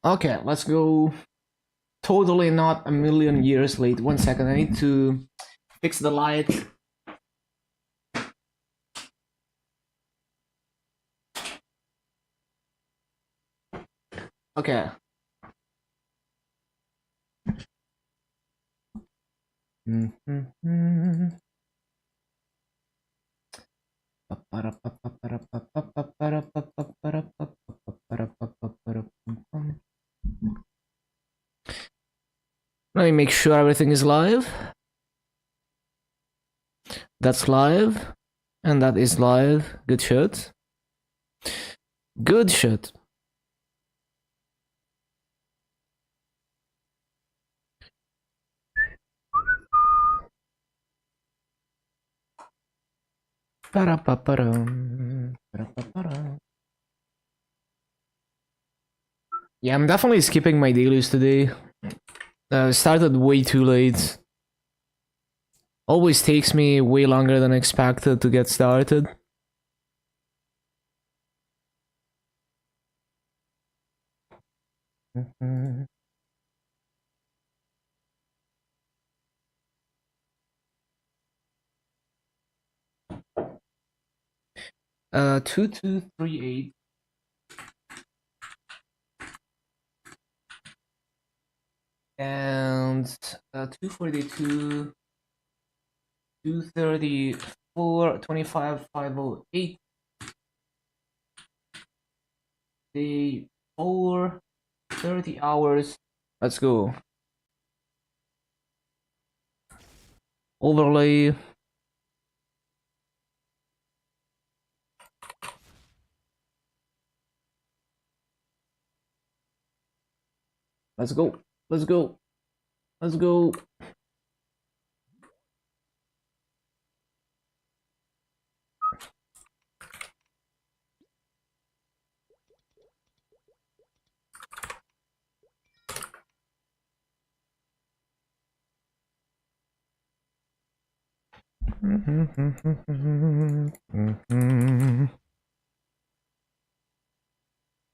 Okay, let's go. Totally not a million years late. 1 second, I need to fix the light. Okay. Let me make sure everything is live. That's live. And that is live. Good shot. Good shot. Yeah, I'm definitely skipping my dailies today. Started way too late. Always takes me way longer than expected to get started. Mm-hmm. 2238. And 242, 234, 25, 508. Day 4, 30 hours. Let's go. Overlay. Let's go. Let's go. Let's go.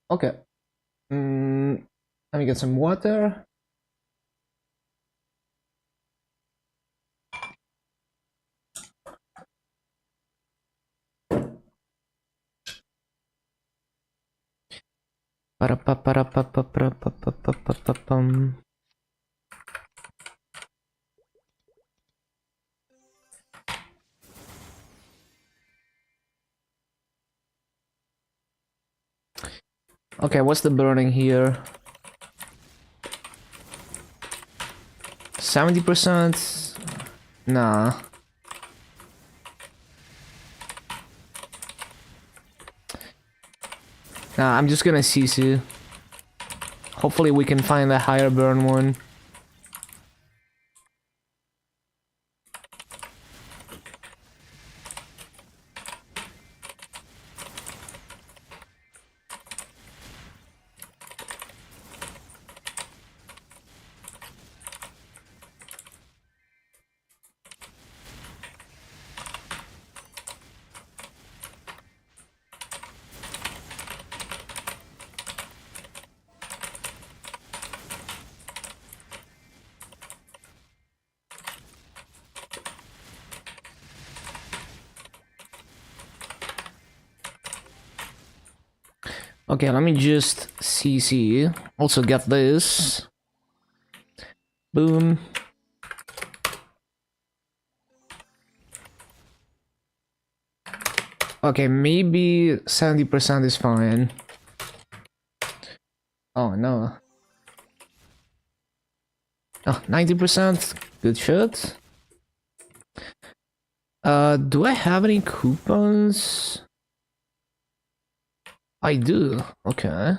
Okay. Let me get some water. Okay, what's the burning here? 70%? Nah. Nah, I'm just gonna CC. Hopefully we can find a higher burn one. Okay, let me just CC. Also get this. Boom. Okay, maybe 70% is fine. Oh no. Oh, 90%? Good shot. Do I have any coupons? I do. Okay.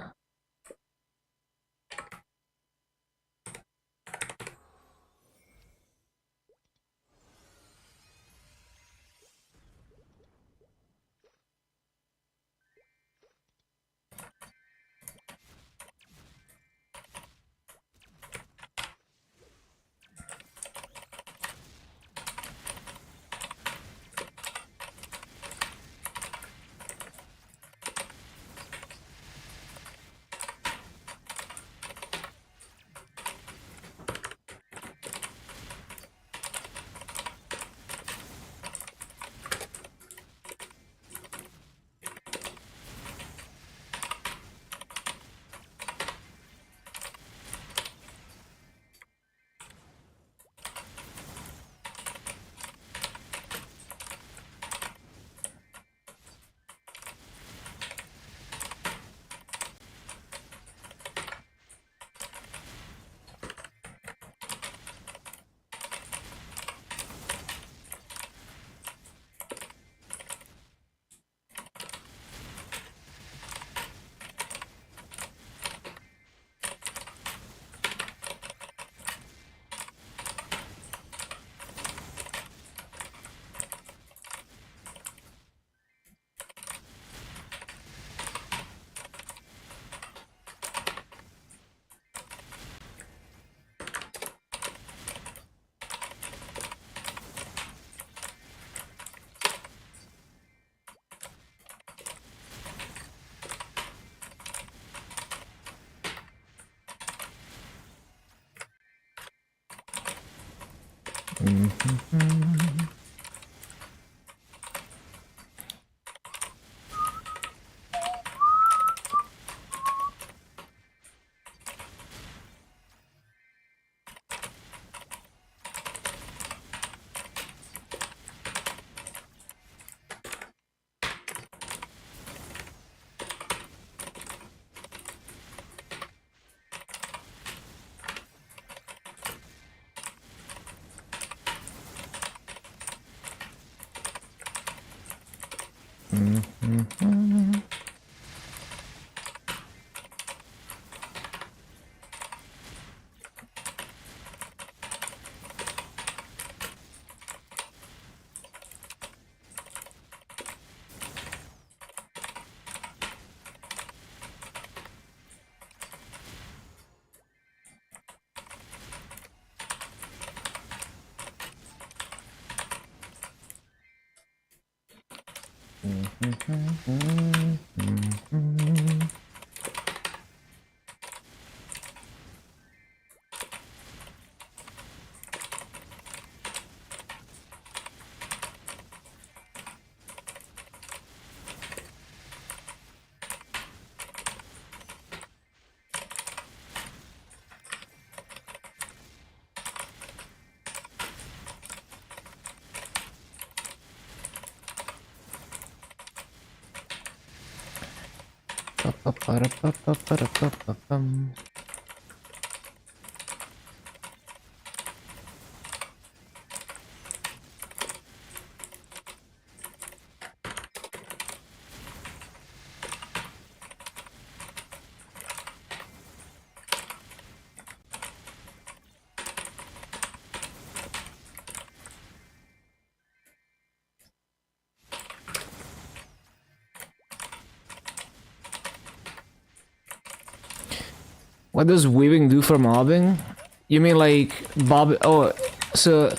What does weaving do for mobbing? You mean like bob? Oh, so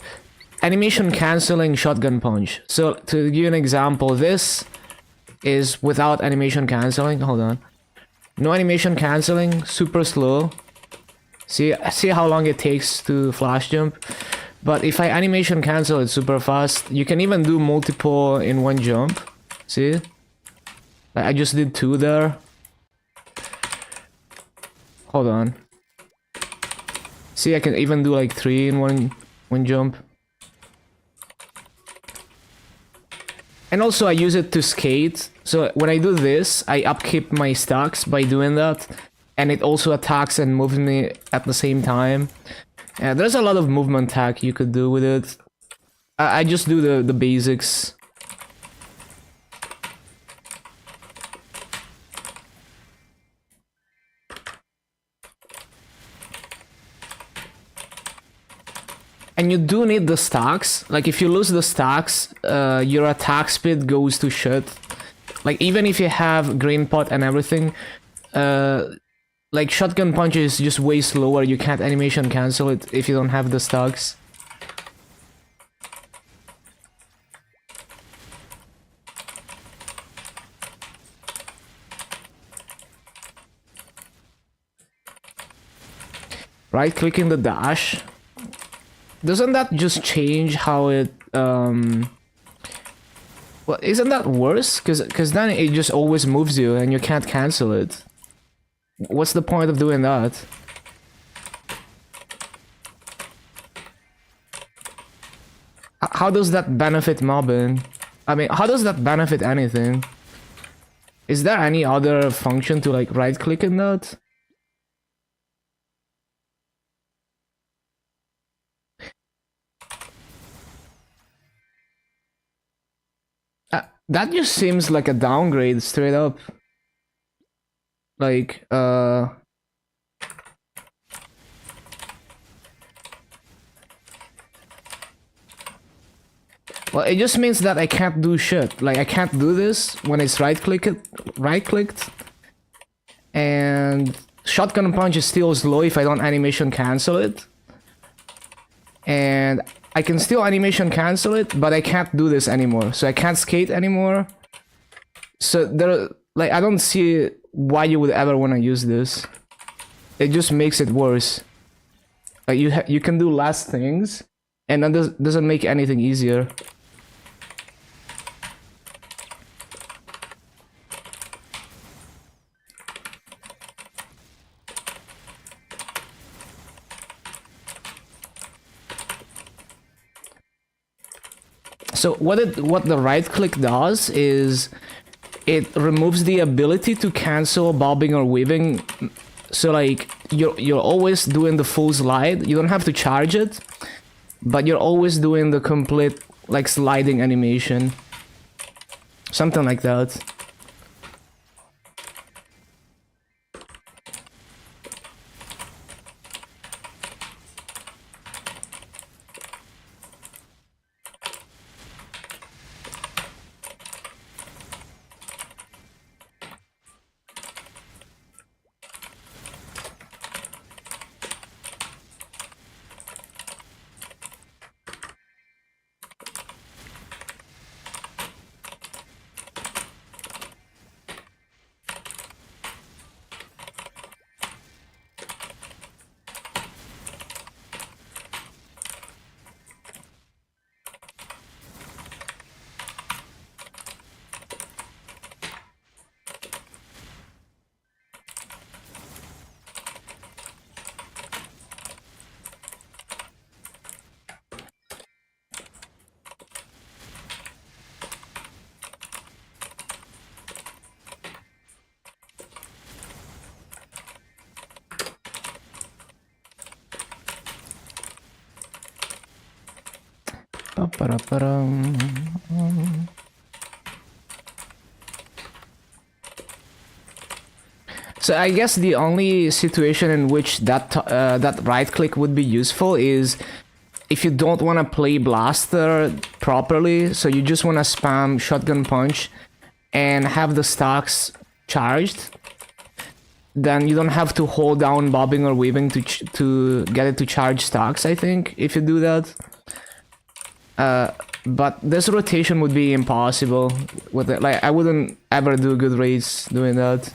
animation canceling shotgun punch. So to give you an example, this is without animation canceling. Hold on, no animation canceling, super slow. See how long it takes to flash jump. But if I animation cancel it super fast, you can even do multiple in one jump. See? I just did 2 there. Hold on. See, I can even do like 3 in one jump. And also I use it to skate. So when I do this, I upkeep my stacks by doing that. And it also attacks and moves me at the same time. There's a lot of movement hack you could do with it. I just do the basics. And you do need the stacks. Like if you lose the stacks, your attack speed goes to shit. Like even if you have green pot and everything, like shotgun punch is just way slower. You can't animation cancel it if you don't have the stacks. Right clicking the dash. Doesn't that just change how it, well, isn't that worse? Cause then it just always moves you and you can't cancel it. What's the point of doing that? How does that benefit mobbing? I mean, how does that benefit anything? Is there any other function to like right click in that? That just seems like a downgrade straight up. Like, well, it just means that I can't do shit. Like, I can't do this when it's right-clicked. And shotgun punch is still slow if I don't animation cancel it. And I can still animation cancel it, but I can't do this anymore. So I can't skate anymore. So there, like, I don't see why you would ever want to use this. It just makes it worse. Like you can do less things, and that doesn't make anything easier. So what the right click does is it removes the ability to cancel bobbing or weaving. So like you're always doing the full slide. You don't have to charge it, but you're always doing the complete like sliding animation. Something like that. So I guess the only situation in which that right click would be useful is if you don't want to play blaster properly, so you just want to spam shotgun punch and have the stocks charged, then you don't have to hold down bobbing or weaving to get it to charge stocks, I think, if you do that. But this rotation would be impossible with it. Like, I wouldn't ever do good raids doing that.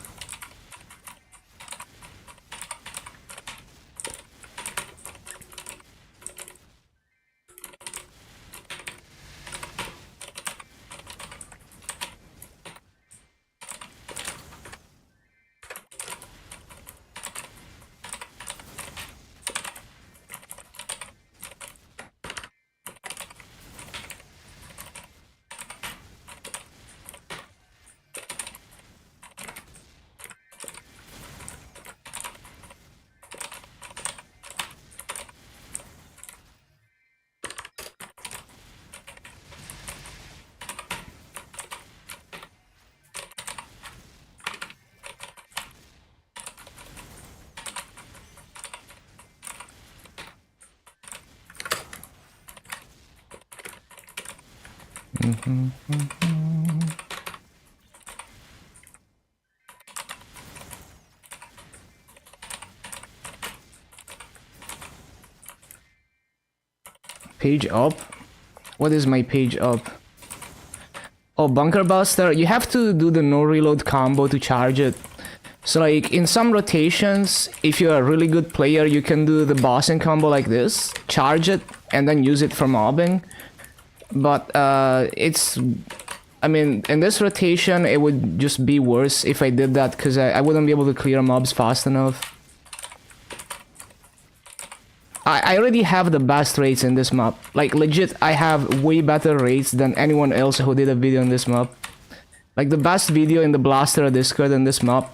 Page up? What is my page up? Oh, Bunker Buster. You have to do the no reload combo to charge it. So like in some rotations, if you're a really good player, you can do the bossing combo like this, charge it, and then use it for mobbing. But I mean, in this rotation, it would just be worse if I did that, because I wouldn't be able to clear mobs fast enough. I already have the best rates in this map. Like, legit, I have way better rates than anyone else who did a video on this map. Like, the best video in the Blaster Discord in this map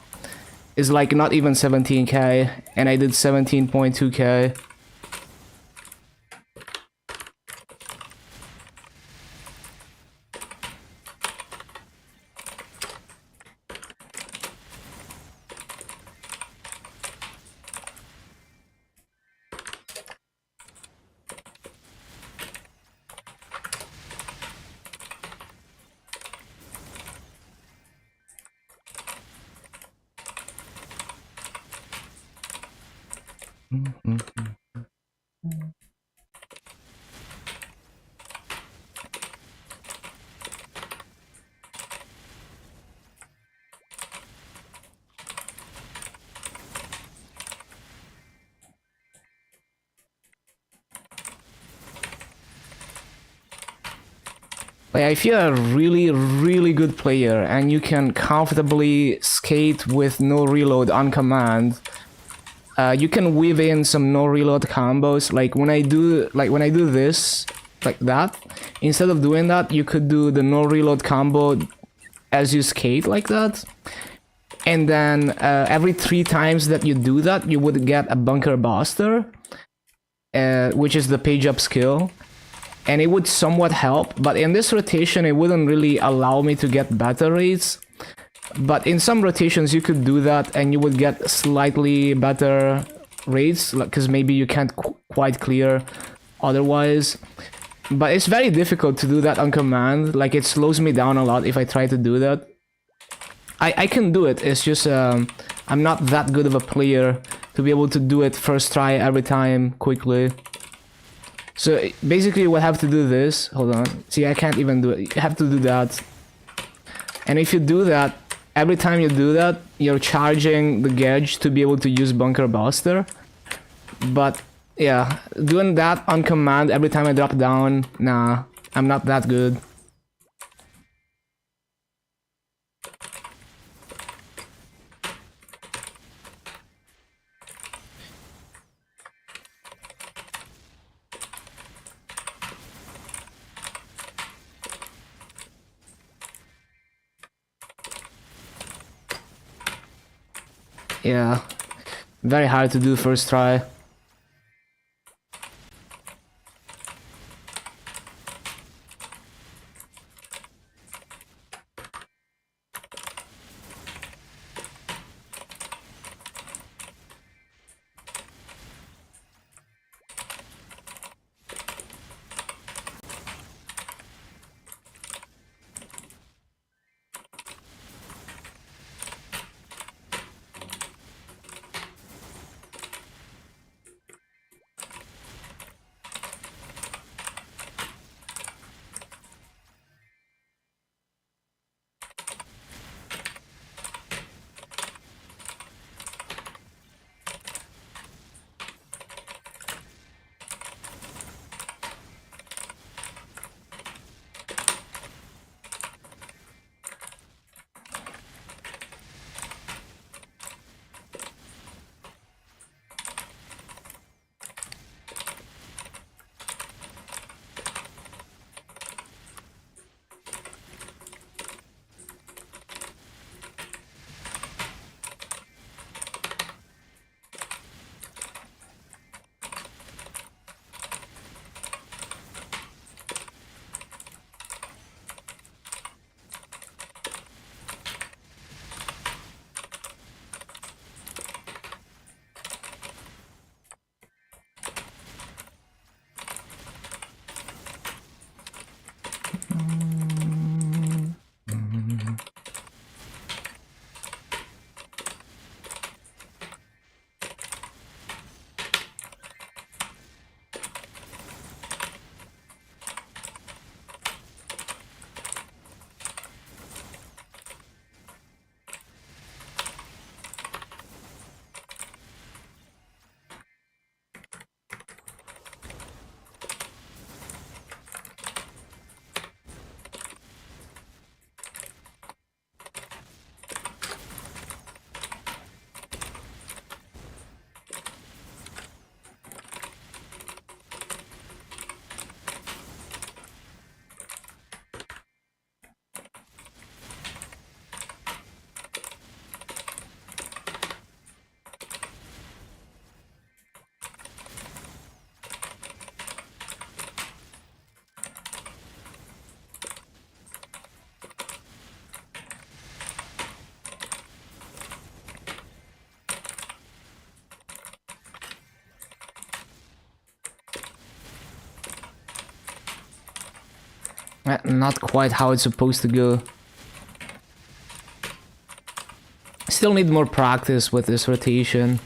is like not even 17k, and I did 17.2k. Like, if you're a really good player and you can comfortably skate with no reload on command, you can weave in some no reload combos. Like when I do this like that, instead of doing that, you could do the no reload combo as you skate like that. And then every 3 times that you do that, you would get a bunker buster, which is the page up skill. And it would somewhat help, but in this rotation it wouldn't really allow me to get better rates. But in some rotations you could do that and you would get slightly better rates, because maybe you can't quite clear otherwise. But it's very difficult to do that on command. Like, it slows me down a lot if I try to do that. I can do it, it's just I'm not that good of a player to be able to do it first try every time quickly. So basically you would have to do this. Hold on. See, I can't even do it. You have to do that. And if you do that, every time you do that, you're charging the gauge to be able to use Bunker Buster. But yeah, doing that on command every time I drop down, nah, I'm not that good. Yeah, very hard to do first try. Not quite how it's supposed to go. Still need more practice with this rotation.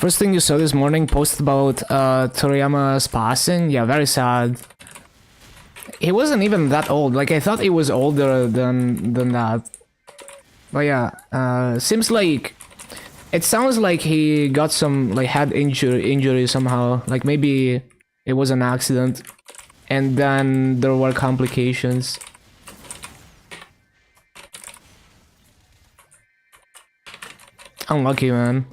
First thing you saw this morning, post about Toriyama's passing. Yeah, very sad. He wasn't even that old. Like, I thought he was older than that. But yeah, seems like... It sounds like he got some, like, head injury somehow. Like, maybe it was an accident. And then there were complications. Unlucky, man.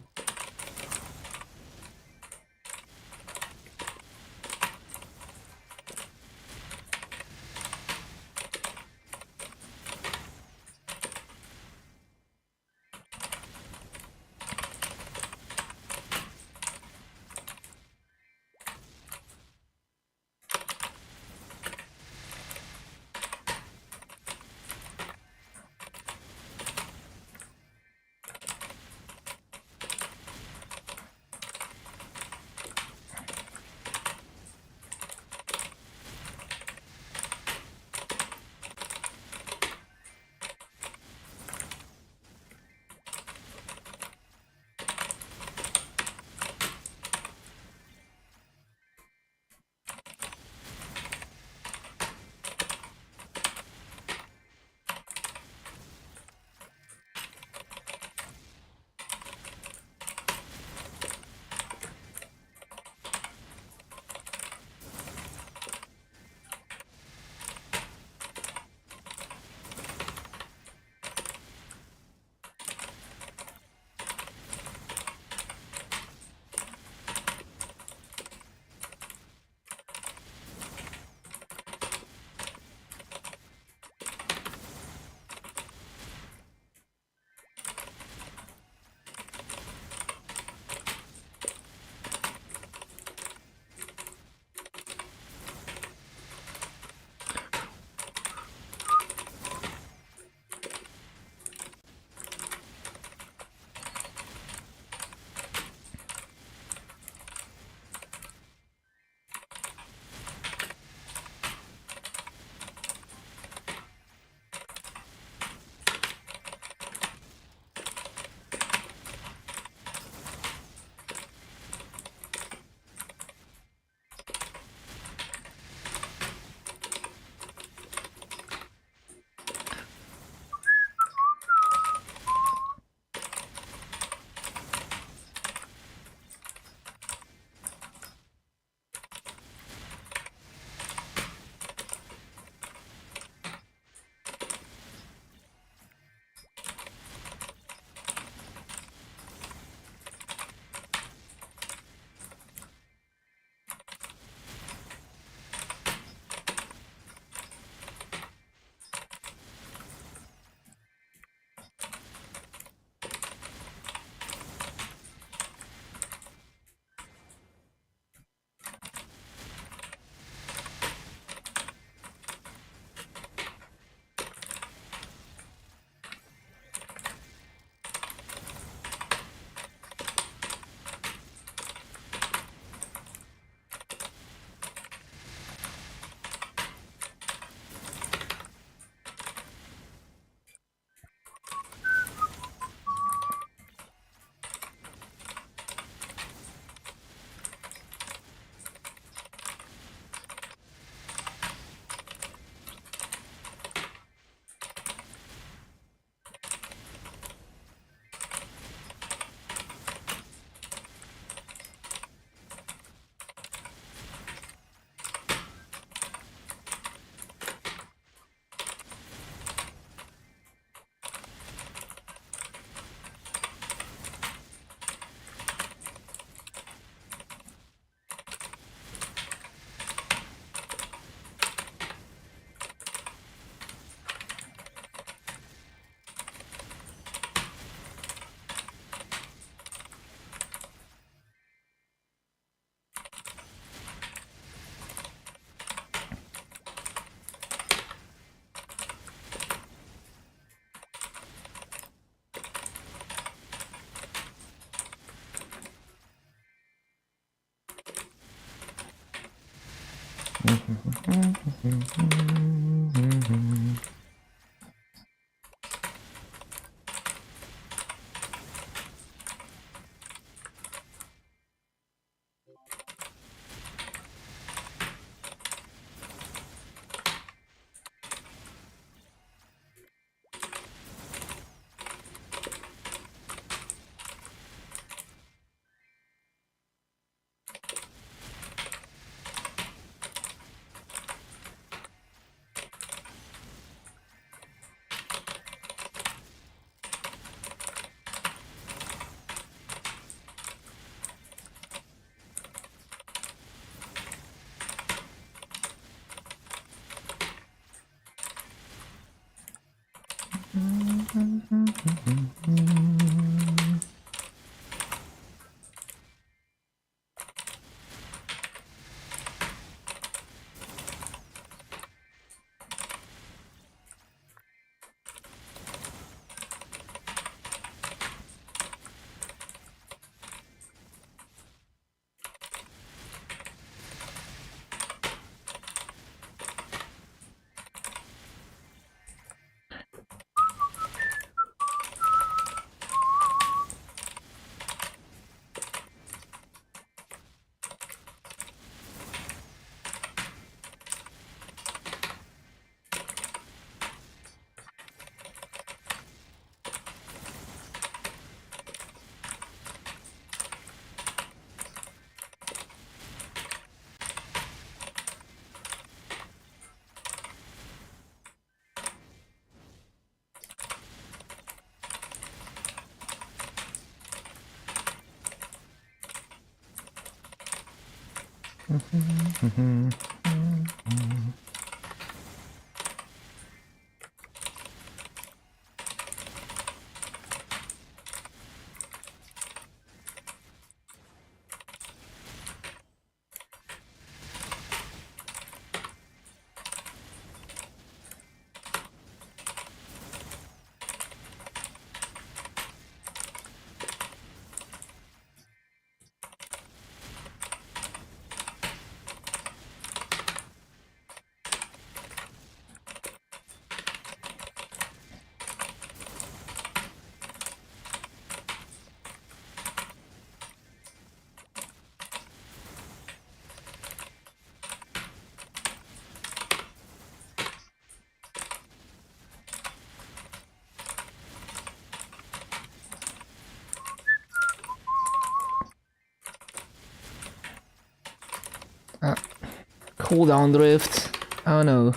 Cooldown drift. Oh no.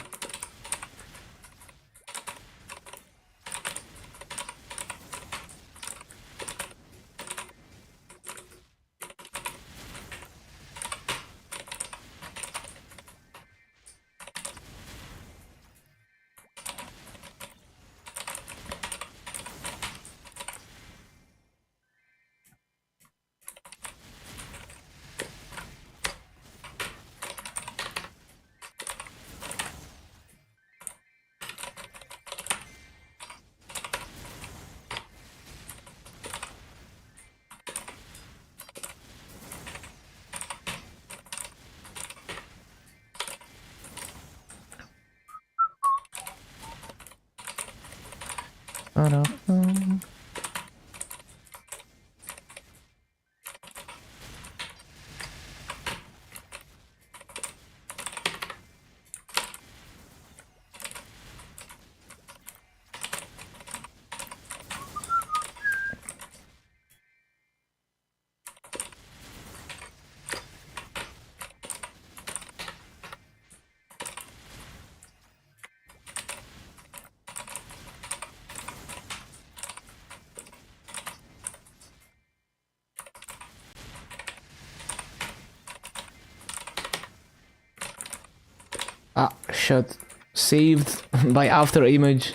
Ah, shit. Saved by after image.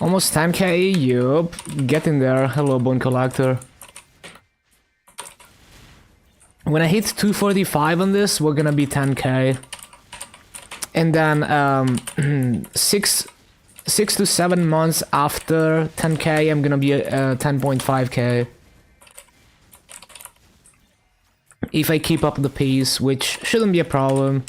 Almost 10k, yup. Getting there. Hello, Bone Collector. When I hit 245 on this, we're gonna be 10k. And then 6 to 7 months after 10k, I'm gonna be 10.5k. If I keep up the pace, which shouldn't be a problem.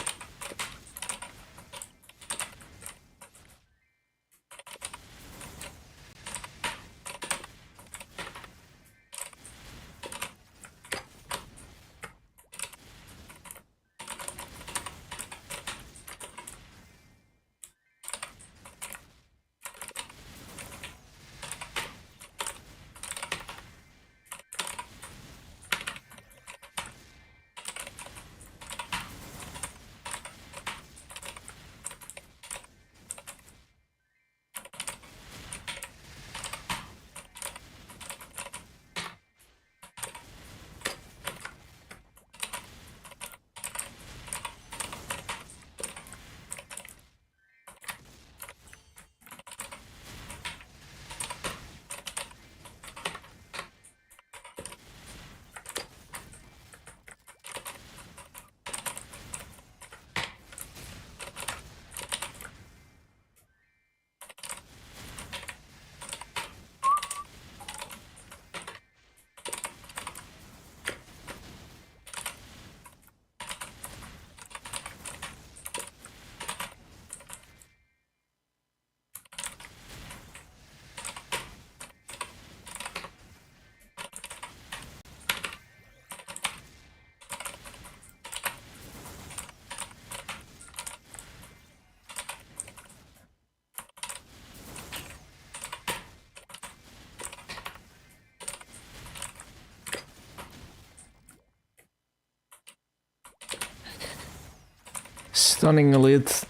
Stunning elite.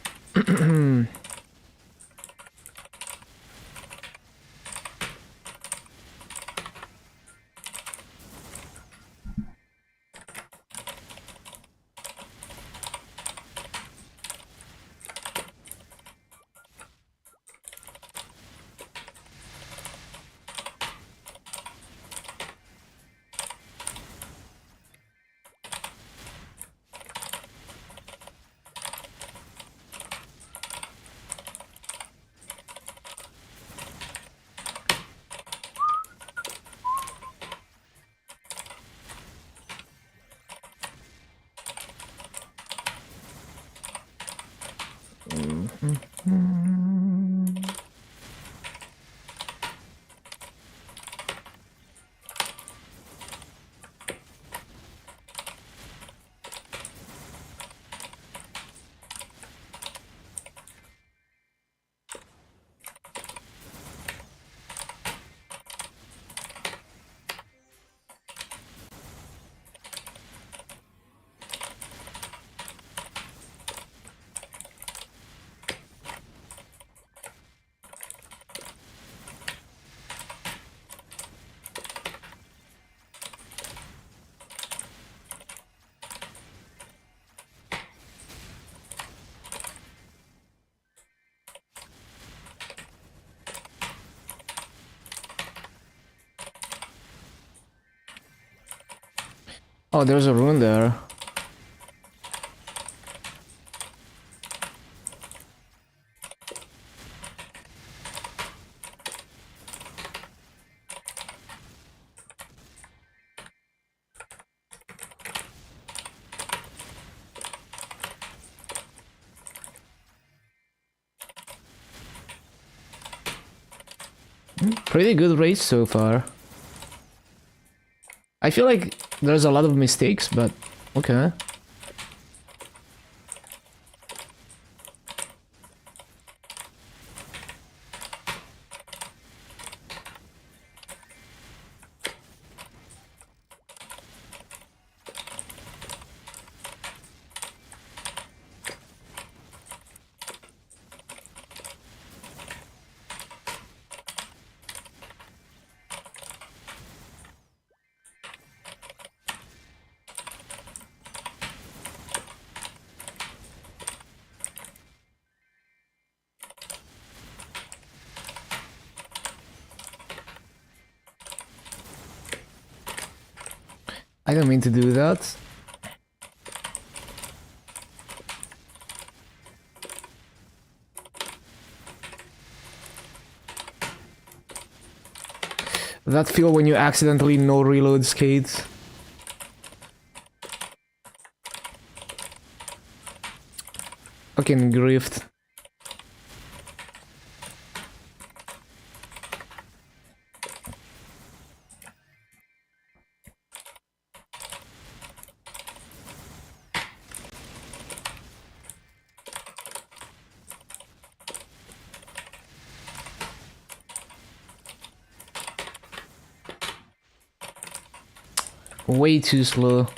Oh, there's a rune there. Pretty good race so far. I feel like there's a lot of mistakes, but okay. I don't mean to do that. That feel when you accidentally no reload skate. Fucking grift. Way too slow.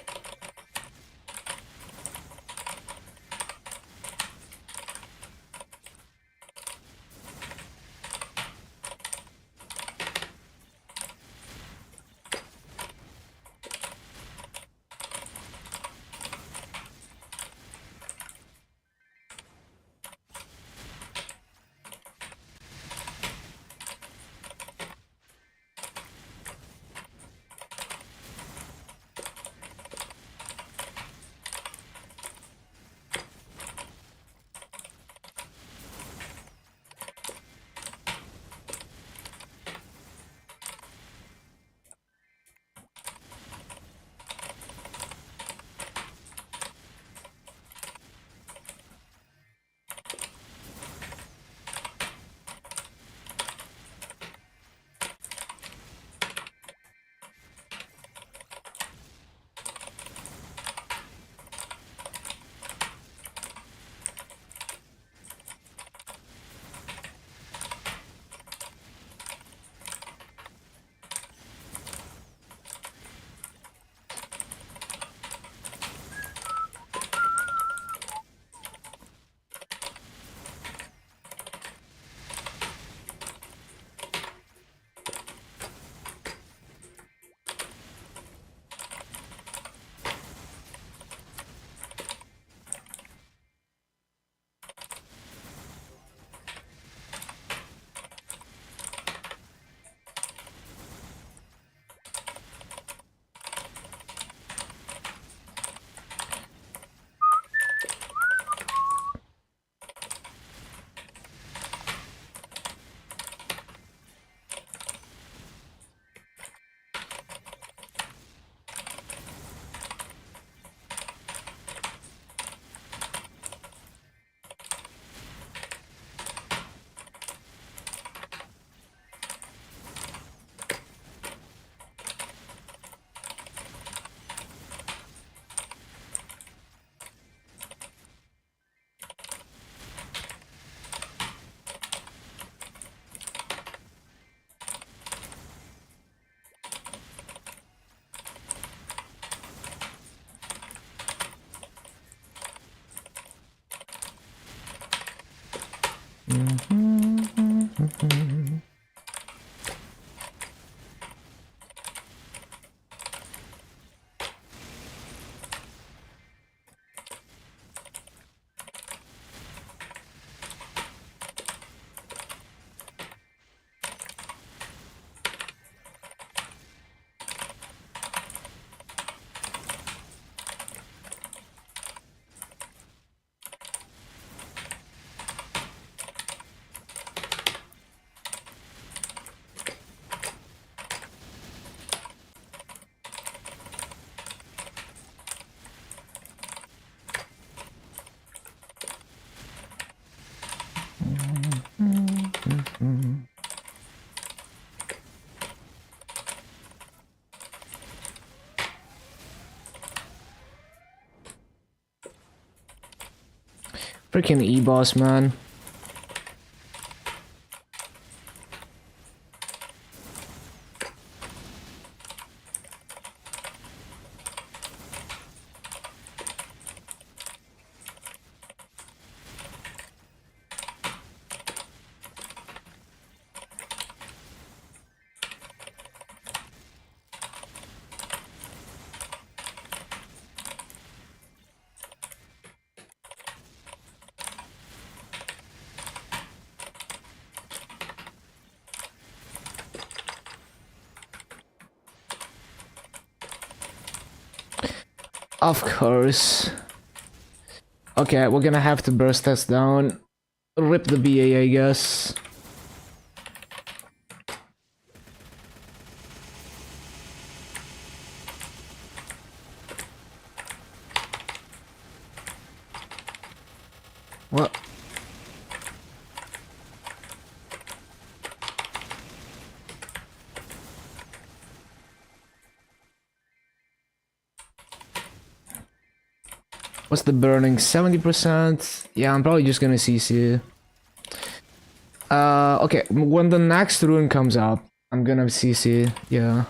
Freaking E-boss, man. Of course. Okay, we're gonna have to burst this down. Rip the BA, I guess. What? What's the burning? 70%? Yeah, I'm probably just gonna CC. Okay, when the next rune comes up, I'm gonna CC, yeah.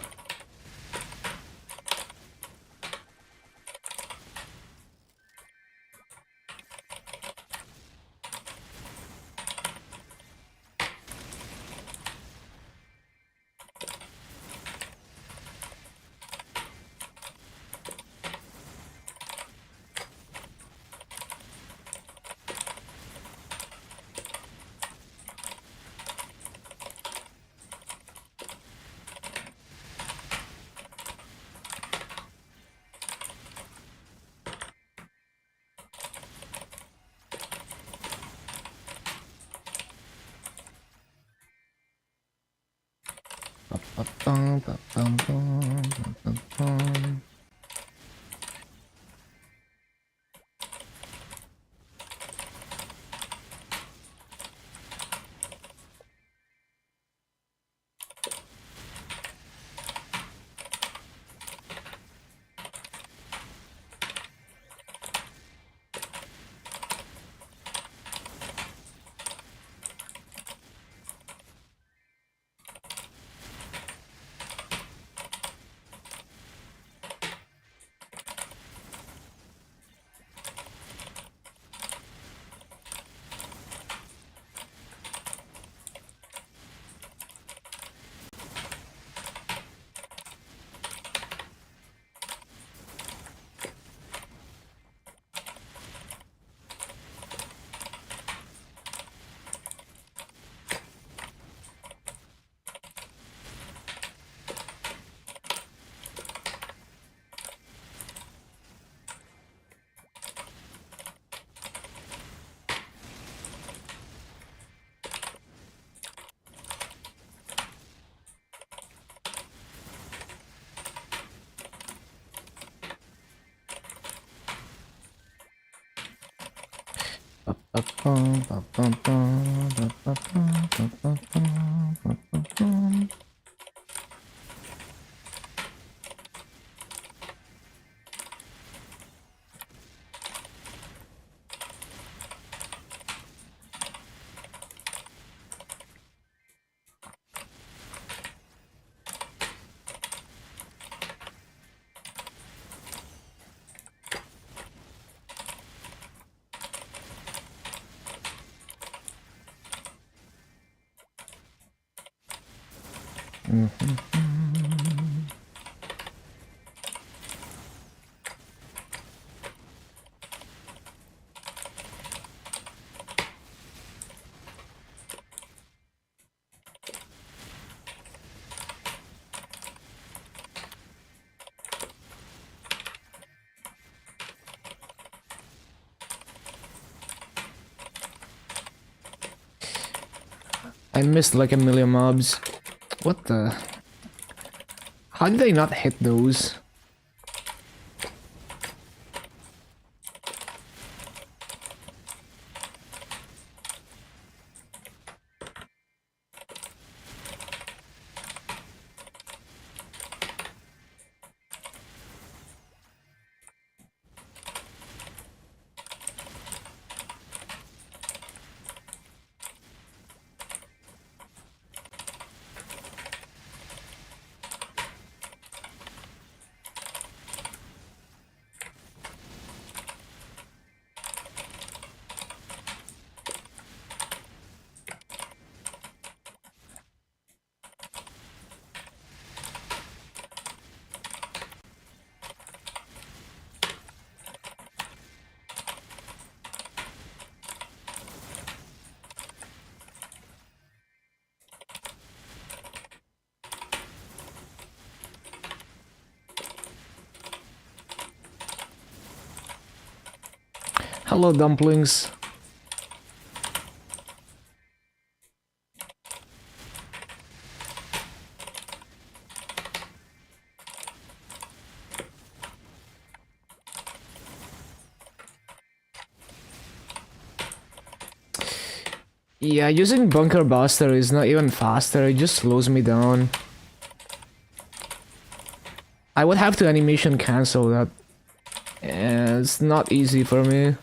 I missed like a million mobs. What the? How did I not hit those? Hello, dumplings. Yeah, using bunker buster is not even faster, it just slows me down. I would have to animation cancel that. And it's not easy for me.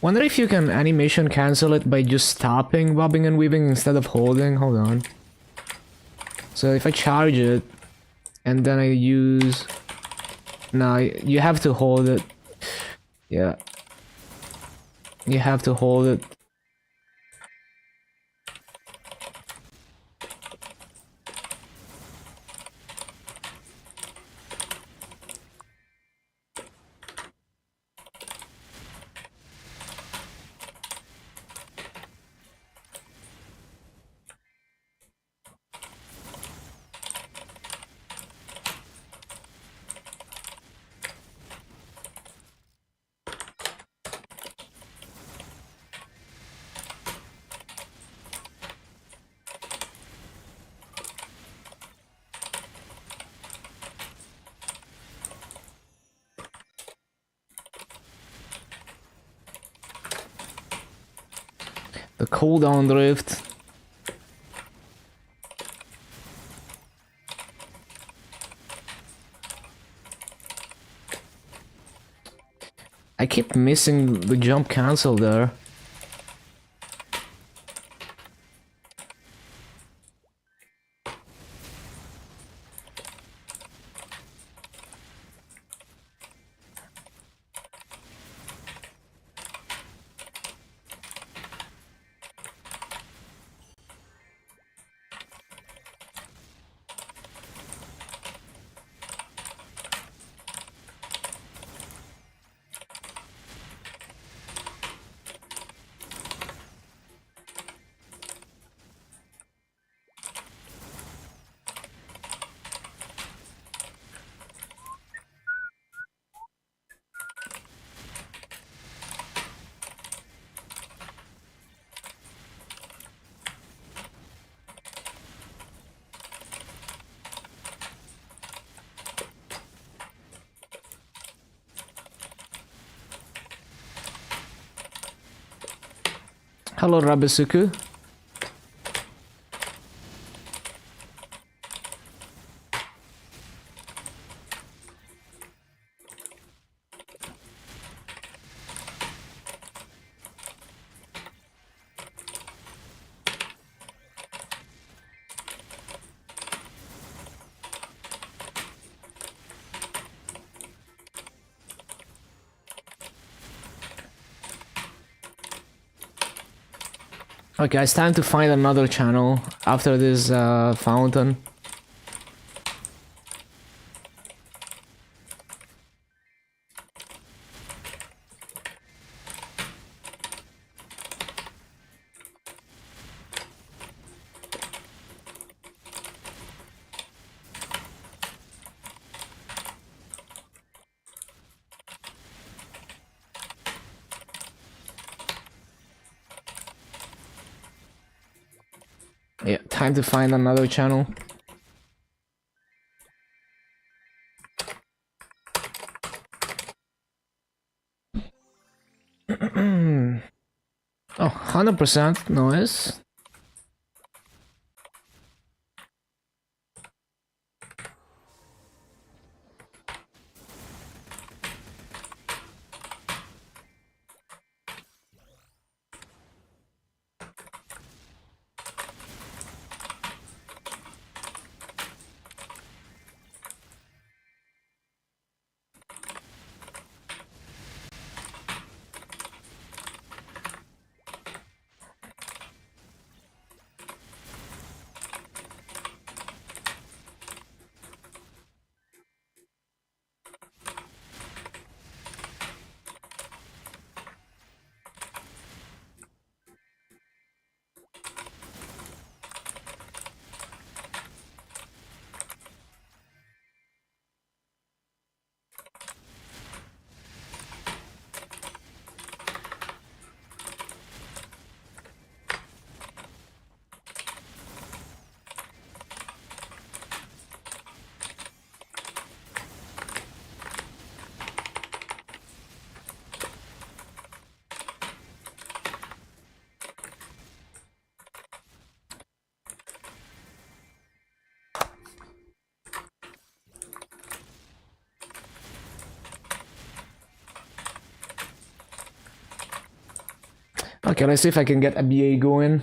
Wonder if you can animation cancel it by just stopping bobbing and weaving instead of holding. Hold on. So if I charge it and then I use... No, you have to hold it. Yeah. You have to hold it. The cooldown drift. I keep missing the jump cancel there. Hello, Rabisuku. Okay, it's time to find another channel after this fountain. Yeah, time to find another channel. Oh, 100% noise. Okay, let's see if I can get a BA going.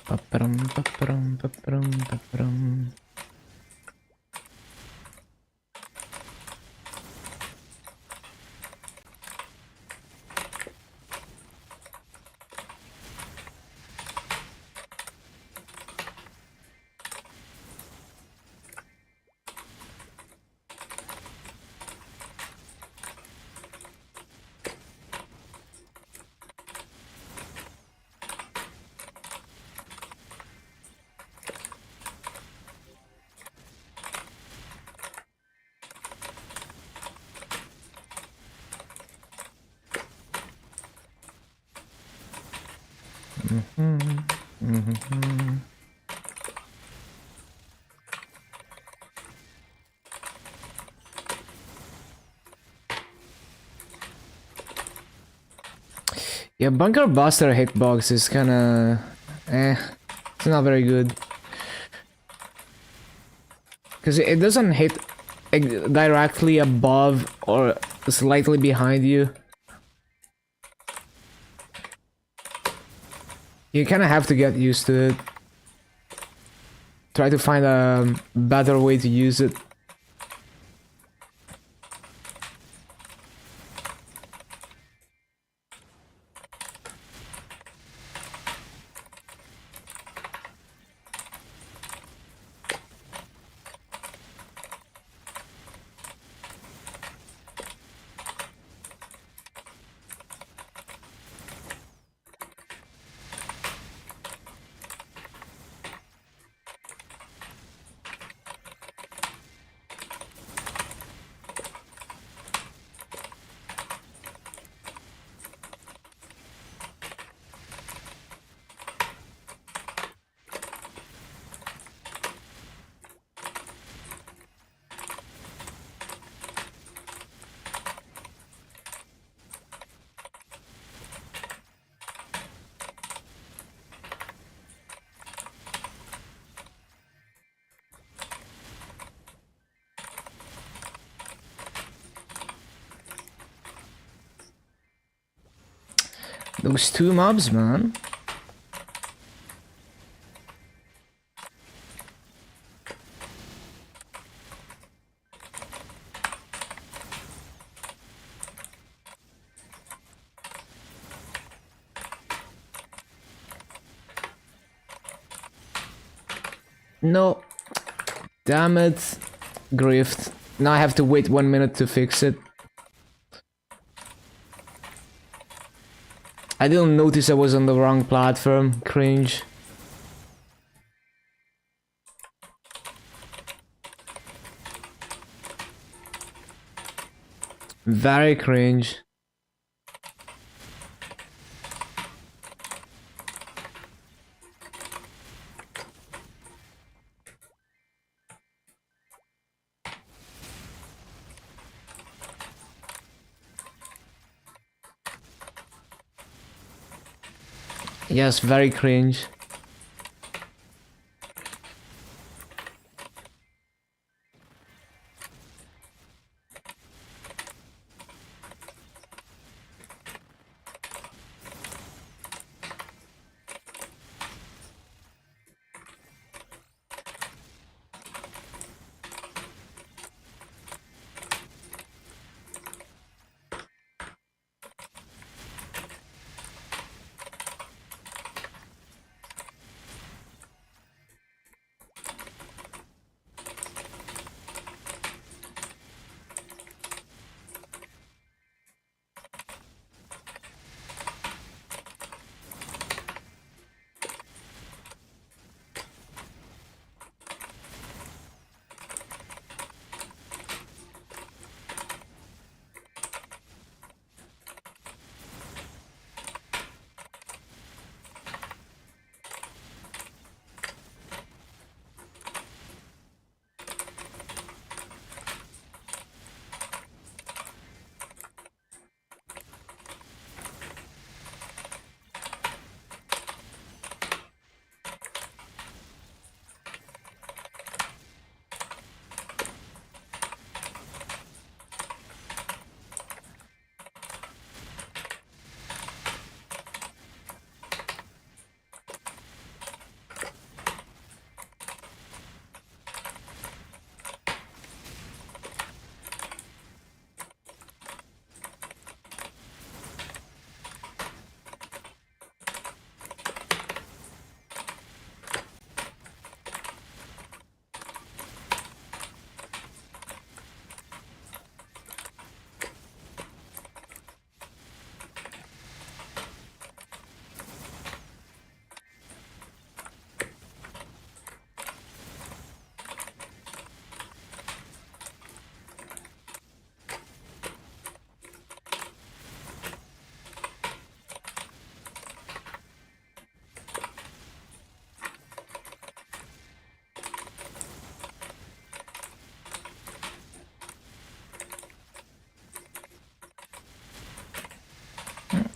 Ba-ba-dum, ba-ba-dum, ba-ba-dum, ba-ba-dum. Yeah, Bunker Buster hitbox is kinda... it's not very good. Because it doesn't hit directly above or slightly behind you. You kinda have to get used to it. Try to find a better way to use it. Those two mobs, man. No. Damn it. Grift. Now I have to wait 1 minute to fix it. I didn't notice I was on the wrong platform. Cringe. Very cringe. Yes, very cringe.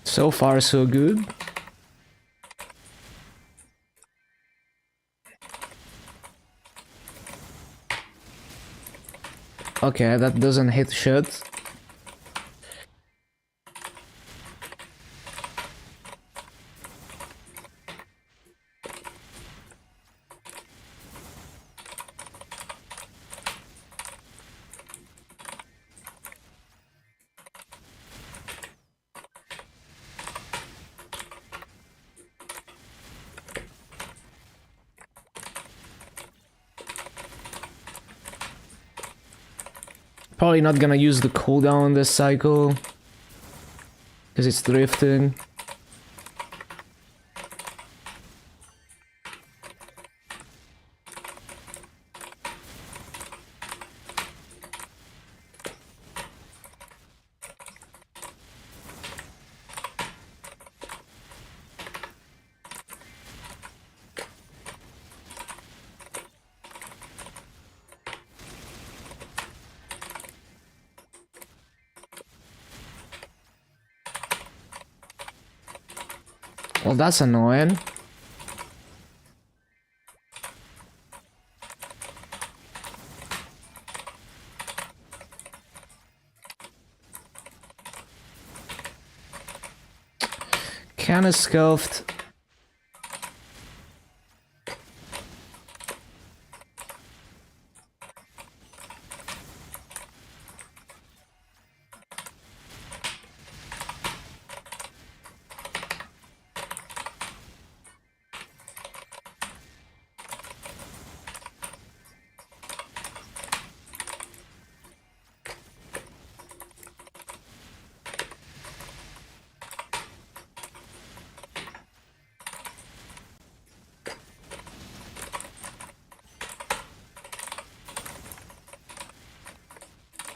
So far, so good. Okay, that doesn't hit shit. Probably not gonna use the cooldown this cycle because it's drifting. Well, that's annoying. Kinda scuffed.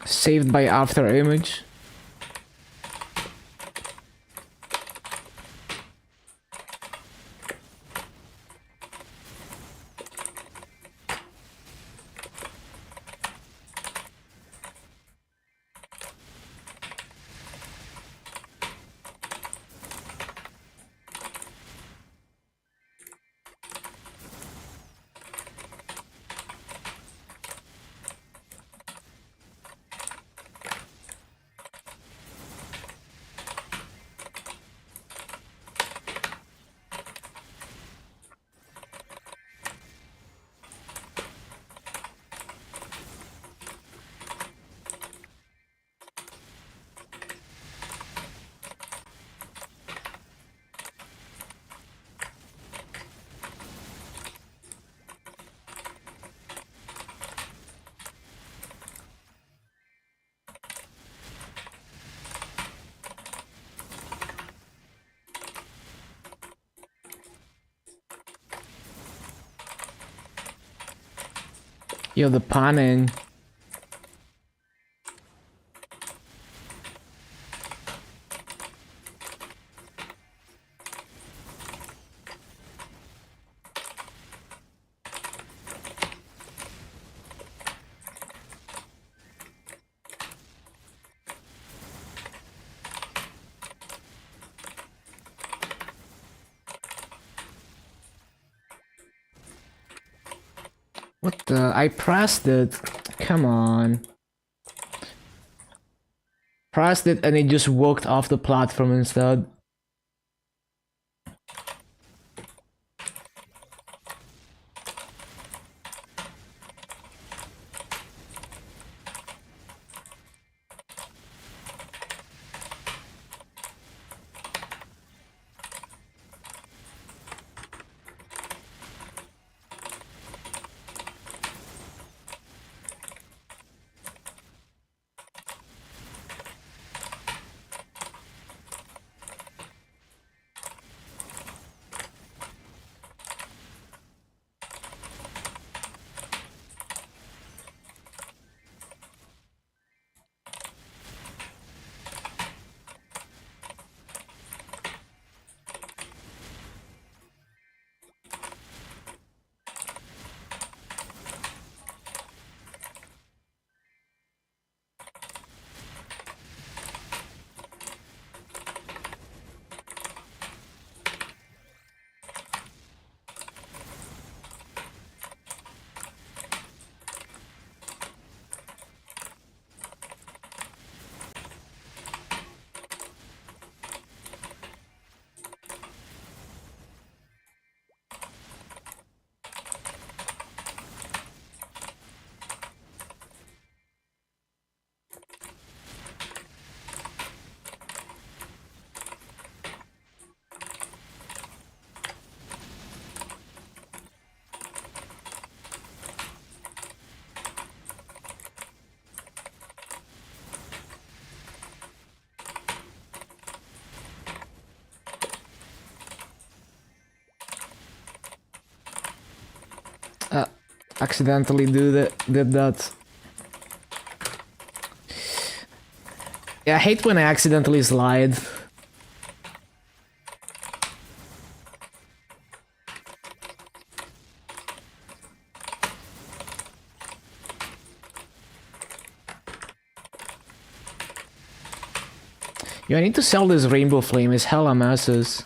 Saved by after image. Yo, the panning. What the? I pressed it. Come on. Pressed it and it just walked off the platform instead. Accidentally did that. Yeah, I hate when I accidentally slide. Yo, I need to sell this rainbow flame, it's hella masses.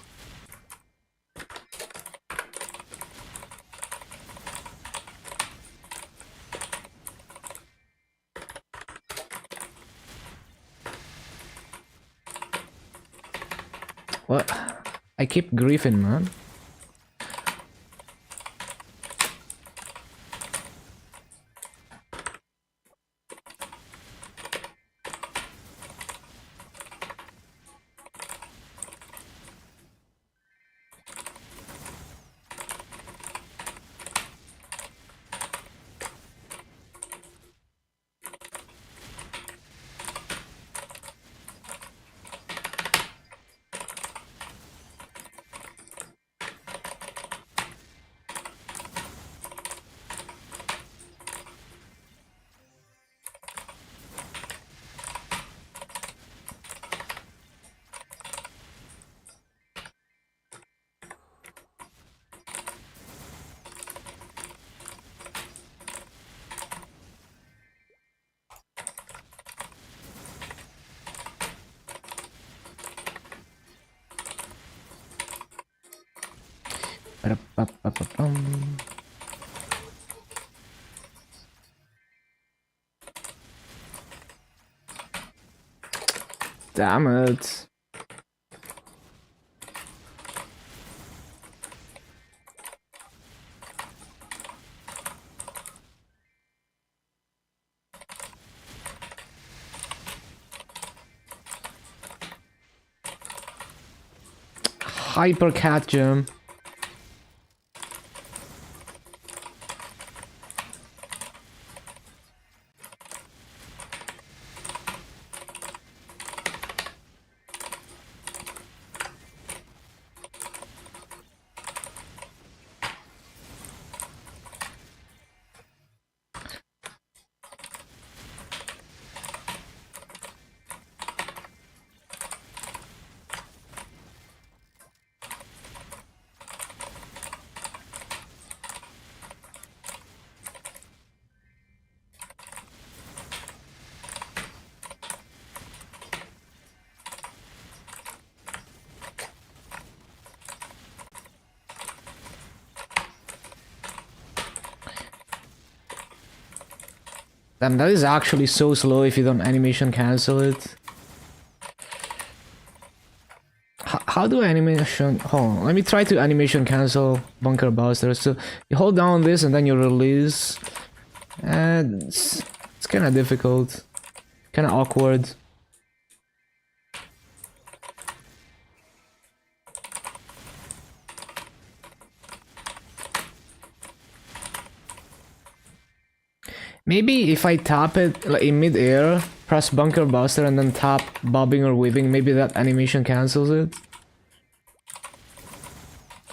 What? I keep griefing, man. Damn it. Hyper cat gem. Damn, that is actually so slow if you don't animation cancel it. How do I animation... Hold on, let me try to animation cancel Bunker Buster. So you hold down this and then you release. And it's kind of difficult. Kind of awkward. Maybe if I tap it like, in mid-air, press Bunker Buster and then tap bobbing or weaving, maybe that animation cancels it.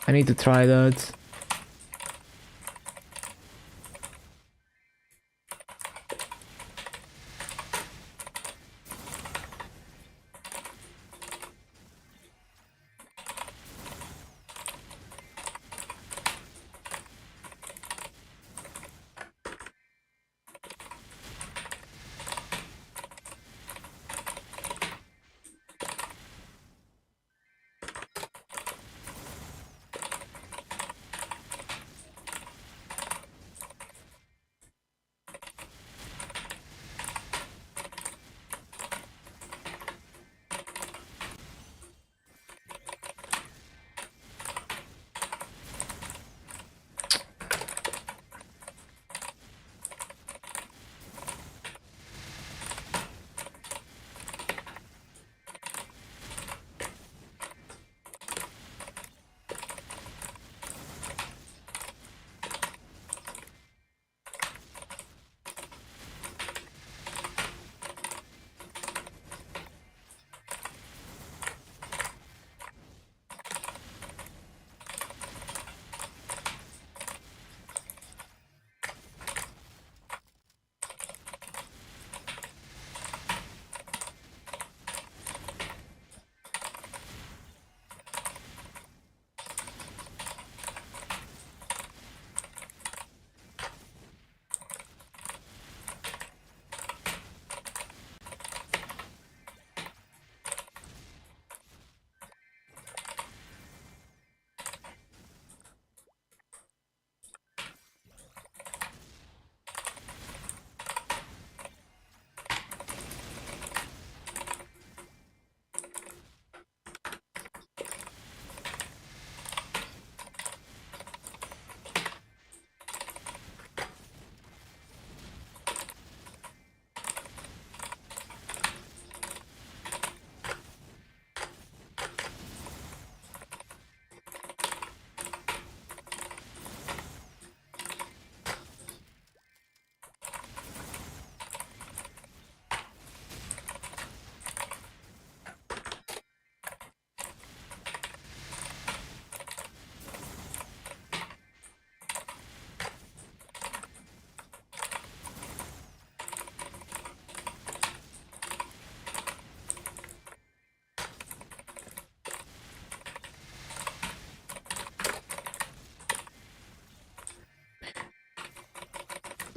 I need to try that.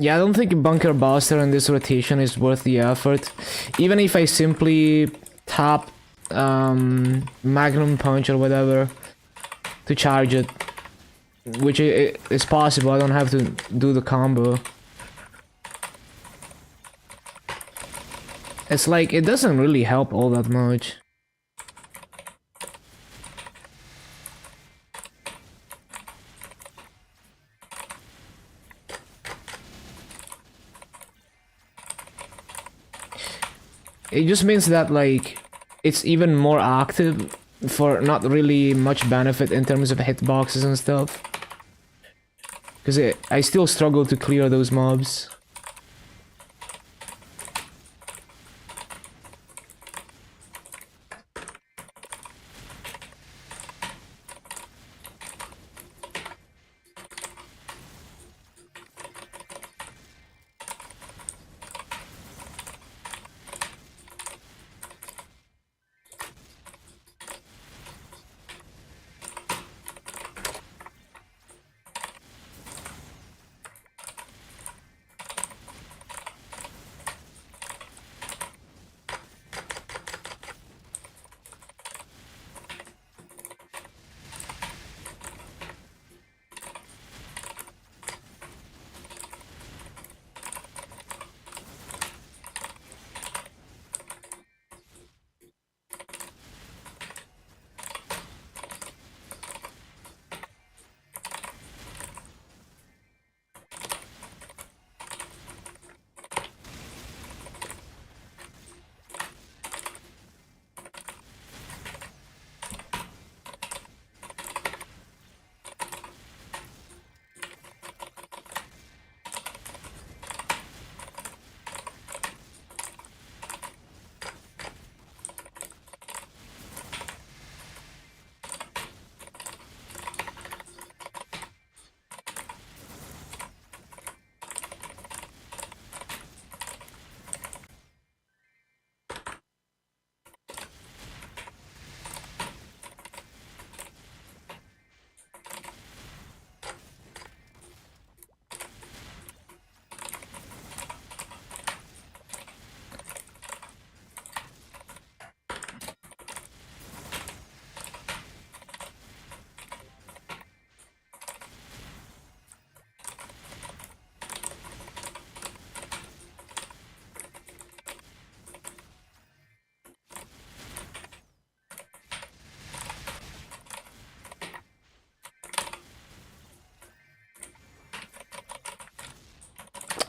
Yeah, I don't think Bunker Buster in this rotation is worth the effort. Even if I simply tap Magnum Punch or whatever to charge it, which is possible, I don't have to do the combo. It's like, it doesn't really help all that much. It just means that, like, it's even more active for not really much benefit in terms of hitboxes and stuff. Because I still struggle to clear those mobs.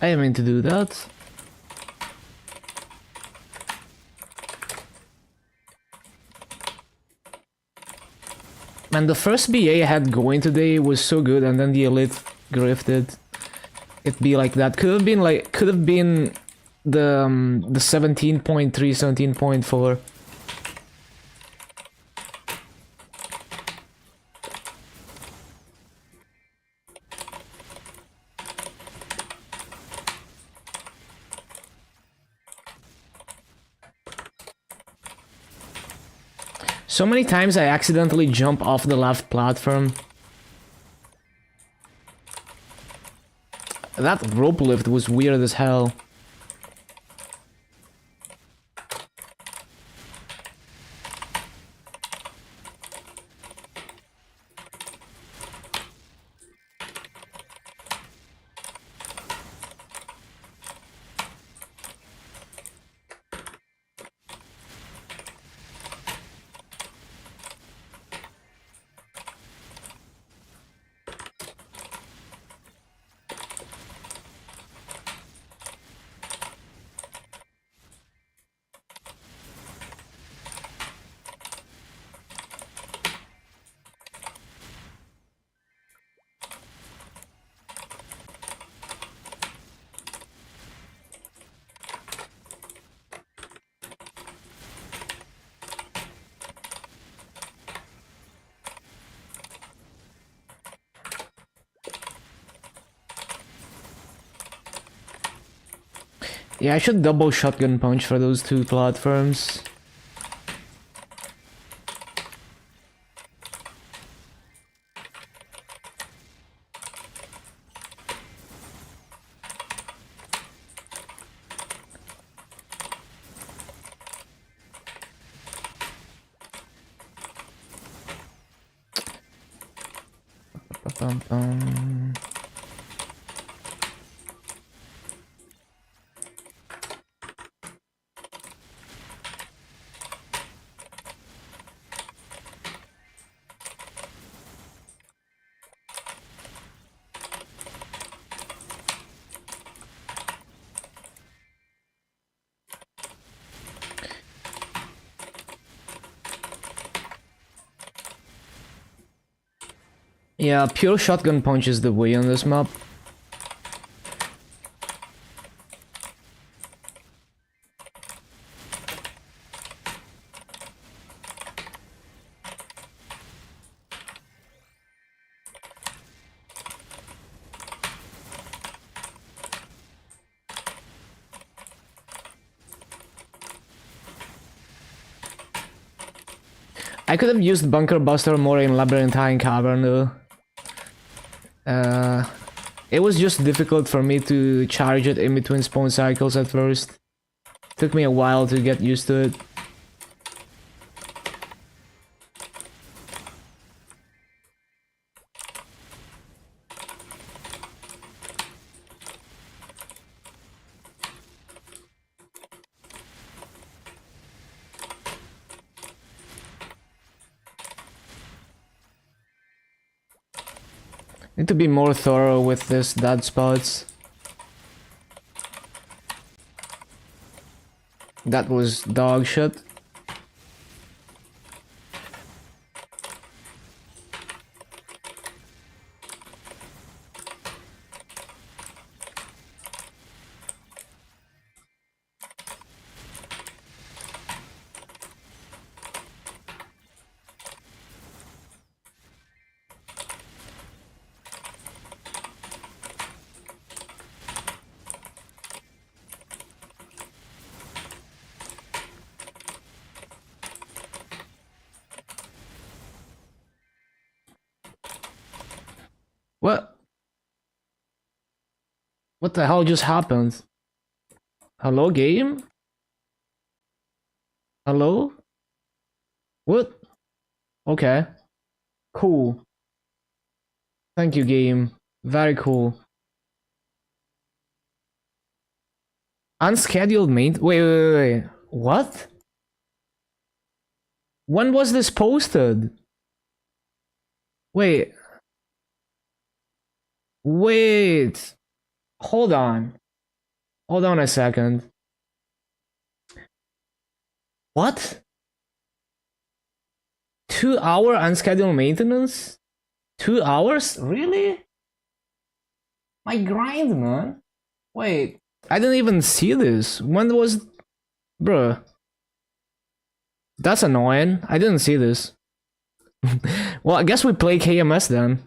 I didn't mean to do that. Man, the first BA I had going today was so good, and then the Elite grifted. It'd be like that. Could have been the 17.3, 17.4. So many times I accidentally jump off the left platform. That rope lift was weird as hell. Yeah, I should double shotgun punch for those two platforms. Bum, bum. Yeah, pure shotgun punch is the way on this map. I could have used Bunker Buster more in Labyrinthine Cavern though. It was just difficult for me to charge it in between spawn cycles at first. Took me a while to get used to it. Need to be more thorough with this dead spots. That was dog shit. What? What the hell just happened? Hello, game? Hello? What? Okay. Cool. Thank you, game. Very cool. Unscheduled main. Wait. What? When was this posted? Wait. Wait. Hold on. Hold on a second. What? 2 hour unscheduled maintenance? 2 hours? Really? My grind, man. Wait. I didn't even see this. When was... Bruh. That's annoying. I didn't see this. Well, I guess we play KMS then.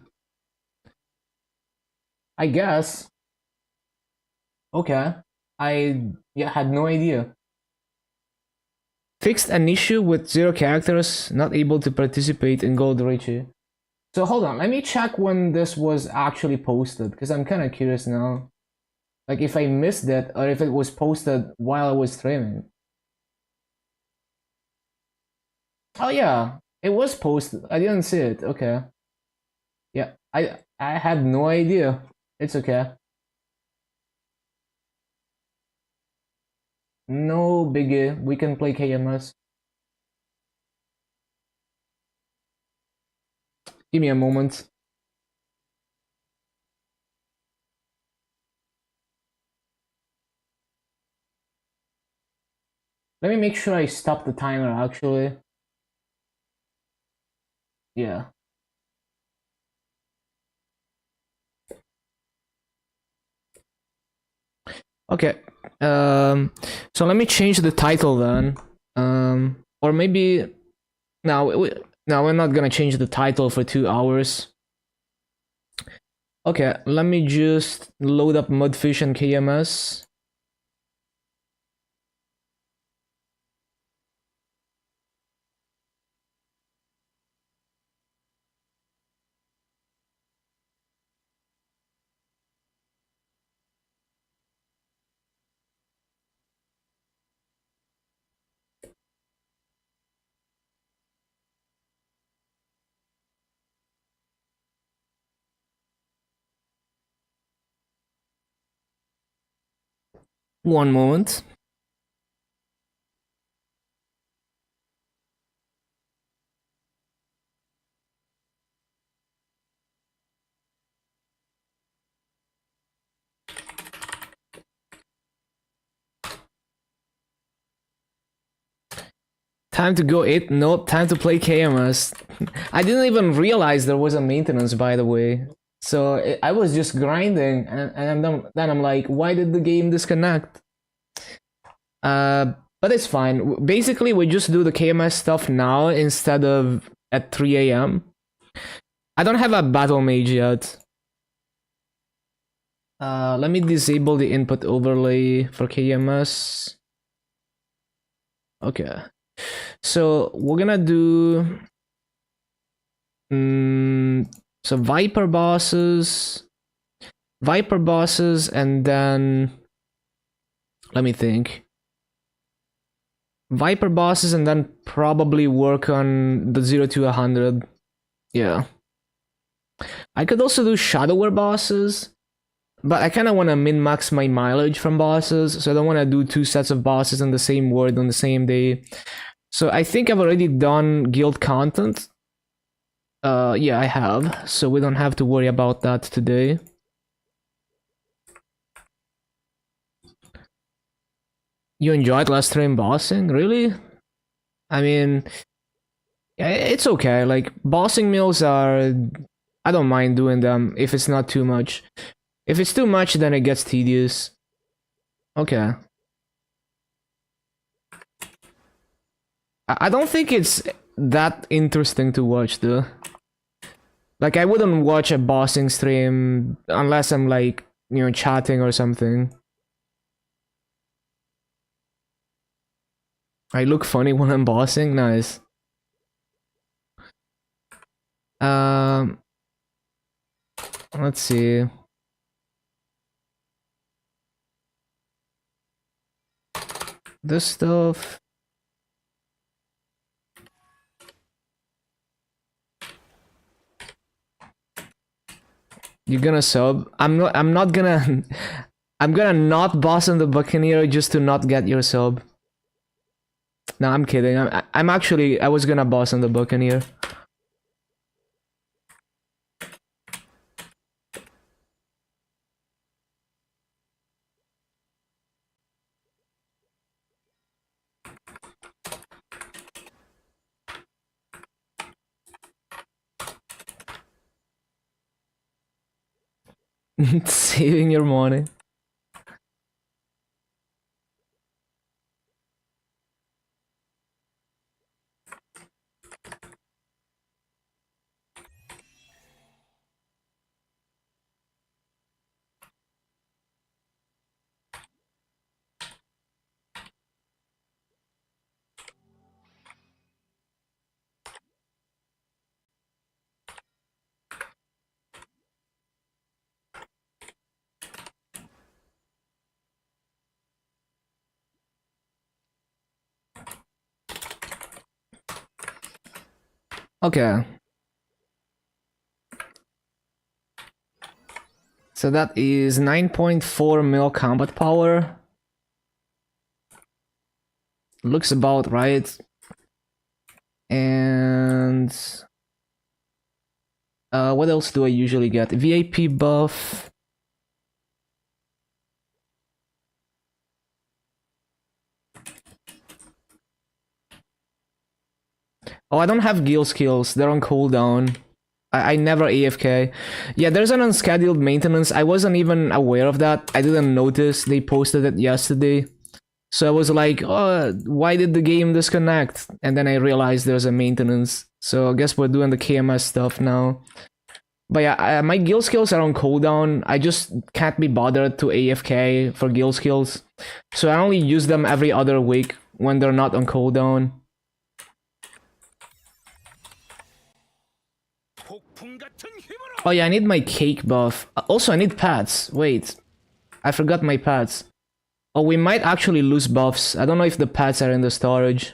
I guess. Okay. I had no idea. Fixed an issue with 0 characters, not able to participate in Gold Richie. So hold on, let me check when this was actually posted, because I'm kind of curious now. Like if I missed it, or if it was posted while I was streaming. Oh yeah, it was posted. I didn't see it. Okay. Yeah, I had no idea. It's okay. No biggie. We can play KMS. Give me a moment. Let me make sure I stop the timer actually. Yeah. Okay. So let me change the title then. Or maybe no, we're not gonna change the title for 2 hours. Okay, let me just load up Mudfish and KMS. One moment. Time to go eat. Nope, time to play KMS. I didn't even realize there was a maintenance, by the way. So I was just grinding, and then I'm like, why did the game disconnect? But it's fine. Basically, we just do the KMS stuff now instead of at 3 a.m. I don't have a battle mage yet. Let me disable the input overlay for KMS. Okay. So we're gonna do so Viper bosses, and then let me think. Viper bosses, and then probably work on the 0 to 100. Yeah. I could also do Shadower bosses, but I kind of want to min-max my mileage from bosses, so I don't want to do 2 sets of bosses in the same world on the same day. So I think I've already done guild content. Yeah, I have, so we don't have to worry about that today. You enjoyed last stream bossing? Really? I mean, yeah, it's okay. Like, bossing meals are... I don't mind doing them if it's not too much. If it's too much, then it gets tedious. Okay. I don't think it's that interesting to watch, though. Like, I wouldn't watch a bossing stream unless I'm, like, you know, chatting or something. I look funny when I'm bossing? Nice. Um... Let's see. This stuff... You're gonna sub? I'm not gonna... I'm gonna not boss on the Buccaneer just to not get your sub. No, I'm kidding. I'm actually... I was gonna boss on the Buccaneer. Saving your money. Okay. So that is 9.4 mil combat power. Looks about right. And... what else do I usually get? VIP buff. Oh, I don't have guild skills. They're on cooldown. I never AFK. Yeah, there's an unscheduled maintenance. I wasn't even aware of that. I didn't notice. They posted it yesterday. So I was like, oh, why did the game disconnect? And then I realized there's a maintenance. So I guess we're doing the KMS stuff now. But yeah, my guild skills are on cooldown. I just can't be bothered to AFK for guild skills. So I only use them every other week when they're not on cooldown. Oh yeah, I need my cake buff. Also, I need pads. Wait, I forgot my pads. Oh, we might actually lose buffs. I don't know if the pads are in the storage.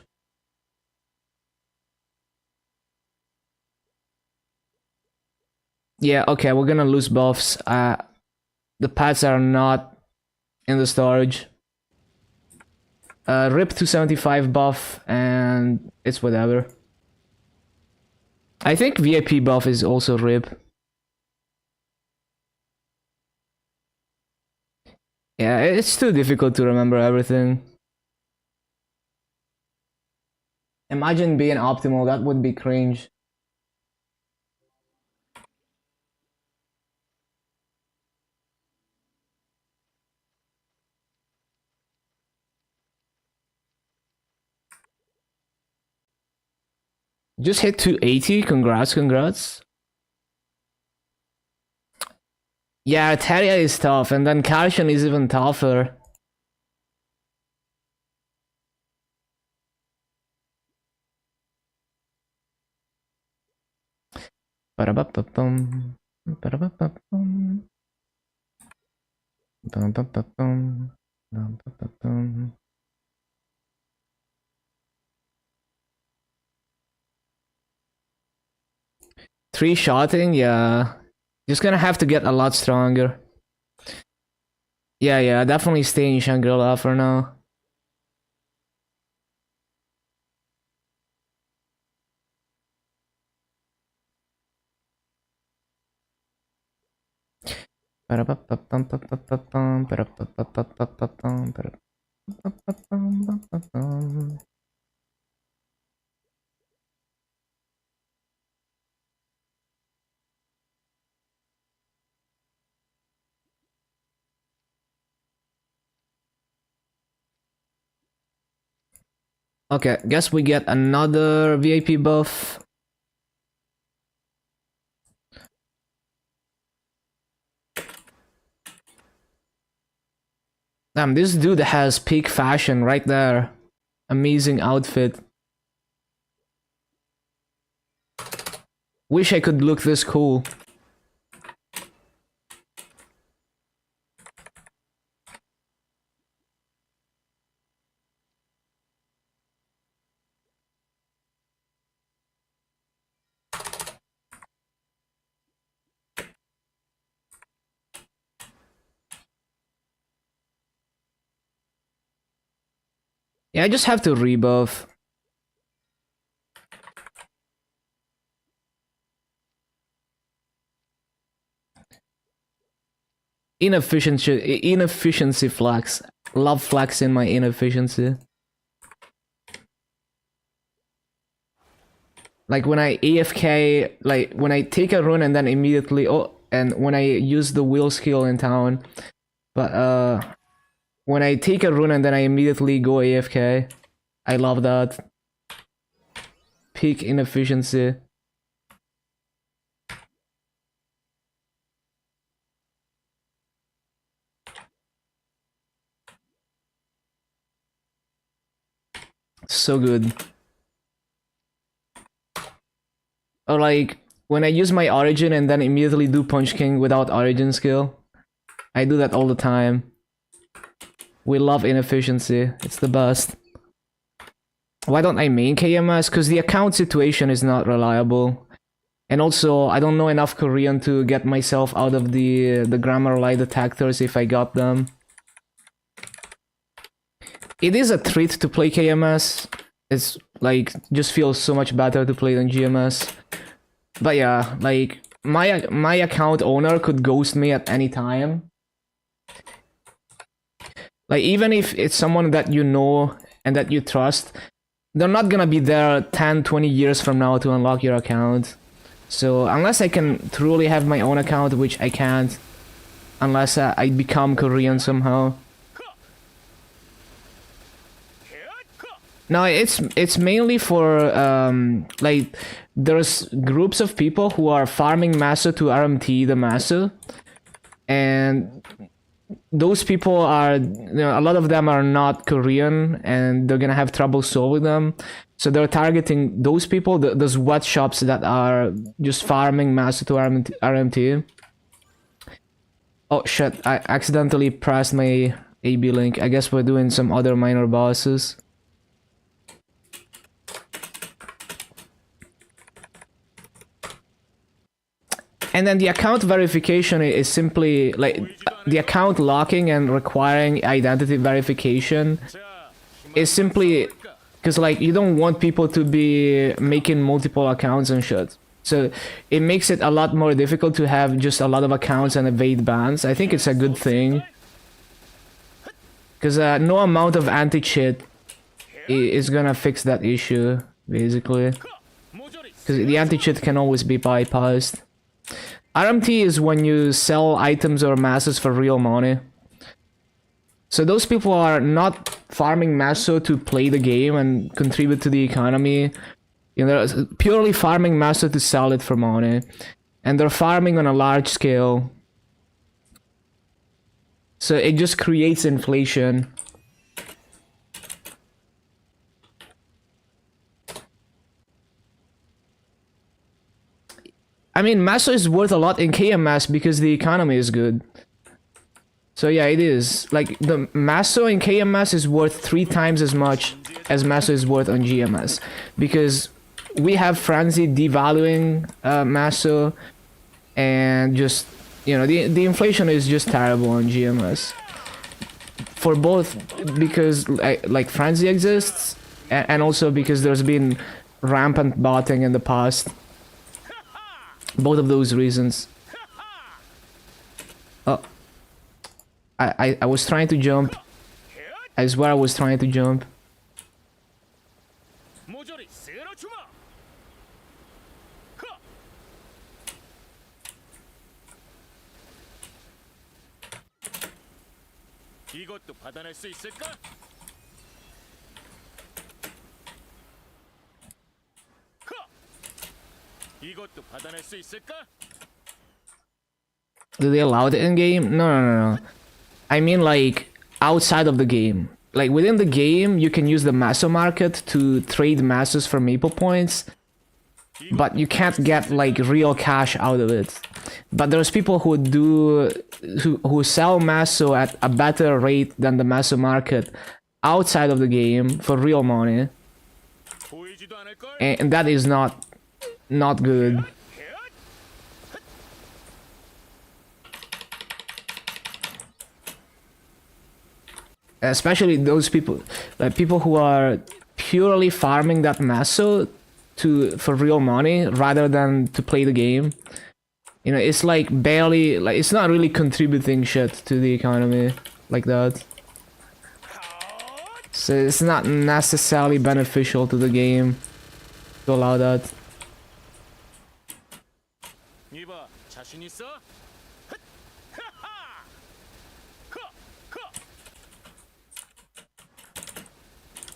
Yeah, okay, we're gonna lose buffs. The pads are not in the storage. RIP 275 buff, and it's whatever. I think VIP buff is also RIP. Yeah, it's too difficult to remember everything. Imagine being optimal, that would be cringe. Just hit 280, congrats. Yeah, Teria is tough, and then Karshan is even tougher. Ba-da-ba-ba-bum. Ba-da-ba-ba-bum. Bum-ba-ba-bum. Bum-ba-ba-bum. Three-shotting, yeah. Just gonna have to get a lot stronger. Yeah, definitely stay in Shangri-La for now. Okay, guess we get another VIP buff. Damn, this dude has peak fashion right there. Amazing outfit. Wish I could look this cool. Yeah, I just have to rebuff. Inefficiency flex. Love flexing my inefficiency. Like when I AFK, like when I take a run and then immediately, and when I use the wheel skill in town. But when I take a run and then I immediately go AFK. I love that. Peak inefficiency. So good. Or like when I use my origin and then immediately do Punch King without origin skill. I do that all the time. We love inefficiency. It's the best. Why don't I main KMS? Because the account situation is not reliable. And also, I don't know enough Korean to get myself out of the grammar lie detectors if I got them. It is a treat to play KMS. It's like, just feels so much better to play than GMS. But yeah, like, my account owner could ghost me at any time. Like, even if it's someone that you know and that you trust, they're not gonna be there 10-20 years from now to unlock your account. So unless I can truly have my own account, which I can't, unless I become Korean somehow. No, it's mainly for like there's groups of people who are farming Maso to RMT the Maso, and those people are, you know, a lot of them are not Korean and they're gonna have trouble solving them. So they're targeting those people, the sweatshops that are just farming Maso to RMT. Oh shit, I accidentally pressed my AB link. I guess we're doing some other minor bosses. And then the account verification is simply like the account locking and requiring identity verification It's simply because like you don't want people to be making multiple accounts and shit. So it makes it a lot more difficult to have just a lot of accounts and evade bans. I think it's a good thing. Because no amount of anti-cheat is gonna fix that issue, basically. Because the anti-cheat can always be bypassed. RMT is when you sell items or masses for real money. So those people are not farming Maso to play the game and contribute to the economy. You know, they're purely farming Maso to sell it for money. And they're farming on a large scale. So it just creates inflation. I mean, Maso is worth a lot in KMS because the economy is good. So yeah, it is. Like, the Maso in KMS is worth 3 times as much as Maso is worth on GMS. Because we have Frenzy devaluing Maso, and just, you know, the inflation is just terrible on GMS. For both, because like Frenzy exists, and also because there's been rampant botting in the past. Both of those reasons. Oh. I was trying to jump. I swear I was trying to jump. 이것도 받아낼 수 있을까? 이것도 받아낼 수 있을까? Do they allow it in game? No. I mean like outside of the game. Like within the game, you can use the Maso market to trade Masos for Maple points, but you can't get like real cash out of it. But there's people who who sell Maso at a better rate than the Maso market outside of the game for real money, and that is not good. Especially those people, like people who are purely farming that Maso for real money rather than to play the game. You know, it's like barely, like it's not really contributing shit to the economy like that. So it's not necessarily beneficial to the game to allow that.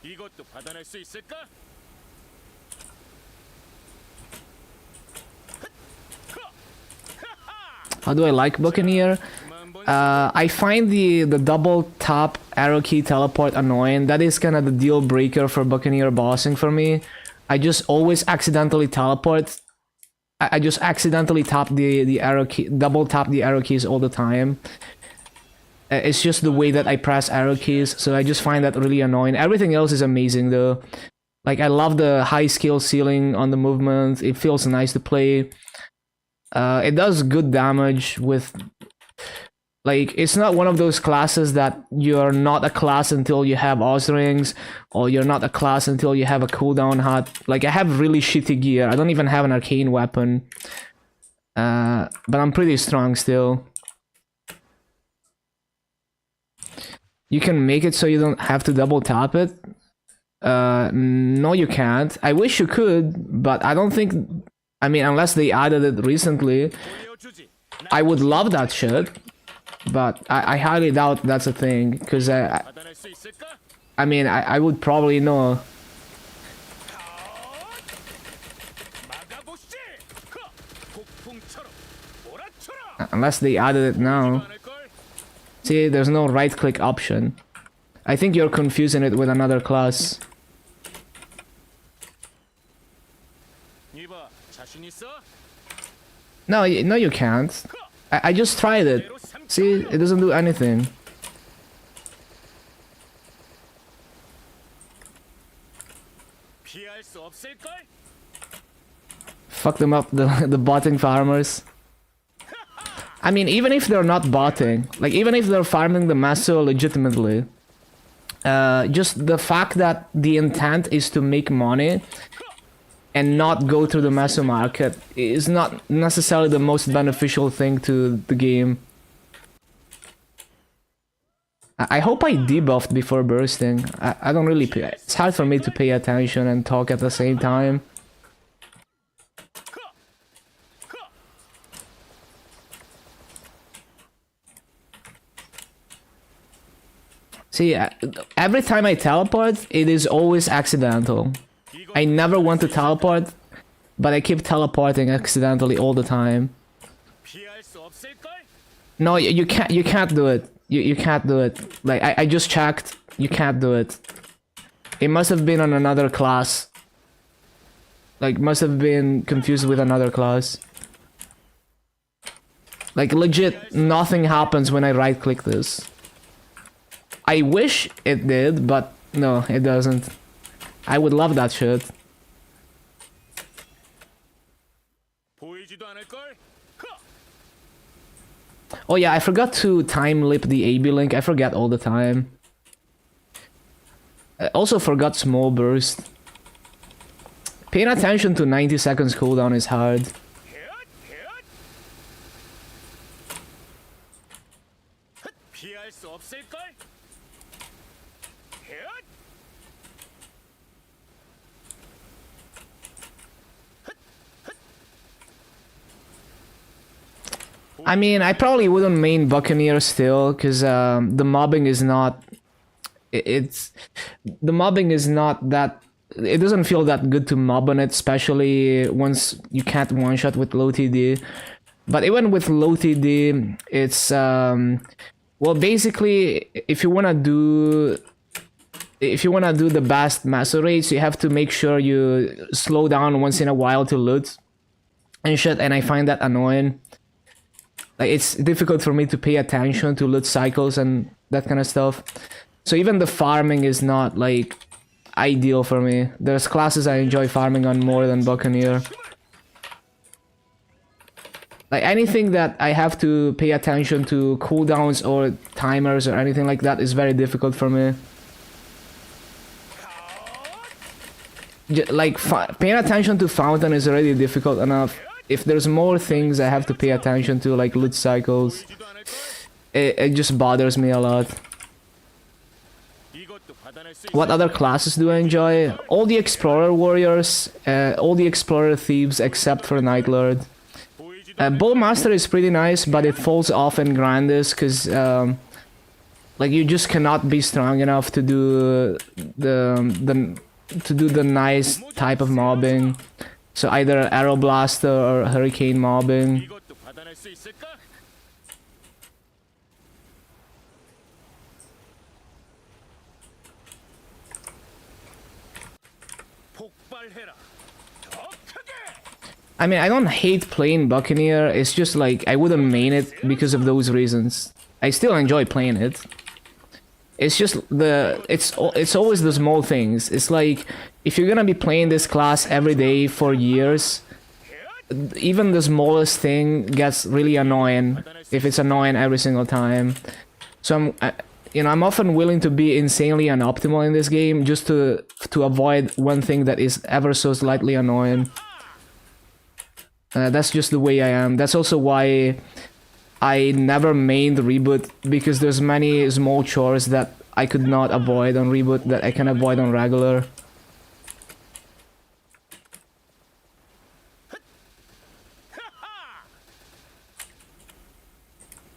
이것도 받아낼 수 있을까? How do I like Buccaneer? I find the double tap arrow key teleport annoying. That is kind of the deal breaker for Buccaneer bossing for me. I just always accidentally teleport. I just accidentally tap the arrow key, double tap the arrow keys all the time. It's just the way that I press arrow keys, so I just find that really annoying. Everything else is amazing though. Like I love the high skill ceiling on the movement. It feels nice to play. It does good damage with, like, it's not one of those classes that you're not a class until you have Oz rings, or you're not a class until you have a cooldown hut. Like, I have really shitty gear. I don't even have an arcane weapon. But I'm pretty strong still. You can make it so you don't have to double tap it. No, you can't. I wish you could, but I don't think... I mean, unless they added it recently, I would love that shit, but I highly doubt that's a thing, because I mean, I would probably know. Unless they added it now. See, there's no right-click option. I think you're confusing it with another class. No, you can't. I just tried it. See, it doesn't do anything. Fuck them up, the botting farmers. I mean, even if they're not botting, like even if they're farming the Maso legitimately, just the fact that the intent is to make money and not go through the meso market is not necessarily the most beneficial thing to the game. I hope I debuffed before bursting. I don't really pay. It's hard for me to pay attention and talk at the same time. See, every time I teleport, it is always accidental. I never want to teleport, but I keep teleporting accidentally all the time. No, you can't do it. You can't do it. Like, I just checked. You can't do it. It must have been on another class. Like, must have been confused with another class. Like, legit, nothing happens when I right-click this. I wish it did, but no, it doesn't. I would love that shit. Oh yeah, I forgot to time-lip the AB link. I forget all the time. I also forgot small burst. Paying attention to 90 seconds cooldown is hard. I mean, I probably wouldn't main Buccaneer still, because the mobbing is not... The mobbing is not that... It doesn't feel that good to mob on it, especially once you can't one-shot with low TD. But even with low TD, it's... well, basically, if you wanna do the best master rates, you have to make sure you slow down once in a while to loot and shit, and I find that annoying. Like, it's difficult for me to pay attention to loot cycles and that kind of stuff. So even the farming is not, like, ideal for me. There's classes I enjoy farming on more than Buccaneer. Like, anything that I have to pay attention to cooldowns or timers or anything like that is very difficult for me. Like, paying attention to Fountain is already difficult enough. If there's more things I have to pay attention to, like loot cycles, it just bothers me a lot. What other classes do I enjoy? All the Explorer Warriors, all the Explorer Thieves except for Night Lord. Bowmaster is pretty nice, but it falls off in Grandis, because like, you just cannot be strong enough to do the nice type of mobbing. So either Arrow Blaster or Hurricane mobbing. I mean, I don't hate playing Buccaneer, it's just like, I wouldn't main it because of those reasons. I still enjoy playing it. It's just it's always the small things. It's like, if you're gonna be playing this class every day for years, even the smallest thing gets really annoying if it's annoying every single time. So I'm often willing to be insanely unoptimal in this game just to avoid one thing that is ever so slightly annoying. That's just the way I am. That's also why I never mained Reboot, because there's many small chores that I could not avoid on Reboot that I can avoid on regular.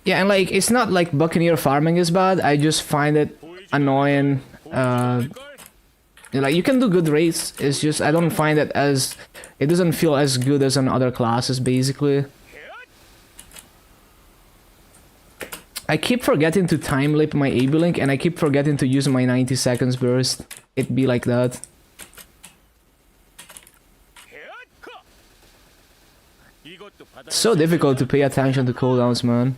Yeah, and like, it's not like Buccaneer farming is bad, I just find it annoying. Like, you can do good rates, it's just I don't find it as... It doesn't feel as good as on other classes, basically. I keep forgetting to time-lip my AB link, and I keep forgetting to use my 90 seconds burst. It be like that. It's so difficult to pay attention to cooldowns, man.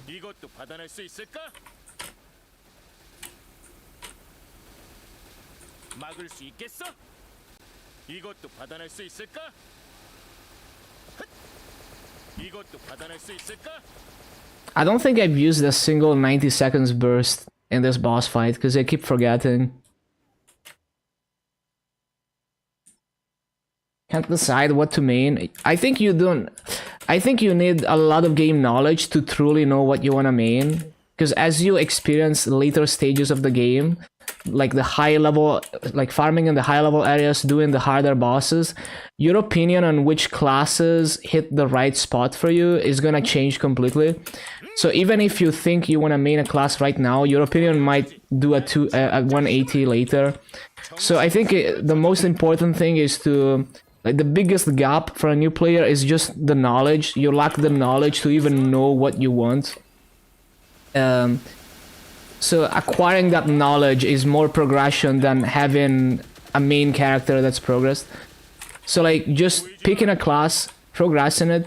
I don't think I've used a single 90 seconds burst in this boss fight, because I keep forgetting. Can't decide what to main. I think you don't. I think you need a lot of game knowledge to truly know what you want to main. Because as you experience later stages of the game, like the high level, like farming in the high level areas, doing the harder bosses, your opinion on which classes hit the right spot for you is gonna change completely. So even if you think you want to main a class right now, your opinion might do a 180 later. So I think the most important thing is to, like, the biggest gap for a new player is just the knowledge. You lack the knowledge to even know what you want. So acquiring that knowledge is more progression than having a main character that's progressed. So like just picking a class, progressing it,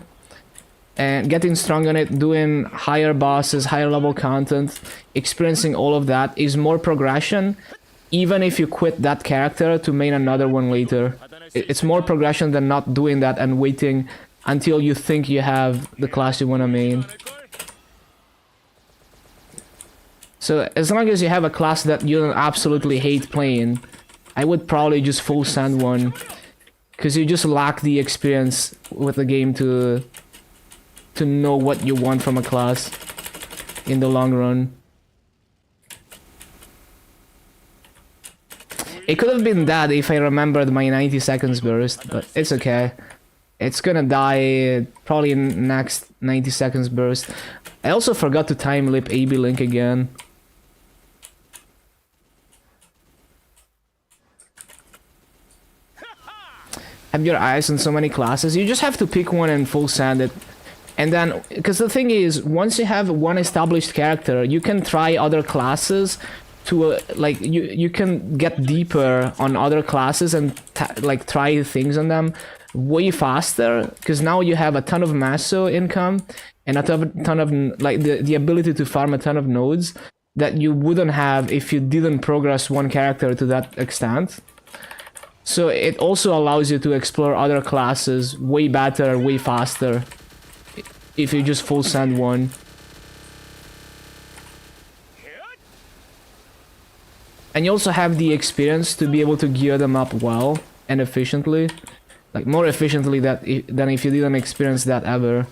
and getting strong on it, doing higher bosses, higher level content, experiencing all of that is more progression, even if you quit that character to main another one later. It's more progression than not doing that and waiting until you think you have the class you want to main. So as long as you have a class that you don't absolutely hate playing, I would probably just full send one, because you just lack the experience with the game to know what you want from a class in the long run. It could have been that if I remembered my 90 seconds burst, but it's okay. It's gonna die probably in next 90 seconds burst. I also forgot to time lip AB Link again. Have your eyes on so many classes. You just have to pick one and full send it. And then, because the thing is, once you have one established character, you can try other classes to, like, you can get deeper on other classes and, like, try things on them way faster, because now you have a ton of Maso income and a ton of, like, the ability to farm a ton of nodes that you wouldn't have if you didn't progress one character to that extent. So it also allows you to explore other classes way better, way faster, if you just full send one. And you also have the experience to be able to gear them up well and efficiently. Like, more efficiently than if you didn't experience that ever.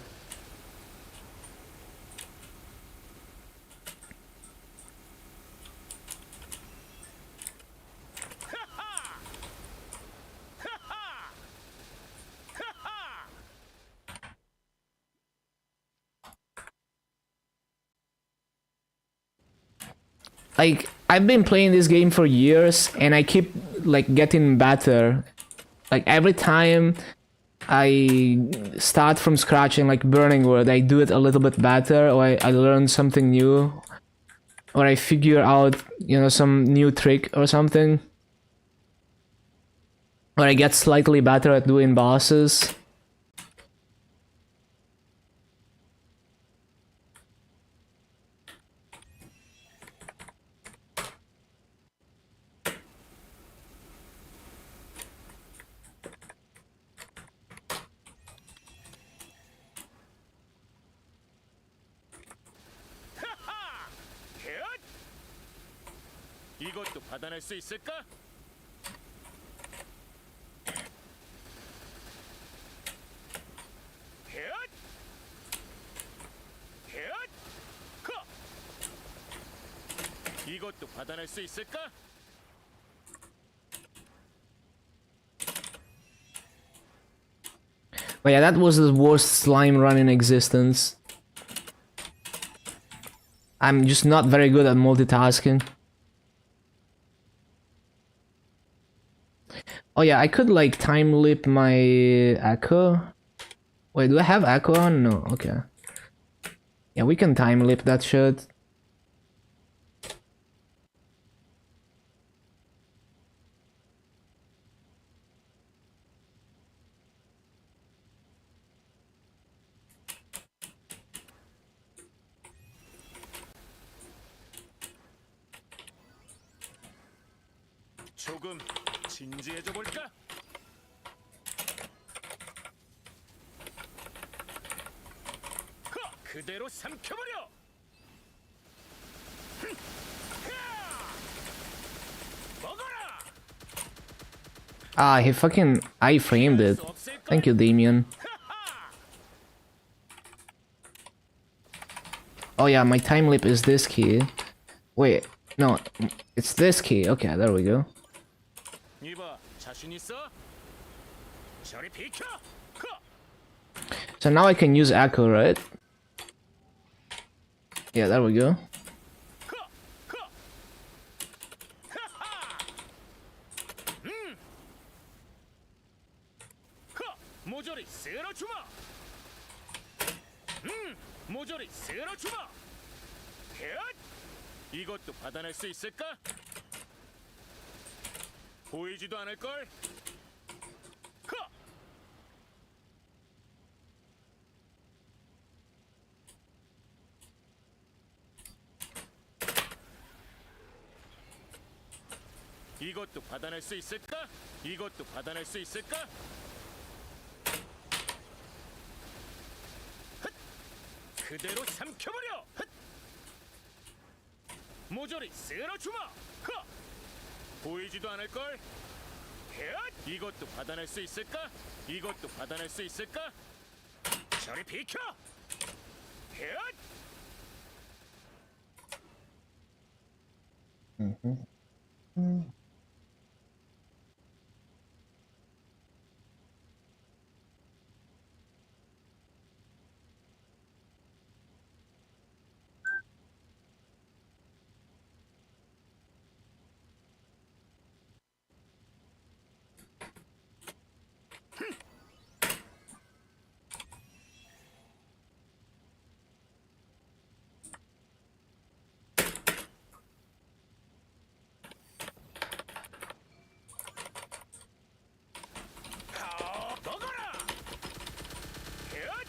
Like, I've been playing this game for years and I keep, like, getting better. Like, every time I start from scratch in, like, Burning World, I do it a little bit better, or I learn something new, or I figure out, you know, some new trick or something, or I get slightly better at doing bosses. 이것도 받아낼 수 있을까? 이것도 받아낼 수 있을까? But yeah, that was the worst slime run in existence. I'm just not very good at multitasking. Oh yeah, I could, like, time lip my echo. Wait, do I have echo on? No, okay. Yeah, we can time lip that shit. 조금 진지해져 볼까? 그대로 삼켜버려! 먹어라! Ah, he fucking I-framed it. Thank you, Damien. Oh yeah, my time leap is this key. Wait, no, it's this key. Okay, there we go. 이봐, 자신 있어? 저리 비켜! So now I can use Echo, right? Yeah, there we go. 모조리 쓸어주마! 모조리 쓸어주마! 헷! 이것도 받아낼 수 있을까? 보이지도 않을걸? 허! 이것도 받아낼 수 있을까? 이것도 받아낼 수 있을까? 헛! 그대로 삼켜버려! 헛! 모조리 쓸어주마! 허! 보이지도 않을걸? 헷! 이것도 받아낼 수 있을까? 이것도 받아낼 수 있을까? 저리 비켜! 헷! 먹어라! 헷!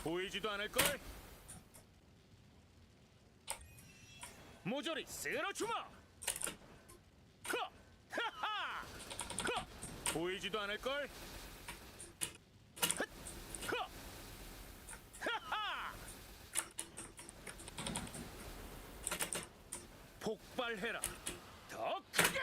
보이지도 않을걸? 모조리 쓸어주마! 허! 하하! 허! 보이지도 않을걸? 헛! 허! 하하! 폭발해라! 더 크게!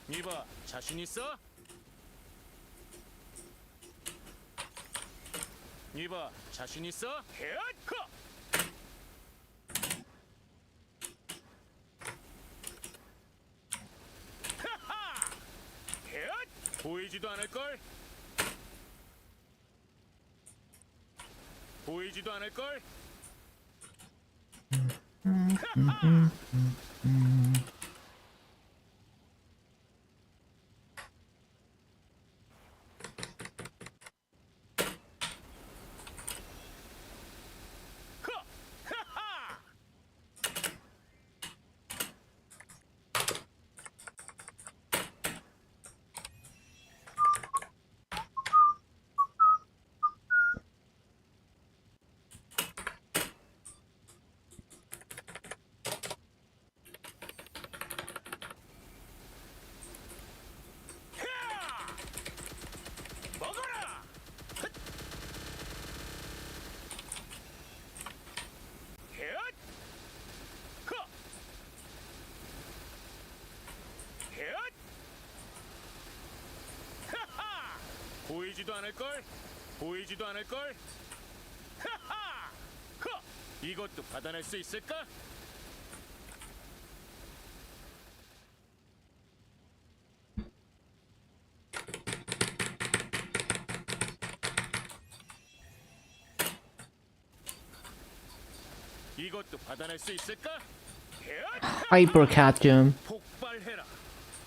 이봐, 자신 있어? 이봐, 자신 있어? 헷! 허! 하하! 헷! 보이지도 않을걸? 보이지도 않을걸? 하하! 허! 하하! 야! 먹어라! 헛! 헷! 허! 헷! 하하! 보이지도 않을걸? 보이지도 않을걸? 하하! 허! 이것도 받아낼 수 있을까? 이것도 받아낼 수 있을까? 헷! Hyper cat jump. 폭발해라.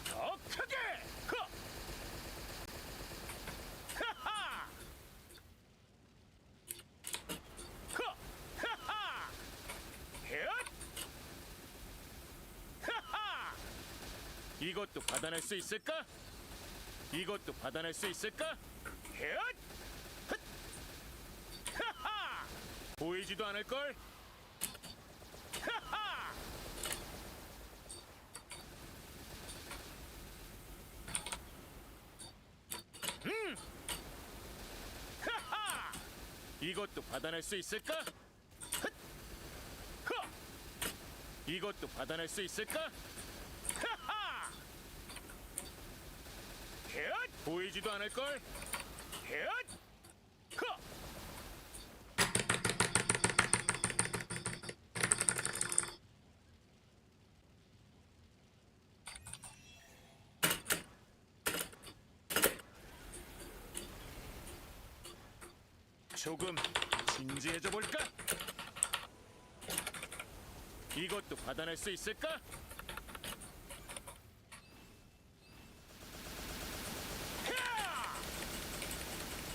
더 크게. 허! 이것도 받아낼 수 있을까? 이것도 받아낼 수 있을까? 헷! 헛! 하하! 보이지도 않을 걸. 하하! 하하! 이것도 받아낼 수 있을까? 헛! 허! 이것도 받아낼 수 있을까? 하하! 헷! 보이지도 않을 걸. 헷! 허! 조금 진지해져 볼까? 이것도 받아낼 수 있을까? 야!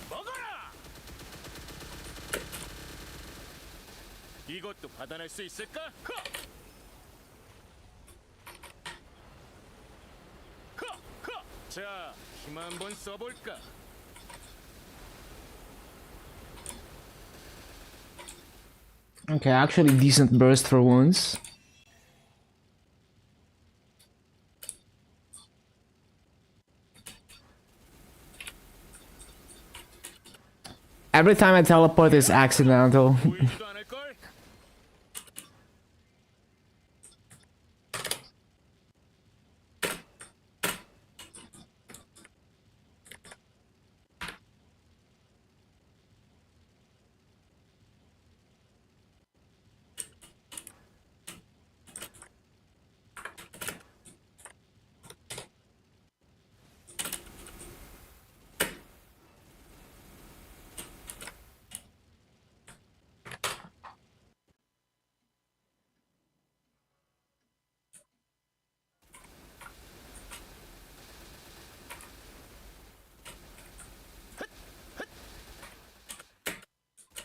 먹어라! 이것도 받아낼 수 있을까? 허! 허! 허! 자, 힘 한번 써볼까? Okay, actually decent burst for once. Every time I teleport is accidental. 보이지도 않을 걸.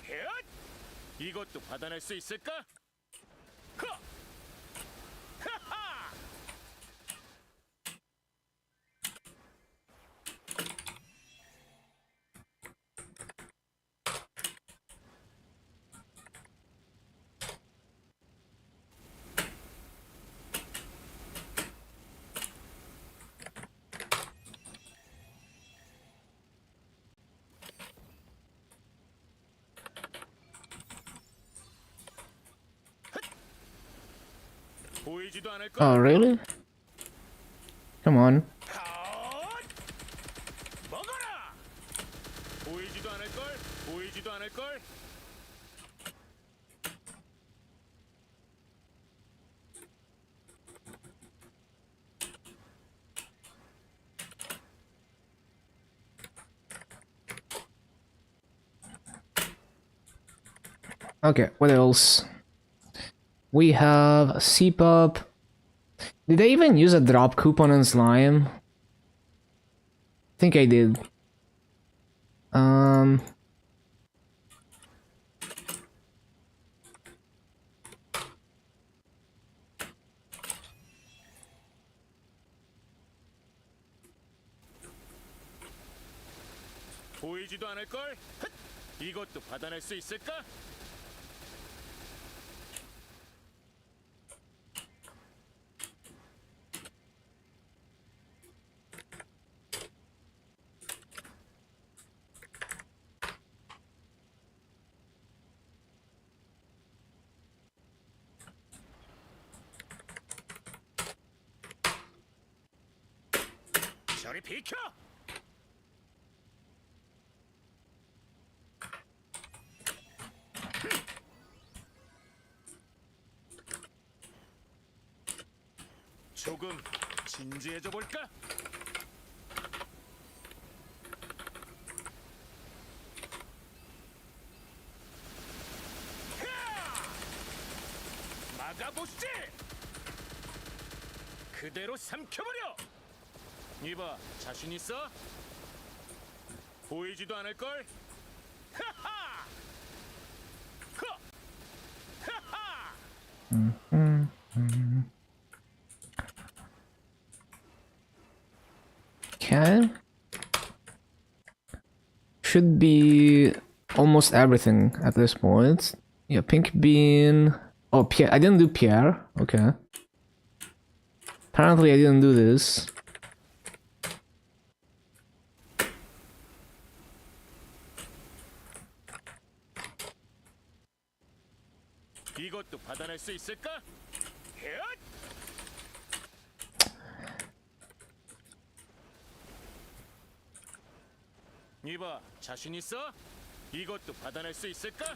헷! 이것도 받아낼 수 있을까? 허! 하하! 보이지도 않을 걸. Oh, really? Come on. 헛! 먹어라! 보이지도 않을 걸. 보이지도 않을 걸. Okay, what else? We have a C-Pop. Did I even use a drop coupon on Slime? I think I did. 보이지도 않을 걸. 헛! 이것도 받아낼 수 있을까? 저리 비켜! 조금 진지해져 볼까? 막아보시지! 그대로 삼켜버려! 이봐, 자신 있어? 보이지도 않을 걸? 하하! 허! 하하! should be almost everything at this point. Yeah, pink bean. Oh, Pierre. I didn't do Pierre. Okay. Apparently I didn't do this. 이것도 받아낼 수 있을까? 헷! 이봐, 자신 있어? 이것도 받아낼 수 있을까?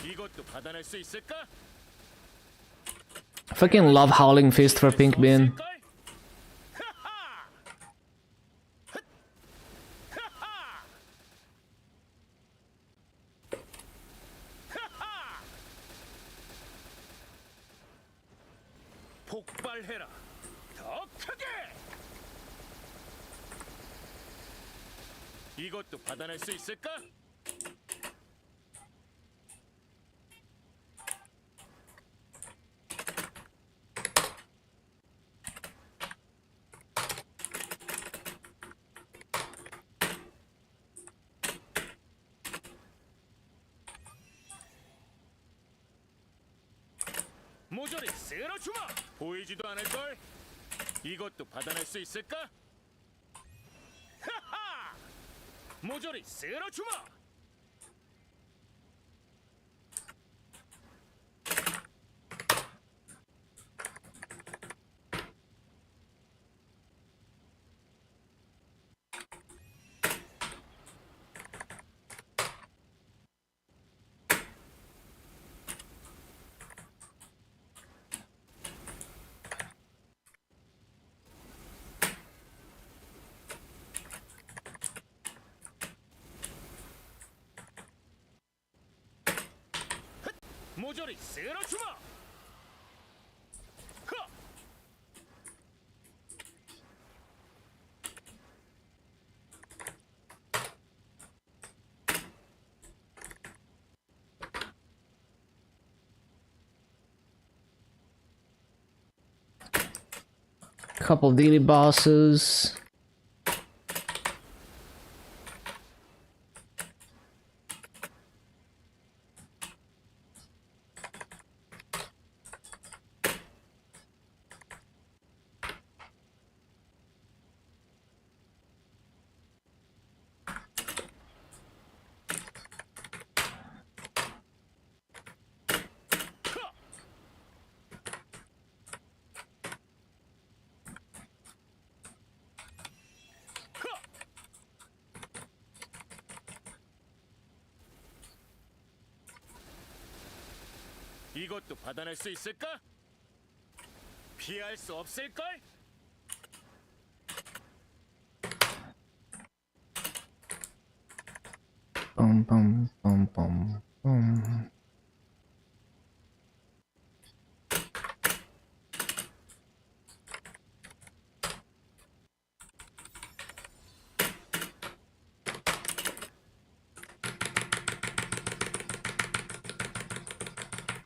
이것도 받아낼 수 있을까? Fucking love Howling Fist for pink bean. 폭발해라. 더 크게. 이것도 받아낼 수 있을까? 모조리 쓸어주마. 보이지도 않을걸? 이것도 받아낼 수 있을까? 하하! 모조리 쓸어주마. 모조리 쓸어주마. 하! Couple daily bosses. 이것도 받아낼 수 있을까? 피할 수 없을걸? Bum.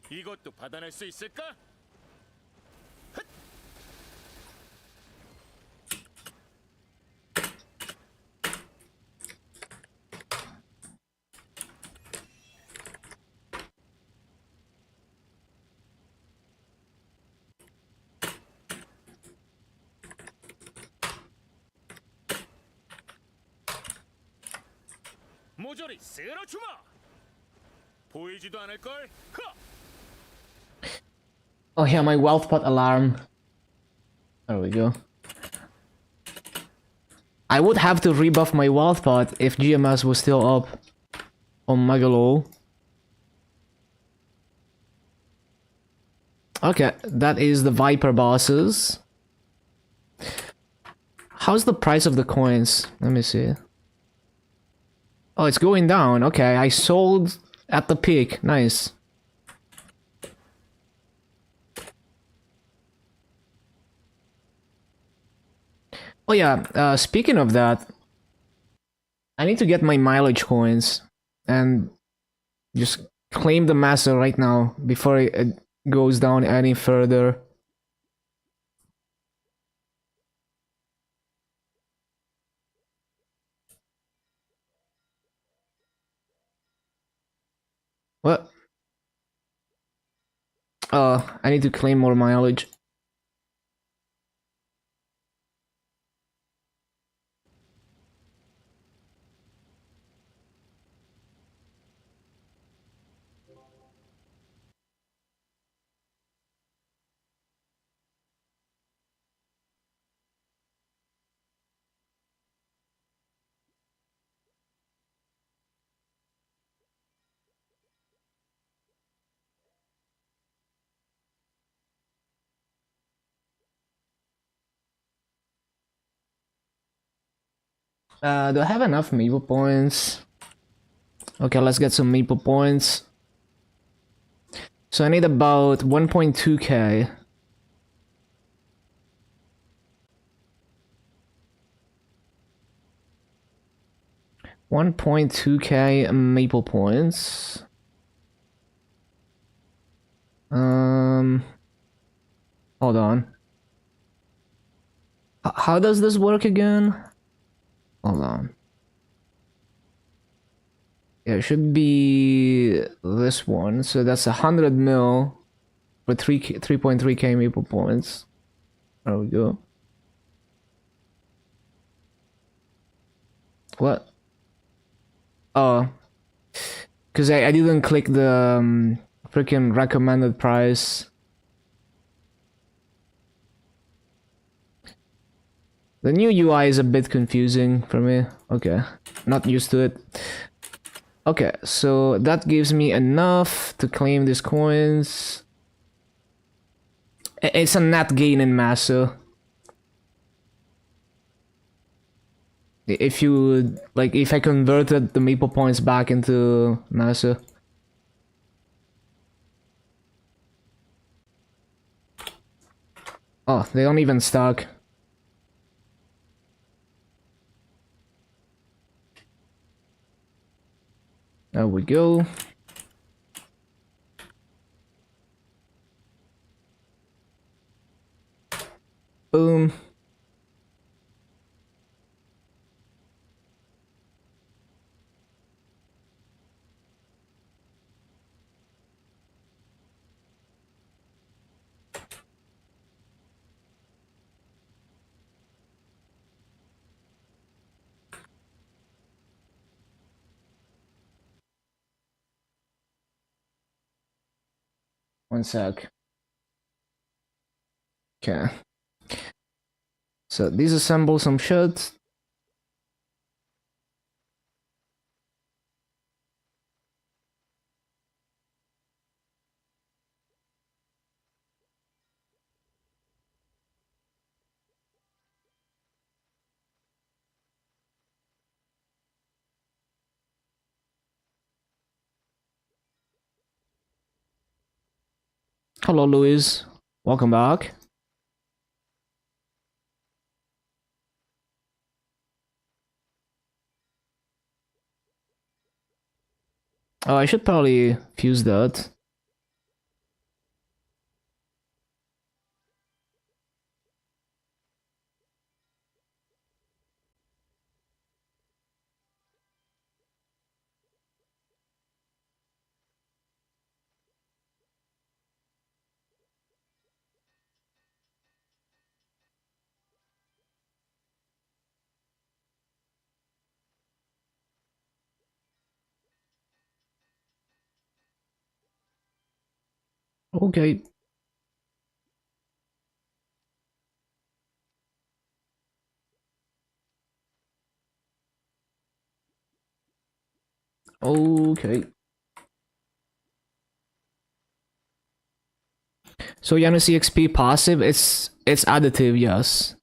이것도 받아낼 수 있을까? 헛! 모조리 쓸어주마. 보이지도 않을걸? 하! Oh yeah, my wealth pot alarm. There we go. I would have to rebuff my wealth pot if GMS was still up on Magalo. Okay, that is the Viper bosses. How's the price of the coins? Let me see. Oh, it's going down. Okay, I sold at the peak. Nice. Oh yeah, speaking of that, I need to get my mileage coins and just claim the master right now before it goes down any further. What? I need to claim more mileage. Do I have enough maple points? Okay, let's get some maple points. So I need about 1.2k. $1.2k maple points. Um, hold on. How does this work again? Hold on. Yeah, it should be this one. So that's 100 mil for 3.3k maple points. There we go. What? Oh, because I didn't click the freaking recommended price. The new UI is a bit confusing for me. Okay, not used to it. Okay, so that gives me enough to claim these coins. It's a net gain in Massa. If you like, if I converted the maple points back into Massa. Oh, they don't even stack. There we go. Boom. One sec. Okay. So disassemble some shit. Hello, Louise. Welcome back. Oh, I should probably fuse that. Okay. Okay. So Janus EXP passive, it's additive, yes.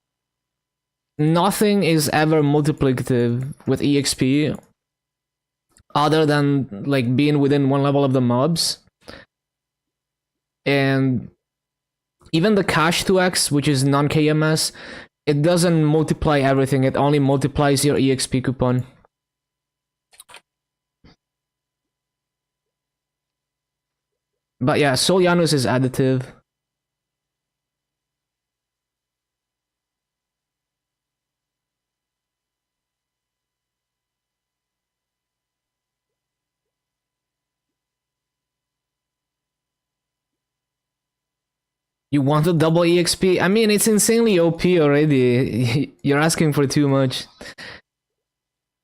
Nothing is ever multiplicative with EXP other than like being within one level of the mobs. And even the cash 2x, which is non-KMS, it doesn't multiply everything, it only multiplies your EXP coupon. But yeah, Soul Janus is additive. You want a double EXP? I mean, it's insanely OP already. You're asking for too much.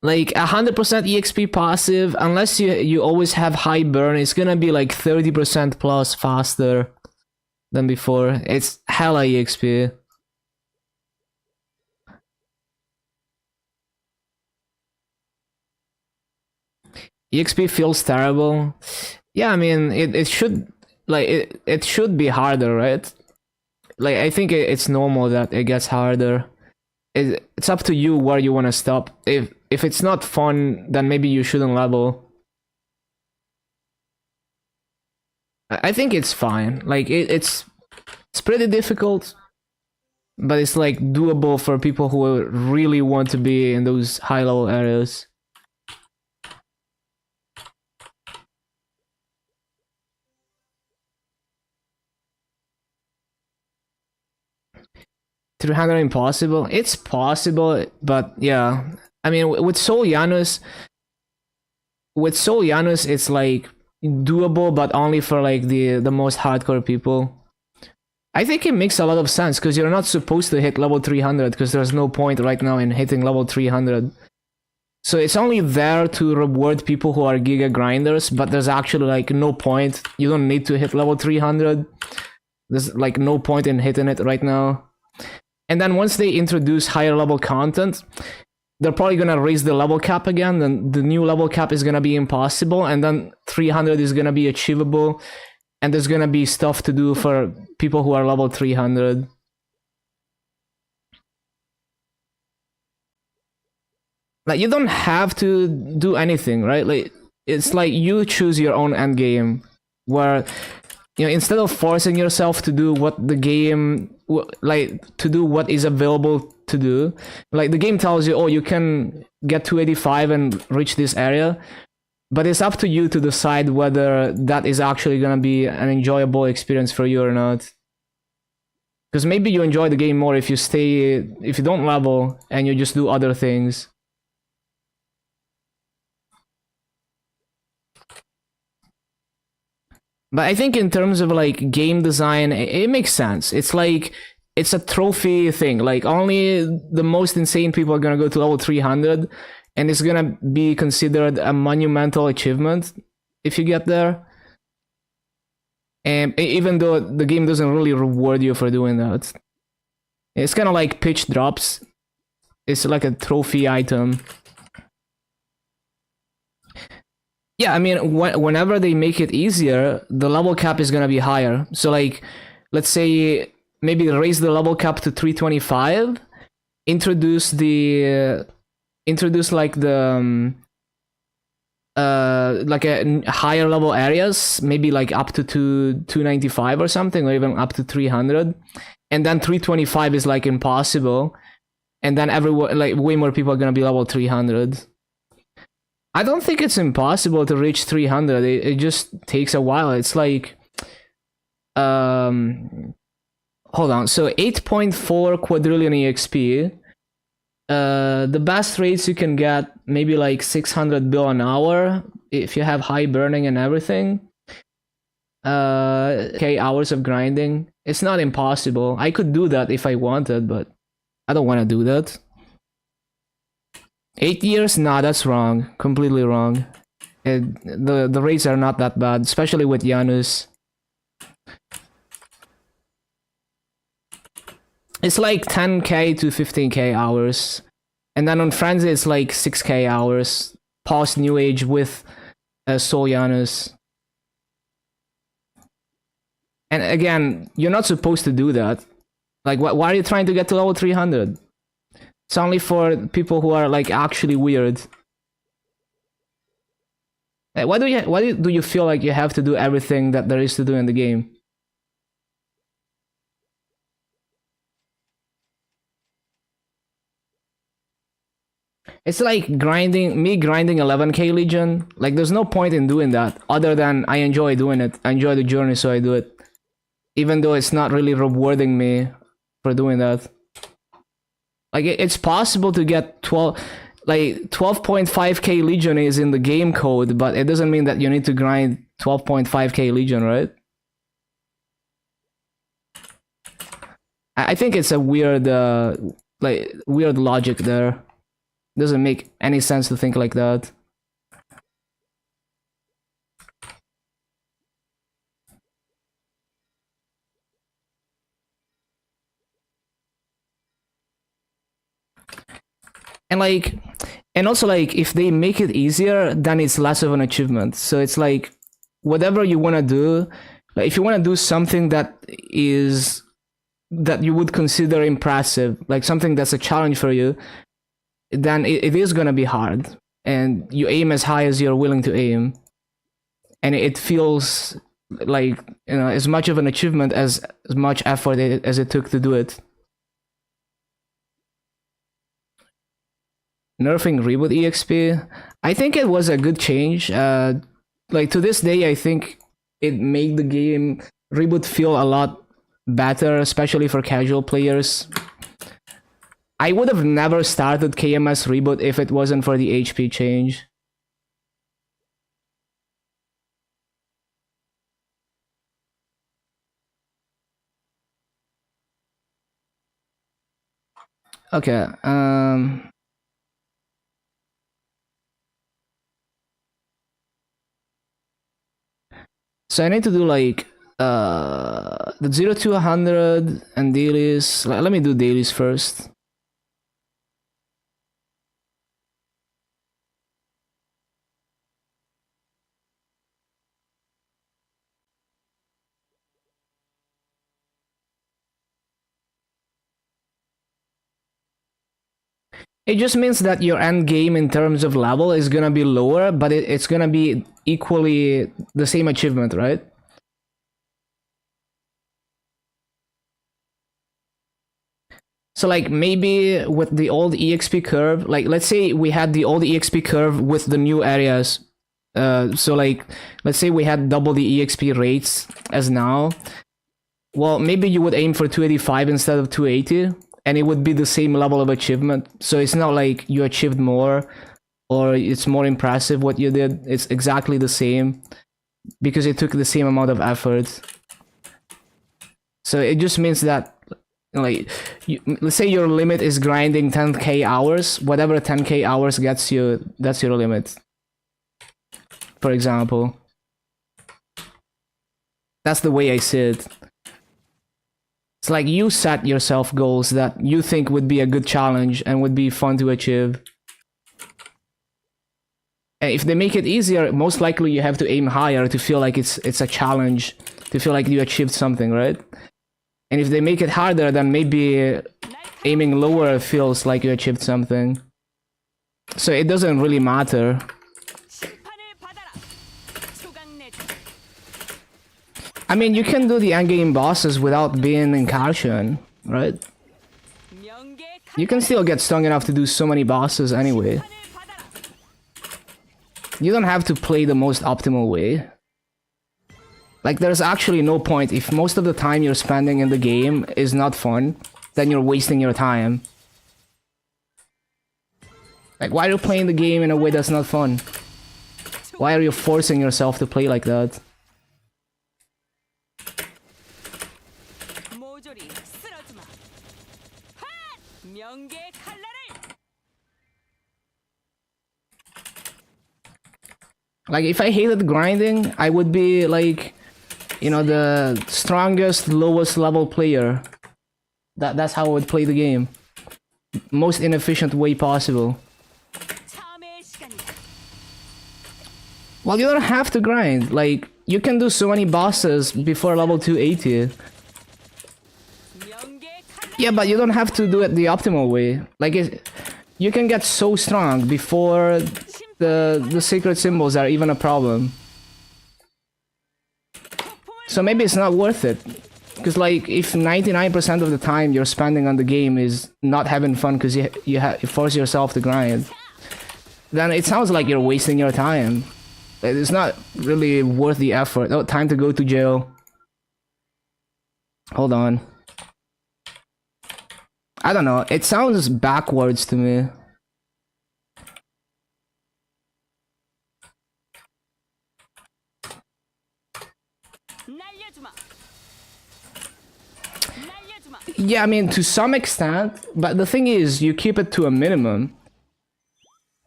Like 100% EXP passive, unless you always have high burn, it's gonna be like 30% plus faster than before. It's hella EXP. EXP feels terrible. Yeah, I mean, it should, like, it should be harder, right? Like, I think it's normal that it gets harder. It's up to you where you want to stop. If it's not fun, then maybe you shouldn't level. I think it's fine. Like, it's pretty difficult, but it's like doable for people who really want to be in those high level areas. $300 impossible? It's possible, but yeah. I mean, with Soul Janus, it's like doable, but only for like the most hardcore people. I think it makes a lot of sense because you're not supposed to hit level 300 because there's no point right now in hitting level 300. So it's only there to reward people who are giga grinders, but there's actually like no point. You don't need to hit level 300. There's like no point in hitting it right now. And then once they introduce higher level content, they're probably gonna raise the level cap again, then the new level cap is gonna be impossible, and then 300 is gonna be achievable, and there's gonna be stuff to do for people who are level 300. Like, you don't have to do anything, right? Like, it's like you choose your own end game, where, you know, instead of forcing yourself to do what the game, like, to do what is available to do, like, the game tells you, oh, you can get 285 and reach this area, but it's up to you to decide whether that is actually gonna be an enjoyable experience for you or not. Because maybe you enjoy the game more if you don't level and you just do other things. But I think in terms of like game design, it makes sense. It's like, it's a trophy thing. Like, only the most insane people are gonna go to level 300, and it's gonna be considered a monumental achievement if you get there. And even though the game doesn't really reward you for doing that, it's kind of like pitch drops. It's like a trophy item. Yeah, I mean, whenever they make it easier, the level cap is gonna be higher. So like, let's say maybe raise the level cap to 325, introduce like the like a higher level areas, maybe like up to 295 or something, or even up to 300, and then 325 is like impossible, and then everyone, like, way more people are gonna be level 300. I don't think it's impossible to reach 300. It just takes a while. It's like, hold on. So 8.4 quadrillion EXP. The best rates you can get maybe like 600 bill an hour if you have high burning and everything. Okay, hours of grinding. It's not impossible. I could do that if I wanted, but I don't want to do that. 8 years? Nah, that's wrong. Completely wrong. The rates are not that bad, especially with Janus. It's like 10k to 15k hours. And then on Frenzy, it's like 6k hours. Post New Age with Soul Janus. And again, you're not supposed to do that. Like, why are you trying to get to level 300? It's only for people who are like actually weird. Why do you feel like you have to do everything that there is to do in the game? It's like grinding 11k Legion. Like, there's no point in doing that other than I enjoy doing it. I enjoy the journey, so I do it. Even though it's not really rewarding me for doing that. Like, it's possible to get 12.5k Legion is in the game code, but it doesn't mean that you need to grind 12.5k Legion, right? I think it's a weird, weird logic there. Doesn't make any sense to think like that. And also, like, if they make it easier, then it's less of an achievement. So it's like, whatever you want to do, like, if you want to do something that you would consider impressive, like something that's a challenge for you, then it is gonna be hard, and you aim as high as you're willing to aim, and it feels like, you know, as much of an achievement as much effort as it took to do it. Nerfing Reboot EXP, I think it was a good change. Like, to this day, I think it made the game Reboot feel a lot better, especially for casual players. I would have never started KMS Reboot if it wasn't for the HP change. Okay, so I need to do like the 0 to 100 and dailies. Let me do dailies first. It just means that your end game in terms of level is gonna be lower, but it's gonna be equally the same achievement, right? So like, maybe with the old EXP curve, like, let's say we had the old EXP curve with the new areas. So like, let's say we had double the EXP rates as now. Well, maybe you would aim for 285 instead of 280, and it would be the same level of achievement. So it's not like you achieved more or it's more impressive what you did. It's exactly the same because it took the same amount of effort. So it just means that, like, let's say your limit is grinding 10k hours. Whatever 10k hours gets you, that's your limit. For example. That's the way I see it. It's like you set yourself goals that you think would be a good challenge and would be fun to achieve. And if they make it easier, most likely you have to aim higher to feel like it's a challenge, to feel like you achieved something, right? And if they make it harder, then maybe aiming lower feels like you achieved something. So it doesn't really matter. I mean, you can do the endgame bosses without being in Karshan, right? You can still get strong enough to do so many bosses anyway. You don't have to play the most optimal way. Like, there's actually no point. If most of the time you're spending in the game is not fun, then you're wasting your time. Like, why are you playing the game in a way that's not fun? Why are you forcing yourself to play like that? Like, if I hated grinding, I would be like, you know, the strongest, lowest level player. That's how I would play the game. Most inefficient way possible. Well, you don't have to grind. Like, you can do so many bosses before level 280. Yeah, but you don't have to do it the optimal way. Like, you can get so strong before the secret symbols are even a problem. So maybe it's not worth it. Because, like, if 99% of the time you're spending on the game is not having fun because you force yourself to grind, then it sounds like you're wasting your time. It's not really worth the effort. Oh, time to go to jail. Hold on. I don't know. It sounds backwards to me. Yeah, I mean, to some extent, but the thing is, you keep it to a minimum.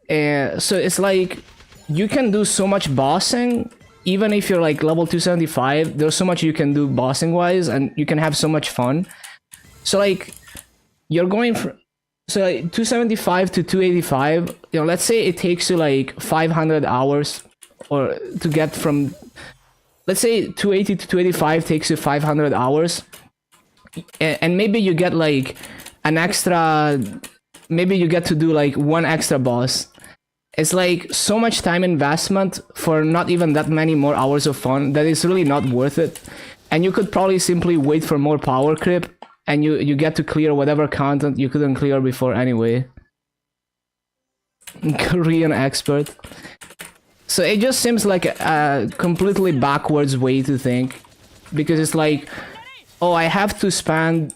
So it's like, you can do so much bossing, even if you're like level 275, there's so much you can do bossing-wise, and you can have so much fun. So like, you're going from... So like 275 to 285, you know, let's say it takes you like 500 hours, or to get from... Let's say 280 to 285 takes you 500 hours. And maybe you get like an extra, maybe you get to do like one extra boss. It's like so much time investment for not even that many more hours of fun that is really not worth it. And you could probably simply wait for more power creep, and you get to clear whatever content you couldn't clear before anyway. Korean expert. So it just seems like a completely backwards way to think, because it's like, oh, I have to spend,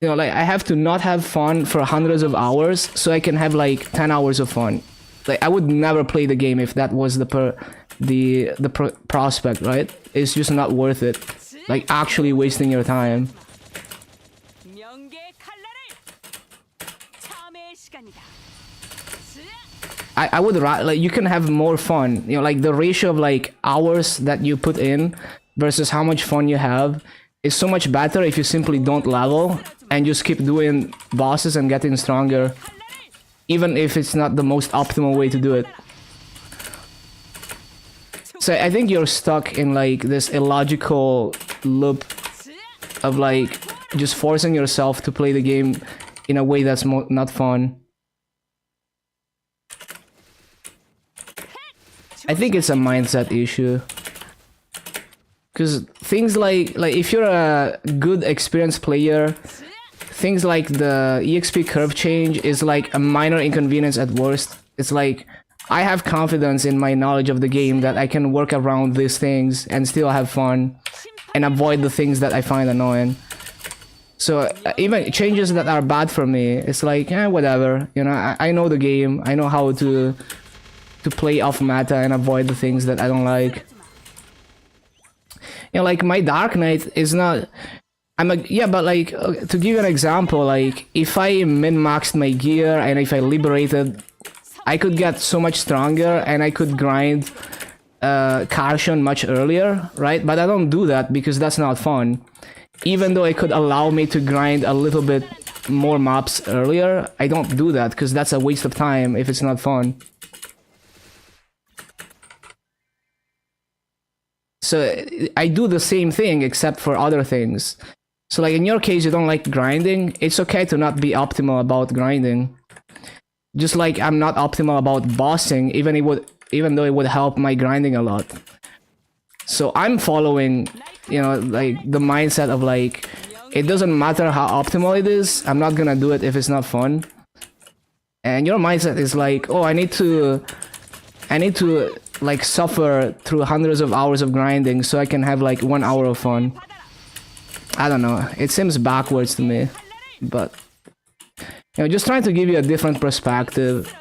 you know, like, I have to not have fun for hundreds of hours so I can have like 10 hours of fun. Like, I would never play the game if that was the prospect, right? It's just not worth it. Like, actually wasting your time. I would like, you can have more fun, you know, like the ratio of like hours that you put in versus how much fun you have is so much better if you simply don't level and just keep doing bosses and getting stronger, even if it's not the most optimal way to do it. So I think you're stuck in like this illogical loop of like just forcing yourself to play the game in a way that's not fun. I think it's a mindset issue. Because things like if you're a good experienced player, things like the EXP curve change is like a minor inconvenience at worst. It's like, I have confidence in my knowledge of the game that I can work around these things and still have fun and avoid the things that I find annoying. So even changes that are bad for me, it's like, whatever, you know, I know the game, I know how to play off meta and avoid the things that I don't like. You know, like my Dark Knight is not... yeah, but like, to give you an example, like, if I min-maxed my gear and if I liberated, I could get so much stronger and I could grind Karshon much earlier, right? But I don't do that because that's not fun. Even though it could allow me to grind a little bit more maps earlier, I don't do that because that's a waste of time if it's not fun. So I do the same thing except for other things. So like in your case, you don't like grinding. It's okay to not be optimal about grinding. Just like I'm not optimal about bossing, even though it would help my grinding a lot. So I'm following, you know, like the mindset of like, it doesn't matter how optimal it is, I'm not gonna do it if it's not fun. And your mindset is like, oh, I need to like suffer through hundreds of hours of grinding so I can have like 1 hour of fun. I don't know, it seems backwards to me, but you know, just trying to give you a different perspective.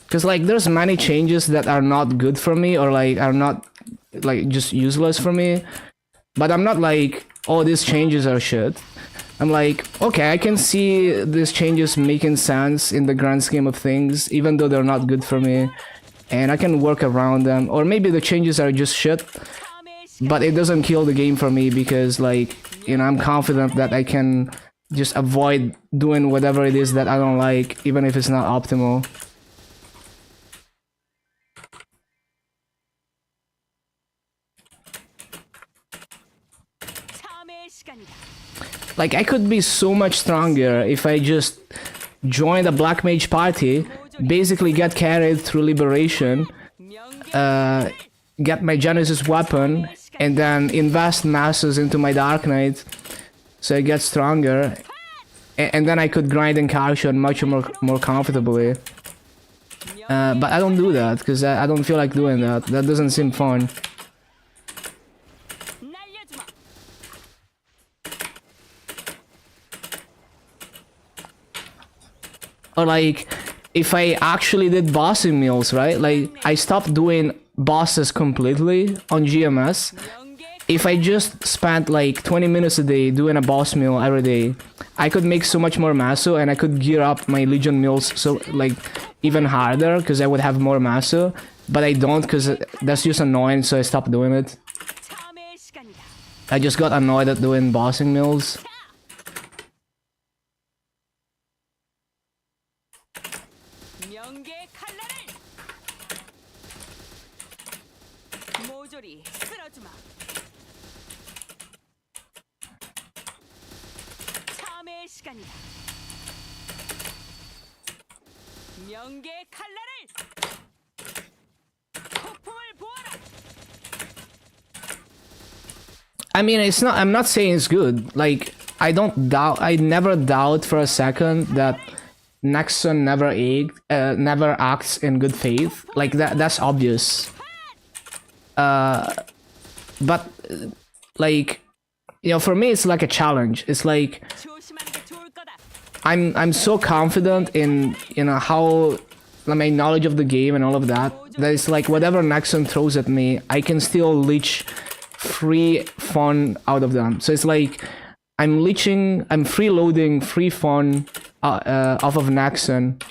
Because like there's many changes that are not good for me, or like are not like just useless for me, but I'm not like, oh, these changes are shit. I'm like, okay, I can see these changes making sense in the grand scheme of things, even though they're not good for me, and I can work around them. Or maybe the changes are just shit, but it doesn't kill the game for me because, like, you know, I'm confident that I can just avoid doing whatever it is that I don't like, even if it's not optimal. Like, I could be so much stronger if I just joined a black mage party, basically get carried through liberation, get my Genesis weapon, and then invest masses into my Dark Knight so I get stronger, and then I could grind in Karshan much more comfortably. But I don't do that because I don't feel like doing that. That doesn't seem fun. Or like, if I actually did bossing meals, right? Like, I stopped doing bosses completely on GMS. If I just spent like 20 minutes a day doing a boss meal every day, I could make so much more maso, and I could gear up my Legion meals so like even harder because I would have more maso. But I don't because that's just annoying, so I stopped doing it. I just got annoyed at doing bossing meals. I mean, it's not. I'm not saying it's good. Like, I don't doubt. I never doubt for a second that Nexon never acts in good faith. Like that. That's obvious. But like, you know, for me, it's like a challenge. It's like I'm so confident in, you know, how my knowledge of the game and all of that, that it's like whatever Nexon throws at me, I can still leech free fun out of them. So it's like I'm freeloading free fun off of Nexon.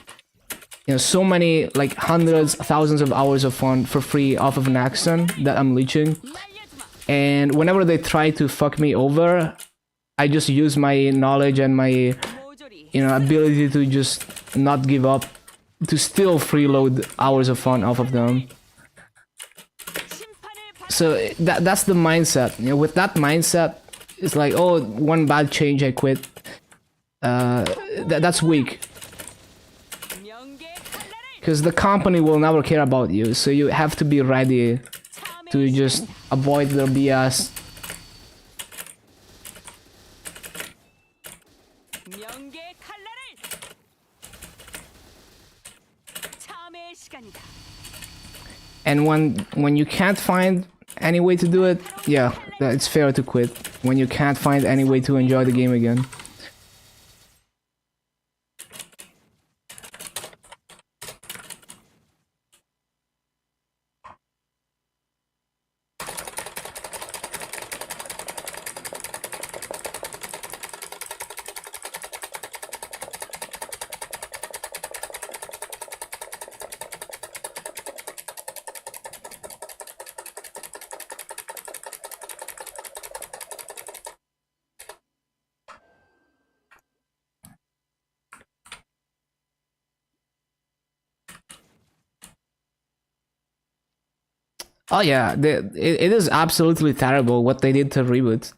You know, so many, like hundreds, thousands of hours of fun for free off of Nexon that I'm leeching. And whenever they try to fuck me over, I just use my knowledge and my, you know, ability to just not give up, to still freeload hours of fun off of them. So that's the mindset. You know, with that mindset, it's like, oh, one bad change, I quit. That's weak. Because the company will never care about you, so you have to be ready to just avoid their BS. And when you can't find any way to do it, yeah, it's fair to quit. When you can't find any way to enjoy the game again. Oh yeah, it is absolutely terrible what they did to Reboot.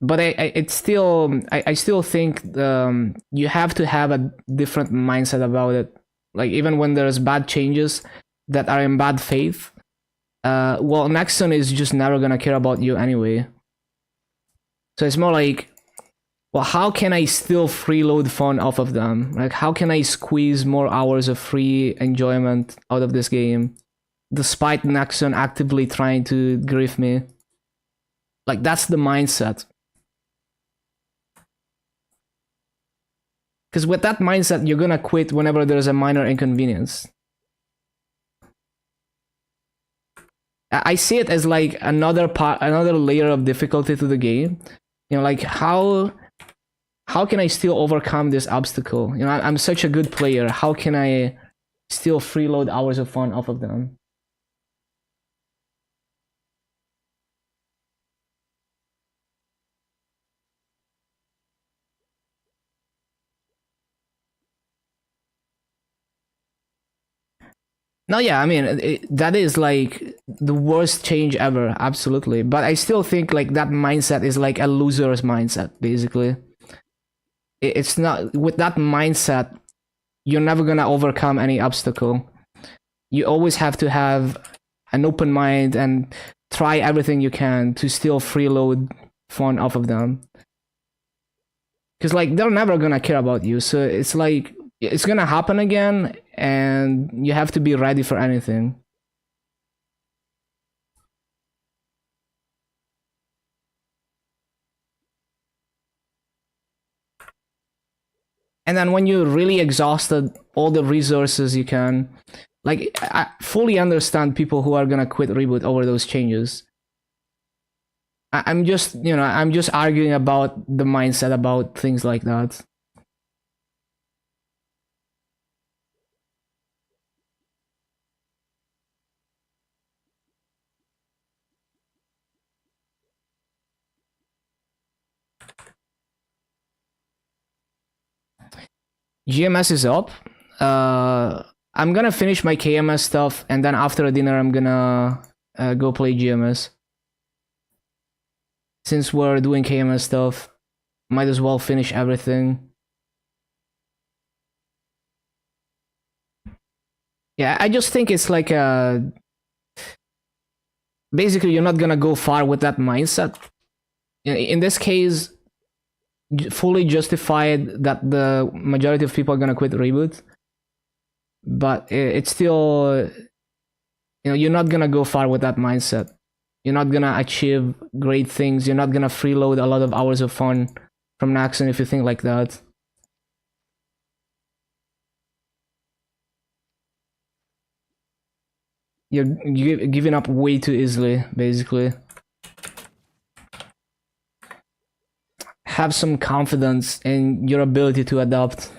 But I still think you have to have a different mindset about it. Like, even when there's bad changes that are in bad faith, well, Nexon is just never gonna care about you anyway. So it's more like, well, how can I still freeload fun off of them? Like, how can I squeeze more hours of free enjoyment out of this game, despite Nexon actively trying to grief me? Like, that's the mindset. Because with that mindset, you're gonna quit whenever there's a minor inconvenience. I see it as like another layer of difficulty to the game. You know, like how can I still overcome this obstacle? You know, I'm such a good player. How can I still freeload hours of fun off of them? No, yeah, I mean, that is like the worst change ever, absolutely. But I still think like that mindset is like a loser's mindset, basically. It's not, with that mindset, you're never gonna overcome any obstacle. You always have to have an open mind and try everything you can to still freeload fun off of them. Because like they're never gonna care about you, so it's like it's gonna happen again, and you have to be ready for anything. And then when you're really exhausted, all the resources you can, like, I fully understand people who are gonna quit reboot over those changes. I'm just, you know, I'm just arguing about the mindset about things like that. GMS is up. I'm gonna finish my KMS stuff, and then after dinner, I'm gonna go play GMS. Since we're doing KMS stuff, might as well finish everything. Yeah, I just think it's like basically you're not gonna go far with that mindset. In this case, fully justified that the majority of people are gonna quit reboot, but it's still, you know, you're not gonna go far with that mindset. You're not gonna achieve great things. You're not gonna freeload a lot of hours of fun from Naxxon if you think like that. You're giving up way too easily, basically. Have some confidence in your ability to adapt.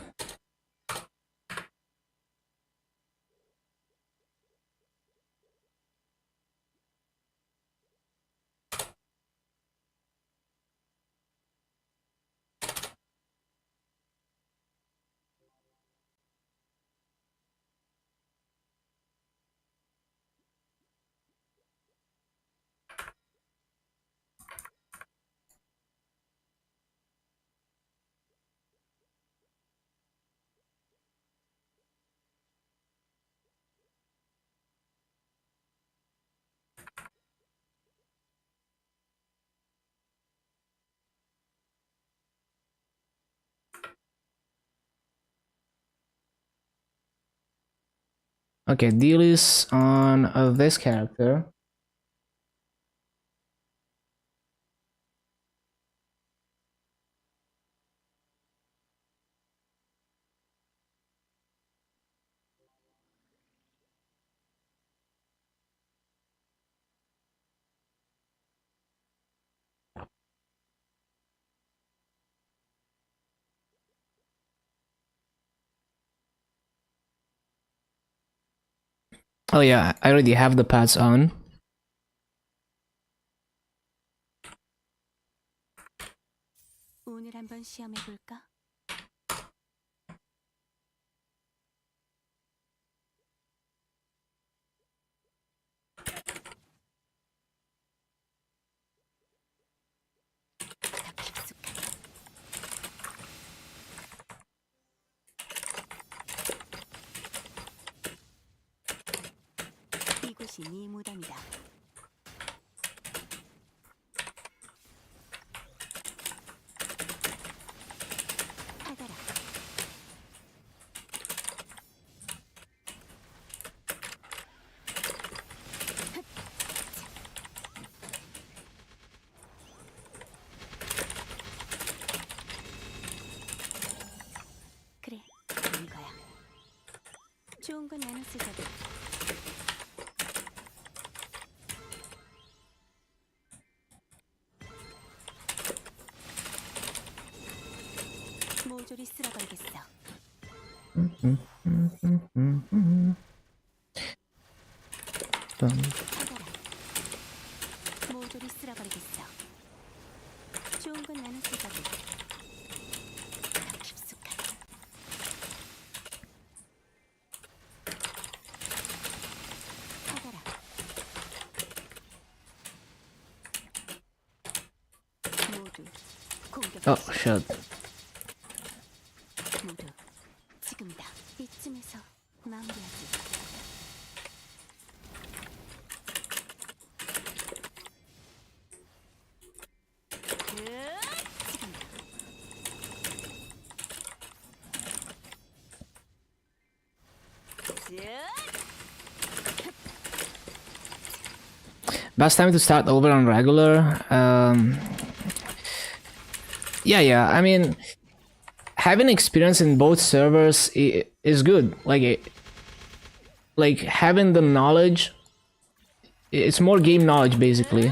Okay, deal is on this character. Oh yeah, I already have the pads on. 오늘 한번 시험해 볼까? 이곳이 네 무덤이다. 받아라. 그래, 이거야. 좋은 건 나눠 쓰자고. 모조리 쓸어버리겠어. 받아라. 모조리 쓸어버리겠어. 좋은 건 나눠 쓰자고. 깊숙하게. Oh shit. 모두 지금이다. 이쯤에서 마무리하지. Best time to start over on regular. Yeah. I mean, having experience in both servers is good. Like having the knowledge. It's more game knowledge basically,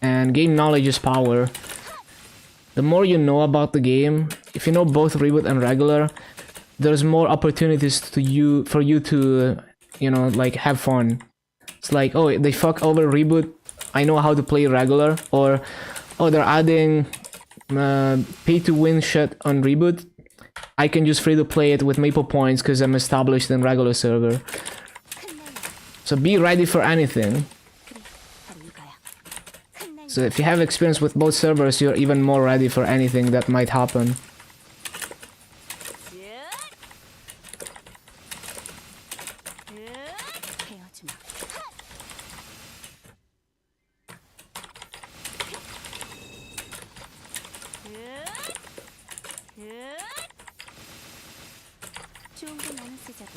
and game knowledge is power. The more you know about the game, if you know both reboot and regular, there's more opportunities for you to, you know, like have fun. It's like, oh, they fuck over reboot, I know how to play regular, or oh, they're adding pay to win shit on reboot, I can just free to play it with Maple points because I'm established in regular server. So be ready for anything. So if you have experience with both servers, you're even more ready for anything that might happen. 좋은 거 나눠 쓰자고.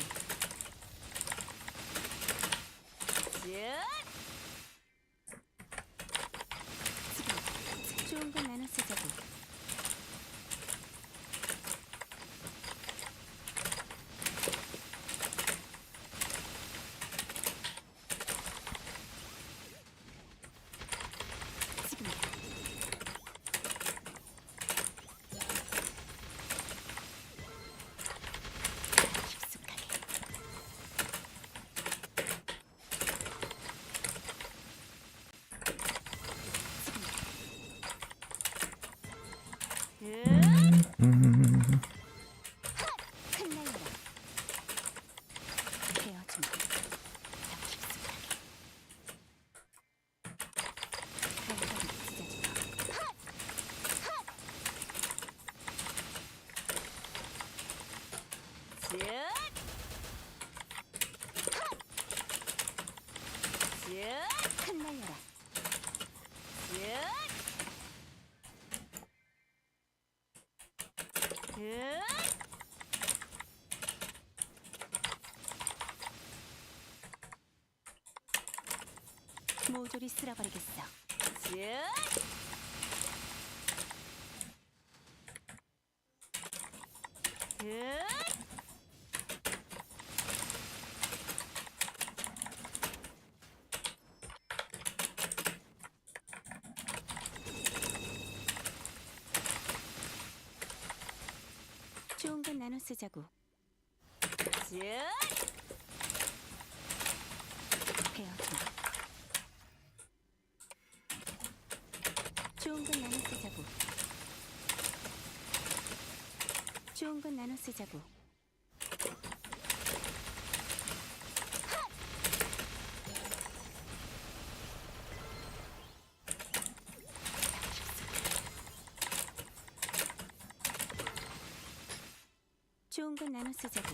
좋은 거 나눠 쓰자고. 모조리 쓸어버리겠어. 좋은 건 나눠 쓰자고. 헤어져. 좋은 건 나눠 쓰자고. 좋은 건 나눠 쓰자고. 좋은 건 나눠 쓰자고.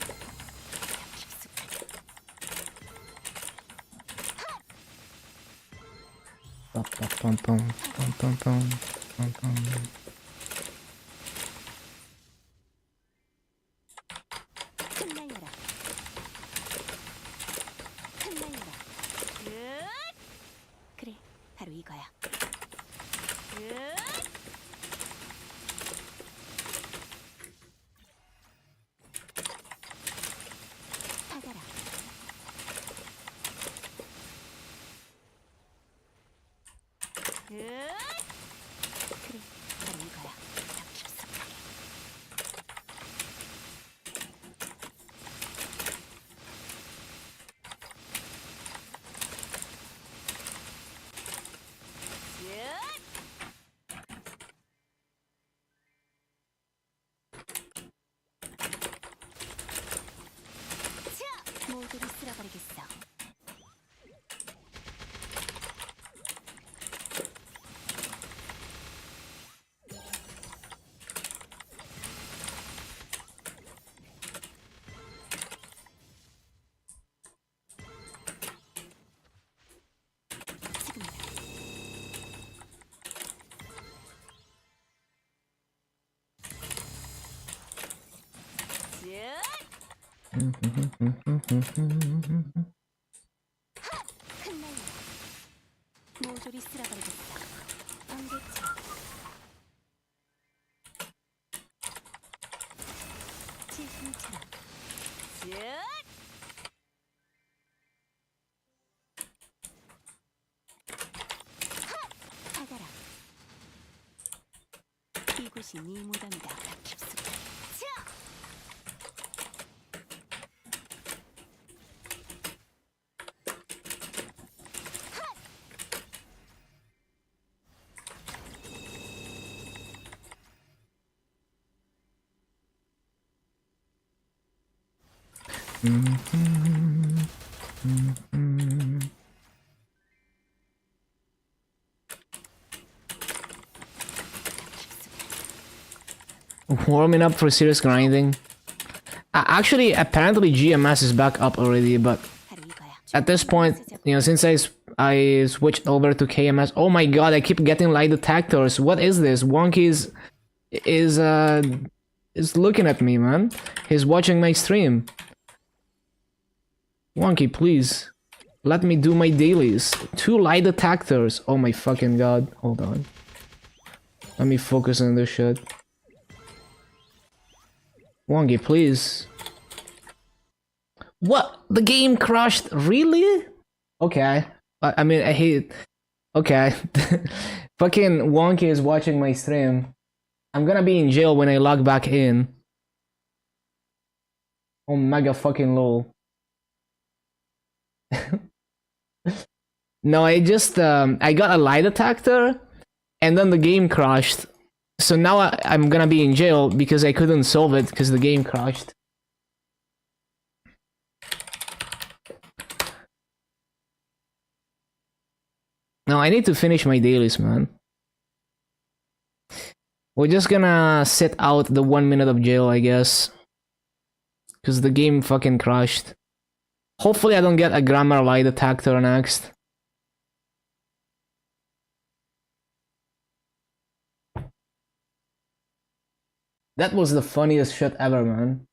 흩날려라. 흩날려라. 그래, 바로 이거야. 받아라. 그래, 바로 이거야. 더 깊숙하게. 모조리 쓸어버리겠어. 흩날려. 모조리 쓸어버리겠어. 번개처럼. 질풍처럼. 쯧! 받아라. 이곳이 네 무덤이다. 깊숙이. 차! Warming up for serious grinding. Actually, apparently GMS is back up already, but 바로 이거야. at this point, you know, since I switched over to KMS, oh my god, I keep getting light detectors. What is this? Wonky is looking at me, man. He's watching my stream. Wonky, please. Let me do my dailies. 2 light detectors. Oh my fucking god. Hold on. Let me focus on this shit. Wonky, please. What? The game crashed? Really? Okay. I mean, I hate... Okay. Fucking Wonky is watching my stream. I'm gonna be in jail when I log back in. Oh, mega fucking lol. No, I just I got a lie detector and then the game crashed. So now I'm gonna be in jail because I couldn't solve it because the game crashed. No, I need to finish my dailies, man. We're just gonna sit out the 1 minute of jail, I guess. Because the game fucking crashed. Hopefully I don't get a grammar lie detector next. That was the funniest shit ever, man.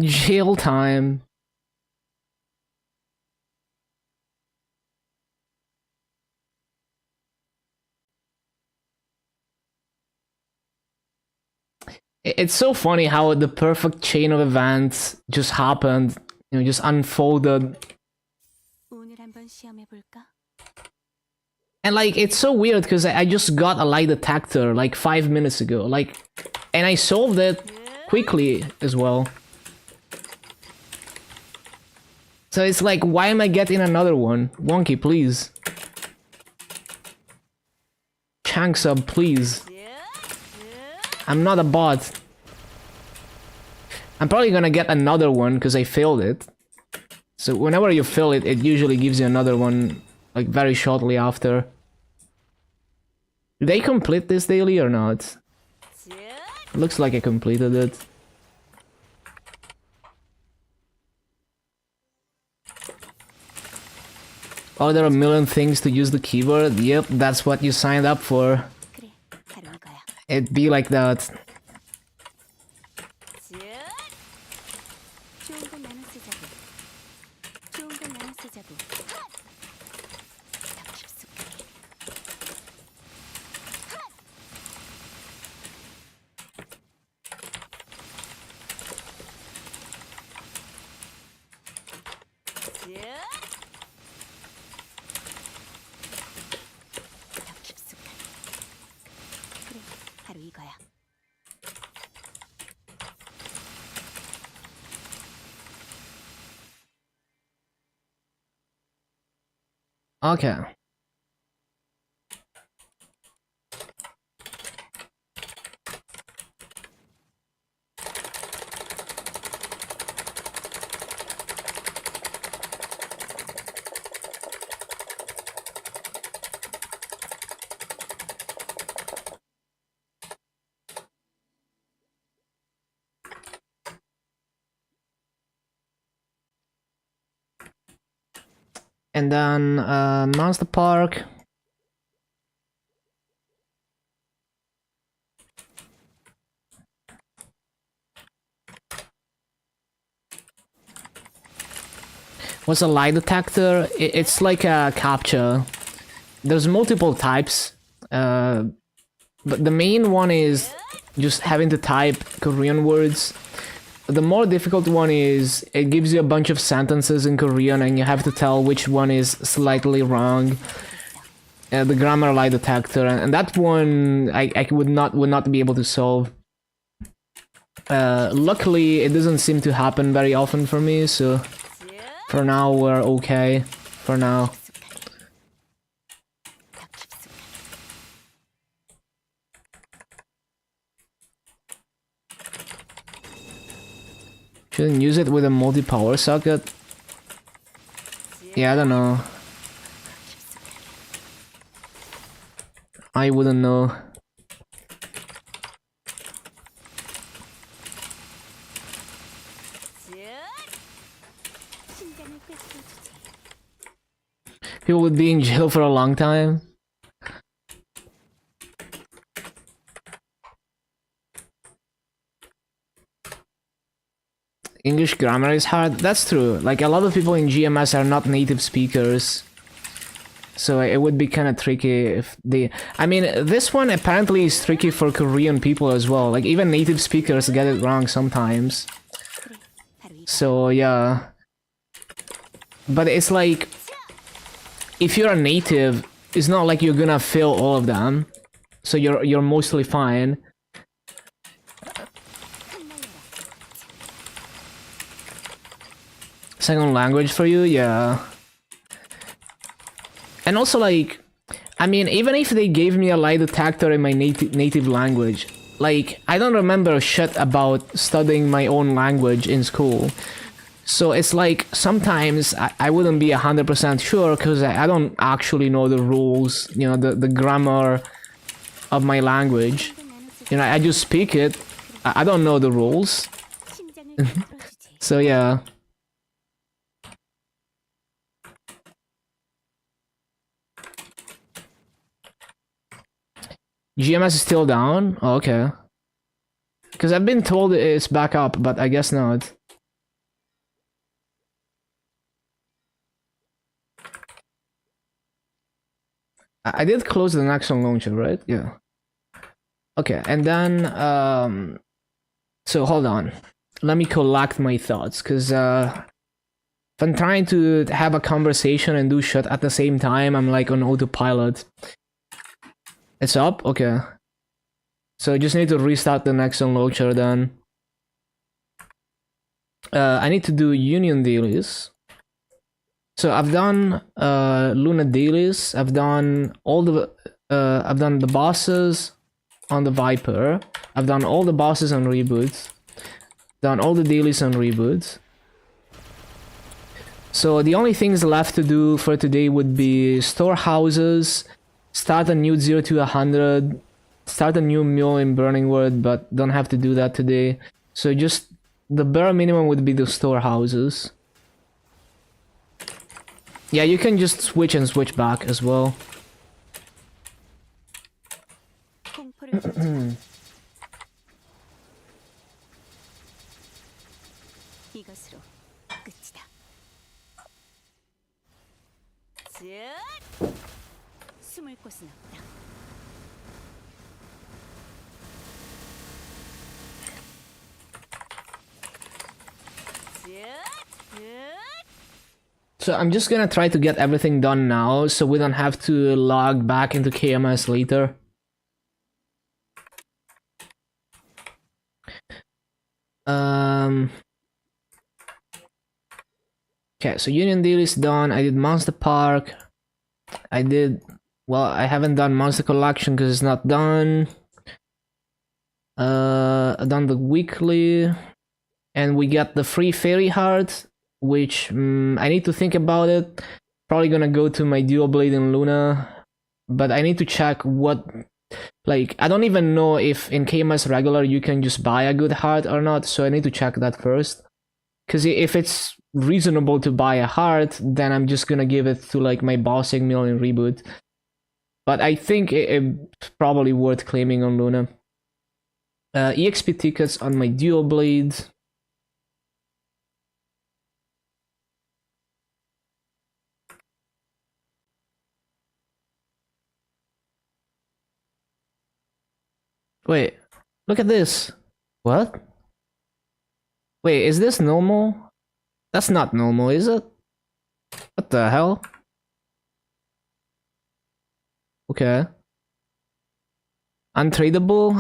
Jail time. It's so funny how the perfect chain of events just happened, you know, just unfolded. 오늘 한번 시험해 볼까? And like, it's so weird because I just got a lie detector like 5 minutes ago, like, and I solved it quickly as well. So it's like, why am I getting another one? Wonky, please. Chang sub, please. I'm not a bot. I'm probably gonna get another one because I failed it. So whenever you fail it, it usually gives you another one, like very shortly after. Did I complete this daily or not? Looks like I completed it. Oh, there are a million things to use the keyboard? Yep, that's what you signed up for. 그래, 바로 이거야. It'd be like that. 좋은 건 나눠 쓰자고. 좋은 건 나눠 쓰자고. 더 깊숙하게. 더 깊숙하게. 그래, 바로 이거야. Okay. And then Monster Park. What's a lie detector? It's like a captcha. There's multiple types, but the main one is just having to type Korean words. The more difficult one is it gives you a bunch of sentences in Korean and you have to tell which one is slightly wrong. The grammar lie detector, and that one I would not be able to solve. Luckily, it doesn't seem to happen very often for me, so for now we're okay. For now. Shouldn't use it with a multi-power socket? Yeah, I don't know. I wouldn't know. People would be in jail for a long time. English grammar is hard. That's true. Like, a lot of people in GMS are not native speakers. So it would be kind of tricky if they... I mean, this one apparently is tricky for Korean people as well. Like, even native speakers get it wrong sometimes. So, yeah. But it's like... if you're a native, it's not like you're gonna fail all of them. So you're mostly fine. Second language for you? Yeah. And also, like, I mean, even if they gave me a lie detector in my native language, like, I don't remember shit about studying my own language in school. So it's like, sometimes I wouldn't be 100% sure because I don't actually know the rules, you know, the grammar of my language. You know, I just speak it. I don't know the rules. So yeah. GMS is still down? Oh, okay. Because I've been told it's back up, but I guess not. I did close the Nexon launcher, right? Yeah. Okay, and then, so hold on. Let me collect my thoughts, because, if I'm trying to have a conversation and do shit at the same time, I'm like on autopilot. It's up? Okay. So I just need to restart the Nexon launcher then. I need to do union dailies. So I've done Luna dailies. I've done all the I've done the bosses on the Viper. I've done all the bosses on reboots. Done all the dailies on reboots. So the only things left to do for today would be storehouses, start a new 0 to 100, start a new mule in Burning Wood, but don't have to do that today. So just the bare minimum would be the storehouses. Yeah, you can just switch and switch back as well. So I'm just gonna try to get everything done now, so we don't have to log back into KMS later. Okay, so Union Deal is done. I did Monster Park. I did... well, I haven't done Monster Collection because it's not done. I've done the weekly. And we got the free Fairy Heart, which I need to think about it. Probably gonna go to my Dual Blade in Luna. But I need to check what... like, I don't even know if in KMS regular you can just buy a good heart or not, so I need to check that first. Because if it's reasonable to buy a heart, then I'm just gonna give it to like my bossing mill in reboot. But I think it's probably worth claiming on Luna. EXP tickets on my dual blade. Wait, look at this. What? Wait, is this normal? That's not normal, is it? What the hell? Okay. Untradeable?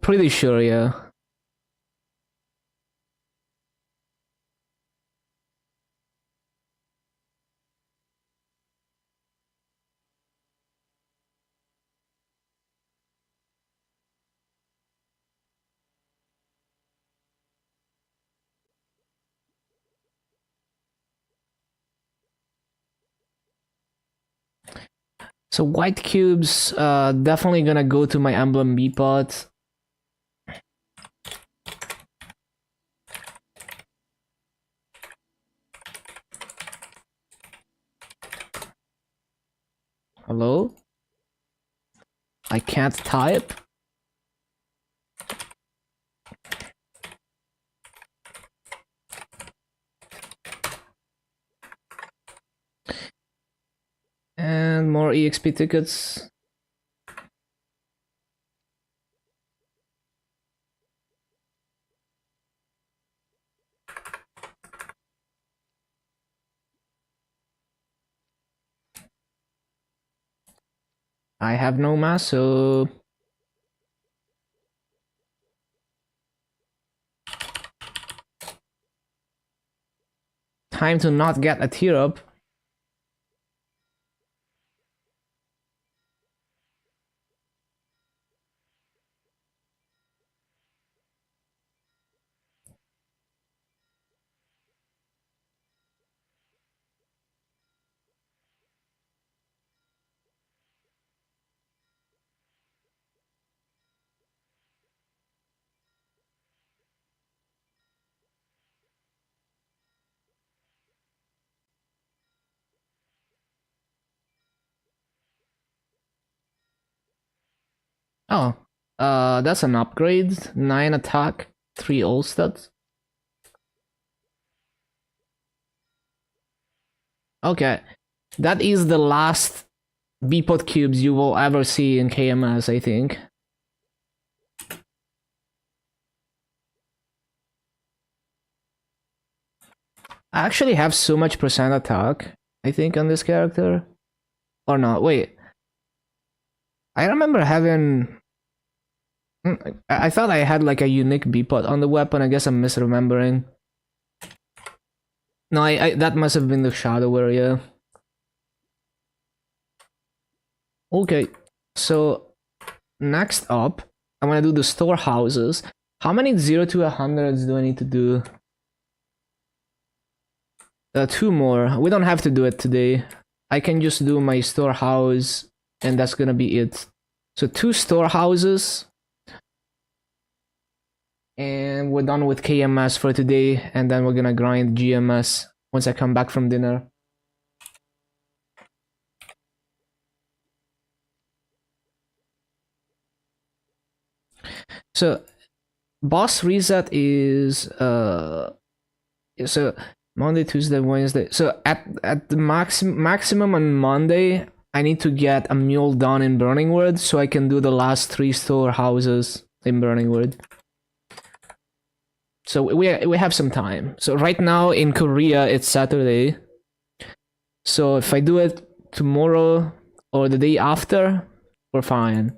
Pretty sure, yeah. So white cubes, definitely gonna go to my emblem B pot. Hello? I can't type? And more EXP tickets. I have no mass, so... Time to not get a tier up. Oh, that's an upgrade. 9 attack, 3 all stats. Okay, that is the last B-pot cubes you will ever see in KMS, I think. I actually have so much percent attack, I think, on this character. Or not, wait. I remember having... I thought I had like a unique B-pot on the weapon, I guess I'm misremembering. No, that must have been the shadow area. Okay, so next up, I'm gonna do the storehouses. How many 0 to 100s do I need to do? 2 more. We don't have to do it today. I can just do my storehouse, and that's gonna be it. So 2 storehouses. And we're done with KMS for today, and then we're gonna grind GMS once I come back from dinner. So boss reset is so Monday, Tuesday, Wednesday. So at the maximum on Monday, I need to get a mule done in Burningwood so I can do the last 3 storehouses in Burningwood. So we have some time. So right now in Korea it's Saturday. So if I do it tomorrow or the day after, we're fine.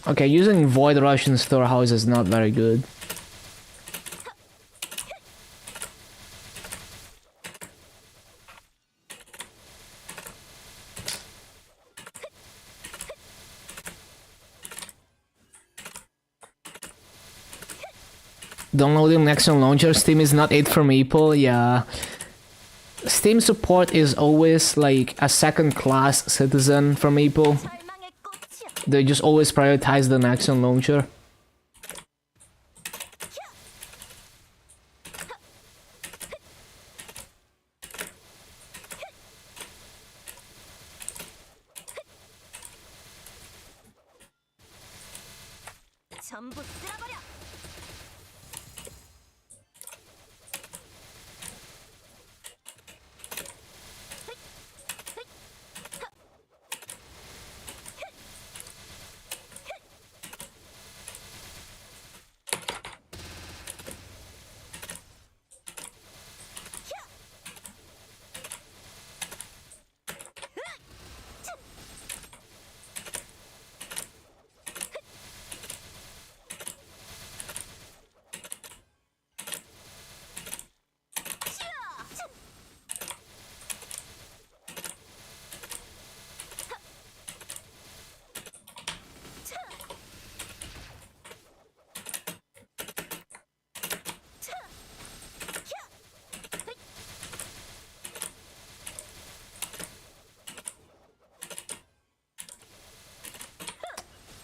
Okay, using Void Rush in Storehouse is not very good. Downloading Nexon Launcher, Steam is not it for Maple, yeah. Steam support is always like a second-class citizen for Maple. 절망의 꽃이여. They just always prioritize the Nexon Launcher. 전부 쓸어버려.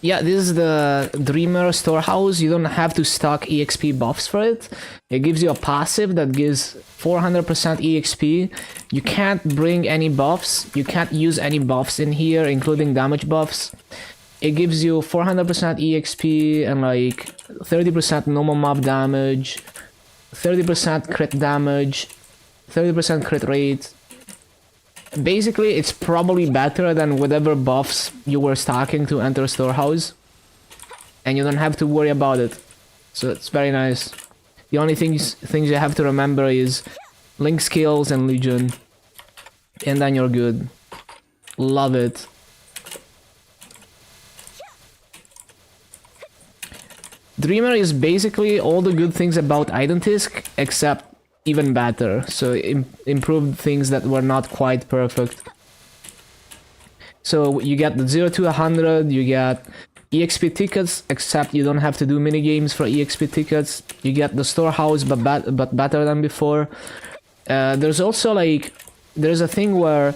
Yeah, this is the Dreamer Storehouse. You don't have to stock EXP buffs for it. It gives you a passive that gives 400% EXP. You can't bring any buffs. You can't use any buffs in here, including damage buffs. It gives you 400% EXP and like 30% normal mob damage, 30% crit damage, 30% crit rate. Basically, it's probably better than whatever buffs you were stocking to enter Storehouse. And you don't have to worry about it. So it's very nice. The only things you have to remember is Link skills and Legion. And then you're good. Love it. Dreamer is basically all the good things about Identisk, except even better, so improved things that were not quite perfect. So you get the 0 to 100, you get EXP tickets, except you don't have to do minigames for EXP tickets. You get the Storehouse, but better than before. There's also like, there's a thing where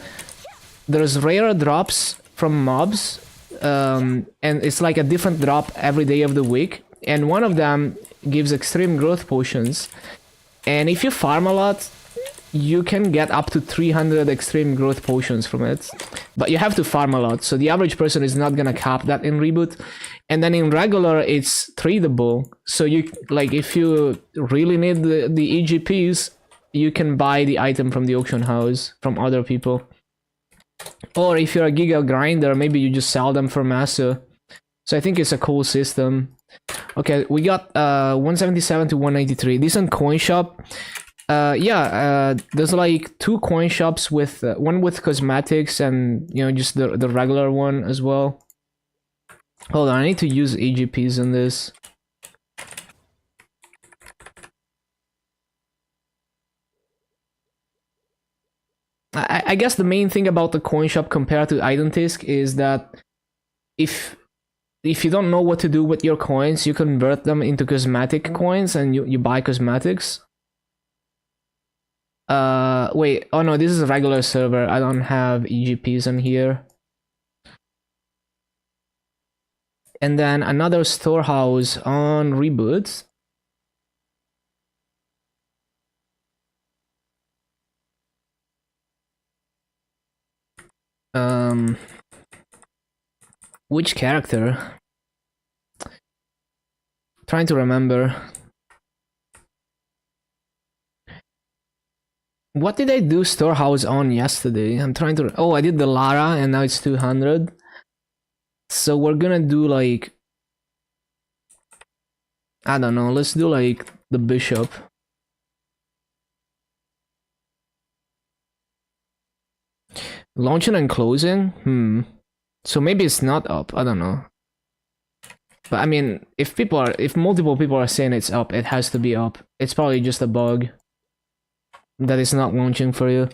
there's rare drops from mobs, and it's like a different drop every day of the week, and one of them gives extreme growth potions. And if you farm a lot, you can get up to 300 extreme growth potions from it. But you have to farm a lot, so the average person is not gonna cap that in reboot. And then in regular, it's tradable. So you, like, if you really need the EGPs, you can buy the item from the auction house from other people. Or if you're a giga grinder, maybe you just sell them for Massa. So I think it's a cool system. Okay, we got 177 to 193. Decent coin shop. There's like 2 coin shops with one with cosmetics and, you know, just the regular one as well. Hold on, I need to use EGPs in this. I guess the main thing about the coin shop compared to Identisk is that if you don't know what to do with your coins, you convert them into cosmetic coins and you buy cosmetics. Wait, oh no, this is a regular server. I don't have EGPs in here. And then another Storehouse on reboot. Which character? Trying to remember. What did I do Storehouse on yesterday? I'm trying to... Oh, I did the Lara and now it's 200. So we're gonna do like... I don't know, let's do like the Bishop. Launching and closing? So maybe it's not up, I don't know. But I mean, if multiple people are saying it's up, it has to be up. It's probably just a bug that is not launching for you.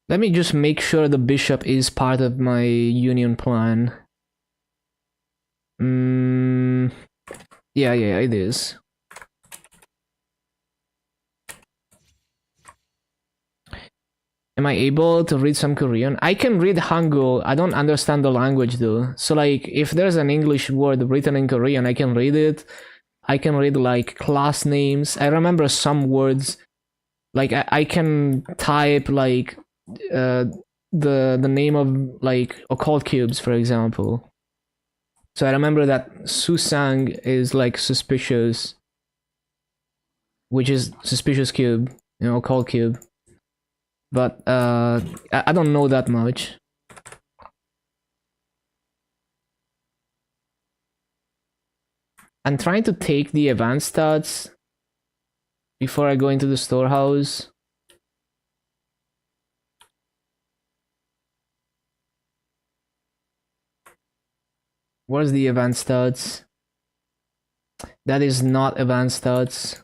Let me just make sure the bishop is part of my union plan. Yeah, it is. Am I able to read some Korean? I can read Hangul. I don't understand the language though. So like, if there's an English word written in Korean, I can read it. I can read like class names. I remember some words. Like I can type like the name of like occult cubes, for example. So I remember that Susang is like suspicious, which is suspicious cube, you know, occult cube. But I don't know that much. I'm trying to take the advanced stats before I go into the storehouse. Where's the advanced stats? That is not advanced stats.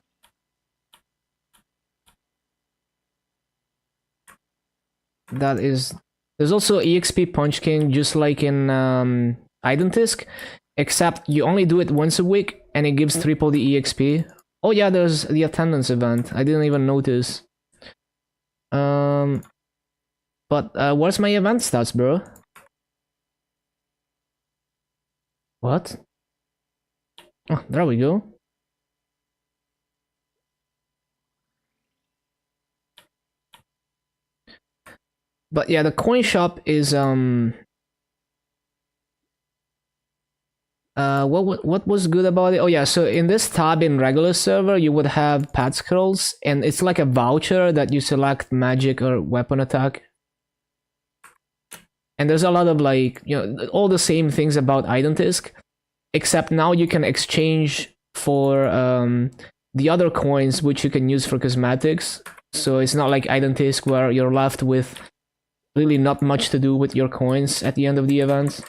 That is... There's also EXP Punch King, just like in Identisk, except you only do it once a week, and it gives triple the EXP. Oh yeah, there's the attendance event. I didn't even notice. But where's my event stats, bro? What? Oh, there we go. But yeah, the coin shop is what was good about it? Oh yeah, so in this tab in regular server, you would have pad scrolls, and it's like a voucher that you select magic or weapon attack. And there's a lot of like, you know, all the same things about Identisk, except now you can exchange for the other coins which you can use for cosmetics. So it's not like Identisk where you're left with really not much to do with your coins at the end of the event.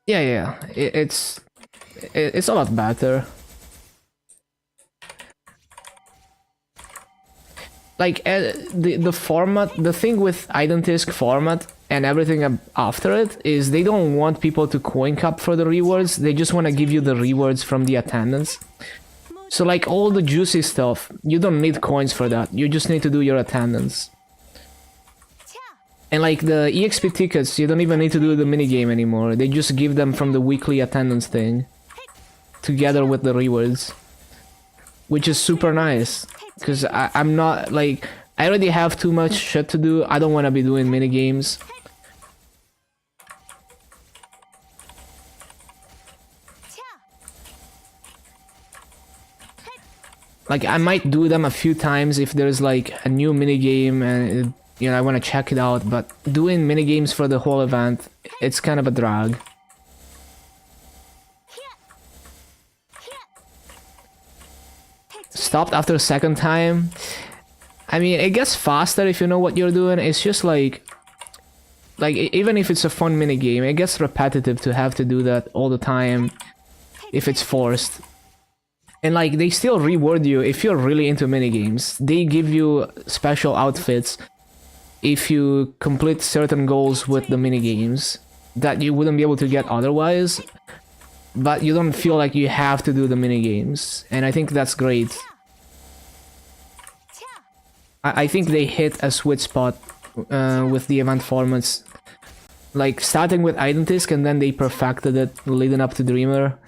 Yeah, it's a lot better. Like the format, the thing with Identisk format and everything after it is they don't want people to coin cap for the rewards. They just want to give you the rewards from the attendance. So like all the juicy stuff, you don't need coins for that. You just need to do your attendance. And like the EXP tickets, you don't even need to do the minigame anymore. They just give them from the weekly attendance thing, together with the rewards. Which is super nice. Because I'm not, like, I already have too much shit to do. I don't want to be doing minigames. Like, I might do them a few times if there's like a new minigame and you know, I want to check it out, but doing minigames for the whole event, it's kind of a drag. Stopped after a second time. I mean, it gets faster if you know what you're doing. It's just like even if it's a fun minigame, it gets repetitive to have to do that all the time if it's forced. And like, they still reward you if you're really into minigames. They give you special outfits if you complete certain goals with the minigames that you wouldn't be able to get otherwise, but you don't feel like you have to do the minigames, and I think that's great. I think they hit a sweet spot with the event formats, like starting with Identisk and then they perfected it leading up to Dreamer.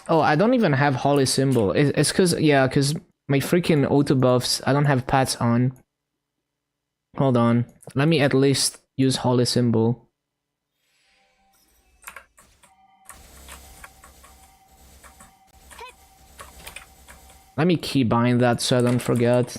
Oh, I don't even have Holy Symbol. It's cause, yeah, cause my freaking auto buffs, I don't have pats on. Hold on. Let me at least use Holy Symbol. Let me keybind that so I don't forget.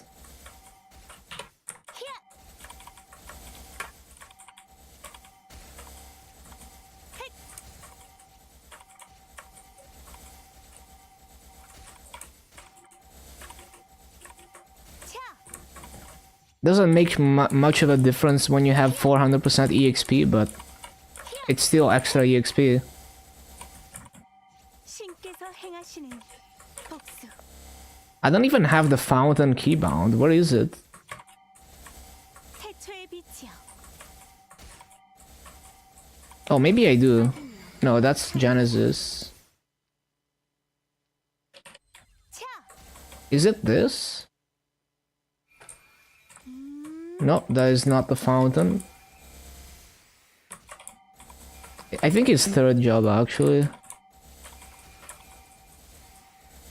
Doesn't make much of a difference when you have 400% EXP, but it's still extra EXP. 신께서 행하시는 복수. I don't even have the fountain keybound. Where is it? 태초의 빛이여. Oh, maybe I do. No, that's Genesis. Is it this? No, that is not the fountain. I think it's third job actually.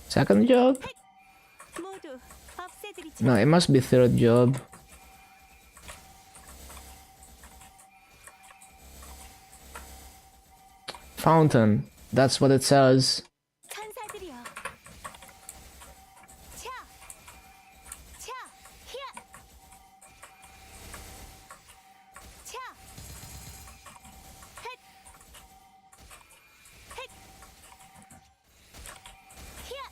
Second job? 모두 없애드리죠. No, it must be third job. Fountain. That's what it says. 천사들이여. 차. 차. 히앗. 차. 헷. 헷. 히앗.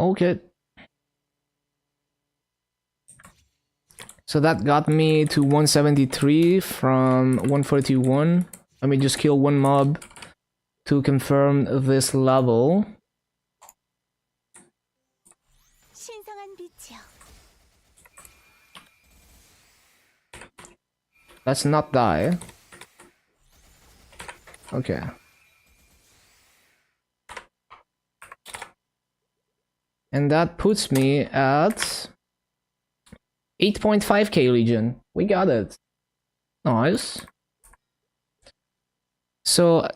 Okay. So that got me to 173 from 141. Let me just kill one mob to confirm this level. 신성한 빛이여. Let's not die. Okay. And that puts me at 8.5k Legion. We got it. Nice. So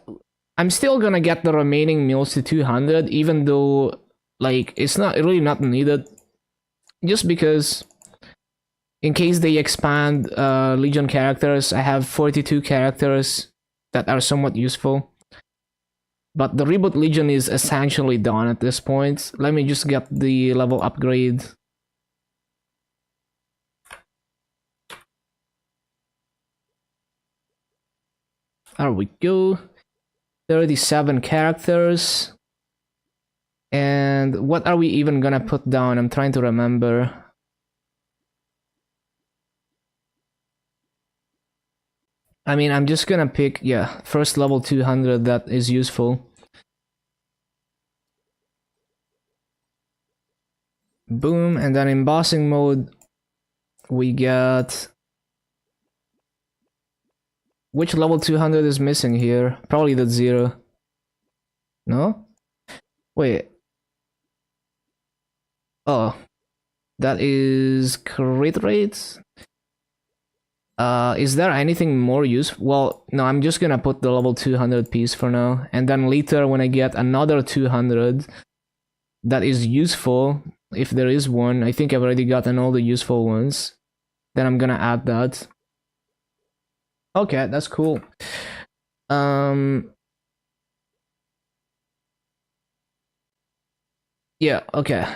I'm still gonna get the remaining meals to 200, even though like it's not really not needed. Just because in case they expand Legion characters, I have 42 characters that are somewhat useful. But the Reboot Legion is essentially done at this point. Let me just get the level upgrade. There we go. 37 characters. And what are we even gonna put down? I'm trying to remember. I mean, I'm just gonna pick, yeah, first level 200 that is useful. Boom, and then in bossing mode, we get... Which level 200 is missing here? Probably the 0. No? Wait. Oh. That is crit rate? Is there anything more useful? Well, no, I'm just gonna put the level 200 piece for now. And then later when I get another 200 that is useful, if there is one, I think I've already gotten all the useful ones, then I'm gonna add that. Okay, that's cool. Yeah, okay.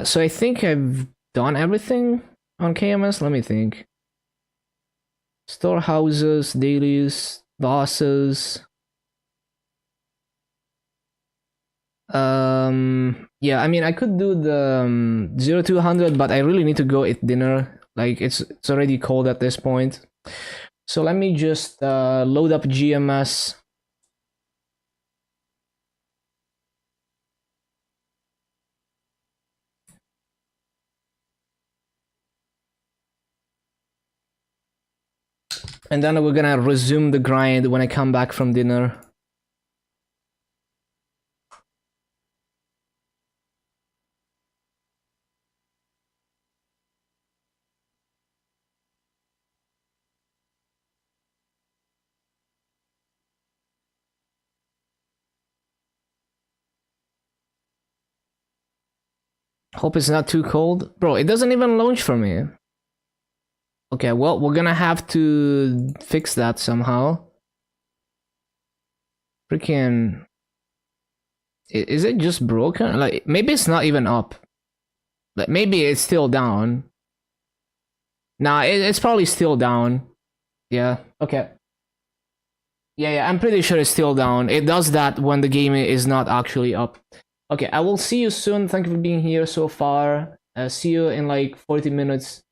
So I think I've done everything on KMS. Let me think. Storehouses, dailies, bosses. Yeah, I mean, I could do the 0 to 100, but I really need to go eat dinner. Like, it's already cold at this point. So let me just load up GMS. And then we're gonna resume the grind when I come back from dinner. Hope it's not too cold. Bro, it doesn't even launch for me. Okay, well, we're gonna have to fix that somehow. Freaking... Is it just broken? Like, maybe it's not even up. Like, maybe it's still down. Nah, it's probably still down. Yeah, okay. Yeah, I'm pretty sure it's still down. It does that when the game is not actually up. Okay, I will see you soon. Thank you for being here so far. See you in like 40 minutes.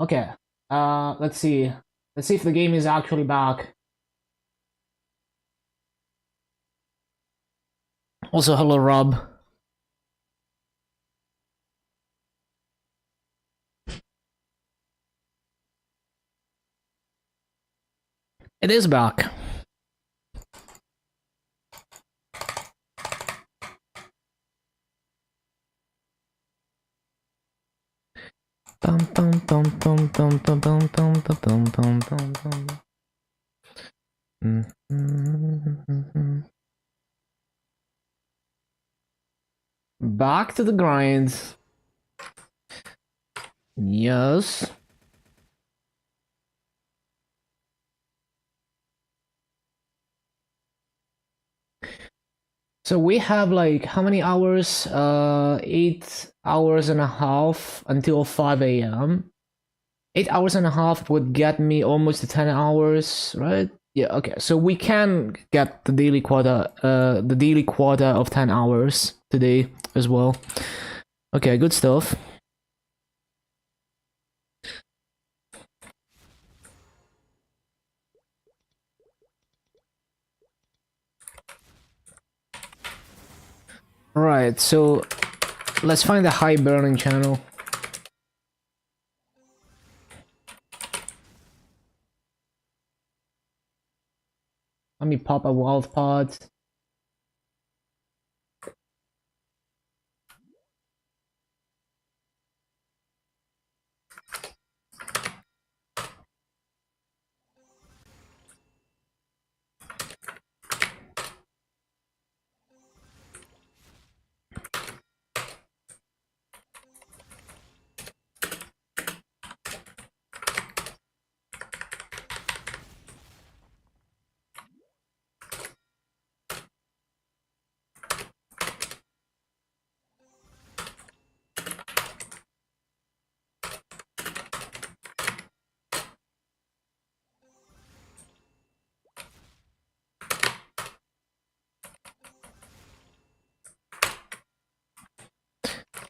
Okay. Let's see. Let's see if the game is actually back. Also, hello, Rob. It is back. Bum, bum, bum, bum, bum, bum, bum, bum, bum, bum, bum, bum. Back to the grind. Yes. So we have like how many hours? 8 hours and a half until 5 a.m. 8 hours and a half would get me almost to 10 hours, right? Yeah, okay. So we can get the daily quota of 10 hours today as well. Okay, good stuff. Right, so let's find the high burning channel. Let me pop a wild pod.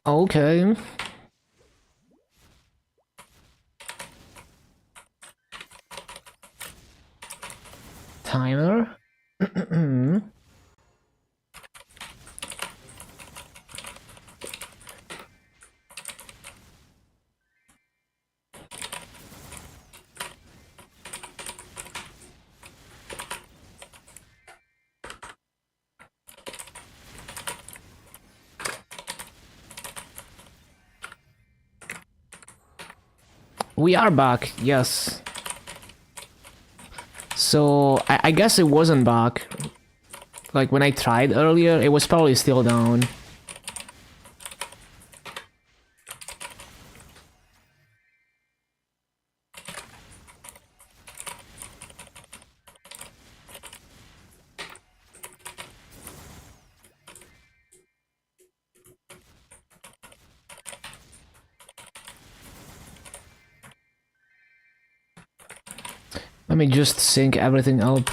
Okay. Timer. We are back, yes. So I guess it wasn't back. Like when I tried earlier, it was probably still down. Let me just sync everything up.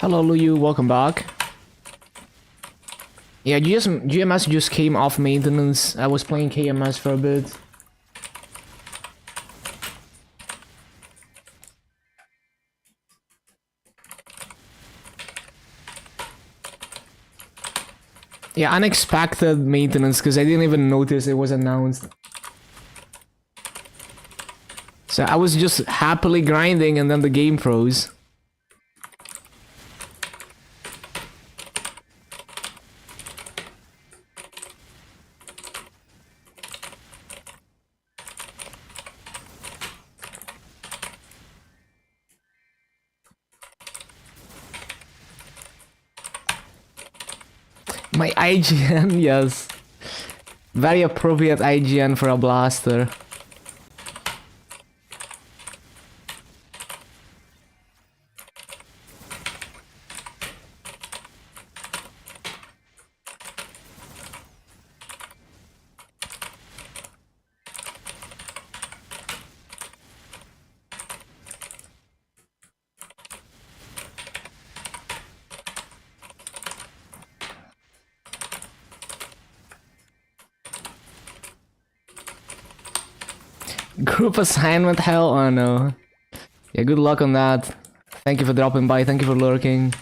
Hello, Luyu. Welcome back. Yeah, GMS just came off maintenance. I was playing KMS for a bit. Yeah, unexpected maintenance because I didn't even notice it was announced. So I was just happily grinding and then the game froze. My IGN, yes. Very appropriate IGN for a blaster. Group assignment hell? Oh no. Yeah, good luck on that. Thank you for dropping by, thank you for lurking.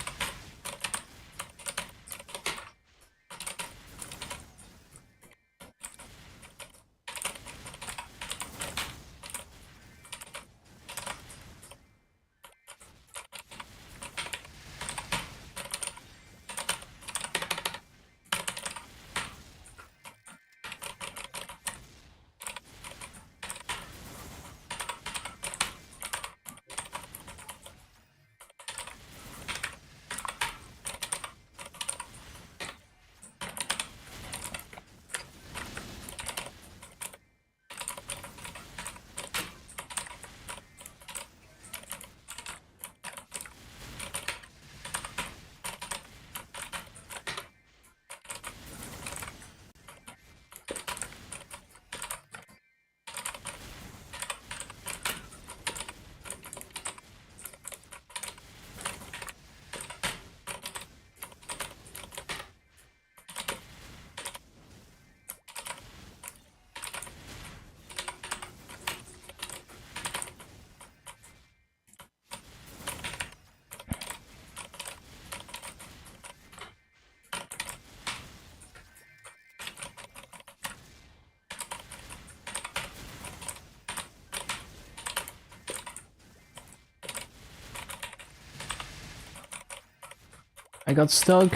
I got stuck.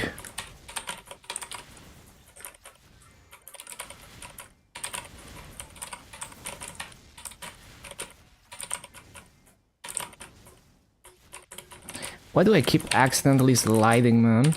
Why do I keep accidentally sliding, man?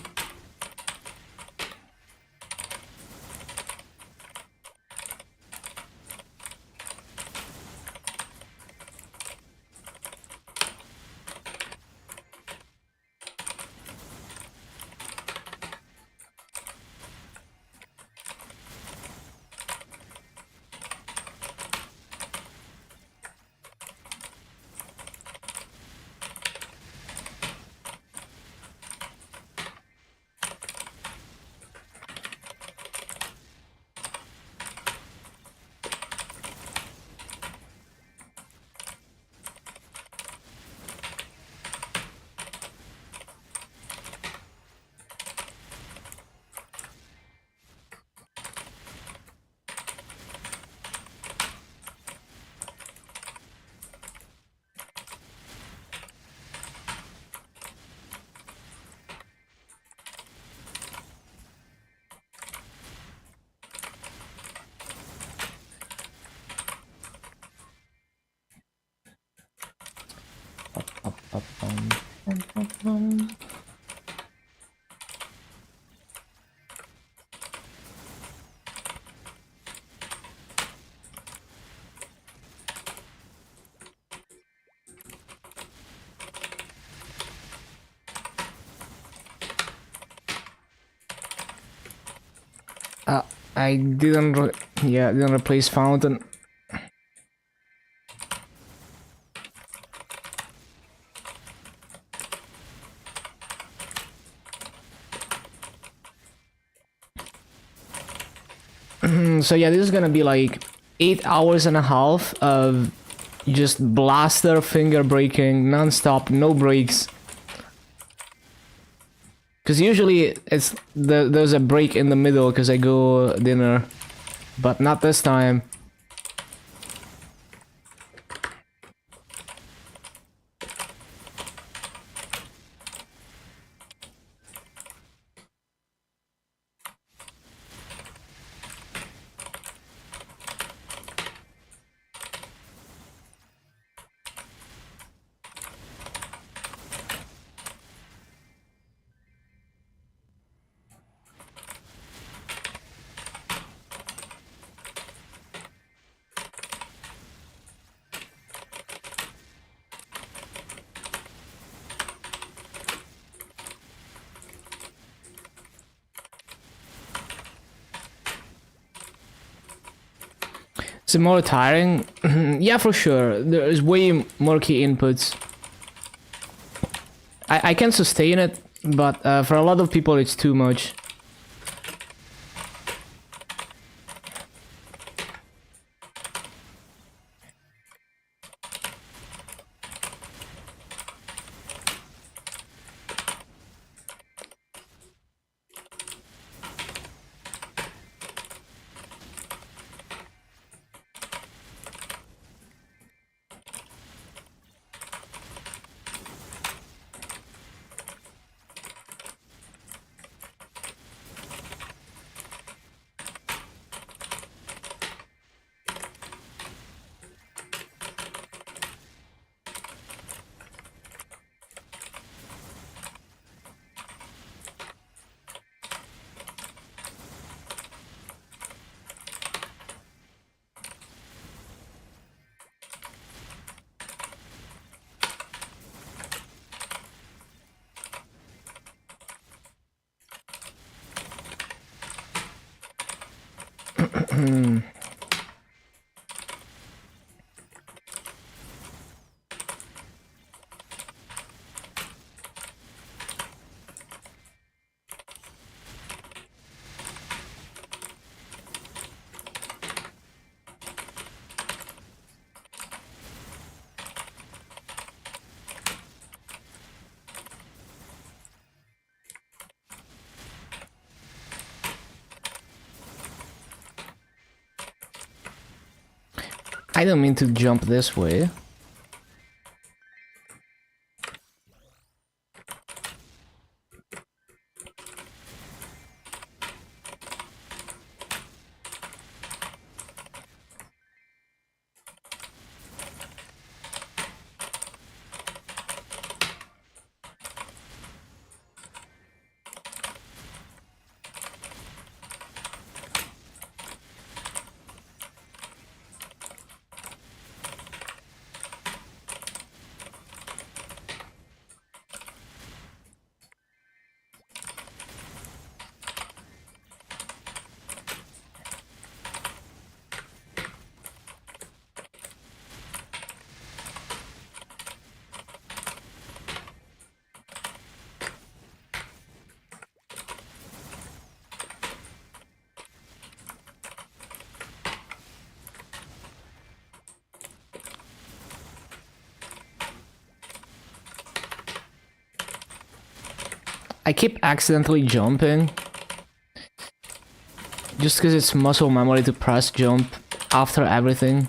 I didn't replace fountain. So yeah, this is gonna be like 8 hours and a half of just blaster finger braking non-stop, no breaks. Because usually there's a break in the middle because I go dinner, but not this time. Is it more tiring? Yeah, for sure. There's way more key inputs. I can sustain it, but for a lot of people it's too much. I don't mean to jump this way. I keep accidentally jumping. Just because it's muscle memory to press jump after everything.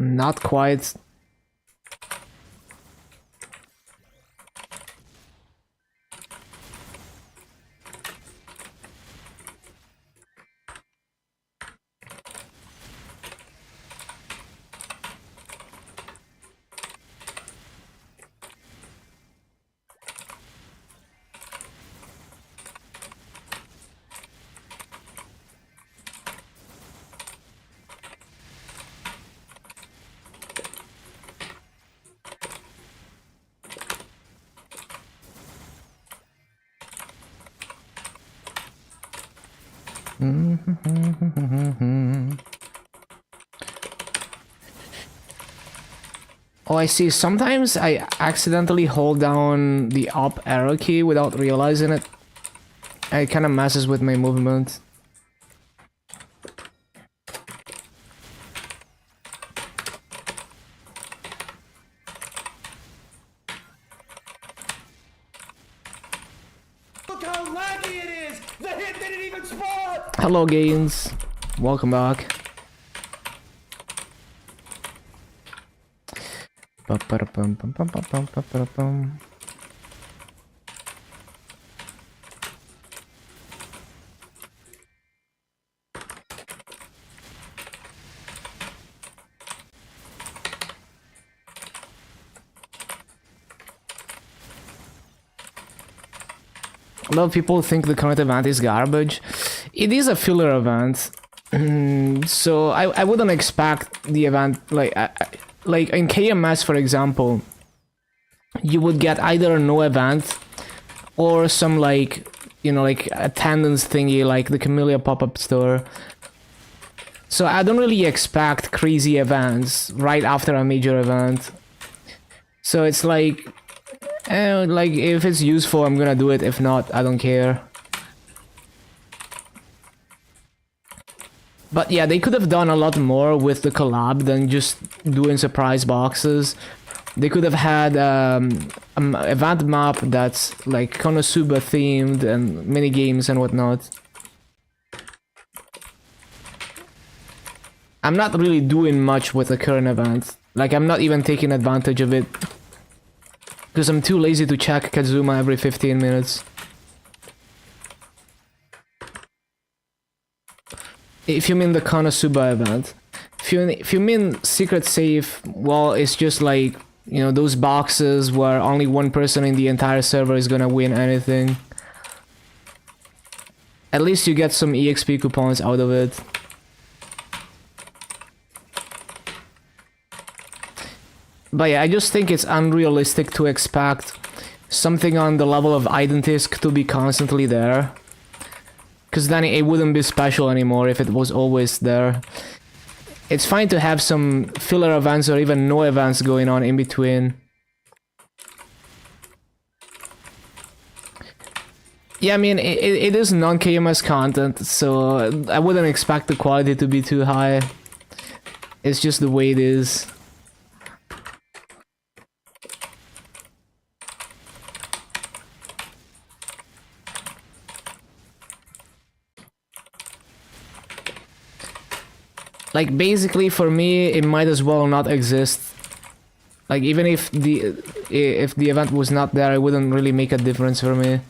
Not quite. Oh, I see. Sometimes I accidentally hold down the up arrow key without realizing it. It kind of messes with my movement. Look how laggy it is! The hit didn't even spawn! Hello, Gaines. Welcome back. Ba-ba-da-bum-bum-bum-bum-bum-bum-bum. A lot of people think the current event is garbage. It is a filler event, so I wouldn't expect the event like in KMS, for example. You would get either no event or some like attendance thingy like the Camellia pop-up store. So I don't really expect crazy events right after a major event. So it's like if it's useful, I'm gonna do it. If not, I don't care. But yeah, they could have done a lot more with the collab than just doing surprise boxes. They could have had an event map that's like Konosuba themed and mini games and whatnot. I'm not really doing much with the current event. Like, I'm not even taking advantage of it. Because I'm too lazy to check Kazuma every 15 minutes. If you mean the Konosuba event. If you mean Secret Safe, well, it's just like, you know, those boxes where only one person in the entire server is gonna win anything. At least you get some EXP coupons out of it. But yeah, I just think it's unrealistic to expect something on the level of Identisk to be constantly there. Because then it wouldn't be special anymore if it was always there. It's fine to have some filler events or even no events going on in between. Yeah, I mean, it is non-KMS content, so I wouldn't expect the quality to be too high. It's just the way it is. Like, basically, for me, it might as well not exist. Like, even if the event was not there, it wouldn't really make a difference for me.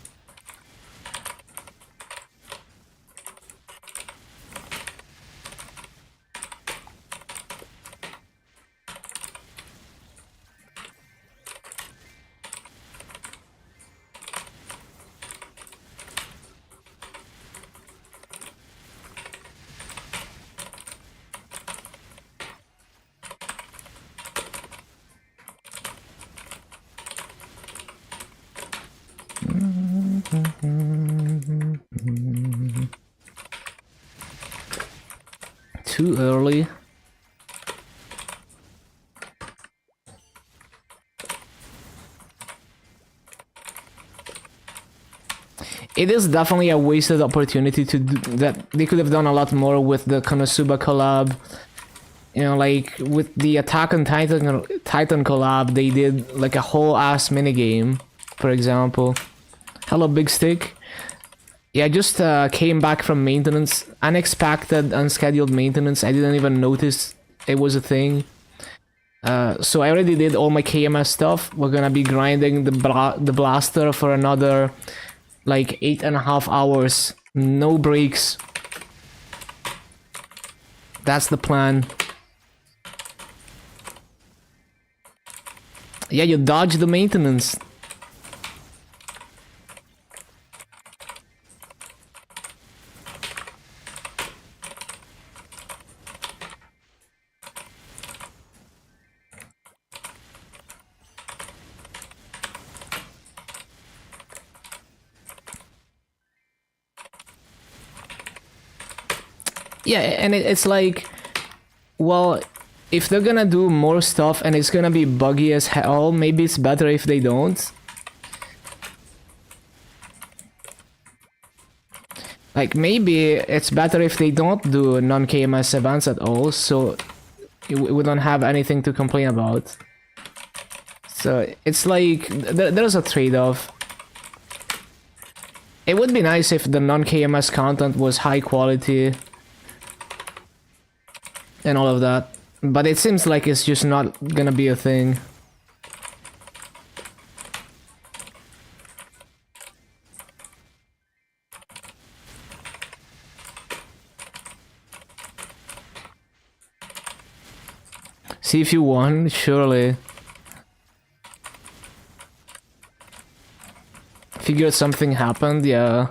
too early. It is definitely a wasted opportunity to do that. They could have done a lot more with the Konosuba collab. You know, like with the Attack on Titan collab, they did like a whole ass minigame, for example. Hello, Big Stick. Yeah, I just came back from maintenance. Unexpected, unscheduled maintenance. I didn't even notice it was a thing. So I already did all my KMS stuff. We're gonna be grinding the blaster for another like 8.5 hours. No breaks. That's the plan. Yeah, you dodged the maintenance. Yeah, and it's like, well, if they're gonna do more stuff and it's gonna be buggy as hell, maybe it's better if they don't. Like, maybe it's better if they don't do non-KMS events at all, so we don't have anything to complain about. So it's like, there's a trade-off. It would be nice if the non-KMS content was high quality and all of that, but it seems like it's just not gonna be a thing. See if you won, surely. Figured something happened, yeah.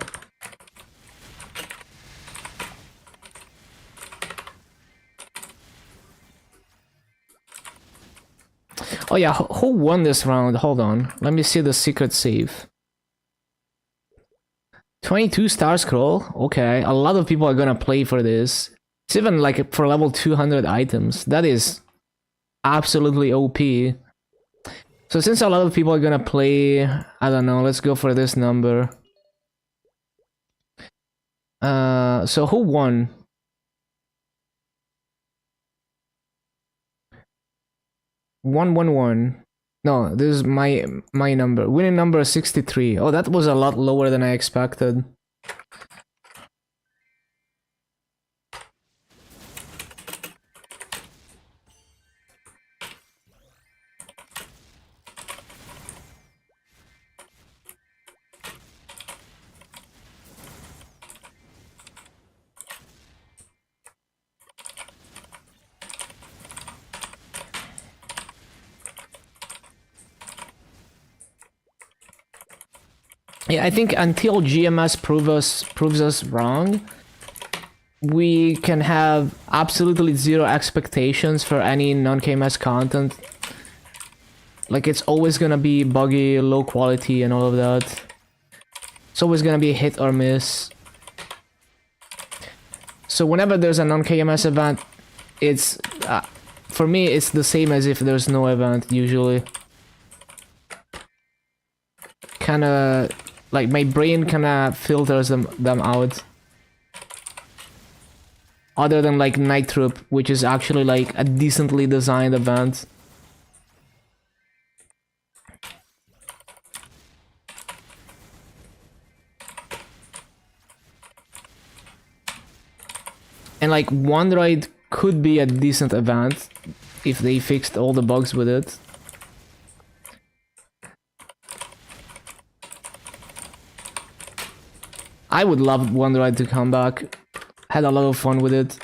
Oh yeah, who won this round? Hold on, let me see the secret save. 22 star scroll? Okay, a lot of people are gonna play for this. It's even like for level 200 items. That is absolutely OP. So since a lot of people are gonna play, I don't know, let's go for this number. So who won? One. No, this is my number. Winning number is 63. Oh, that was a lot lower than I expected. Yeah, I think until GMS proves us wrong, we can have absolutely zero expectations for any non-KMS content. Like, it's always gonna be buggy, low quality, and all of that. It's always gonna be hit or miss. So whenever there's a non-KMS event, it's for me it's the same as if there's no event usually. Kinda like my brain kinda filters them out. Other than like Night Troop, which is actually like a decently designed event. And like Wondroid could be a decent event if they fixed all the bugs with it. I would love Wondroid to come back. Had a lot of fun with it.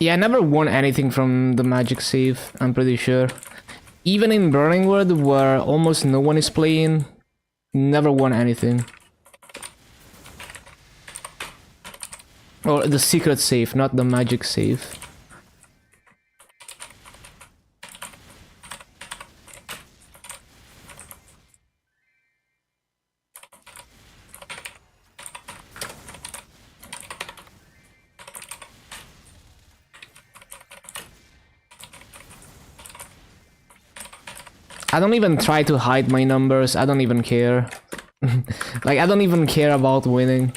Yeah, I never won anything from the magic save, I'm pretty sure. Even in Burning Wood, where almost no one is playing, never won anything. Or the secret save, not the magic save. I don't even try to hide my numbers, I don't even care. Like, I don't even care about winning.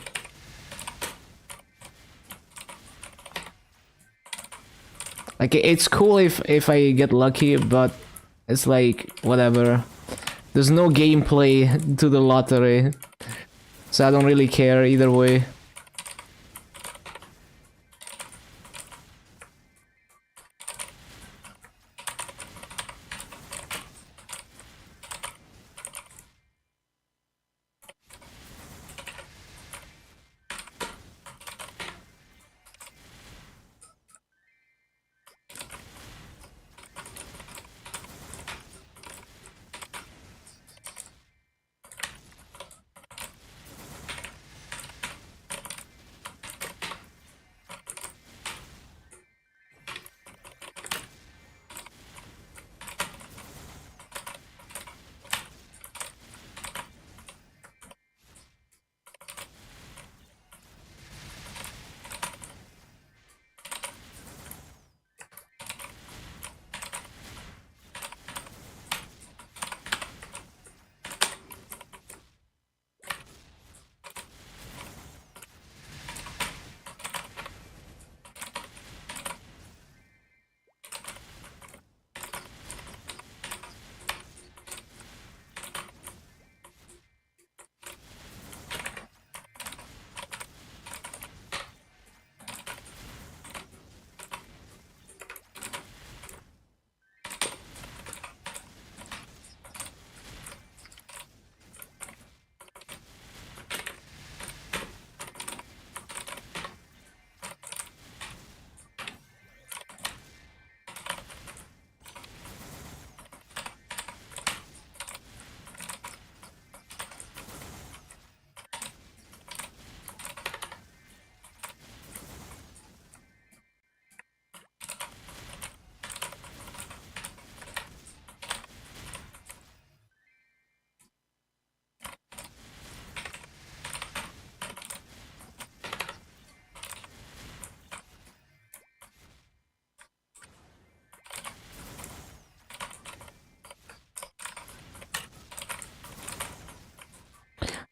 Like, it's cool if I get lucky, but it's like, whatever. There's no gameplay to the lottery, so I don't really care either way.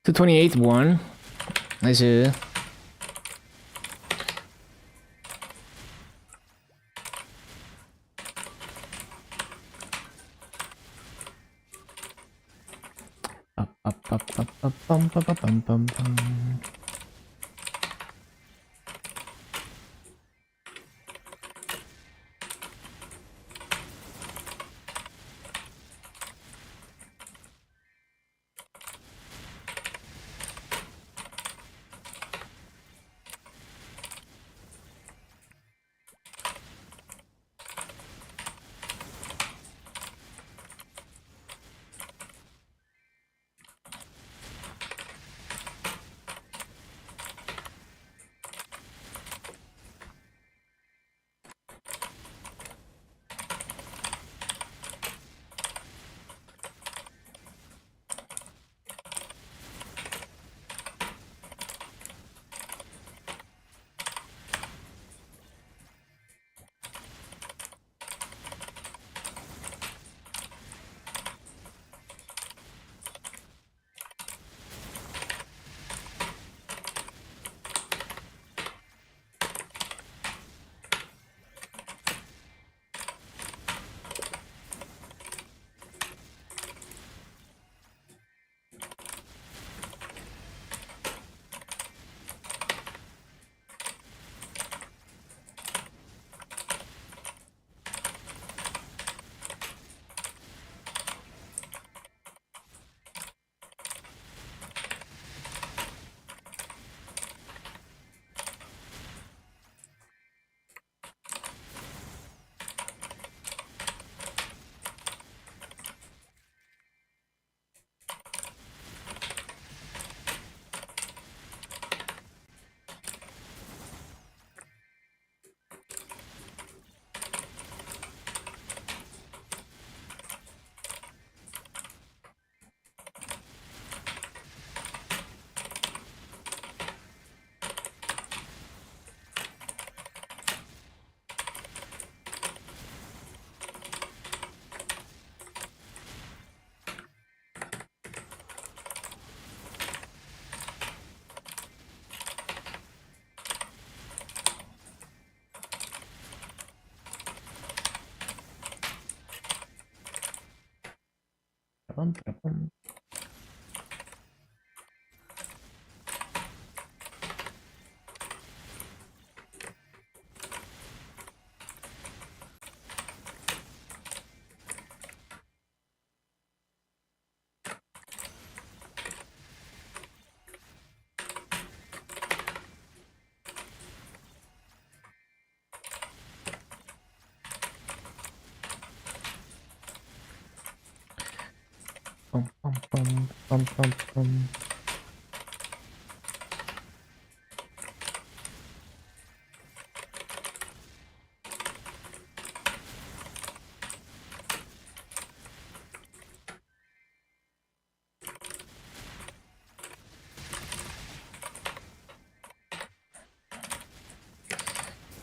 To 28 1. I see. Bum, bum, bum, bum, bum, bum.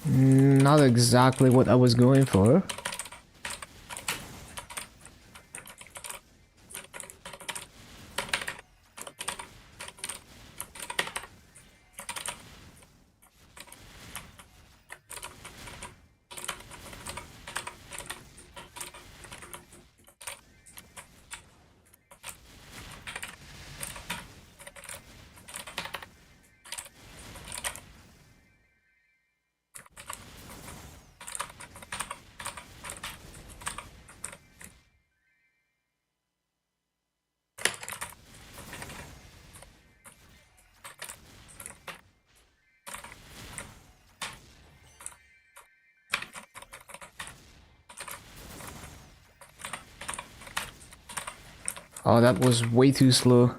Not exactly what I was going for. Oh, that was way too slow.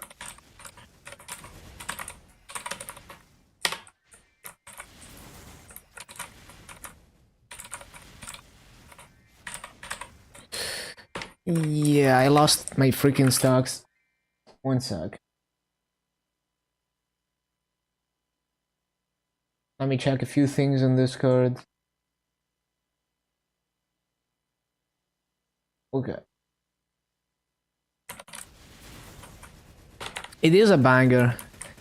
Yeah, I lost my freaking stocks. One sec. Let me check a few things on this card. Okay. It is a banger.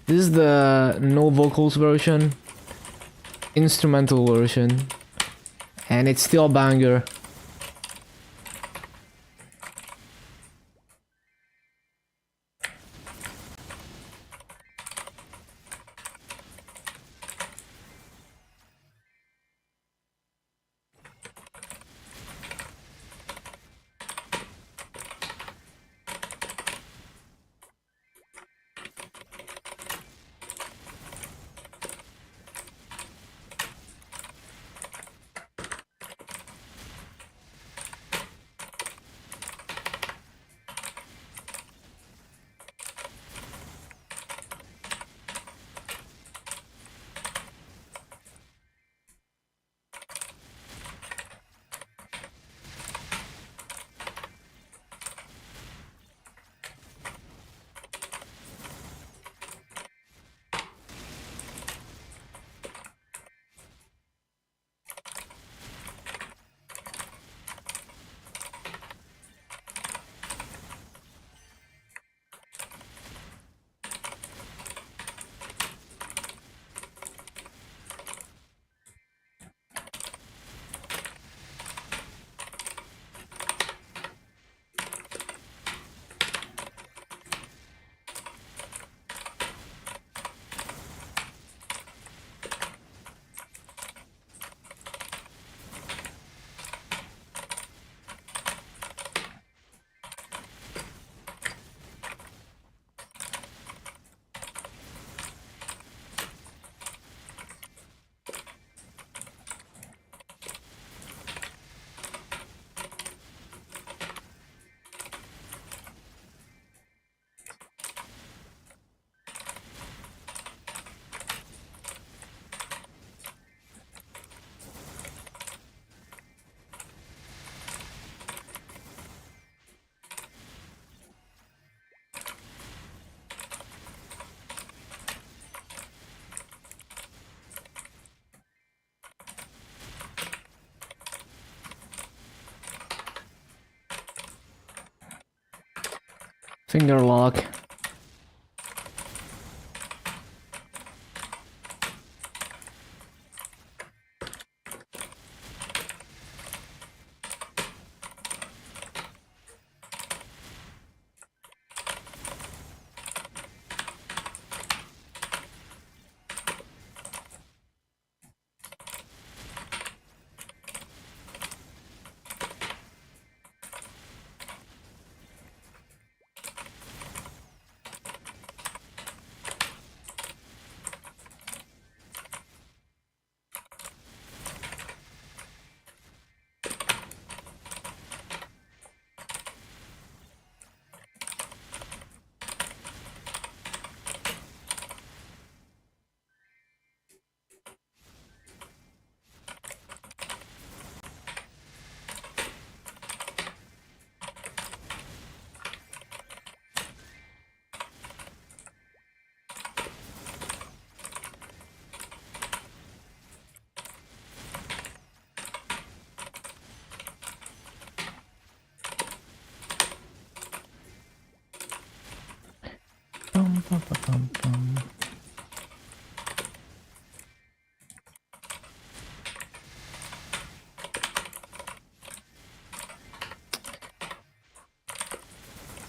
This is the no vocals version, instrumental version, and it's still a banger. Finger lock.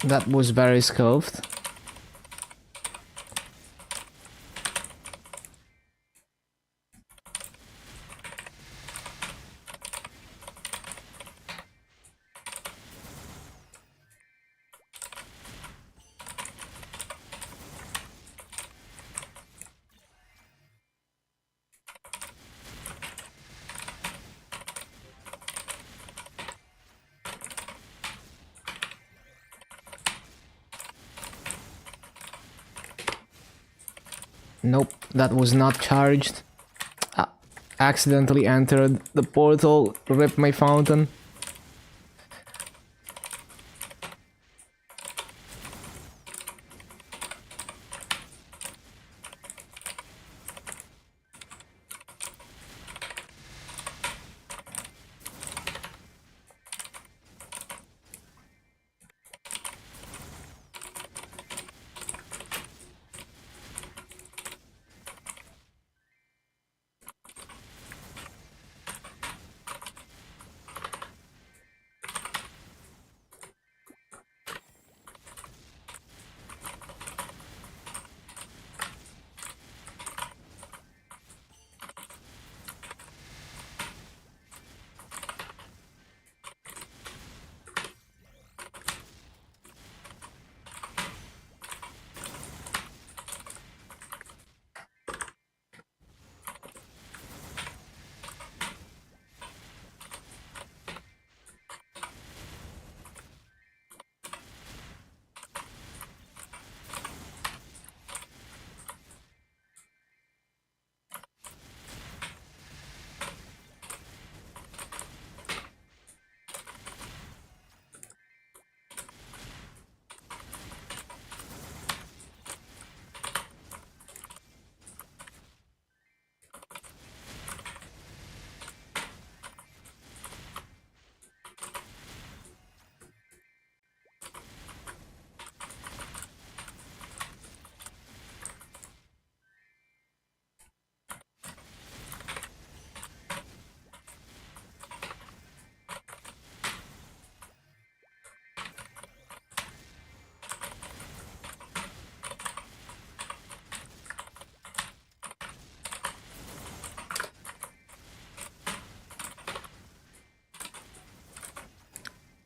That was very scoped. Nope, that was not charged. Accidentally entered the portal, ripped my fountain.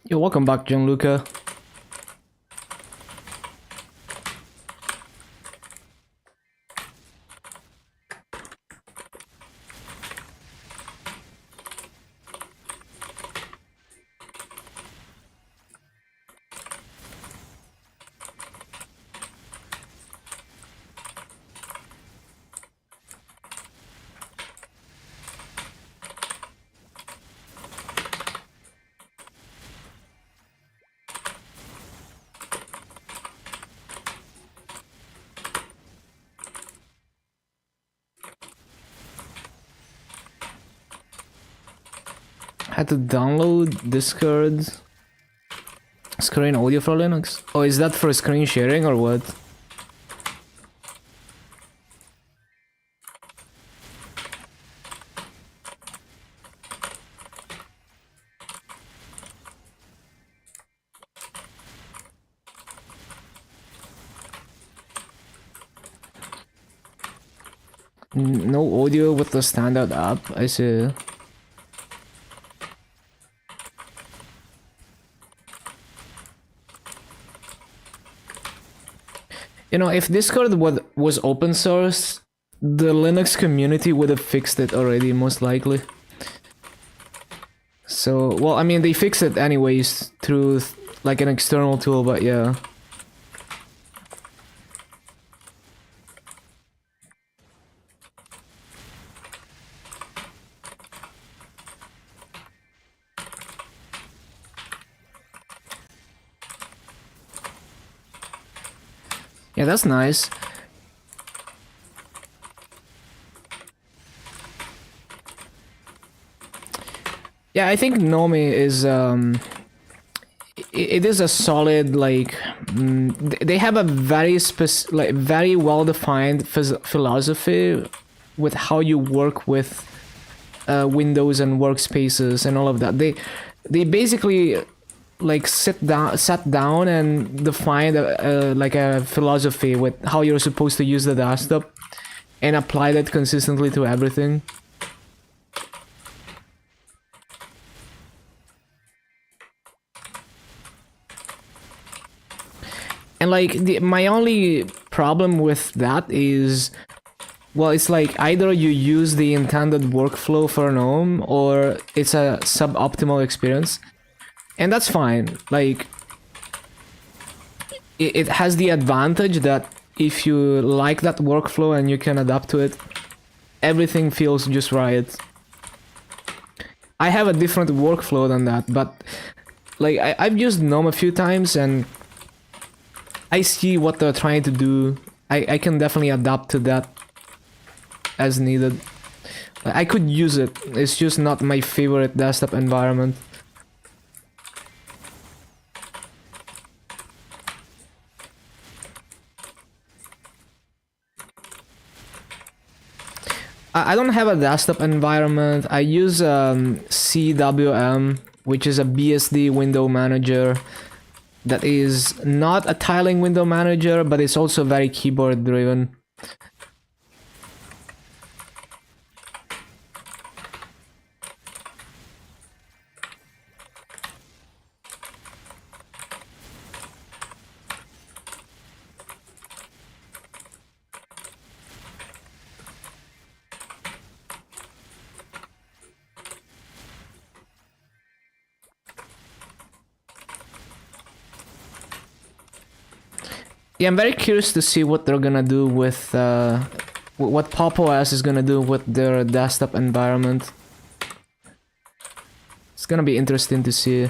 You're welcome back, Gianluca. Had to download Discord screen audio for Linux. Oh, is that for screen sharing or what? No audio with the standard app, I see. You know, if Discord was open source, the Linux community would have fixed it already, most likely. So, well, I mean, they fix it anyways through like an external tool, but yeah. Yeah, that's nice. Yeah, I think Nomi it is a solid like they have a very very well defined philosophy with how you work with windows and workspaces and all of that. They basically like sat down and defined like a philosophy with how you're supposed to use the desktop and apply that consistently to everything. And like my only problem with that is, well, it's like either you use the intended workflow for GNOME or it's a suboptimal experience. And that's fine. Like, it has the advantage that if you like that workflow and you can adapt to it, everything feels just right. I have a different workflow than that, but like I've used GNOME a few times and I see what they're trying to do. I can definitely adapt to that as needed. I could use it. It's just not my favorite desktop environment. I don't have a desktop environment. I use CWM, which is a BSD window manager that is not a tiling window manager, but it's also very keyboard driven. Yeah, I'm very curious to see what they're gonna do with what Pop! OS is gonna do with their desktop environment. It's gonna be interesting to see.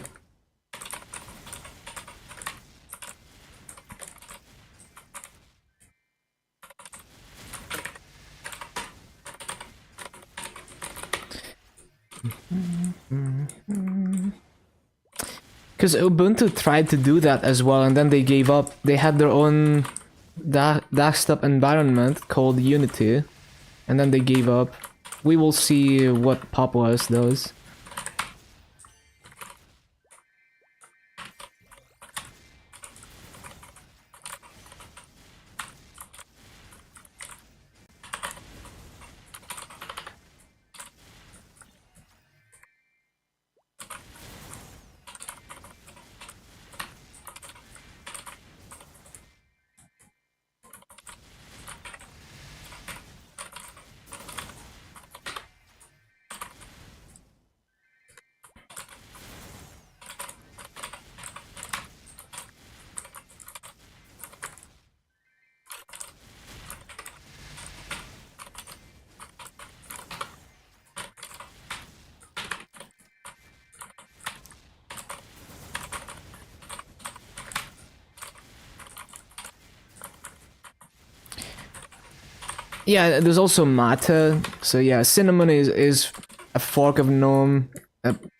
Because Ubuntu tried to do that as well, and then they gave up. They had their own desktop environment called Unity, and then they gave up. We will see what Pop! OS does. Yeah, there's also Mate. So yeah, Cinnamon is a fork of GNOME.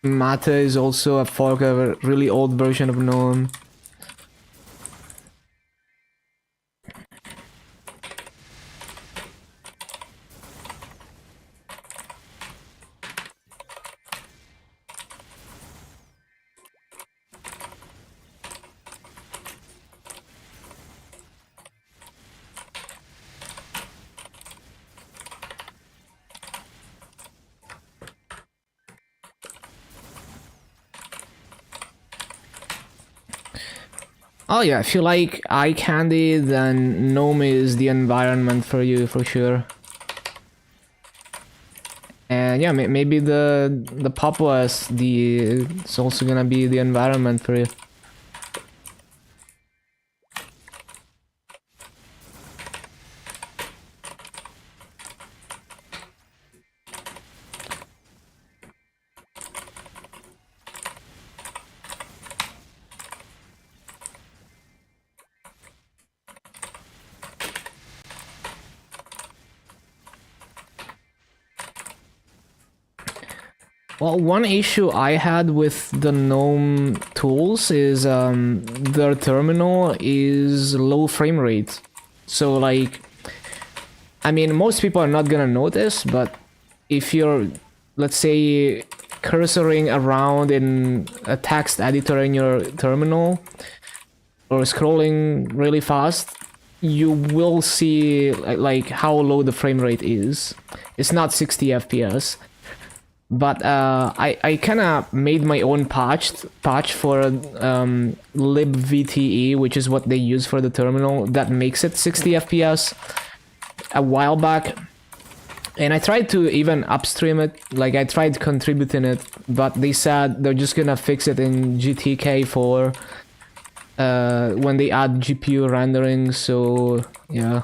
Mate is also a fork of a really old version of GNOME. Oh yeah, if you like eye candy, then GNOME is the environment for you for sure. And yeah, maybe the Pop! OS it's also gonna be the environment for you. Well, one issue I had with the GNOME tools is their terminal is low frame rate. So like, I mean, most people are not gonna notice, but if you're, let's say, cursoring around in a text editor in your terminal or scrolling really fast, you will see like how low the frame rate is. It's not 60 FPS. But I kind of made my own patch for libvte, which is what they use for the terminal, that makes it 60 FPS a while back. And I tried to even upstream it, like I tried contributing it, but they said they're just gonna fix it in GTK for when they add GPU rendering, so yeah.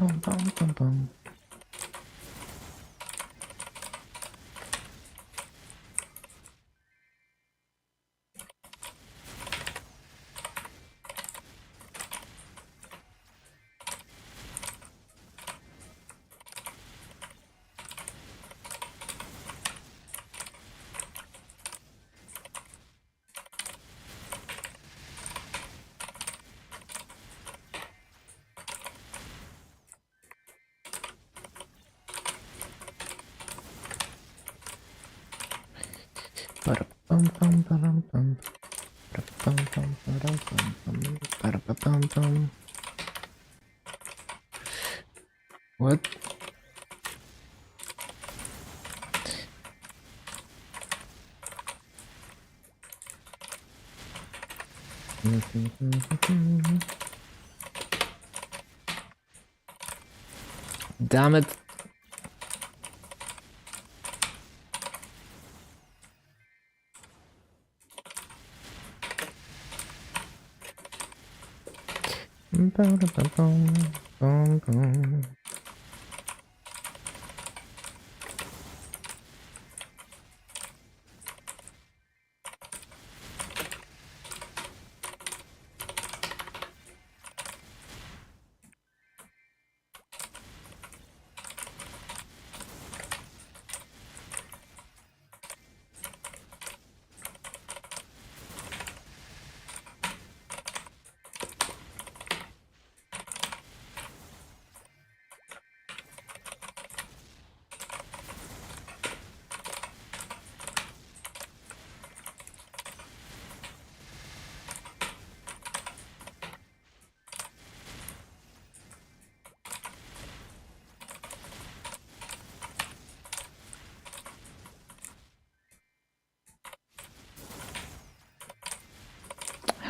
bum, bum, bum, bum. Ba-da-bum, bum, ba-dum, bum. Ba-da-bum, bum, ba-dum, bum, bum. Ba-da-ba-bum, bum. What? Damn it. Ba-da-ba-bum, bum, bum.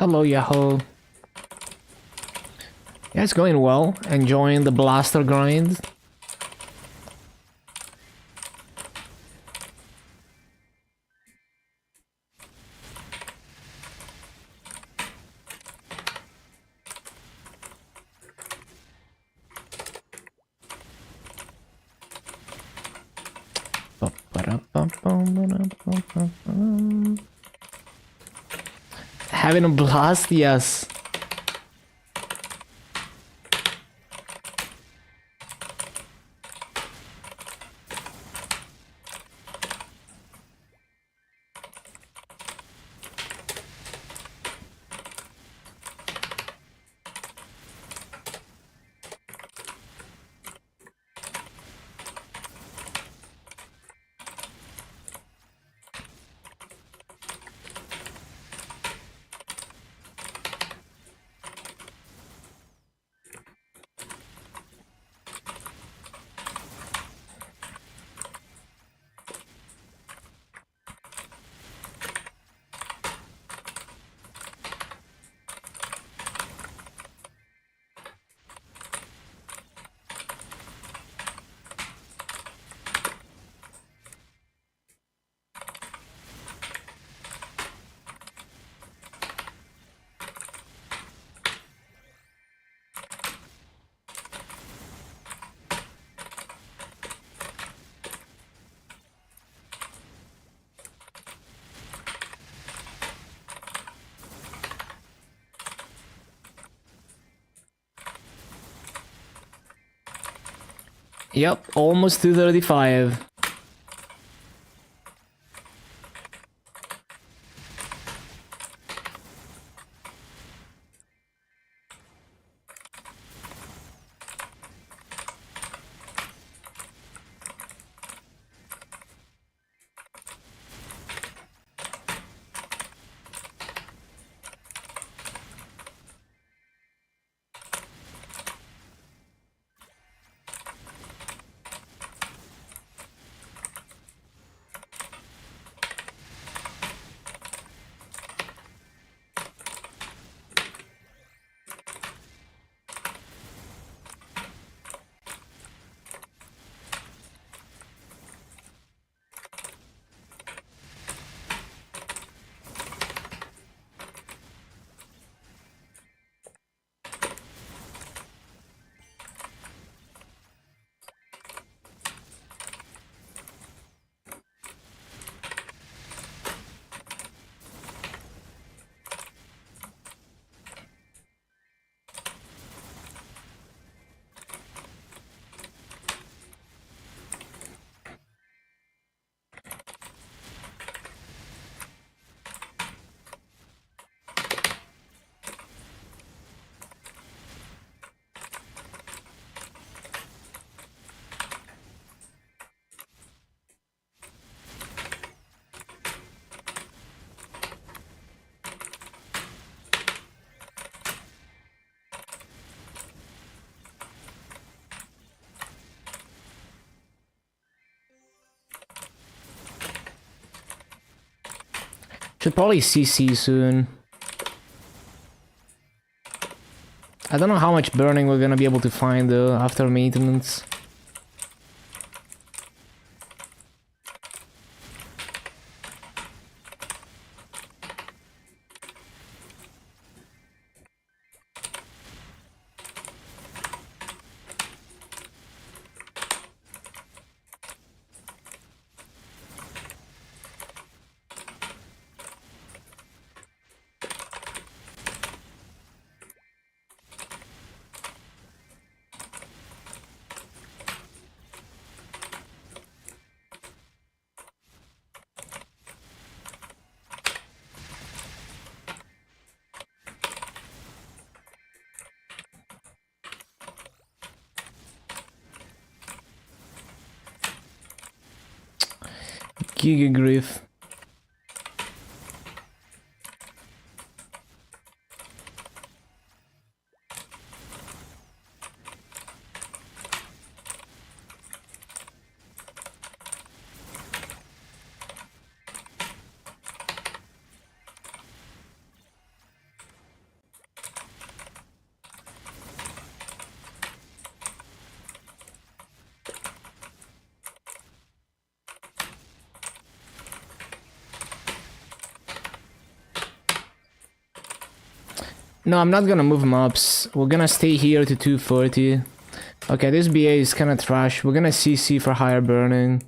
Hello, Yahoo. Yeah, it's going well. Enjoying the blaster grind. Having a blast, yes. Yep, almost 235. Should probably CC soon. I don't know how much burning we're gonna be able to find though after maintenance. Giga Griff. No, I'm not gonna move mobs. We're gonna stay here to 240. Okay, this BA is kinda trash. We're gonna CC for higher burning.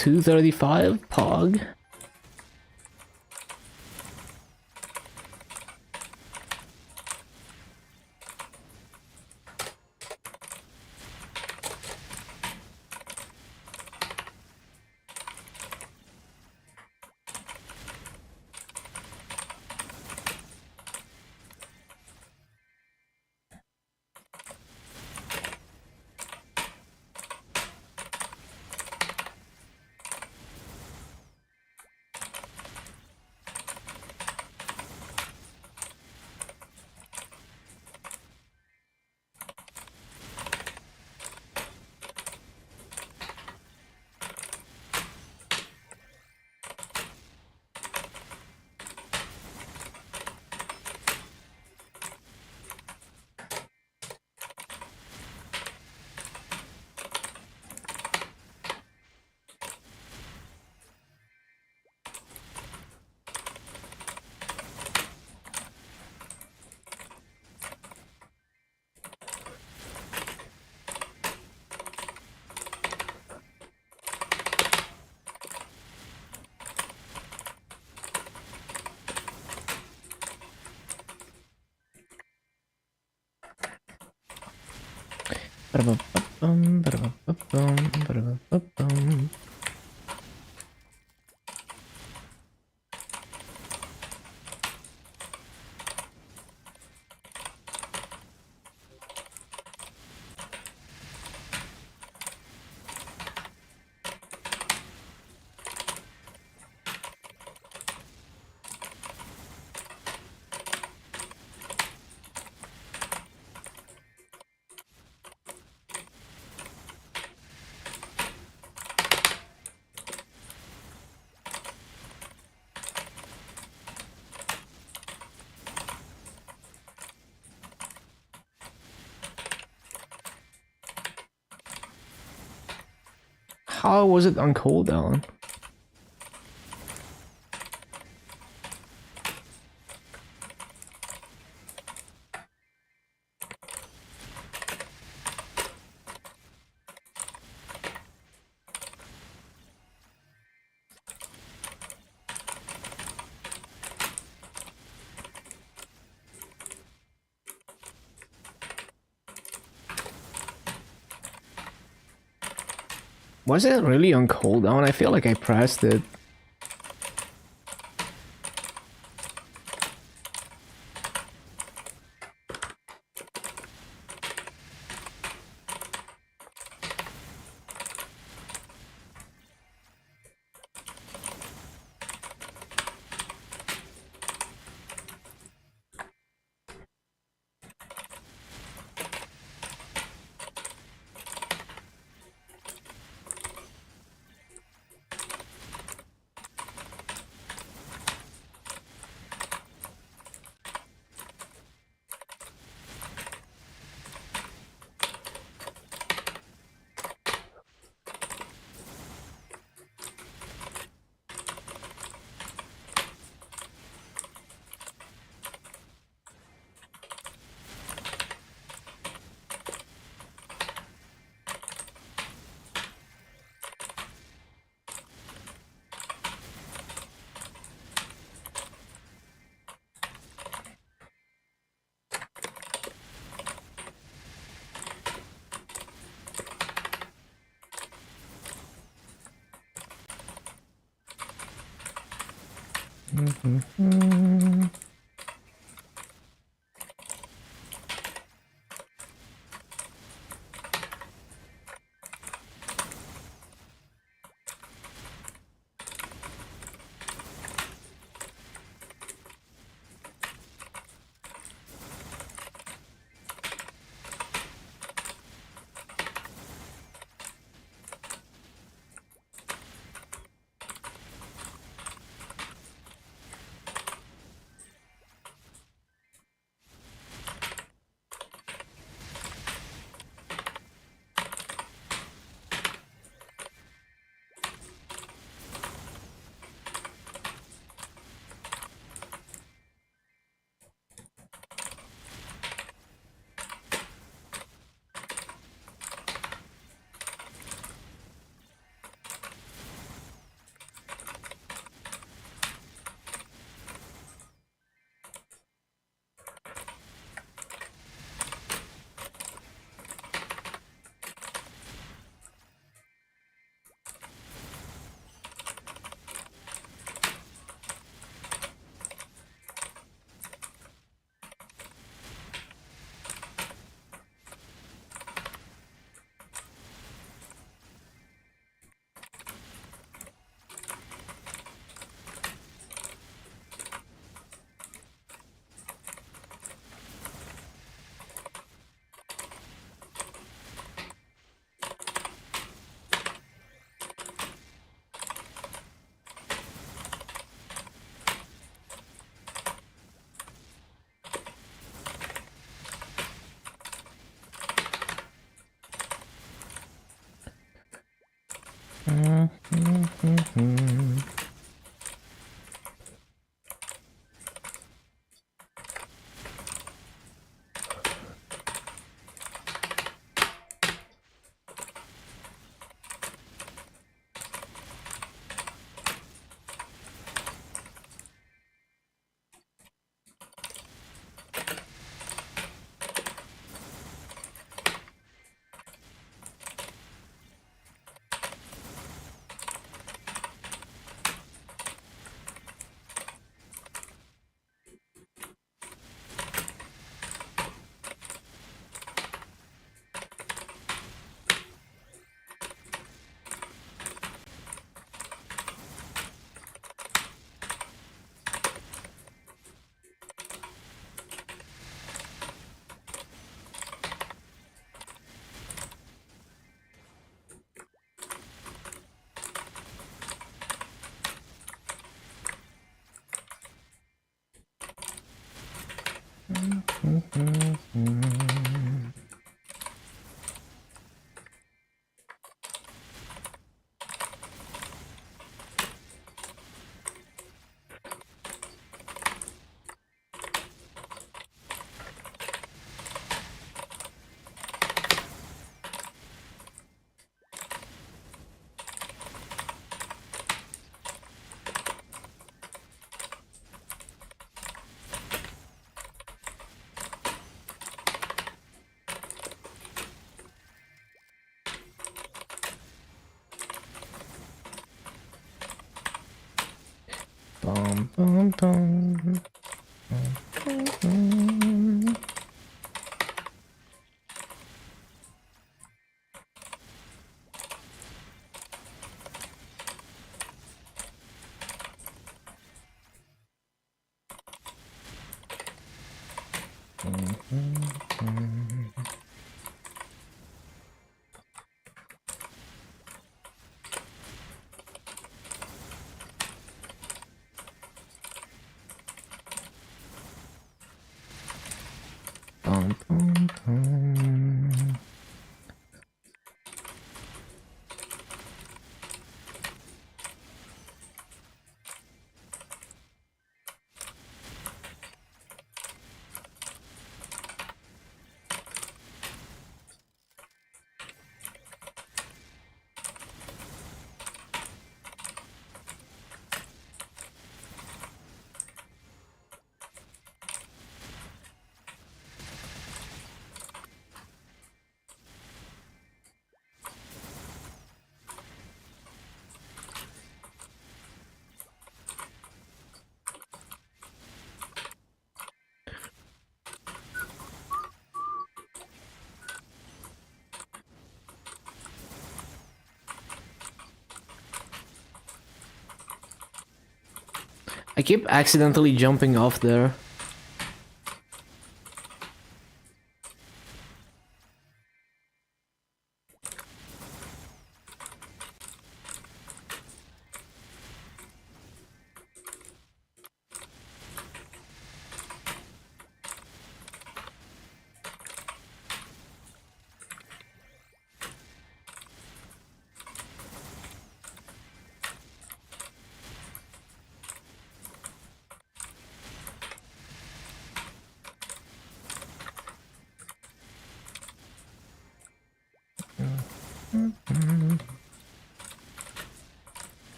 235 Pog. Ba-da-ba-ba-bum, ba-da-ba-ba-bum, ba-da-ba-ba-bum. How was it on cooldown? Was it really on cooldown? I feel like I pressed it. Bum, bum, bum. Bum, bum, bum. I keep accidentally jumping off there.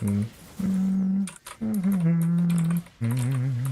Mm-hmm.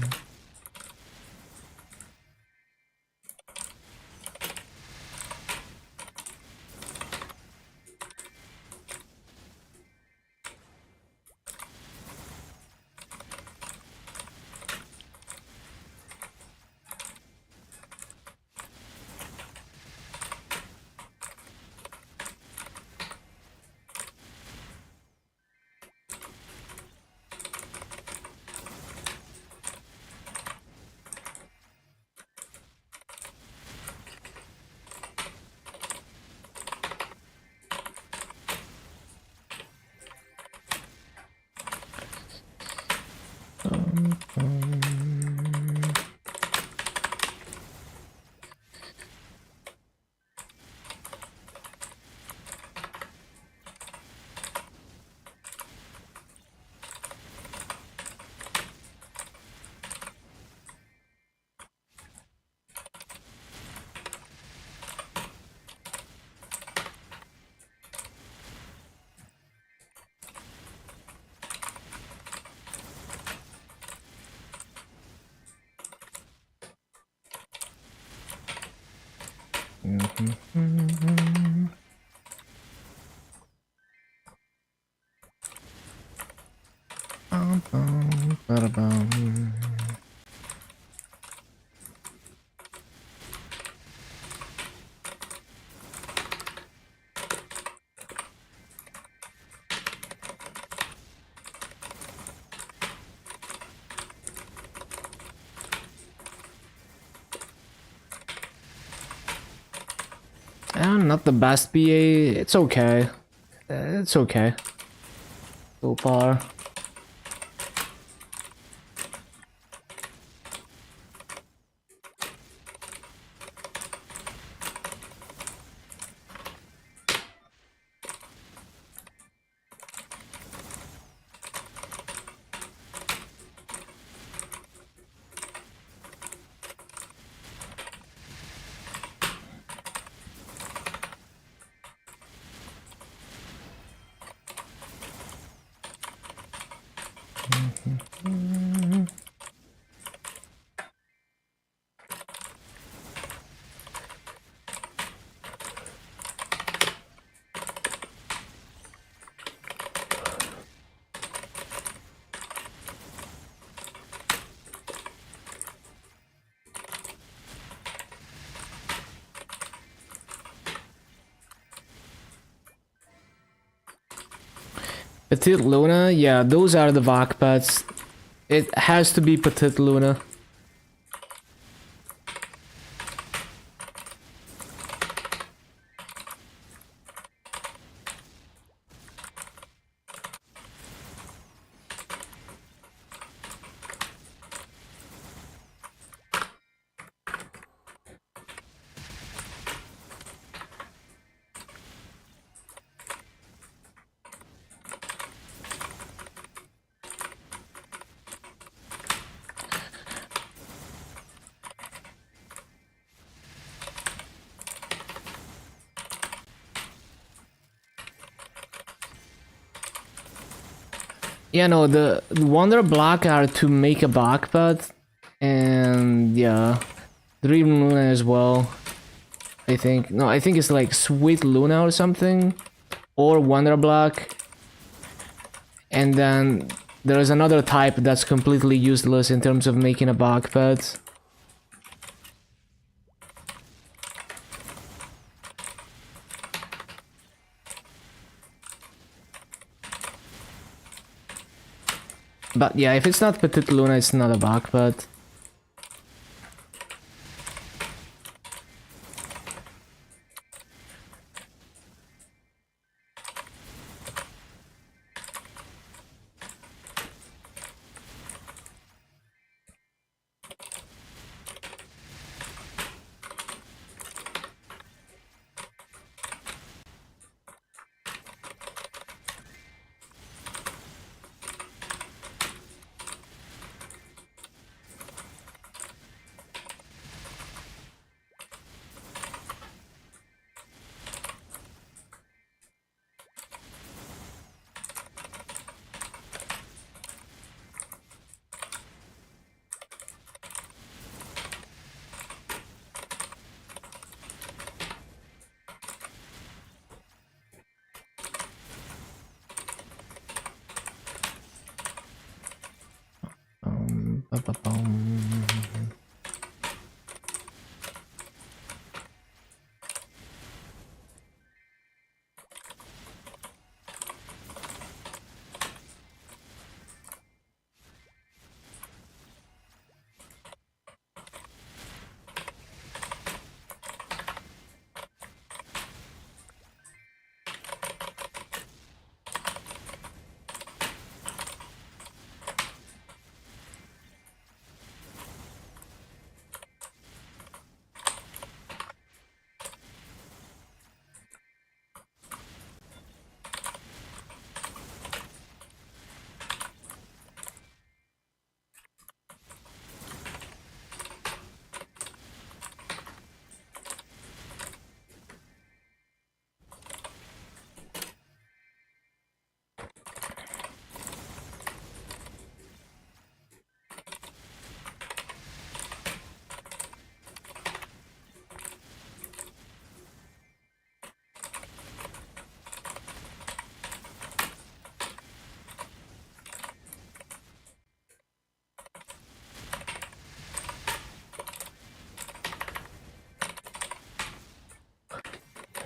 Not the best BA. It's okay. It's okay. So far. Petite Luna, yeah, those are the VAC pads. It has to be Petite Luna. Yeah, no, the Wonder Black are to make a backpad, and yeah, Dream Luna as well. I think no, I think it's like Sweet Luna or something, or Wonder Black, and then there is another type that's completely useless in terms of making a backpad. But yeah, if it's not Petite Luna, it's not a backpad.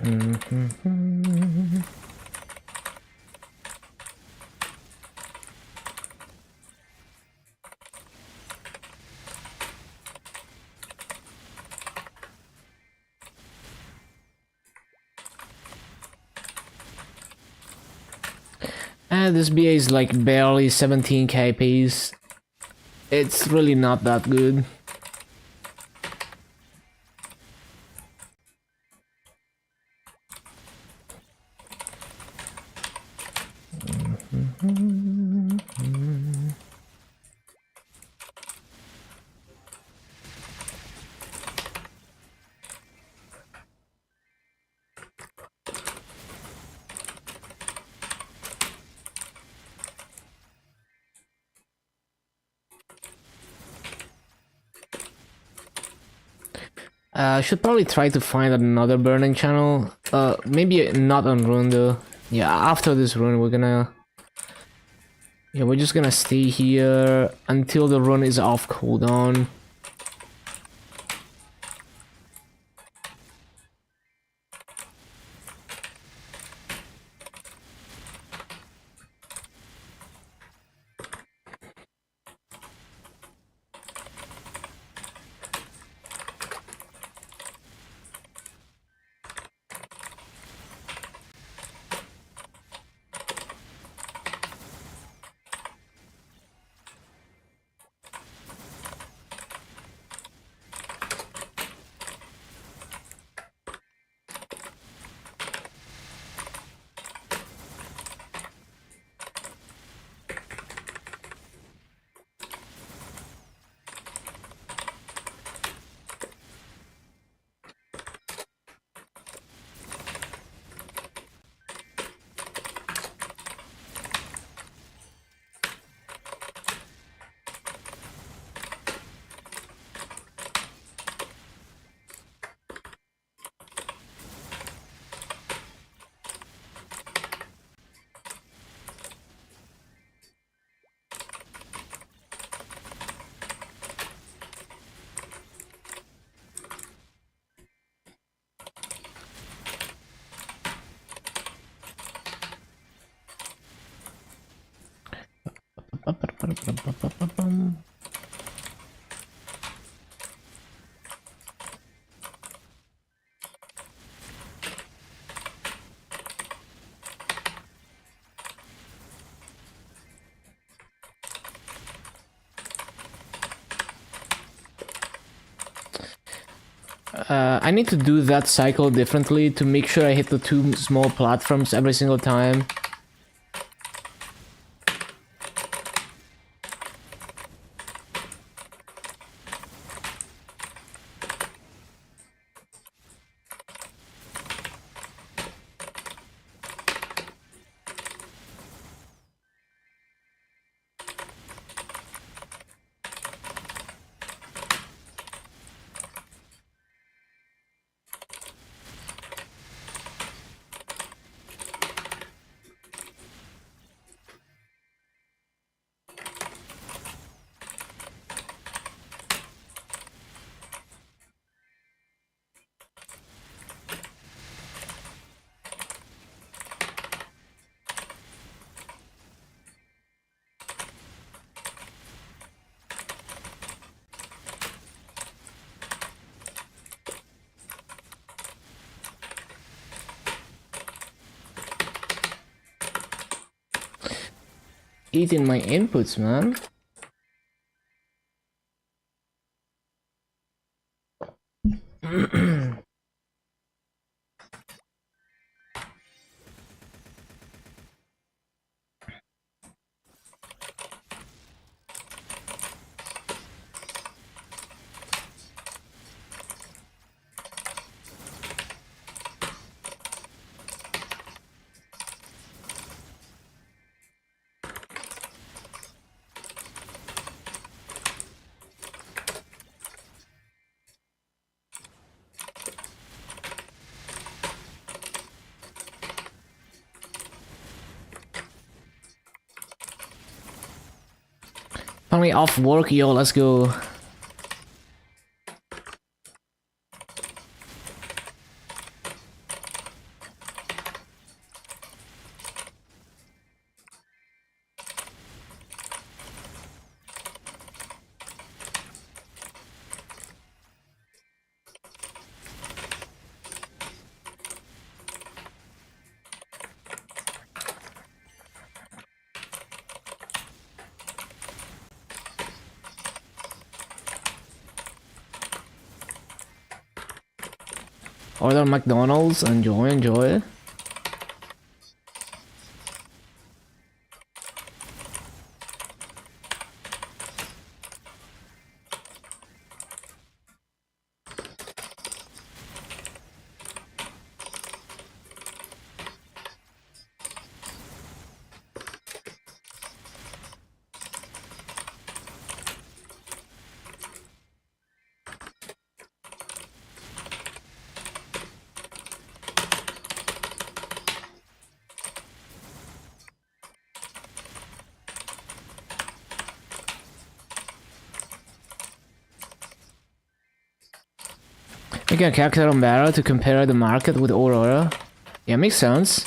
And this BA is like barely 17k piece. It's really not that good. I should probably try to find another burning channel. Maybe not on rune though. Yeah, after this rune we're gonna... Yeah, we're just gonna stay here until the rune is off cooldown. I need to do that cycle differently to make sure I hit the 2 small platforms every single time. Eating my inputs, man. Finally off work, yo, let's go. Order McDonald's. Enjoy, enjoy. Making a character on Barrow to compare the market with Aurora. Yeah, makes sense.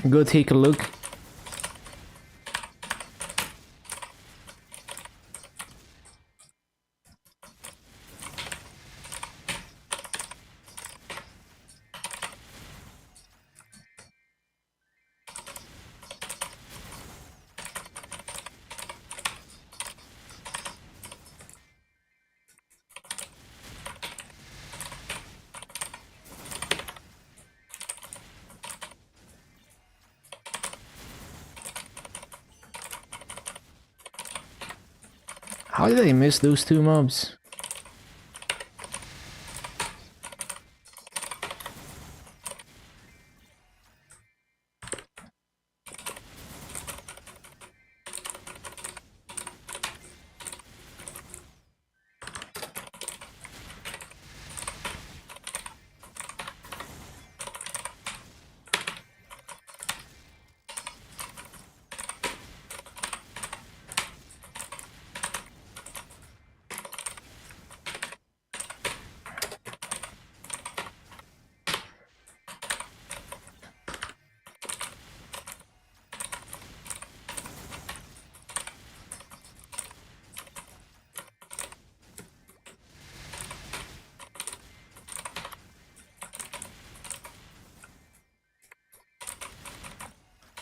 Go take a look. How did I miss those two mobs?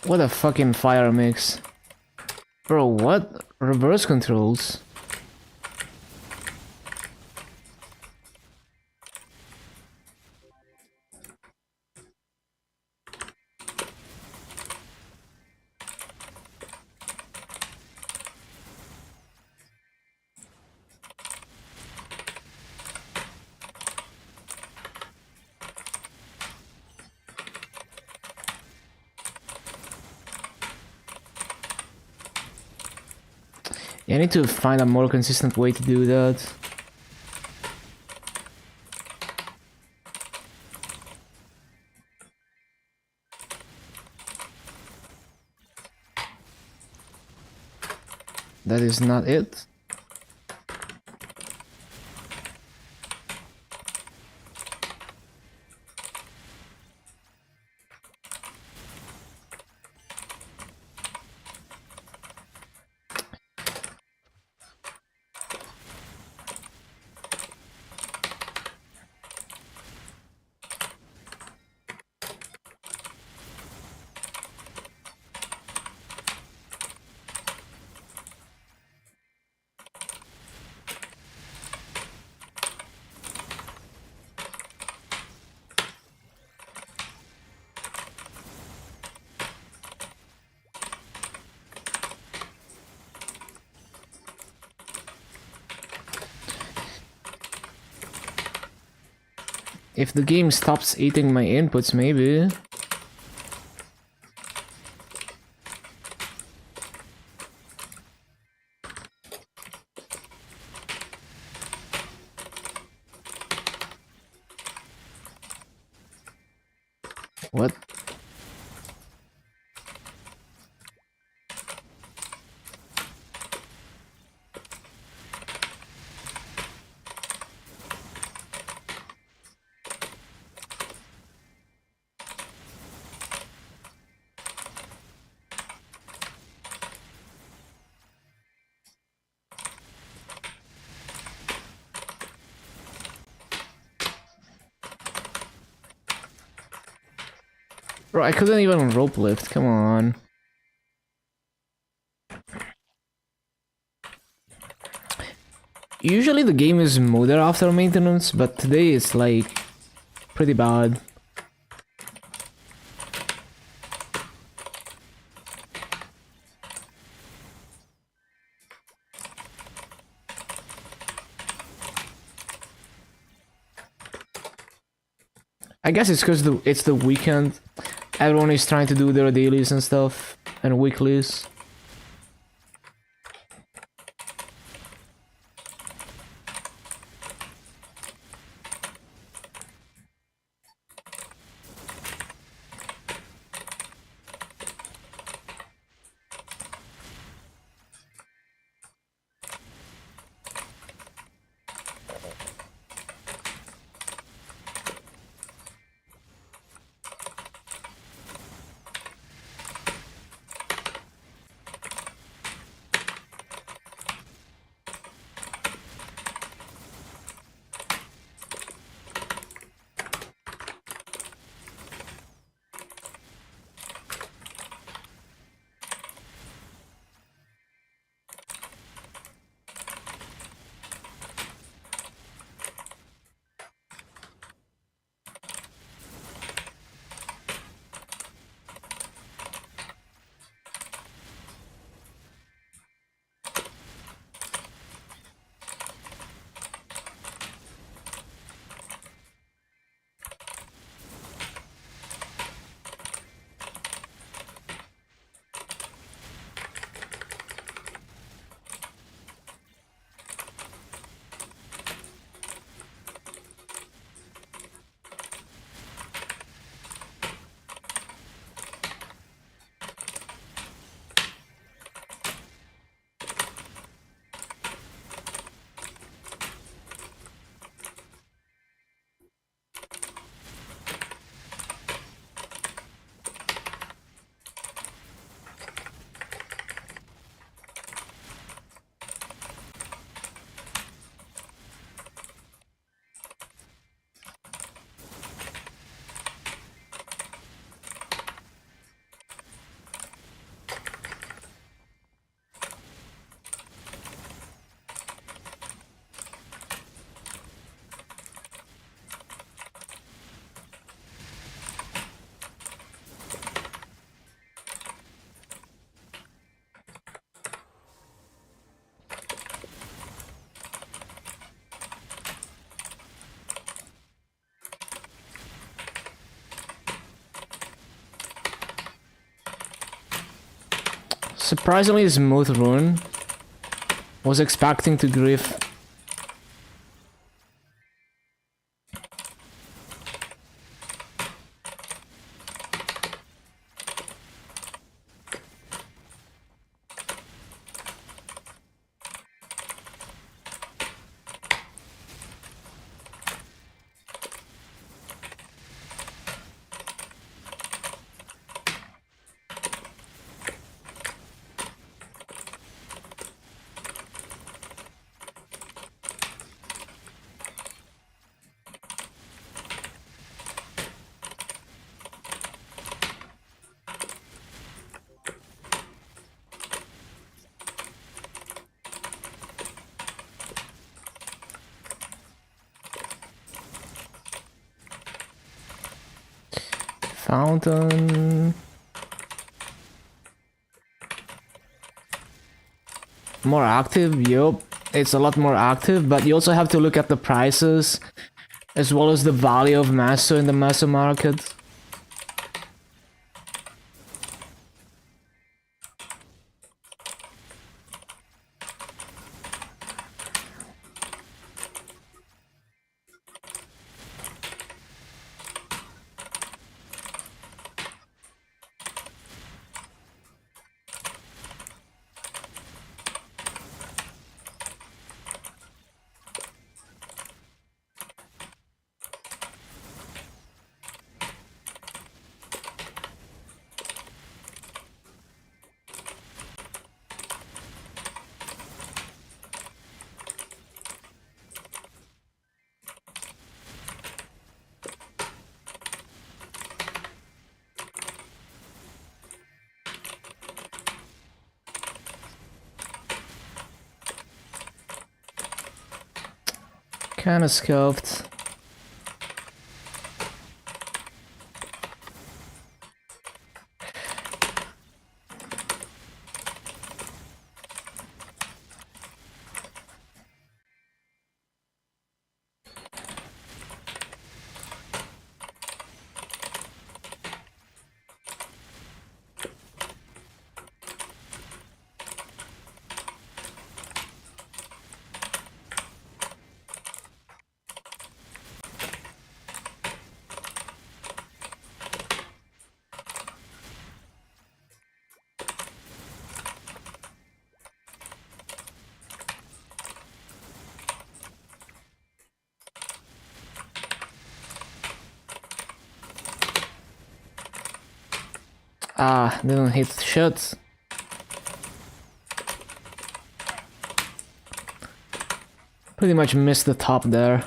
What a fucking fire mix. Bro, what? Reverse controls? Yeah, I need to find a more consistent way to do that. That is not it. If the game stops eating my inputs, maybe. What? Bro, I couldn't even rope lift, come on. Usually the game is smoother after maintenance, but today it's like pretty bad. I guess it's because it's the weekend. Everyone is trying to do their dailies and stuff, and weeklies. Surprisingly smooth run. Was expecting to grief. Fountain. More active, yup. It's a lot more active, but you also have to look at the prices as well as the value of Maso in the Maso market. Kinda scoped. Ah, didn't hit shit. Pretty much missed the top there.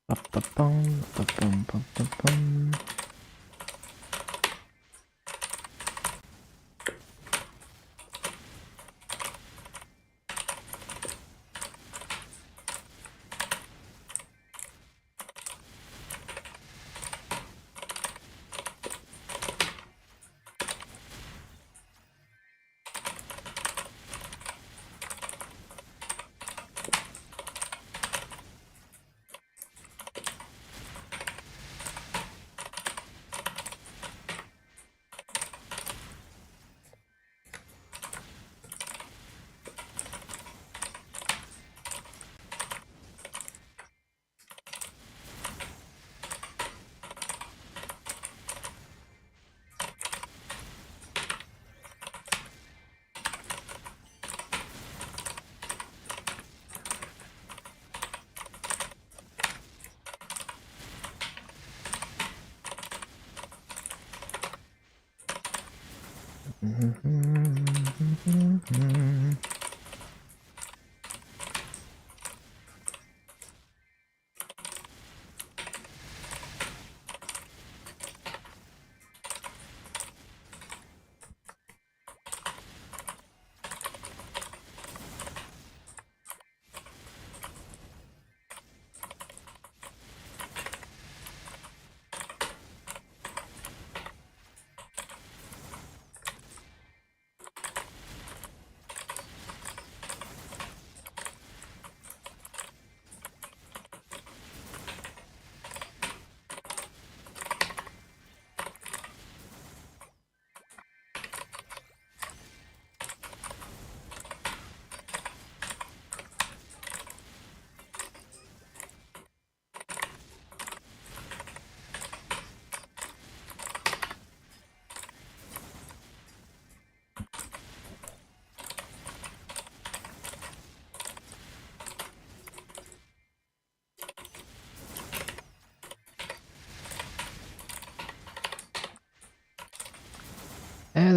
Ba-ba-bum, ba-bum, ba-ba-bum.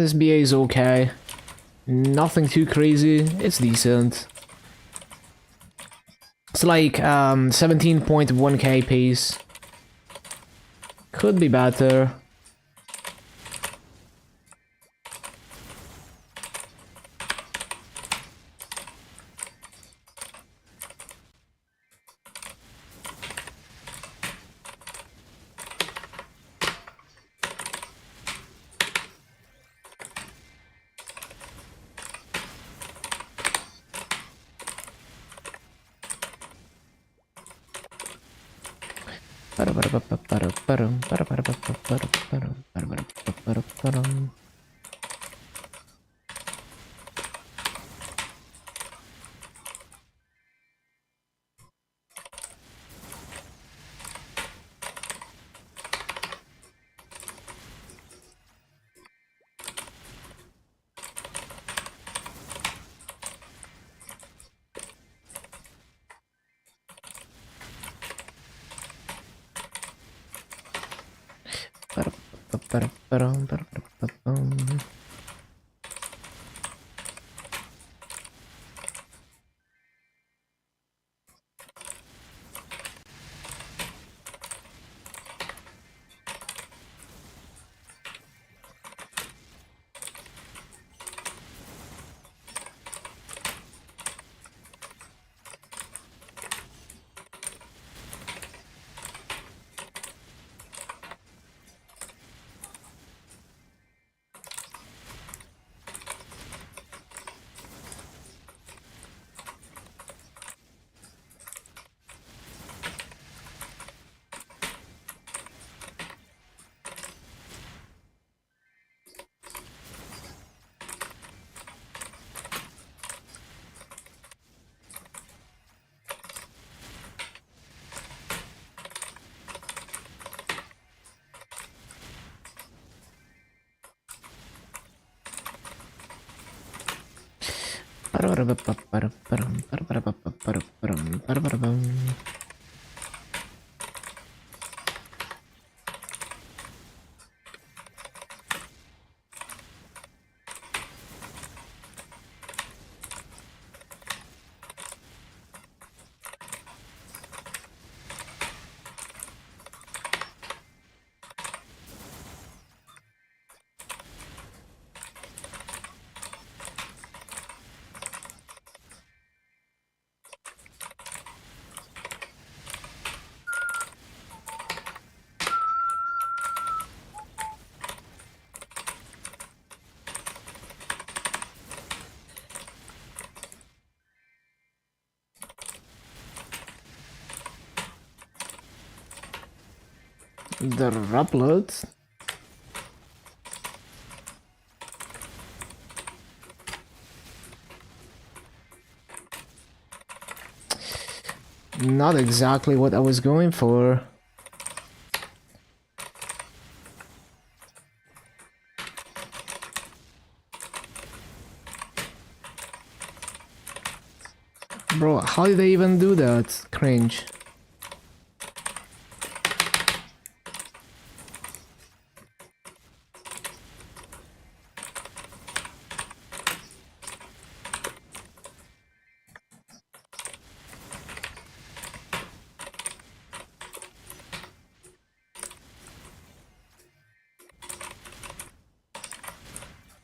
This BA is okay. Nothing too crazy. It's decent. It's like 17.1k pace. Could be better. The upload. Not exactly what I was going for. Bro, how did they even do that? Cringe.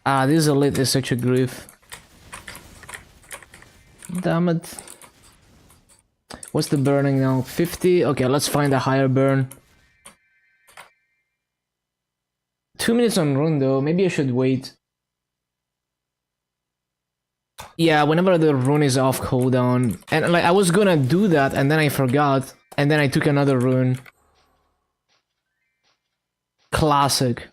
Ah, this elite is such a grief. Damn it. What's the burning now? 50? Okay, let's find a higher burn. 2 minutes on rune though, maybe I should wait. Yeah, whenever the rune is off cooldown. And like I was gonna do that and then I forgot. And then I took another rune. Classic.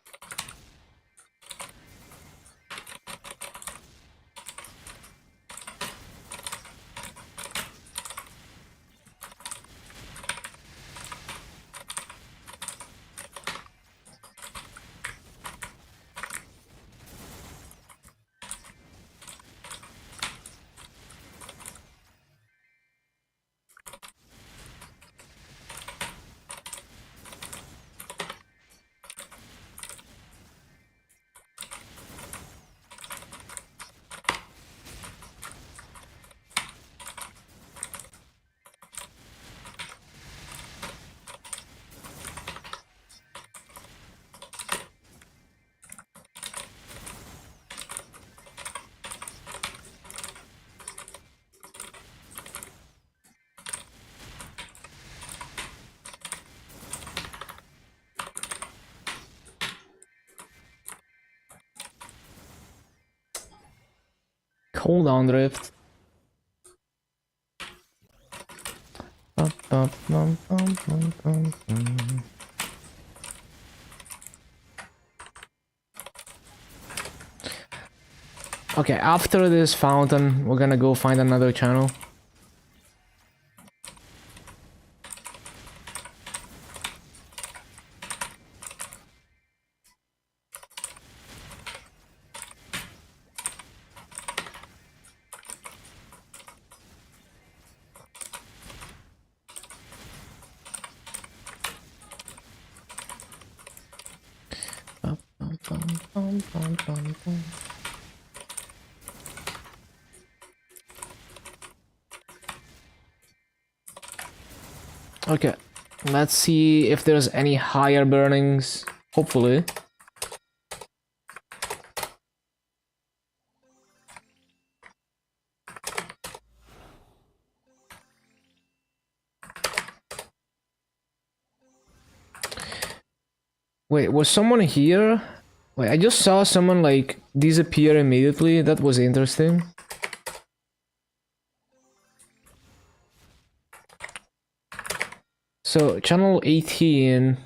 Cooldown drift. Okay, after this fountain, we're gonna go find another channel. Okay, let's see if there's any higher burnings. Hopefully. Wait, was someone here? Wait, I just saw someone like disappear immediately. That was interesting. So, channel 18.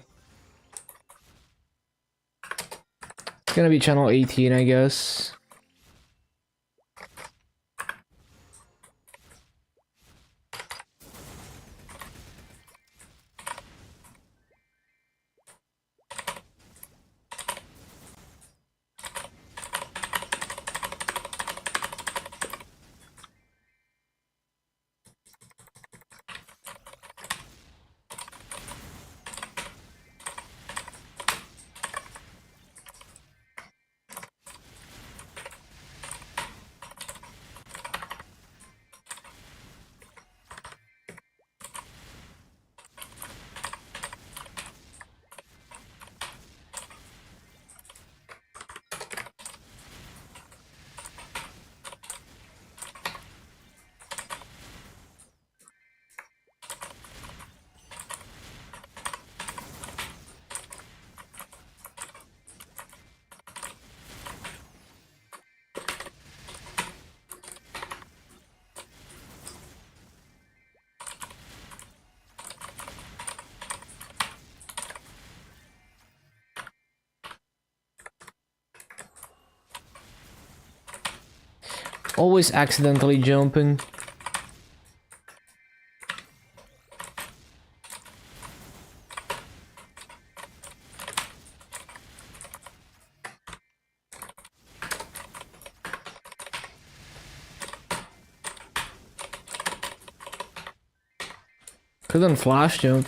It's gonna be channel 18, I guess. Always accidentally jumping. Couldn't flash jump.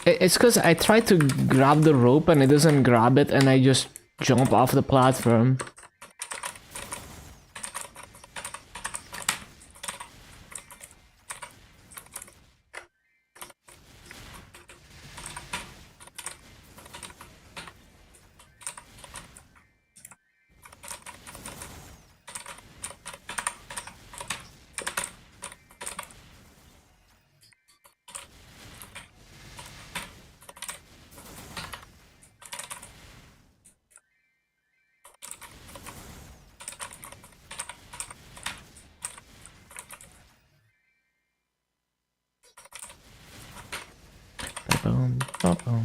It's because I tried to grab the rope and it doesn't grab it, and I just jump off the platform. Ba-bum, ba-bum.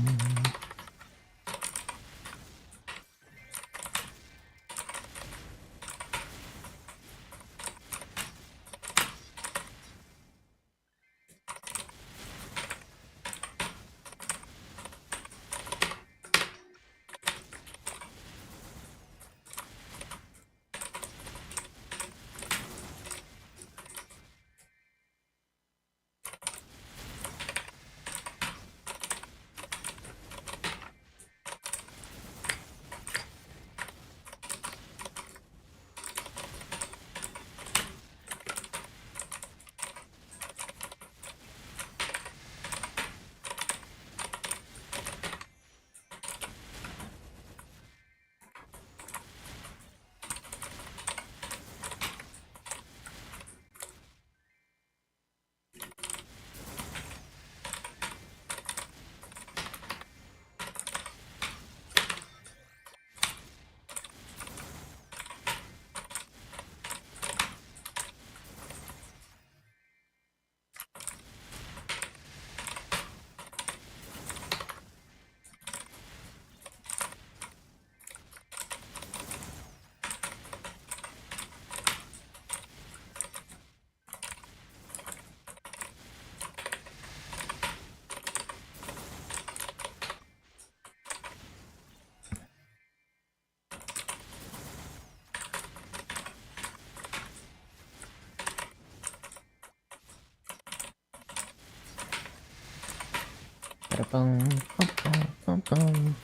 Ba-bum, ba-bum, ba-bum.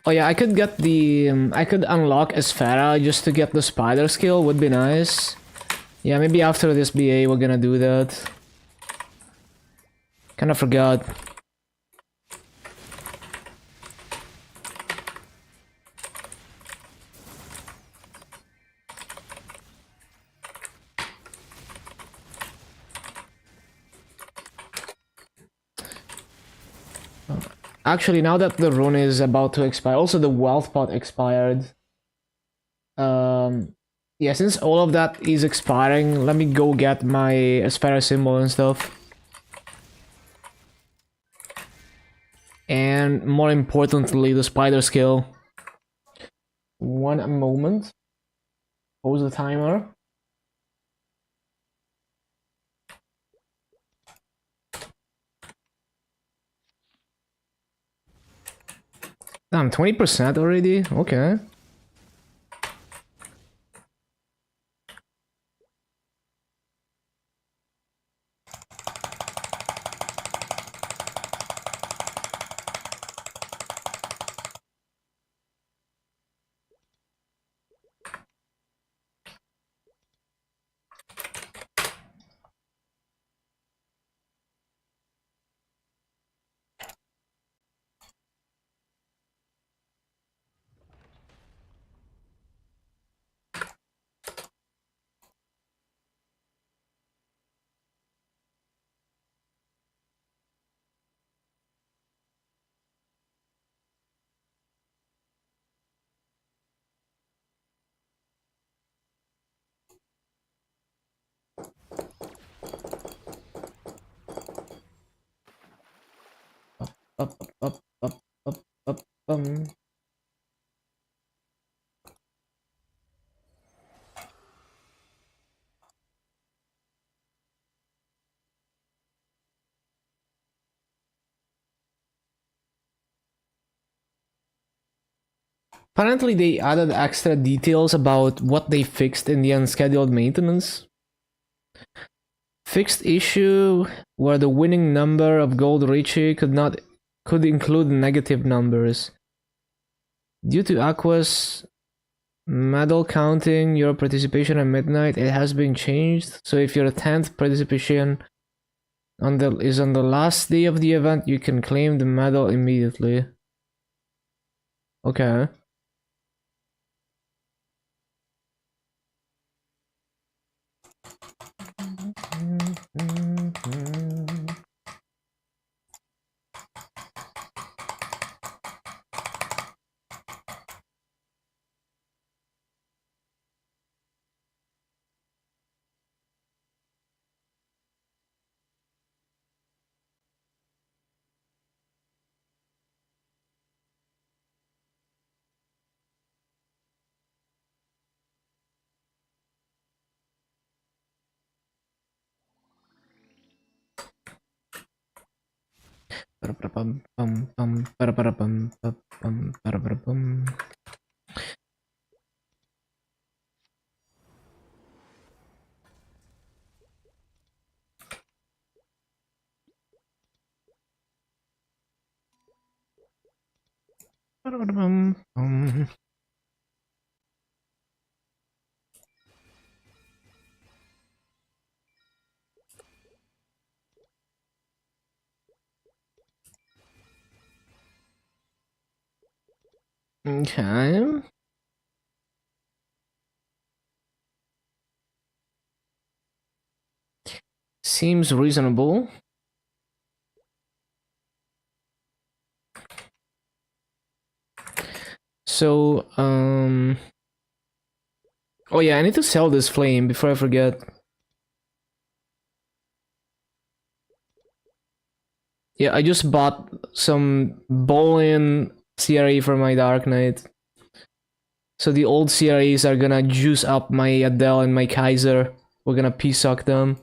Oh yeah, I could get the I could unlock Esfera just to get the spider skill. Would be nice. Yeah, maybe after this BA we're gonna do that. Kinda forgot. Actually, now that the rune is about to expire, also the wealth pot expired. Yeah, since all of that is expiring, let me go get my Aspera symbol and stuff. And more importantly, the spider skill. One moment. Pause the timer. Damn, 20% already? Okay. up, up, up, up, up, bum. Apparently they added extra details about what they fixed in the unscheduled maintenance. Fixed issue where the winning number of gold Richie could include negative numbers. Due to Aqua's medal counting your participation at midnight, it has been changed. So if your 10th participation is on the last day of the event, you can claim the medal immediately. Okay. Okay. Seems reasonable. So, oh yeah, I need to sell this flame before I forget. Yeah, I just bought some Boolean CRE for my Dark Knight. So the old CREs are gonna juice up my Adele and my Kaiser. We're gonna P-suck them.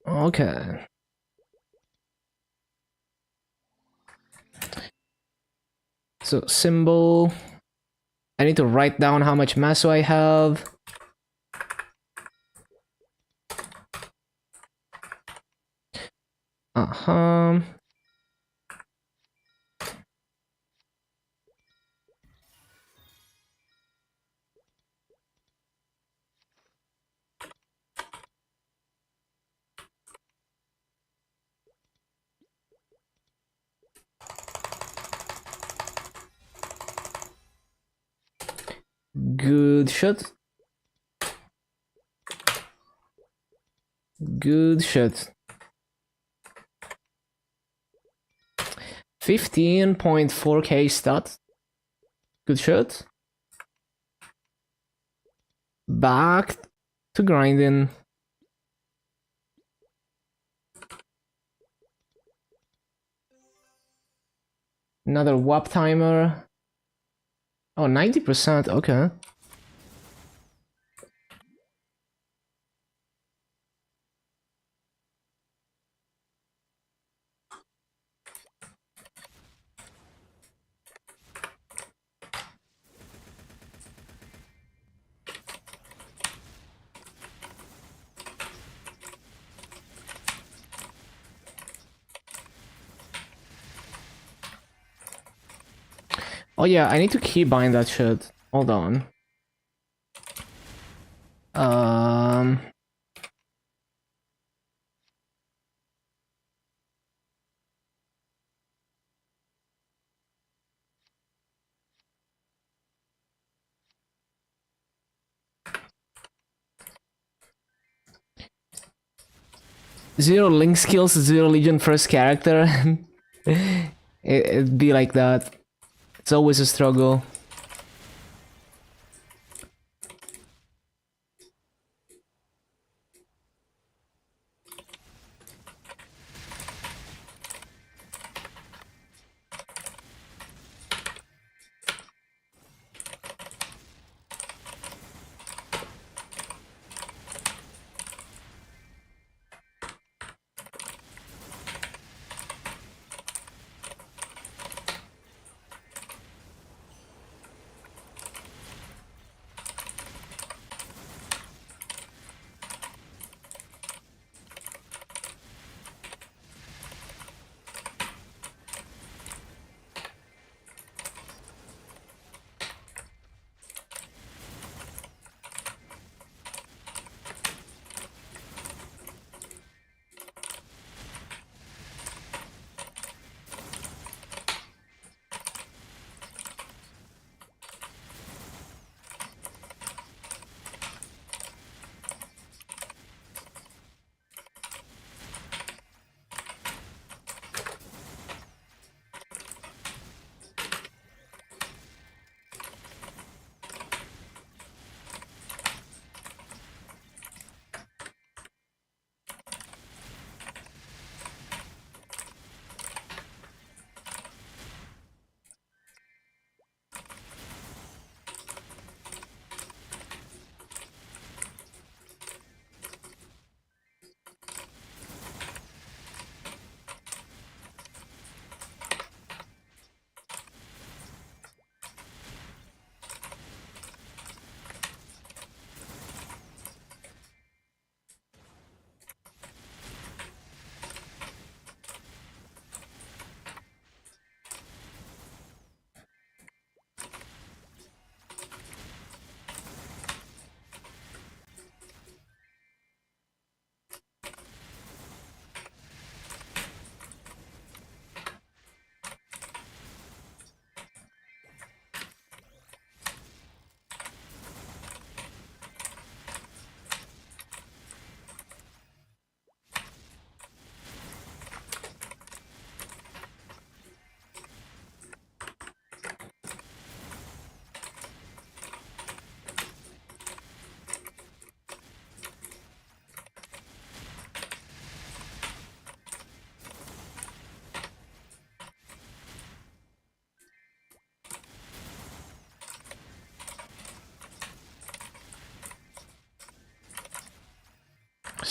Okay. So symbol. I need to write down how much masso I have. Uh-huh. Good shot. Good shot. 15.4k stat. Good shot. Back to grinding. Another WAP timer. Oh, 90%, okay. Oh yeah, I need to keep buying that shit. Hold on. Zero link skills, zero Legion first character. It'd be like that. It's always a struggle.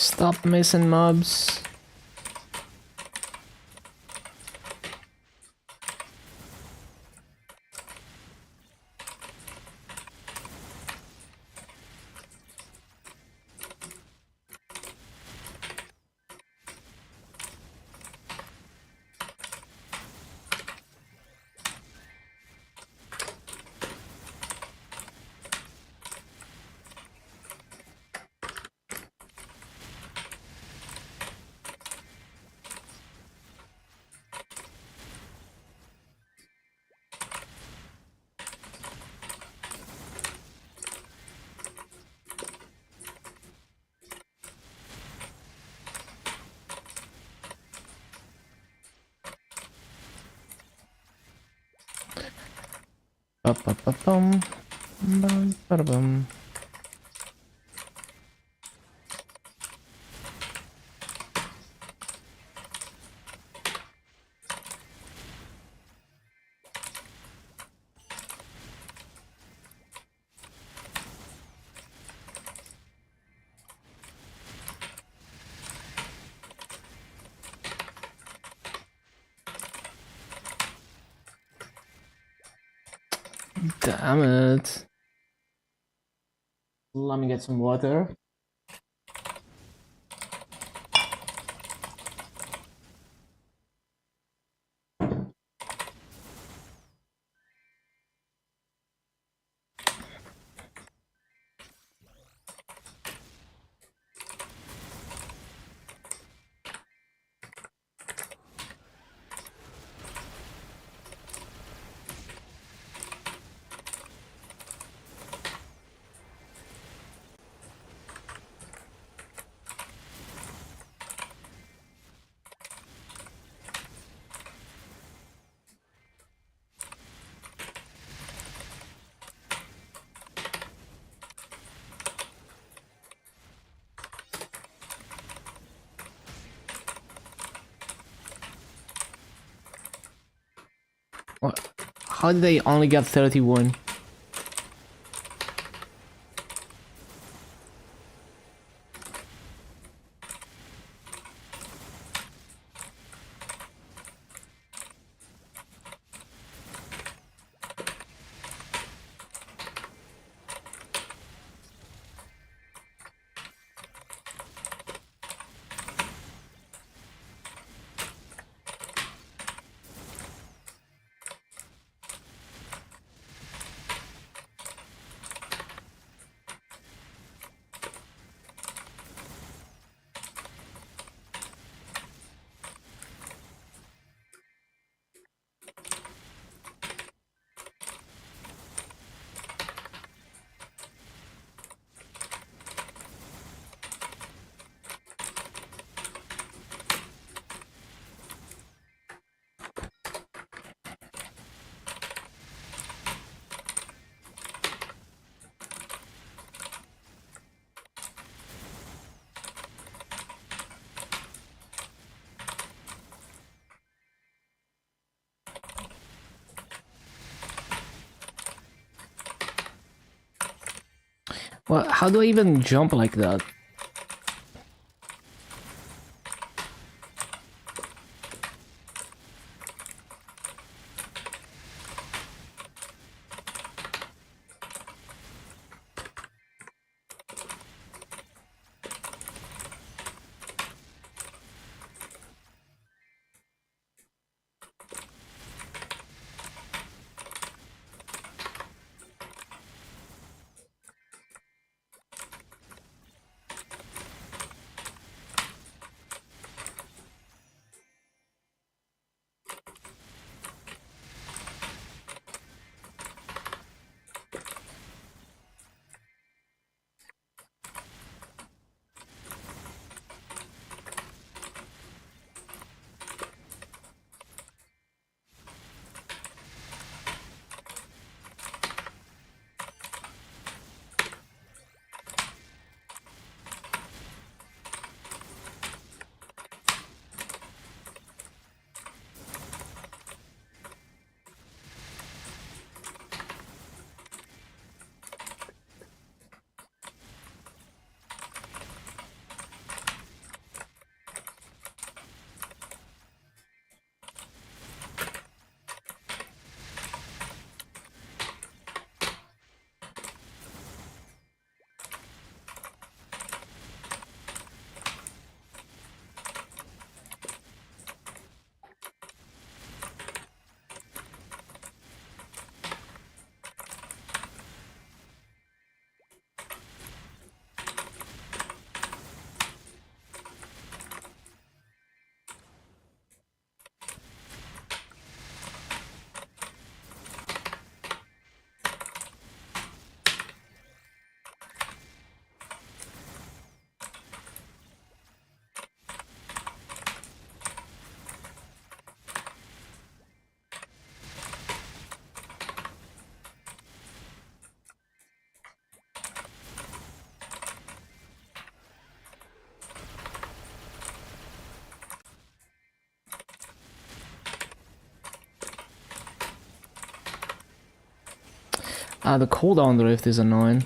Stop missing mobs. Ba-ba-ba-bum. Bum-ba-da-bum. Damn it. Let me get some water. What? How did they only get 31? Well, how do I even jump like that? Ah, the cooldown drift is annoying.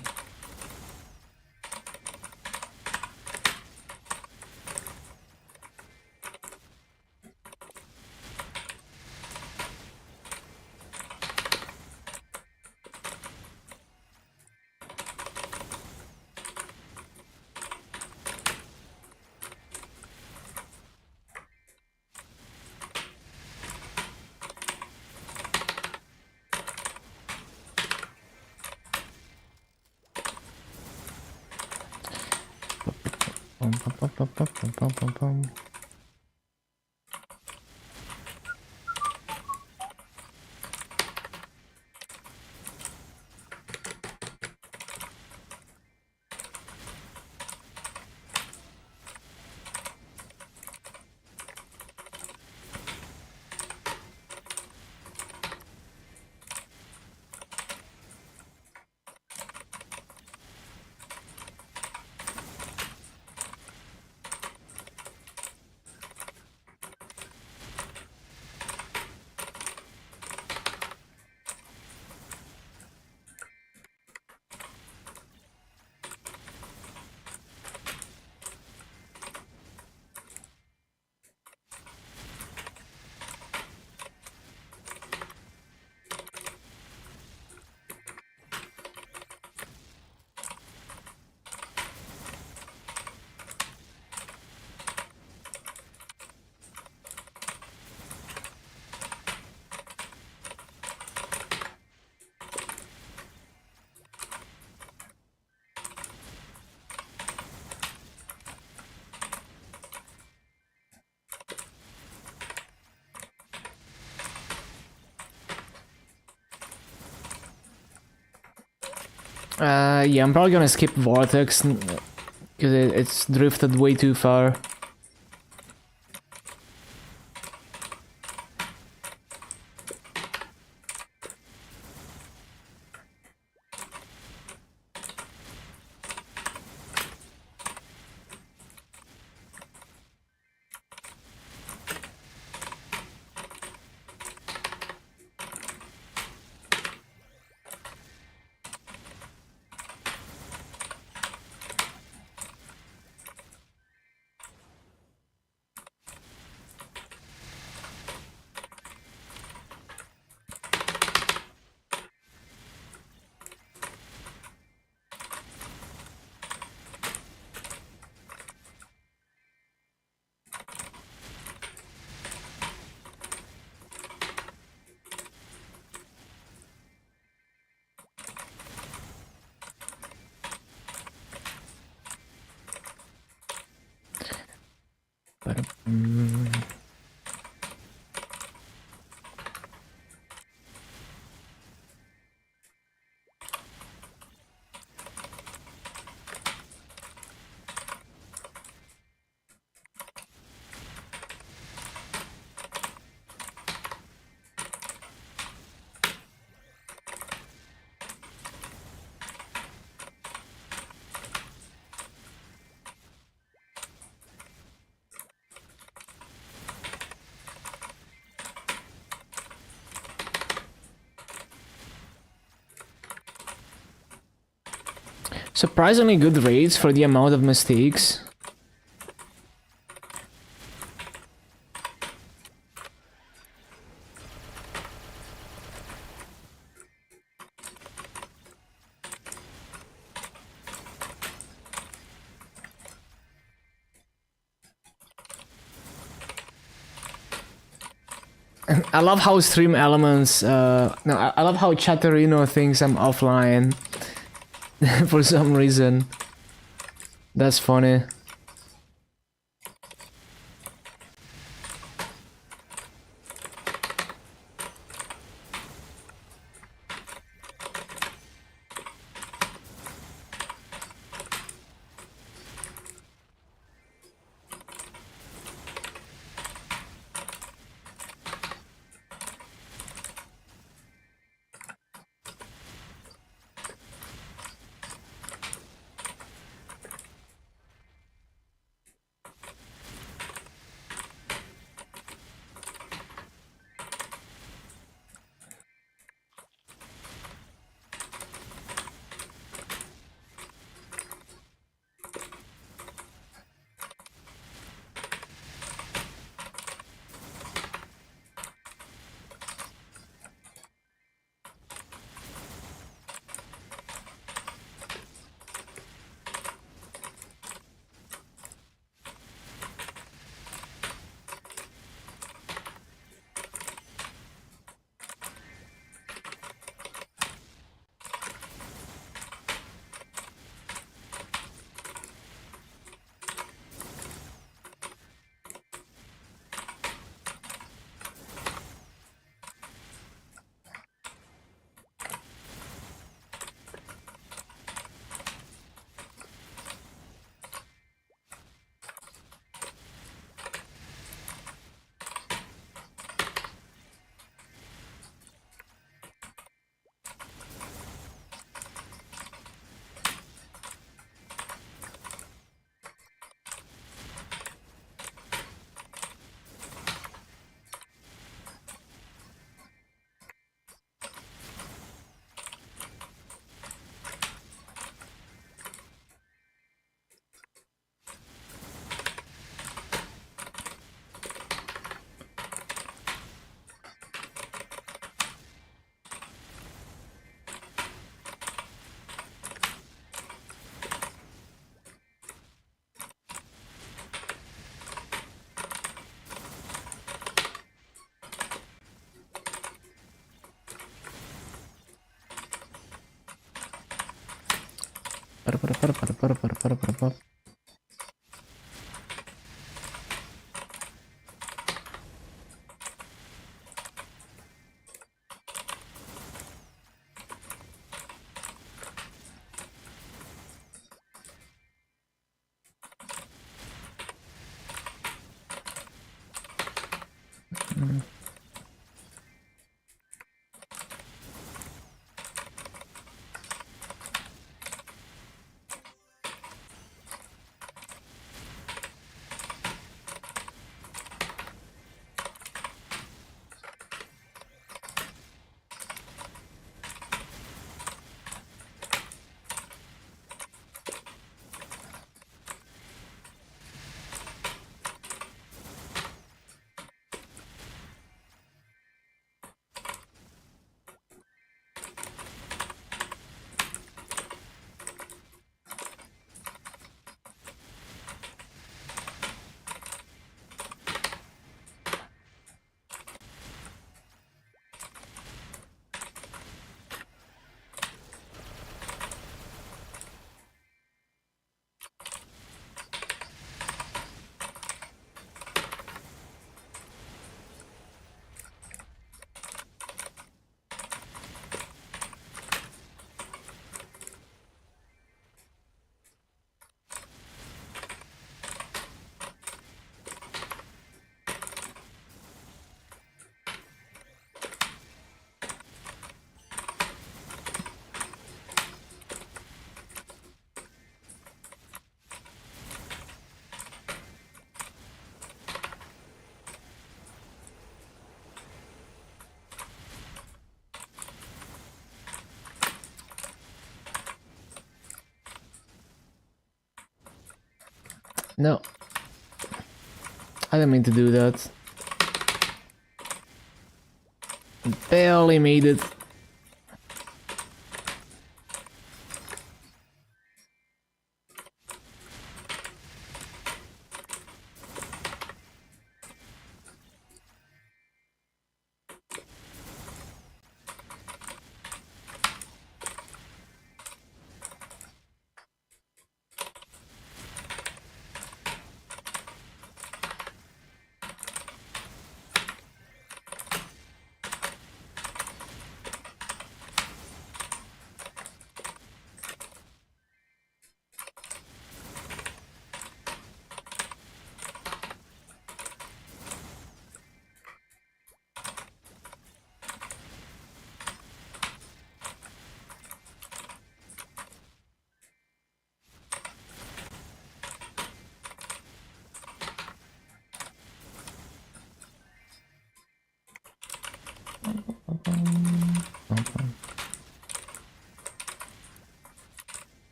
Bum, bum, bum, bum, bum, bum, bum, bum. Yeah, I'm probably gonna skip Vortex because it's drifted way too far. But, surprisingly good rates for the amount of mistakes. I love how Stream Elements, no, I love how Chatterino thinks I'm offline for some reason. That's funny. No. I didn't mean to do that. Barely made it.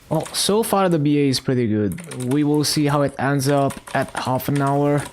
Well, so far the BA is pretty good. We will see how it ends up at half an hour.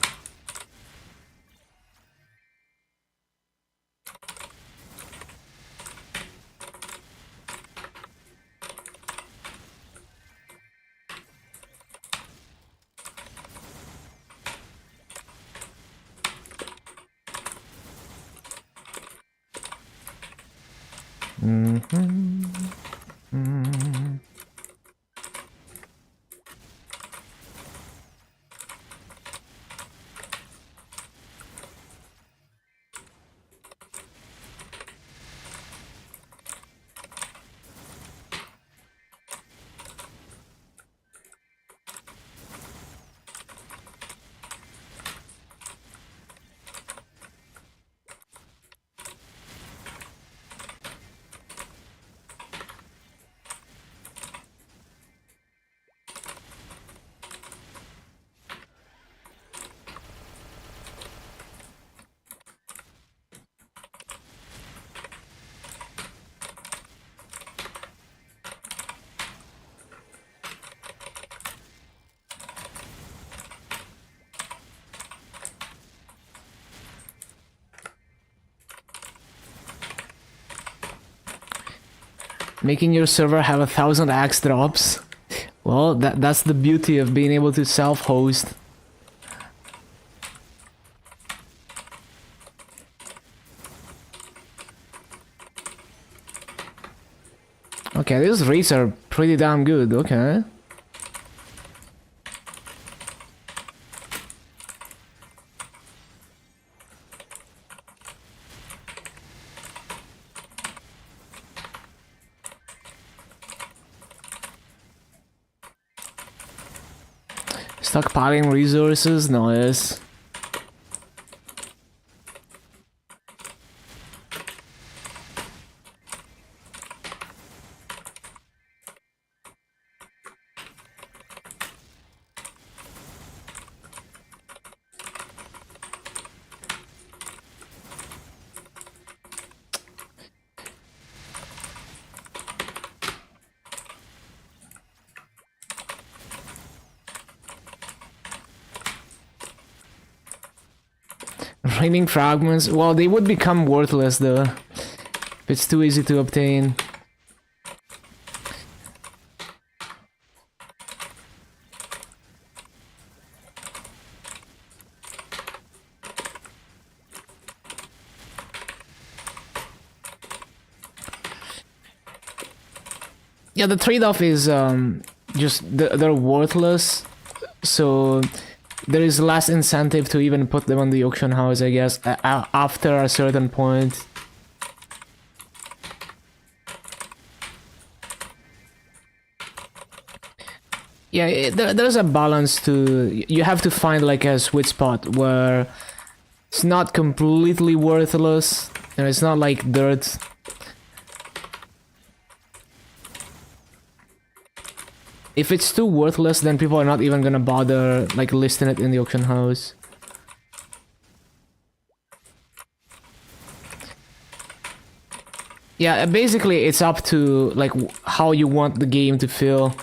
Making your server have 1,000 axe drops. Well, that's the beauty of being able to self-host. Okay, these rates are pretty damn good, okay. Stockpiling resources, nice. Raining fragments, well, they would become worthless though. If it's too easy to obtain. Yeah, the trade-off is just they're worthless, so there is less incentive to even put them on the auction house, I guess, after a certain point. Yeah, there's a balance to... You have to find like a sweet spot where it's not completely worthless, and it's not like dirt. If it's too worthless, then people are not even gonna bother like listing it in the auction house. Yeah, basically it's up to like how you want the game to feel.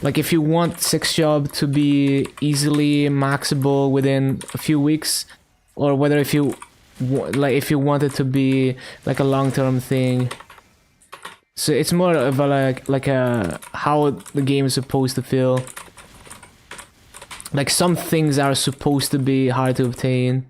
Like if you want 6 job to be easily maxable within a few weeks, or whether if you want it to be like a long-term thing. So it's more of a like a how the game is supposed to feel. Like some things are supposed to be hard to obtain.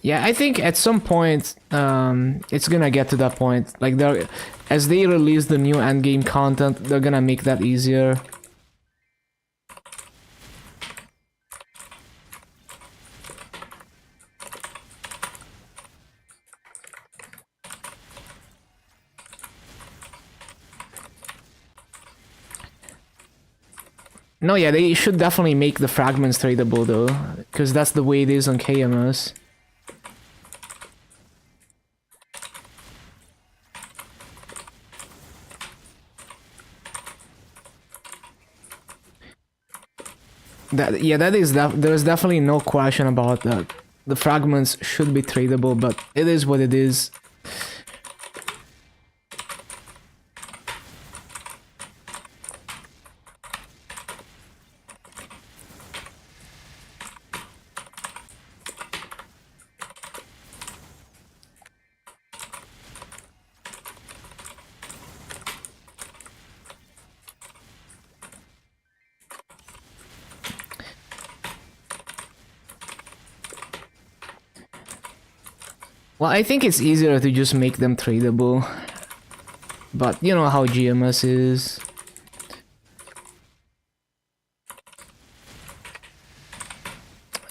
Yeah, I think at some point, it's gonna get to that point. Like, as they release the new endgame content, they're gonna make that easier. No, yeah, they should definitely make the fragments tradable though, because that's the way it is on KMS. There's definitely no question about that. The fragments should be tradable, but it is what it is. Well, I think it's easier to just make them tradable. But you know how GMS is.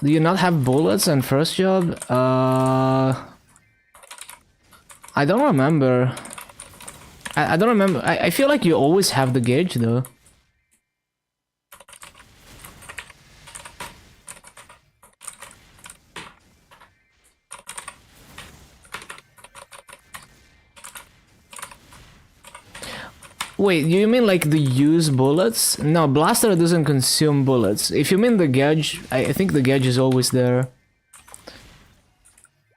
Do you not have bullets on first job? I don't remember. I don't remember. I feel like you always have the gauge though. Wait, you mean like the used bullets? No, blaster doesn't consume bullets. If you mean the gauge, I think the gauge is always there.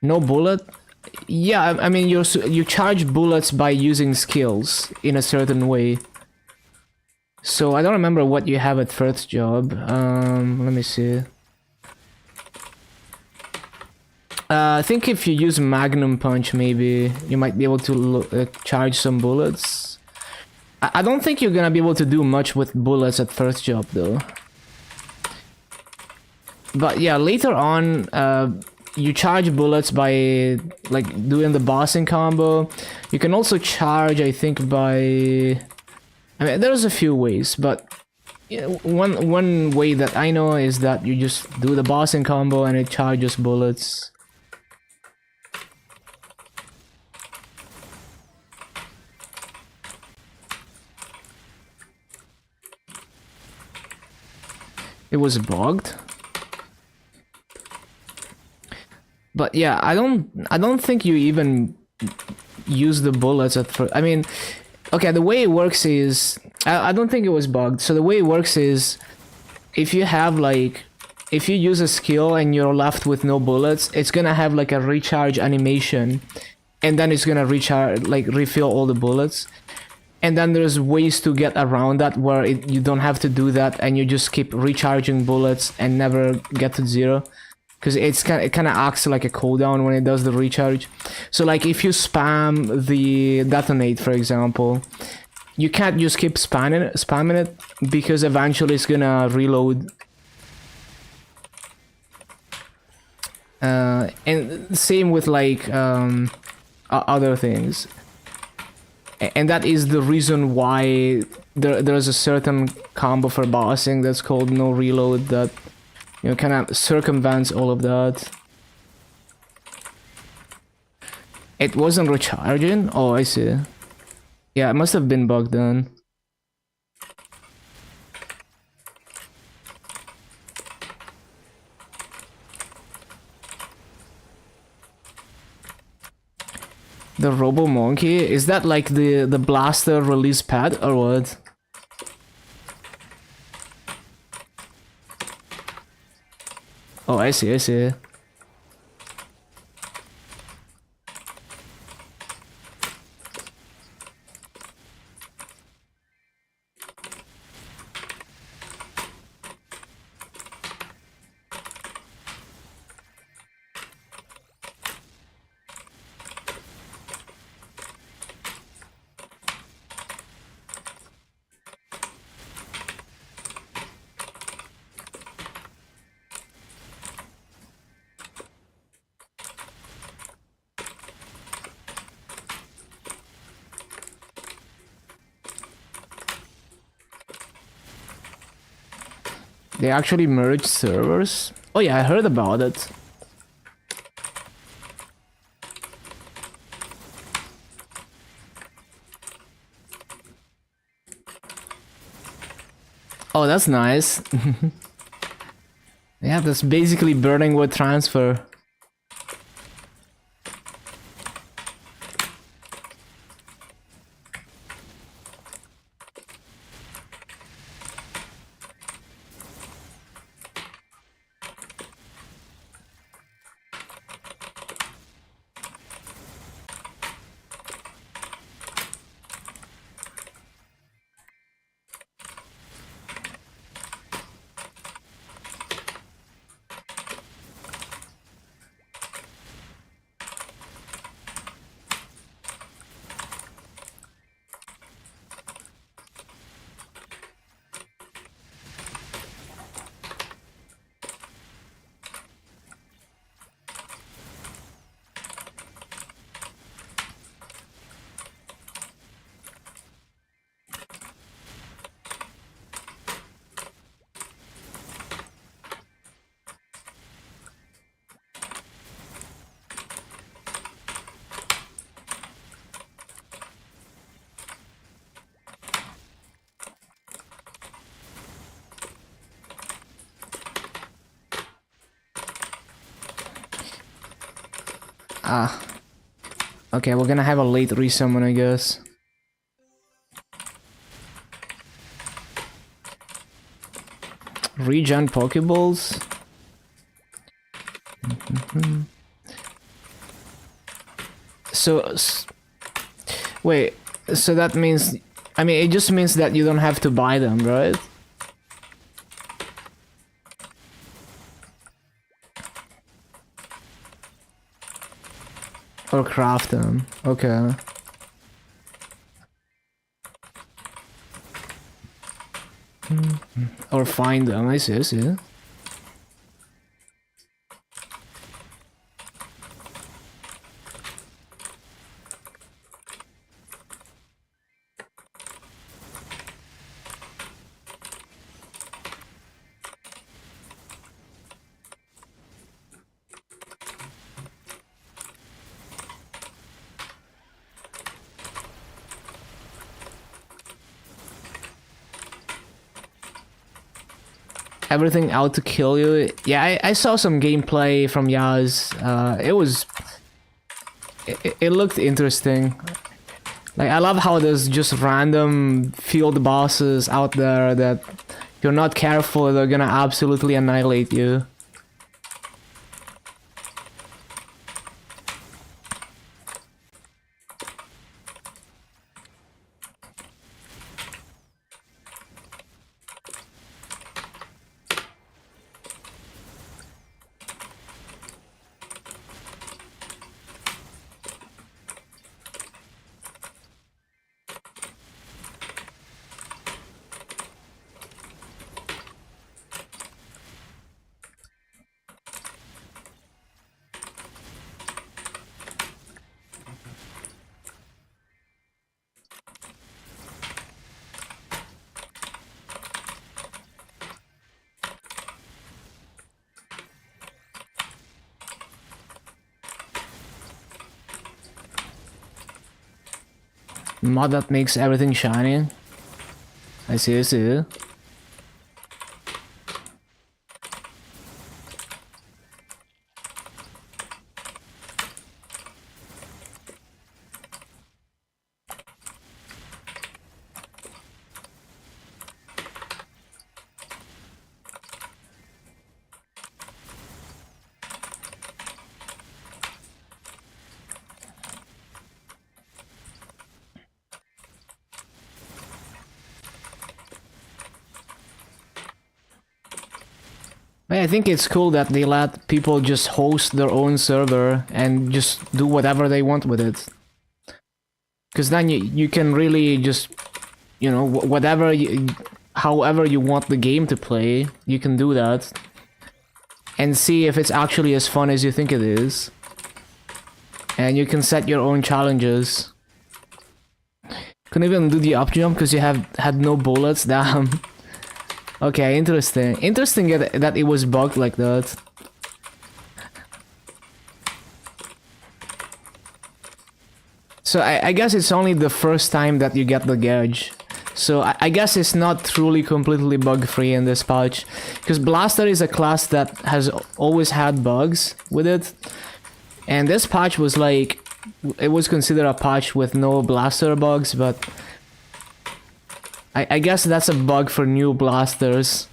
No bullet? Yeah, I mean you charge bullets by using skills in a certain way. So I don't remember what you have at first job. Let me see. I think if you use Magnum Punch, maybe you might be able to charge some bullets. I don't think you're gonna be able to do much with bullets at first job though. But yeah, later on, you charge bullets by like doing the bossing combo. You can also charge, I think, by... I mean, there's a few ways, but yeah, one way that I know is that you just do the bossing combo and it charges bullets. It was bugged. But yeah, I don't think you even use the bullets at first. I mean, okay, the way it works is I don't think it was bugged. So the way it works is if you have like if you use a skill and you're left with no bullets, it's gonna have like a recharge animation, and then it's gonna recharge, like refill all the bullets. And then there's ways to get around that where you don't have to do that and you just keep recharging bullets and never get to zero. Because it kind of acts like a cooldown when it does the recharge. So like if you spam the detonate, for example, you can't just keep spamming it because eventually it's gonna reload. And same with like other things. And that is the reason why there's a certain combo for bossing that's called no reload that, you know, kind of circumvents all of that. It wasn't recharging? Oh, I see. Yeah, it must have been bugged then. The Robo Monkey? Is that like the blaster release pad or what? Oh, I see, I see. They actually merged servers? Oh yeah, I heard about it. Oh, that's nice. Yeah, that's basically burning wood transfer. Ah. Okay, we're gonna have a late resummon, I guess. Regen Pokeballs? Wait, so that means, I mean, it just means that you don't have to buy them, right? Or craft them, okay. Or find them, I see. Everything out to kill you. Yeah, I saw some gameplay from Yaz. It looked interesting. Like, I love how there's just random field bosses out there that if you're not careful, they're gonna absolutely annihilate you. Mod that makes everything shiny. I see. I think it's cool that they let people just host their own server and just do whatever they want with it. Because then you can really just, you know, however you want the game to play, you can do that. And see if it's actually as fun as you think it is. And you can set your own challenges. Couldn't even do the up jump because you had no bullets, damn. Okay, interesting. Interesting that it was bugged like that. So I guess it's only the first time that you get the gauge. So I guess it's not truly completely bug-free in this patch. Because Blaster is a class that has always had bugs with it. And this patch was like... It was considered a patch with no Blaster bugs, but... I guess that's a bug for new blasters.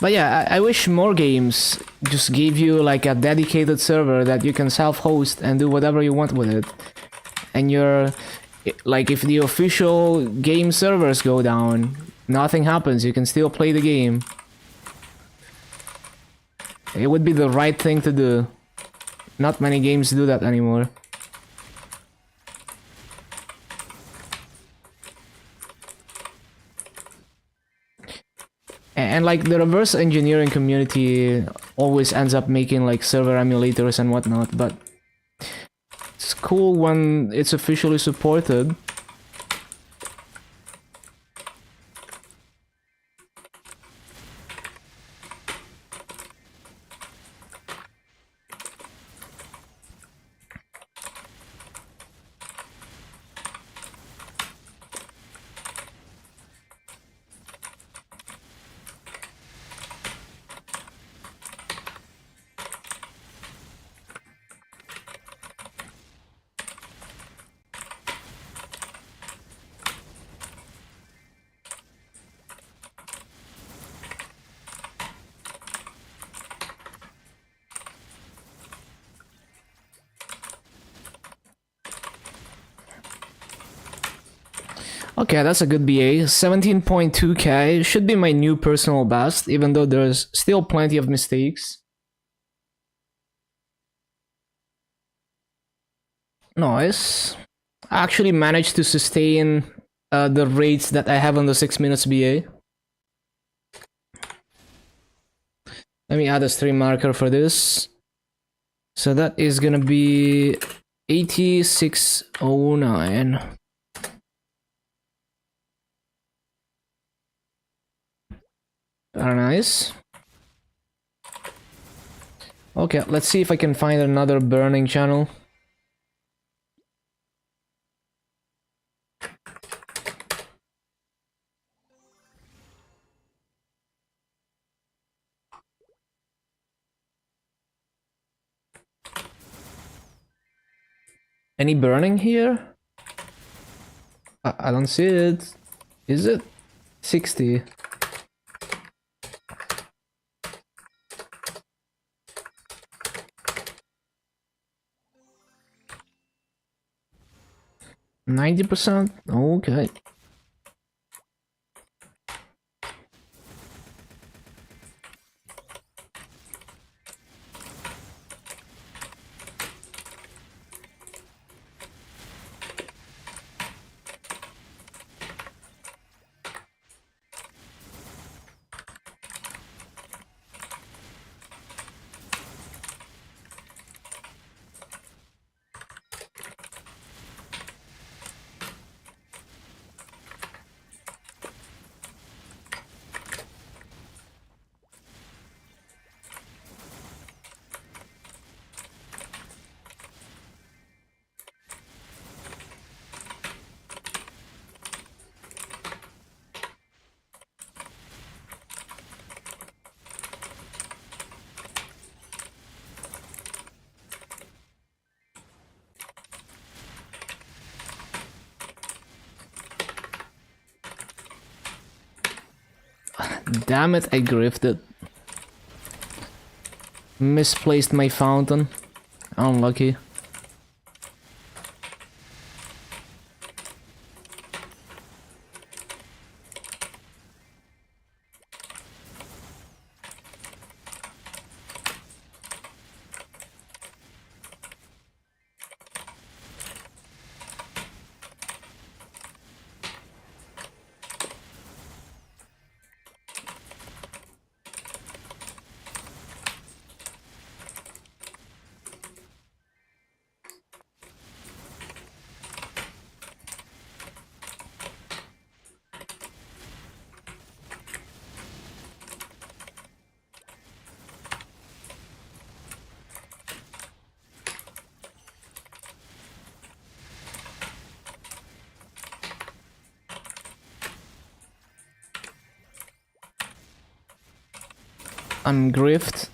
But yeah, I wish more games just gave you like a dedicated server that you can self-host and do whatever you want with it. And you're... Like, if the official game servers go down, nothing happens, you can still play the game. It would be the right thing to do. Not many games do that anymore. And like the reverse engineering community always ends up making like server emulators and whatnot, but it's cool when it's officially supported. Okay, that's a good BA. 17.2k should be my new personal best, even though there's still plenty of mistakes. Nice. I actually managed to sustain the rates that I have on the 6 minutes BA. Let me add a stream marker for this. So that is gonna be 8609. Very nice. Okay, let's see if I can find another burning channel. Any burning here? I don't see it. Is it? 60. %? Okay. Damn it, I grifted. Misplaced my fountain. Unlucky. I'm grift.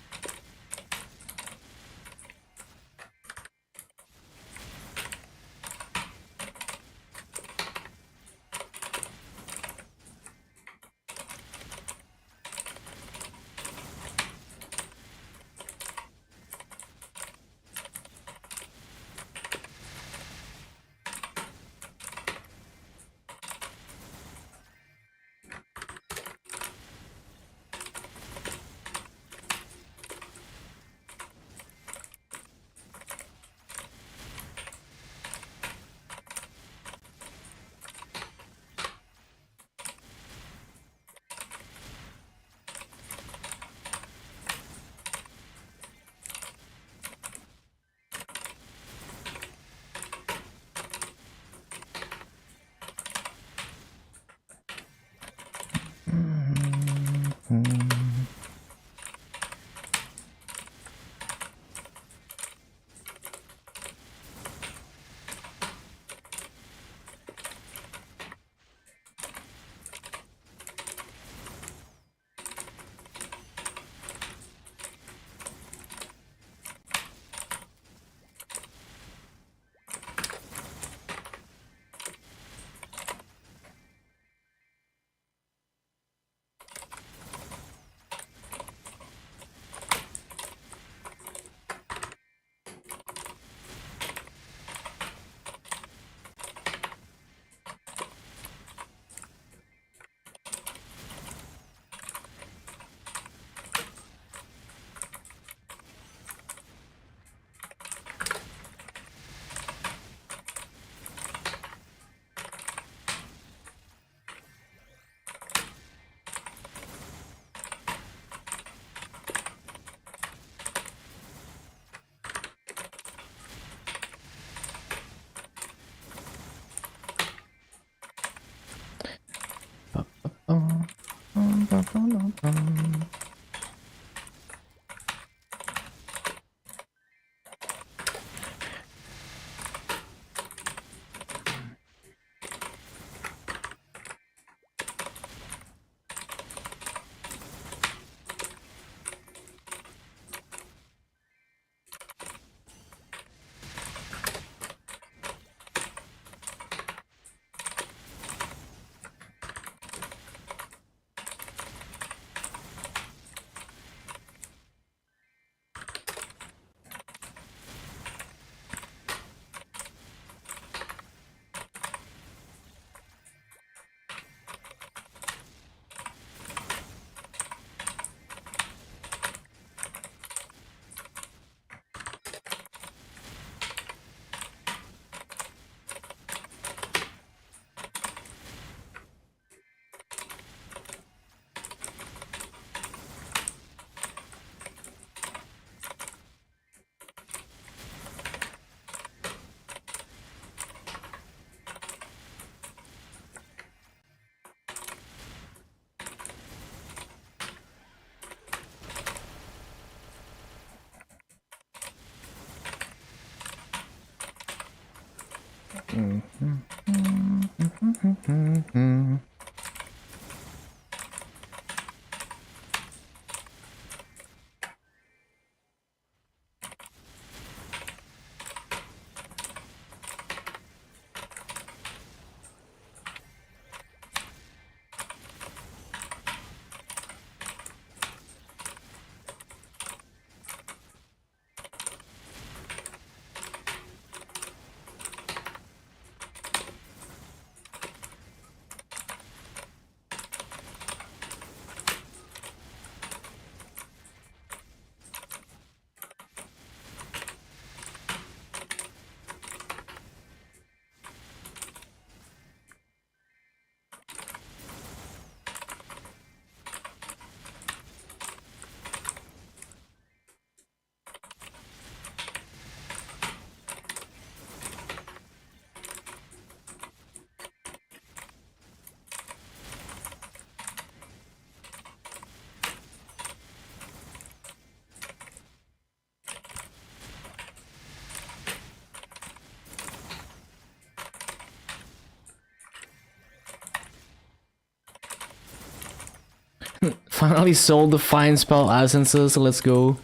Finally sold the fine spell essences, let's go.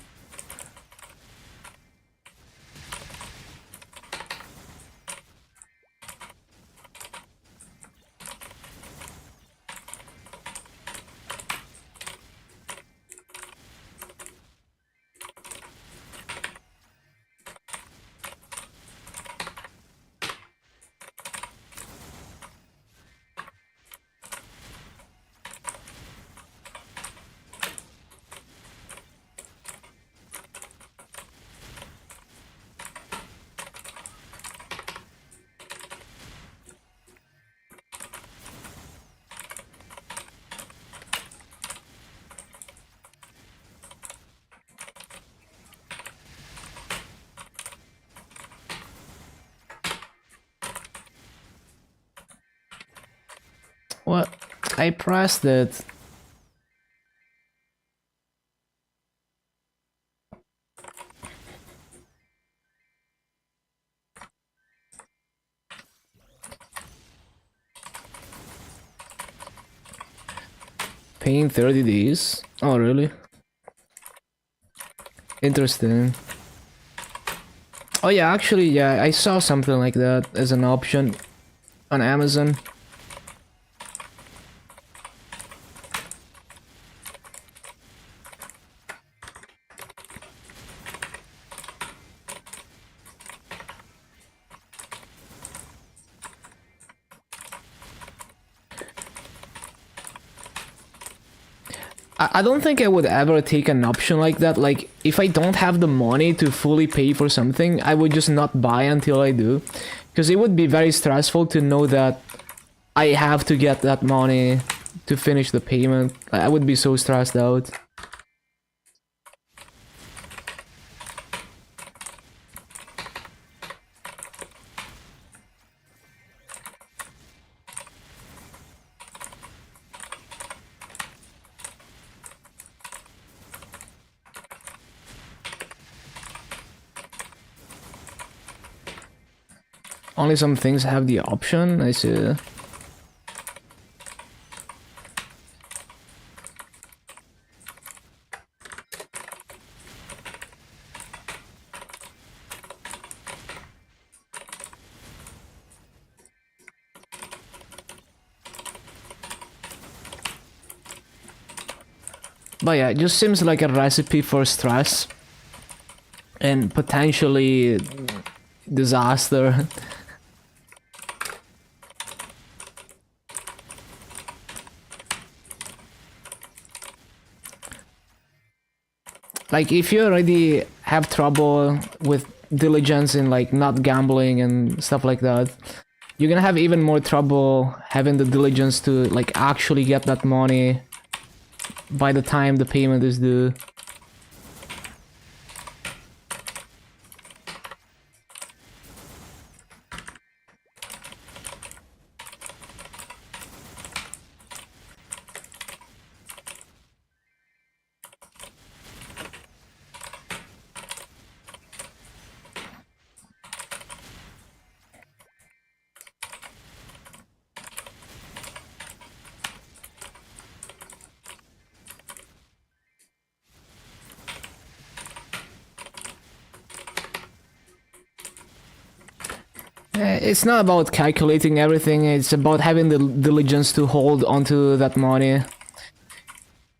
What? I pressed it. Paying 30 days? Oh, really? Interesting. Oh yeah, actually, yeah, I saw something like that as an option on Amazon. I don't think I would ever take an option like that. Like, if I don't have the money to fully pay for something, I would just not buy until I do. Because it would be very stressful to know that I have to get that money to finish the payment. I would be so stressed out. Only some things have the option, I see. But yeah, it just seems like a recipe for stress and potentially disaster. Like, if you already have trouble with diligence in like not gambling and stuff like that, you're gonna have even more trouble having the diligence to like actually get that money by the time the payment is due. It's not about calculating everything, it's about having the diligence to hold onto that money.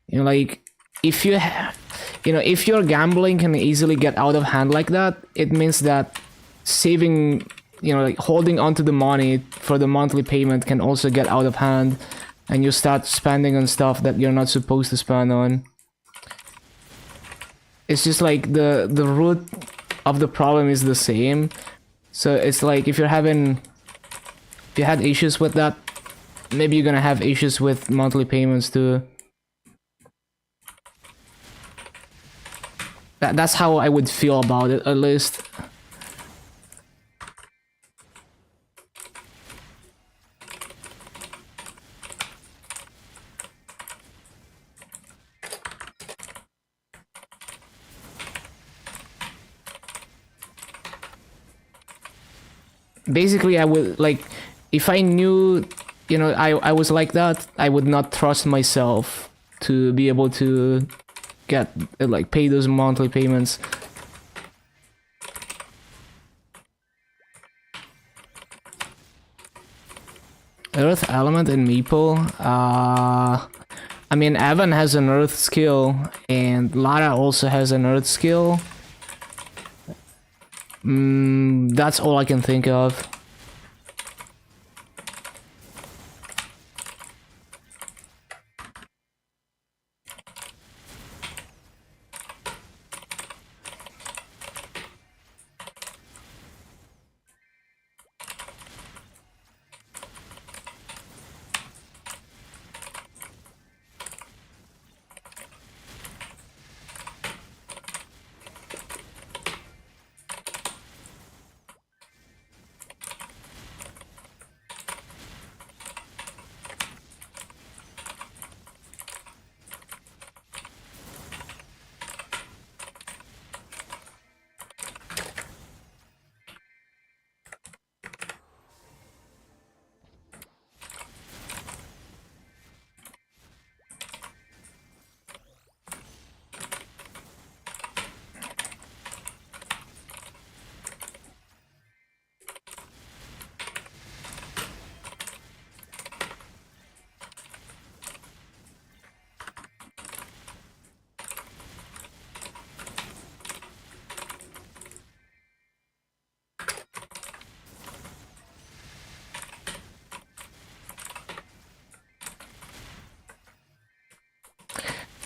You know, like, if you if your gambling can easily get out of hand like that, it means that saving, like holding onto the money for the monthly payment can also get out of hand, and you start spending on stuff that you're not supposed to spend on. It's just like the root of the problem is the same. So it's like if you had issues with that, maybe you're gonna have issues with monthly payments too. That's how I would feel about it, at least. Basically, I would like, if I knew, I was like that, I would not trust myself to be able to get, like, pay those monthly payments. Earth element in Meeple? I mean, Evan has an Earth skill, and Lara also has an Earth skill. That's all I can think of.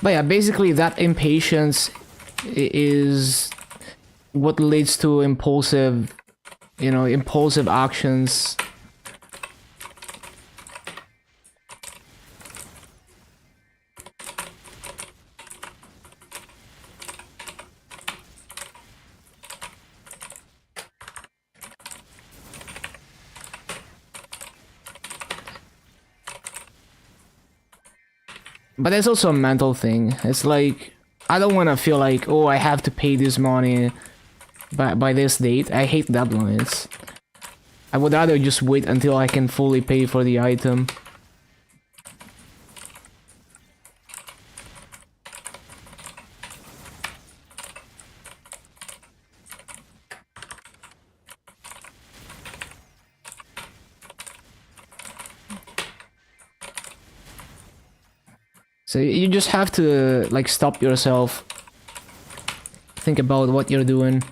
But yeah, basically that impatience is what leads to impulsive actions. But it's also a mental thing. It's like, I don't want to feel like, oh, I have to pay this money by this date. I hate deadlines. I would rather just wait until I can fully pay for the item. So you just have to, like, stop yourself. Think about what you're doing.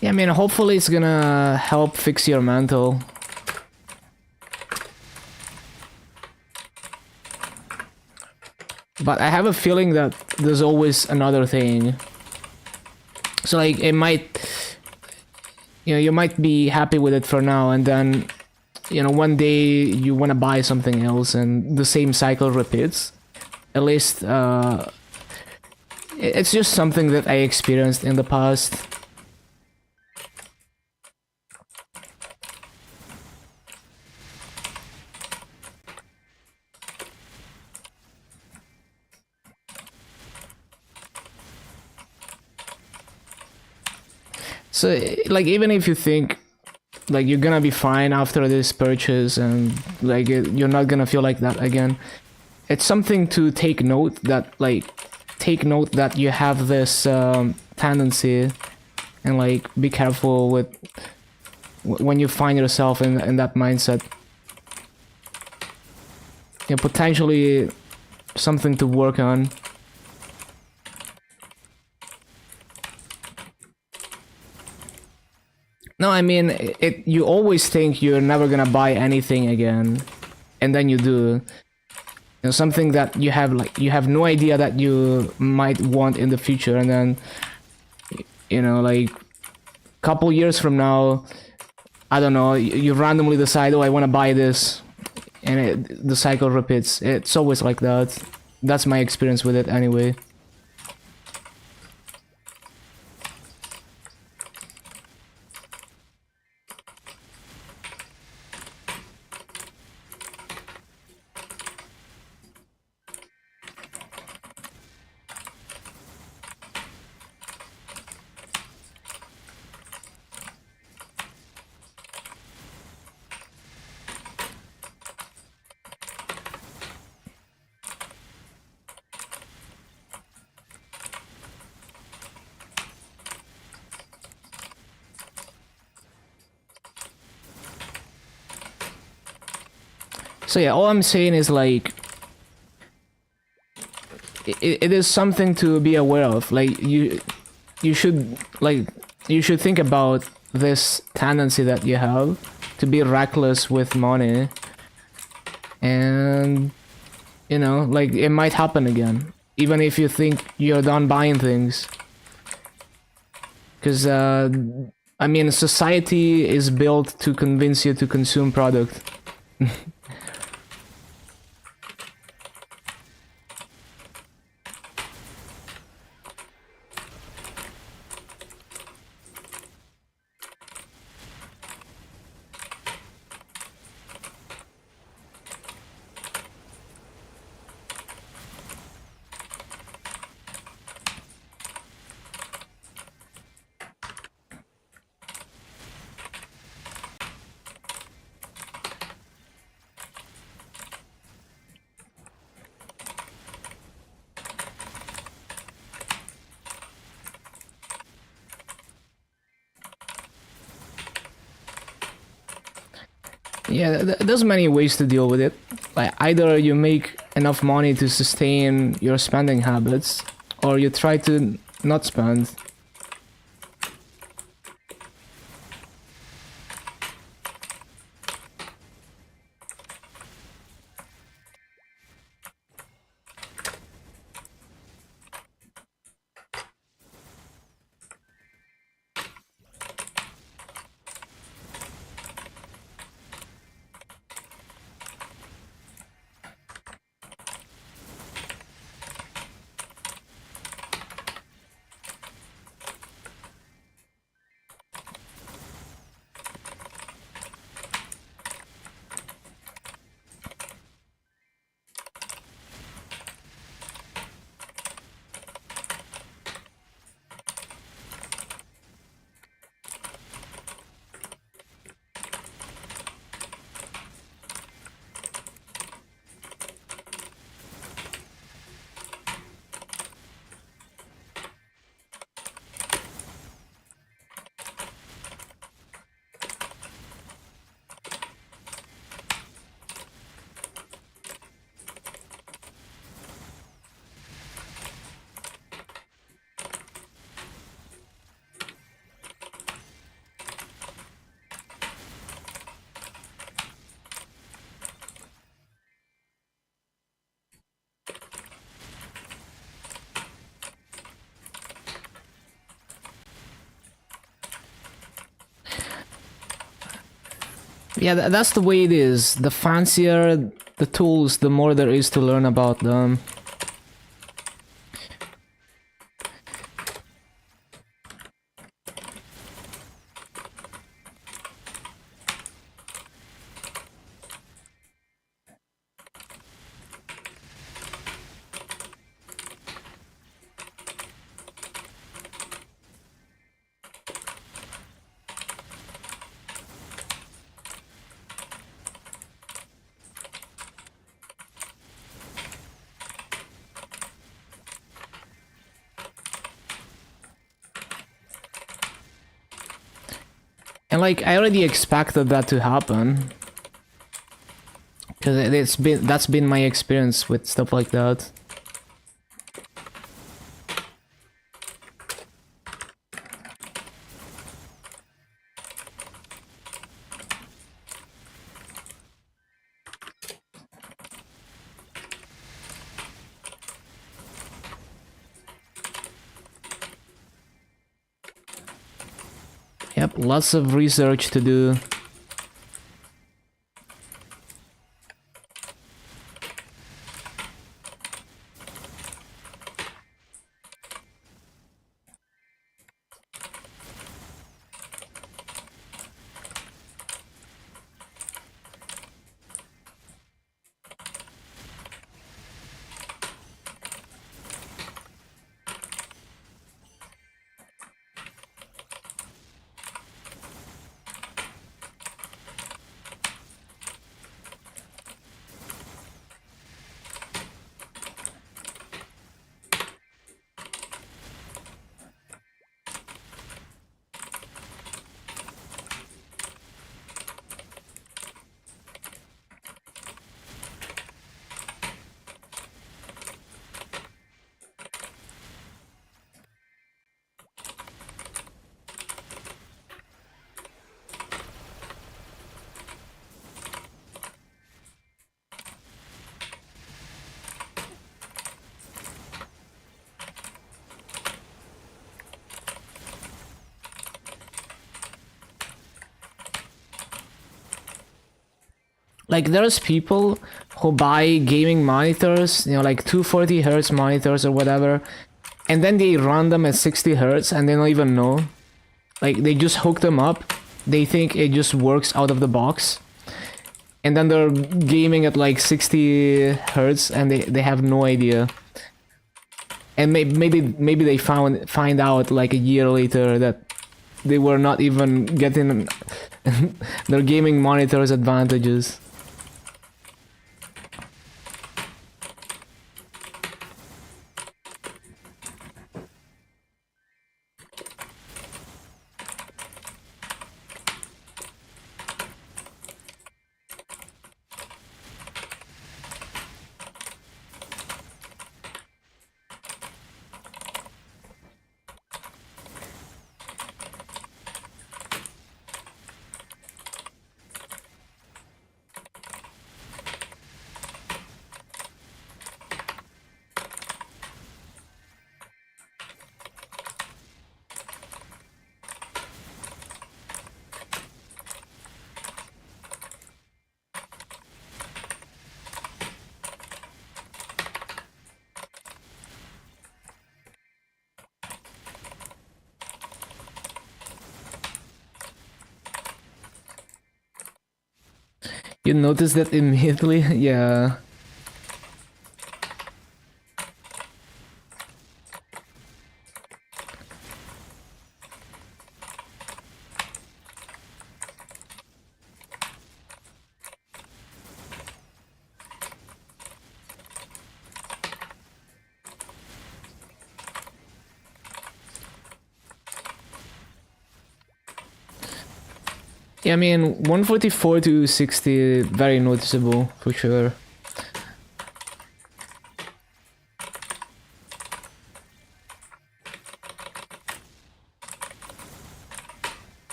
Yeah, I mean, hopefully it's gonna help fix your mental. But I have a feeling that there's always another thing. So like it might, you might be happy with it for now, and then, one day you want to buy something else, and the same cycle repeats. At least, it's just something that I experienced in the past. So, like, even if you think, like, you're gonna be fine after this purchase and, like, you're not gonna feel like that again, it's something to take note that, you have this tendency, and, like, be careful with when you find yourself in that mindset. Potentially something to work on. No, I mean, you always think you're never gonna buy anything again, and then you do. Something that you have no idea that you might want in the future, and then, like, couple years from now, I don't know, you randomly decide, oh, I want to buy this, and the cycle repeats. It's always like that. That's my experience with it anyway. So yeah, all I'm saying is, like, it is something to be aware of. Like, you should think about this tendency that you have to be reckless with money, and like, it might happen again, even if you think you're done buying things. Because I mean, society is built to convince you to consume product. Yeah, there's many ways to deal with it. Like, either you make enough money to sustain your spending habits, or you try to not spend. Yeah, that's the way it is. The fancier the tools, the more there is to learn about them. And like, I already expected that to happen. Because that's been my experience with stuff like that. Yep, lots of research to do. Like, there's people who buy gaming monitors, you know, like 240 hertz monitors or whatever, and then they run them at 60 hertz and they don't even know. Like, they just hook them up, they think it just works out of the box, and then they're gaming at like 60 hertz and they have no idea. And maybe they find out like a year later that they were not even getting their gaming monitors advantages. You notice that immediately? Yeah. Yeah, I mean, 144 to 60, very noticeable, for sure.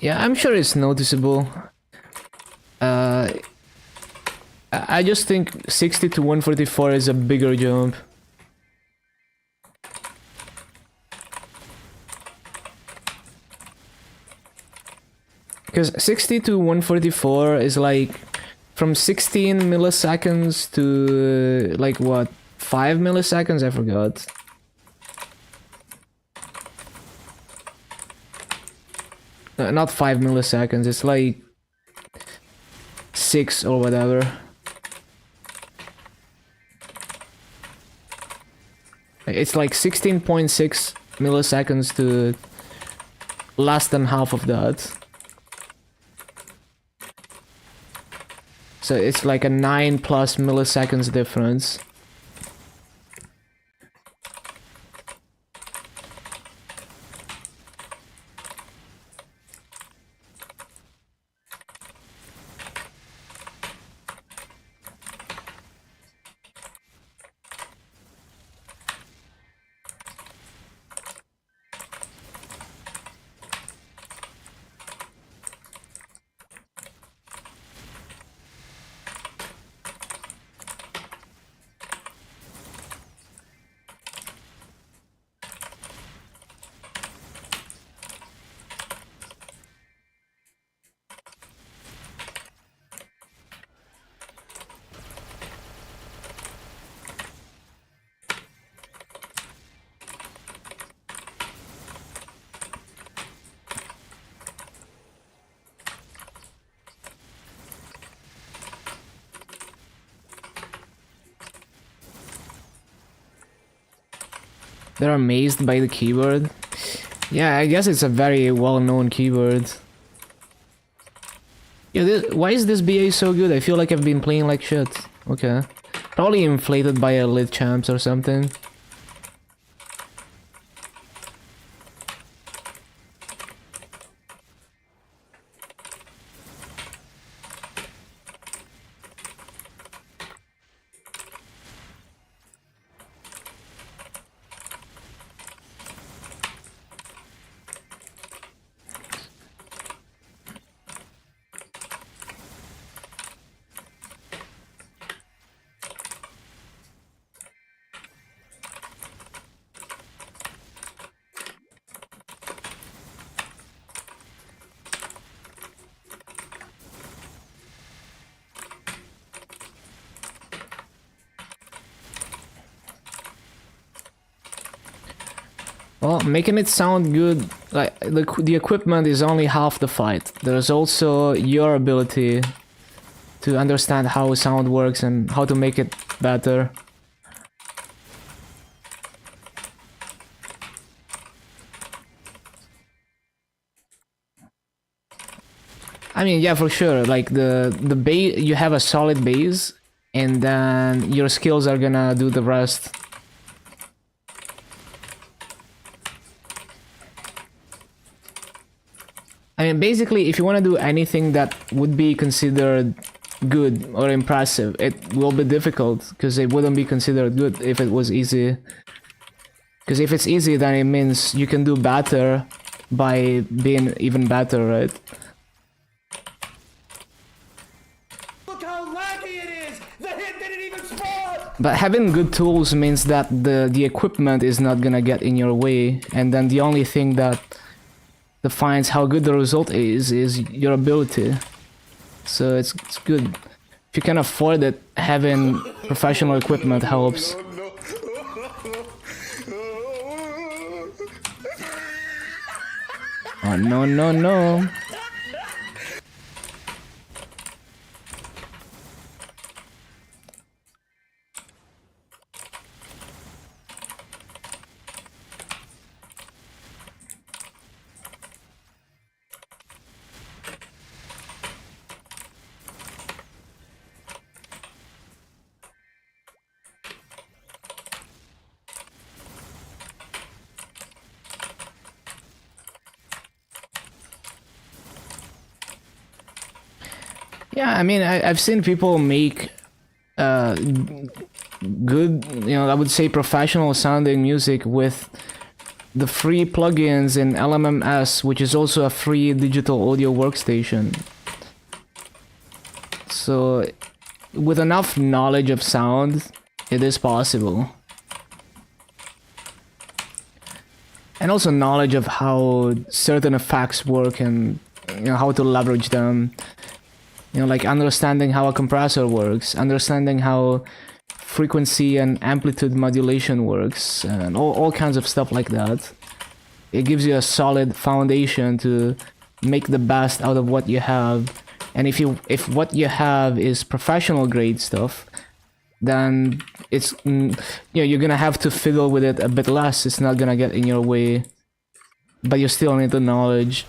Yeah, I'm sure it's noticeable. I just think 60 to 144 is a bigger jump. Because 60 to 144 is like from 16 milliseconds to like what, 5 milliseconds? I forgot. No, not 5 milliseconds, it's like 6 or whatever. It's like 16.6 milliseconds to less than half of that. So it's like a 9 plus milliseconds difference. They're amazed by the keyboard. Yeah, I guess it's a very well-known keyboard. Yeah, why is this BA so good? I feel like I've been playing like shit. Okay. Probably inflated by a lit champs or something. Well, making it sound good, like the equipment is only half the fight. There's also your ability to understand how sound works and how to make it better. I mean, yeah, for sure. Like the base, you have a solid base, and then your skills are gonna do the rest. I mean, basically, if you want to do anything that would be considered good or impressive, it will be difficult, because it wouldn't be considered good if it was easy. Because if it's easy, then it means you can do better by being even better, right? Look how laggy it is! The hit didn't even spawn! But having good tools means that the equipment is not gonna get in your way, and then the only thing that defines how good the result is your ability. So it's good. If you can afford it, having professional equipment helps. Oh no no no. Yeah, I mean, I've seen people make good, you know, I would say professional sounding music with the free plugins in LMMS, which is also a free digital audio workstation. So with enough knowledge of sound, it is possible. And also knowledge of how certain effects work and how to leverage them. Like understanding how a compressor works, understanding how frequency and amplitude modulation works, and all kinds of stuff like that. It gives you a solid foundation to make the best out of what you have. And if what you have is professional grade stuff, then it's you're gonna have to fiddle with it a bit less. It's not gonna get in your way, but you still need the knowledge,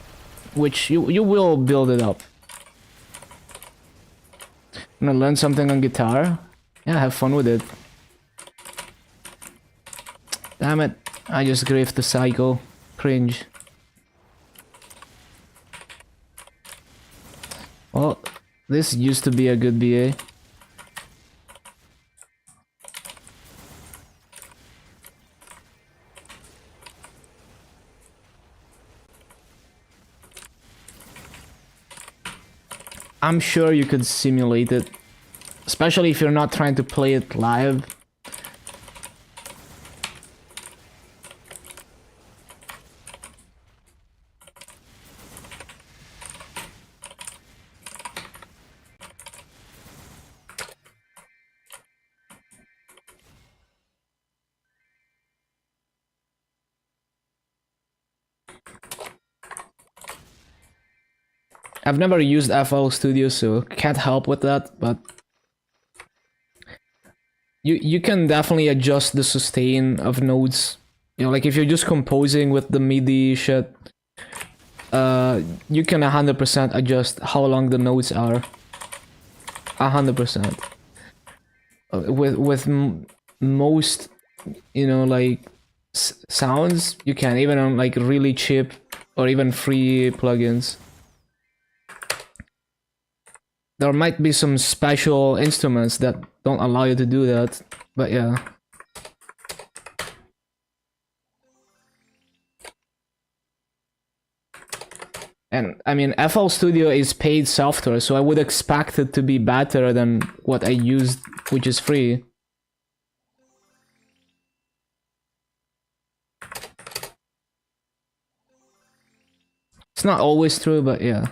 which you will build it up. I'm gonna learn something on guitar. Yeah, have fun with it. Damn it, I just griefed the cycle. Cringe. Well, this used to be a good BA. I'm sure you could simulate it, especially if you're not trying to play it live. I've never used FL Studio, so can't help with that, but you can definitely adjust the sustain of notes. Like if you're just composing with the MIDI shit, you can 100% adjust how long the notes are. 100%. With most, like sounds, you can, even on like really cheap or even free plugins. There might be some special instruments that don't allow you to do that, but yeah. And I mean, FL Studio is paid software, so I would expect it to be better than what I used, which is free. It's not always true, but yeah.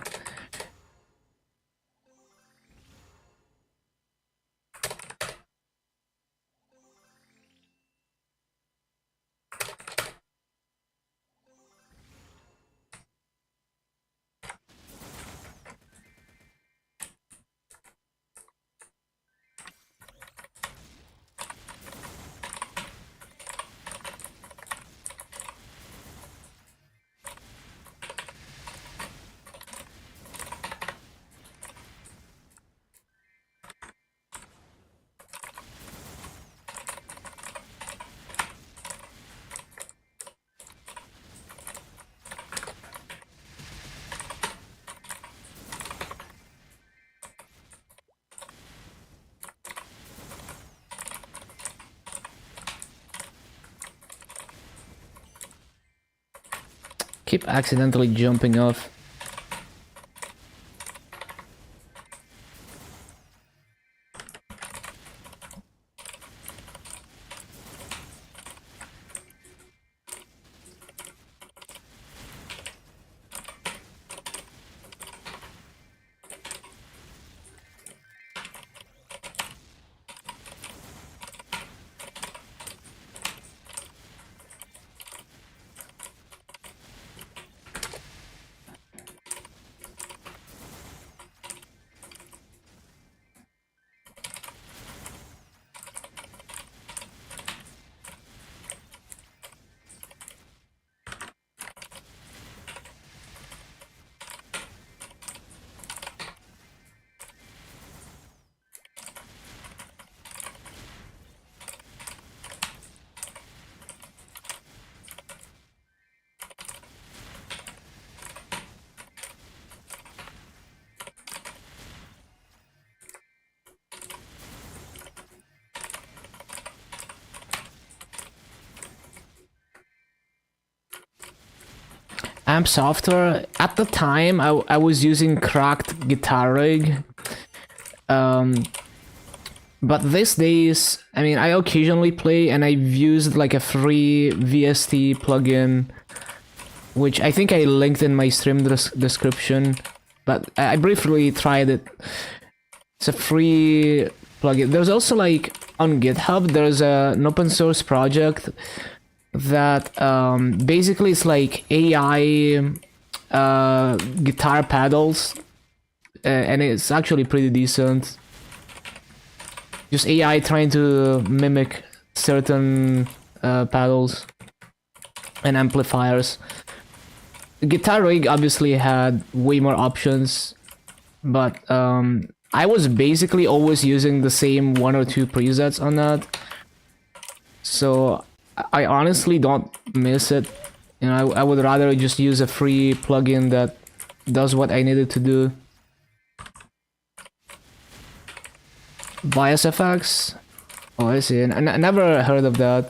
Keep accidentally jumping off. Amp software, at the time I was using cracked guitar rig, But these days, I mean, I occasionally play, and I've used like a free VST plugin, which I think I linked in my stream description, but I briefly tried it. It's a free plugin. There's also like on GitHub, there's an open source project that basically it's like AI guitar pedals, and it's actually pretty decent. Just AI trying to mimic certain pedals and amplifiers. Guitar Rig obviously had way more options, but I was basically always using the same 1 or 2 presets on that, so I honestly don't miss it. You know, I would rather just use a free plugin that does what I needed to do. Bias FX? Oh, I see. I never heard of that.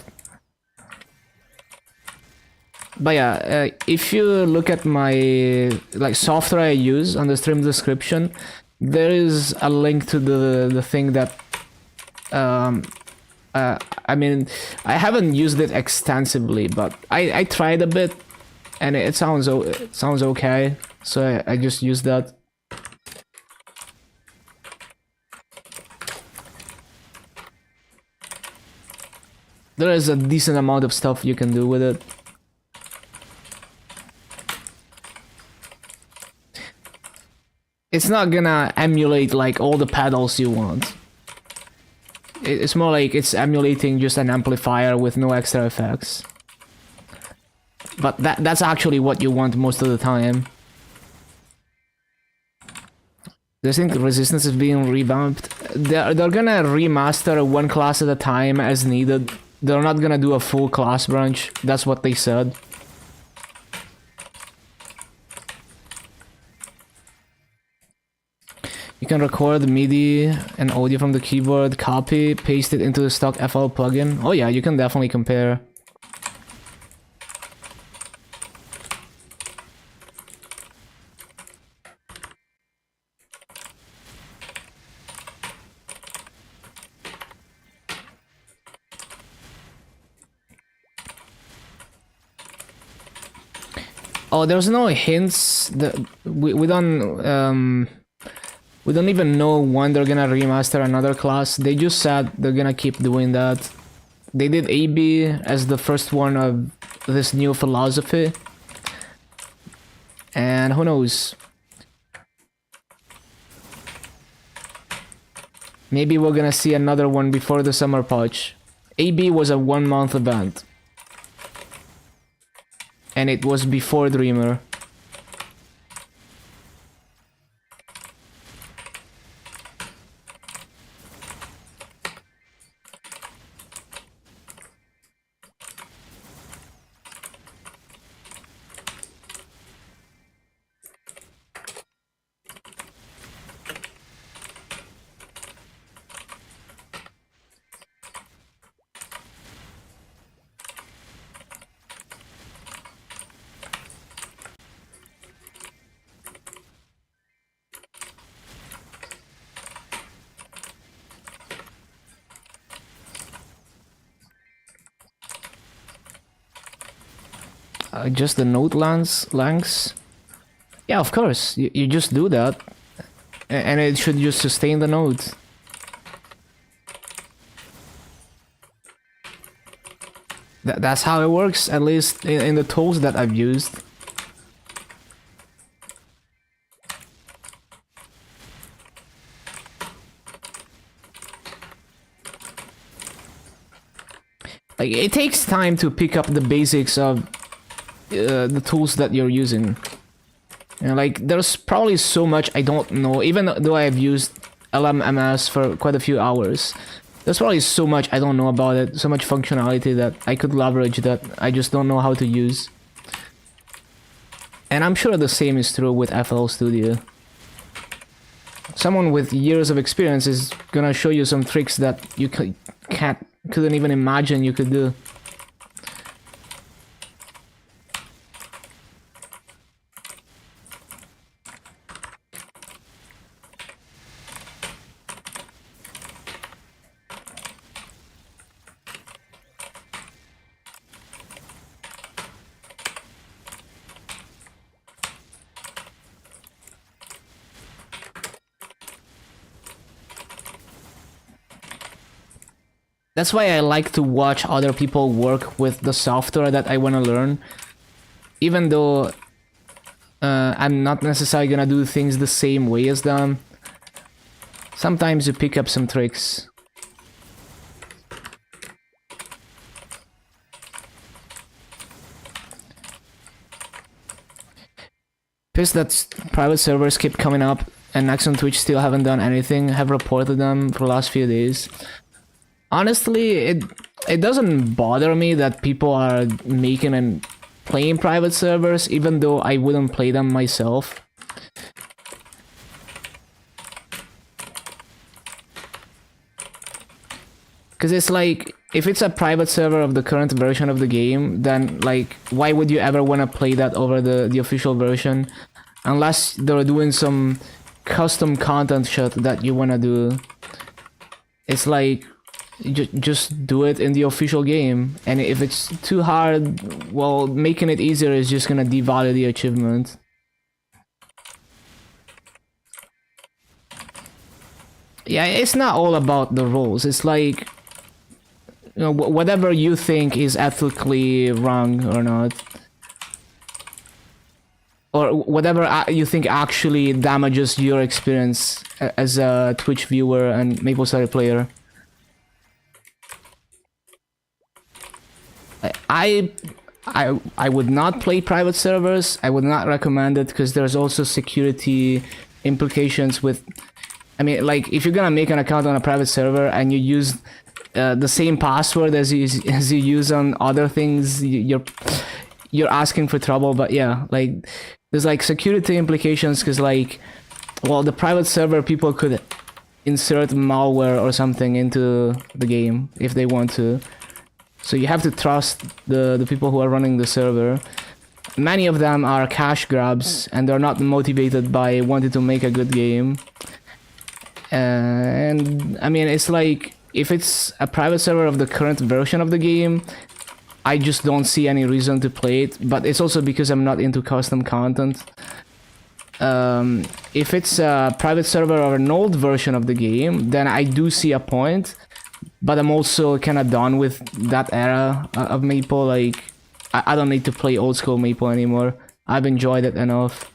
But yeah, if you look at my like software I use on the stream description, there is a link to the thing that I mean, I haven't used it extensively, but I tried a bit, and it sounds okay, so I just used that. There is a decent amount of stuff you can do with it. It's not gonna emulate like all the pedals you want. It's more like it's emulating just an amplifier with no extra effects. But that's actually what you want most of the time. Do you think Resistance is being revamped? They're gonna remaster one class at a time as needed. They're not gonna do a full class branch. That's what they said. You can record MIDI and audio from the keyboard, copy, paste it into the stock FL plugin. Oh yeah, you can definitely compare. Oh, there's no hints. We don't even know when they're gonna remaster another class. They just said they're gonna keep doing that. They did AB as the first one of this new philosophy, and who knows? Maybe we're gonna see another one before the summer patch. AB was a 1-month event, and it was before Dreamer. Just the note lengths? Yeah, of course. You just do that, and it should just sustain the note. That's how it works, at least in the tools that I've used. Like, it takes time to pick up the basics of the tools that you're using. You know, like, there's probably so much I don't know, even though I've used LMMS for quite a few hours. There's probably so much I don't know about it, so much functionality that I could leverage that I just don't know how to use. And I'm sure the same is true with FL Studio. Someone with years of experience is gonna show you some tricks that you couldn't even imagine you could do. That's why I like to watch other people work with the software that I want to learn. Even though I'm not necessarily gonna do things the same way as them. Sometimes you pick up some tricks. Pissed that private servers keep coming up and Next on Twitch still haven't done anything. Have reported them for the last few days. Honestly, it doesn't bother me that people are making and playing private servers, even though I wouldn't play them myself. Because it's like, if it's a private server of the current version of the game, then like, why would you ever want to play that over the official version? Unless they're doing some custom content shit that you want to do. It's like, just do it in the official game. And if it's too hard, well, making it easier is just gonna devalue the achievement. Yeah, it's not all about the rules. It's like, you know, whatever you think is ethically wrong or not, or whatever you think actually damages your experience as a Twitch viewer and MapleStory player. I would not play private servers. I would not recommend it because there's also security implications with. I mean, like, if you're gonna make an account on a private server and you use the same password as you use on other things, you're asking for trouble. But yeah, like, there's like security implications because, like, well, the private server people could insert malware or something into the game if they want to. So you have to trust the people who are running the server. Many of them are cash grabs and they're not motivated by wanting to make a good game. And I mean, it's like, if it's a private server of the current version of the game, I just don't see any reason to play it. But it's also because I'm not into custom content. If it's a private server of an old version of the game, then I do see a point. But I'm also kind of done with that era of Maple. Like, I don't need to play old school Maple anymore. I've enjoyed it enough.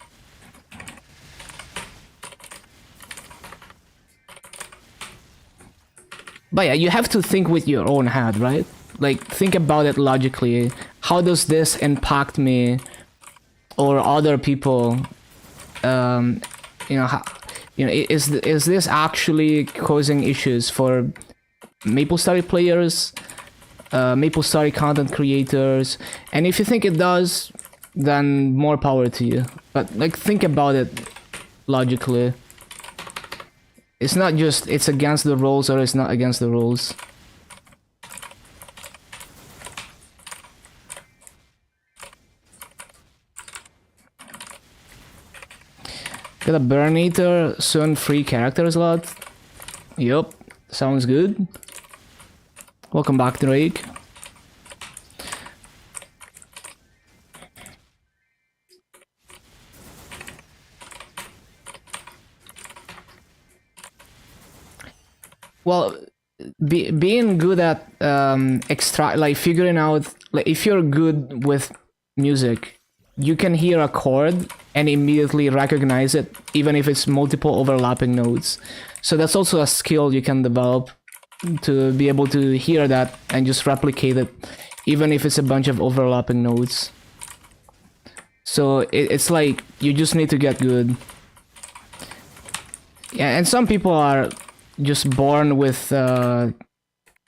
But yeah, you have to think with your own head, right? Like, think about it logically. How does this impact me or other people? Is this actually causing issues for MapleStory players, MapleStory content creators? And if you think it does, then more power to you. But like, think about it logically. It's not just it's against the rules or it's not against the rules. Got a Burn Eater, soon free character slot. Yup, sounds good. Welcome back, Drake. Well, being good at figuring out, like, if you're good with music, you can hear a chord and immediately recognize it, even if it's multiple overlapping notes. So that's also a skill you can develop, to be able to hear that and just replicate it, even if it's a bunch of overlapping notes. So it's like, you just need to get good. Yeah, and some people are just born with I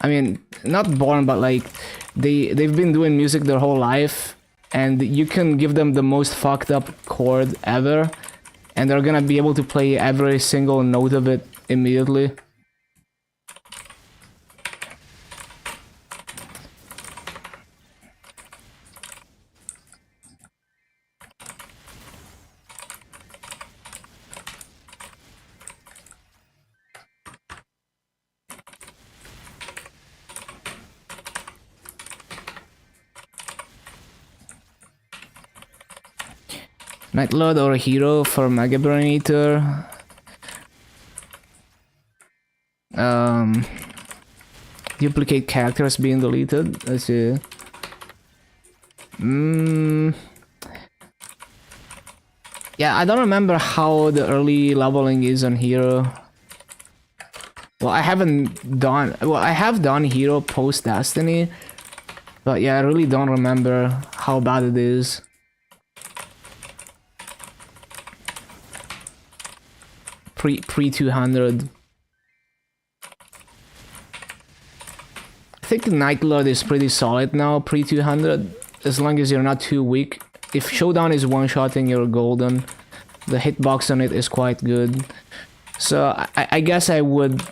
mean, not born, but like they've been doing music their whole life, and you can give them the most fucked up chord ever and they're gonna be able to play every single note of it immediately. Nightlord or Hero for Mega Burn Eater. Duplicate characters being deleted. Let's see. Yeah, I don't remember how the early leveling is on hero. Well, I haven't done... Well, I have done hero post-Destiny. But yeah, I really don't remember how bad it is. Pre 200. I think Night Lord is pretty solid now, pre 200, as long as you're not too weak. If Showdown is one-shotting, you're golden. The hitbox on it is quite good. So I guess I would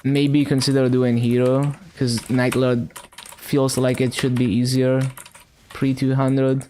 maybe consider doing hero, because Night Lord feels like it should be easier pre 200.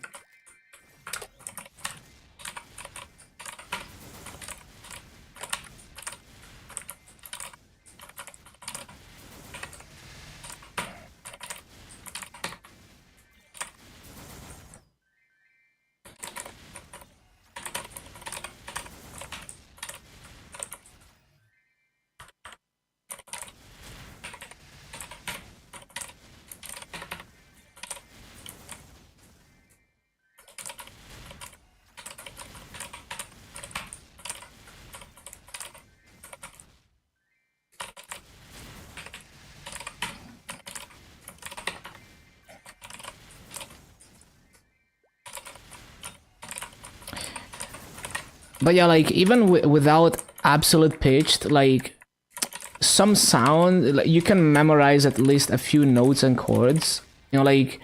But yeah, like, even without absolute pitched, like, some sound, like, you can memorize at least a few notes and chords. You know, like,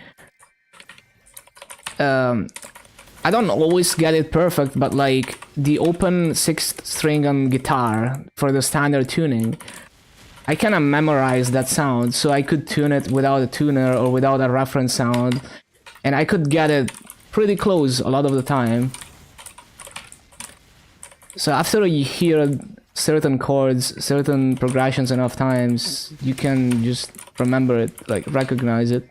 I don't always get it perfect, but like, the open 6th string on guitar for the standard tuning, I kind of memorize that sound, so I could tune it without a tuner or without a reference sound, and I could get it pretty close a lot of the time. So after you hear certain chords, certain progressions enough times, you can just remember it, like recognize it.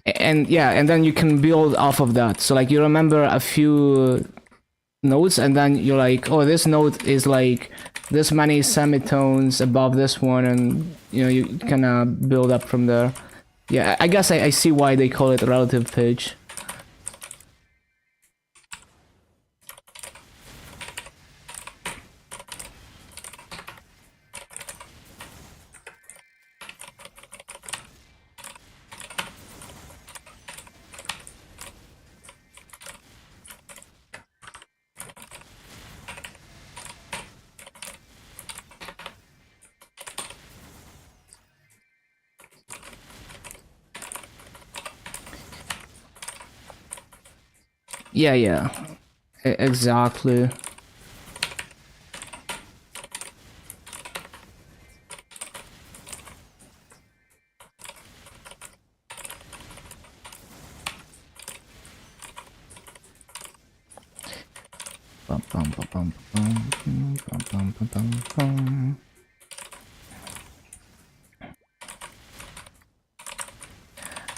And yeah, and then you can build off of that. So like you remember a few notes and then you're like, oh, this note is like this many semitones above this one, and you know, you kind of build up from there. Yeah, I guess I see why they call it relative pitch. Yeah, exactly.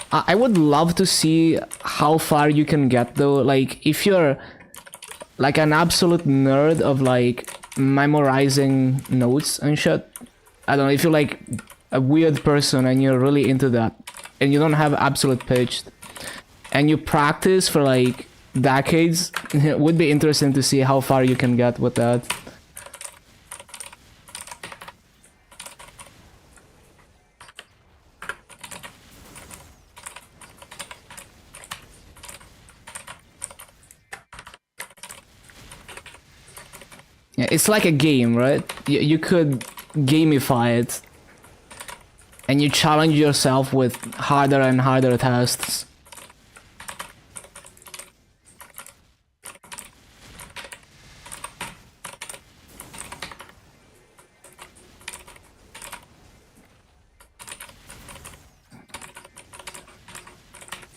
I would love to see how far you can get though. Like, if you're like an absolute nerd of like memorizing notes and shit, I don't know, if you're like a weird person and you're really into that and you don't have absolute pitch and you practice for like decades, it would be interesting to see how far you can get with that. Yeah, it's like a game, right? You could gamify it. And you challenge yourself with harder and harder tests.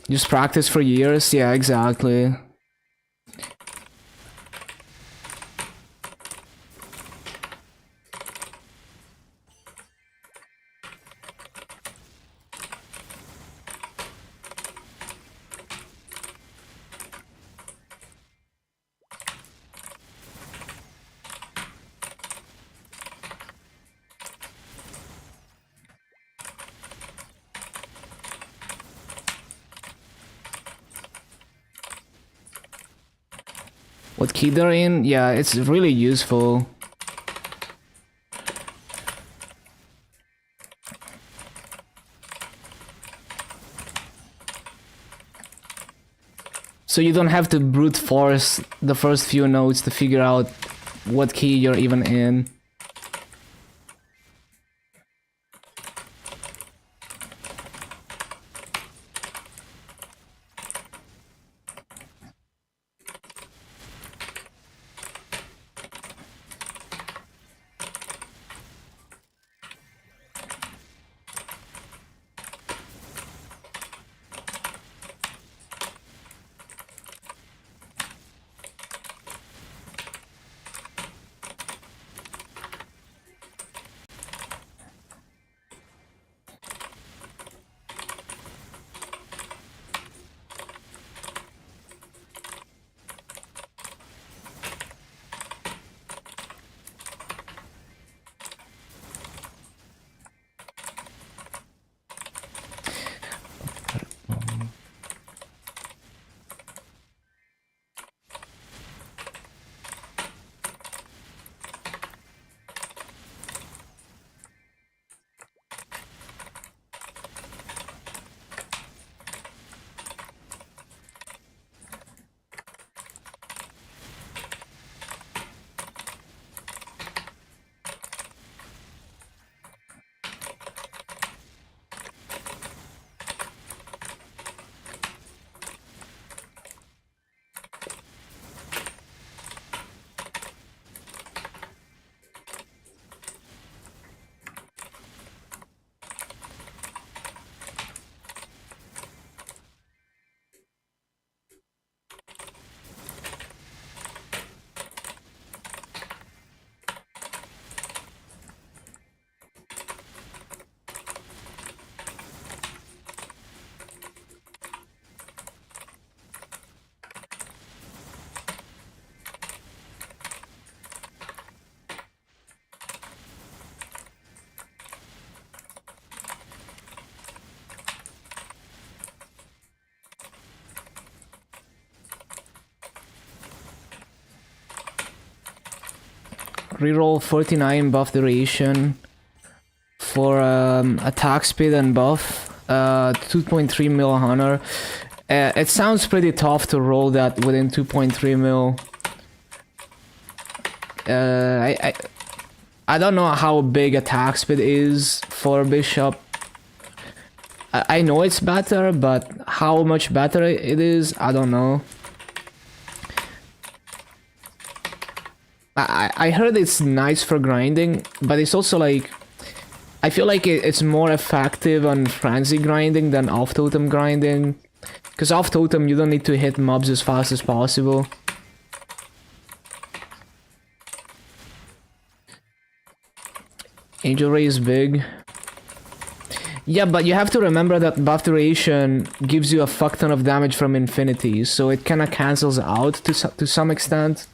Just practice for years? Yeah, exactly. what key they're in. Yeah, it's really useful. So you don't have to brute force the first few nodes to figure out what key you're even in. Reroll 49 buff duration for attack speed and buff. 2.3 mil honor. It sounds pretty tough to roll that within 2.3 mil. I don't know how big attack speed is for Bishop. I know it's better, but how much better it is, I don't know. I heard it's nice for grinding, but it's also like... I feel like it's more effective on frenzy grinding than off-totem grinding. Because off-totem you don't need to hit mobs as fast as possible. Angel Ray is big. Yeah, but you have to remember that buff duration gives you a fuck ton of damage from infinity, so it kinda cancels out to some extent.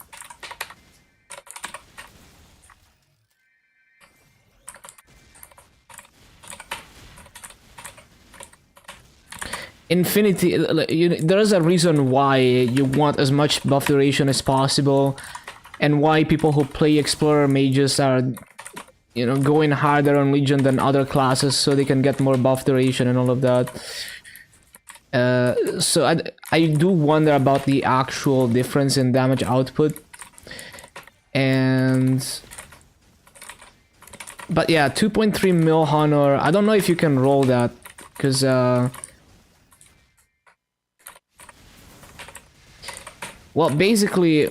Infinity, there's a reason why you want as much buff duration as possible, and why people who play Explorer Mages are, you know, going harder on Legion than other classes so they can get more buff duration and all of that. So I do wonder about the actual difference in damage output. But yeah, 2.3 mil honor, I don't know if you can roll that, because well, basically,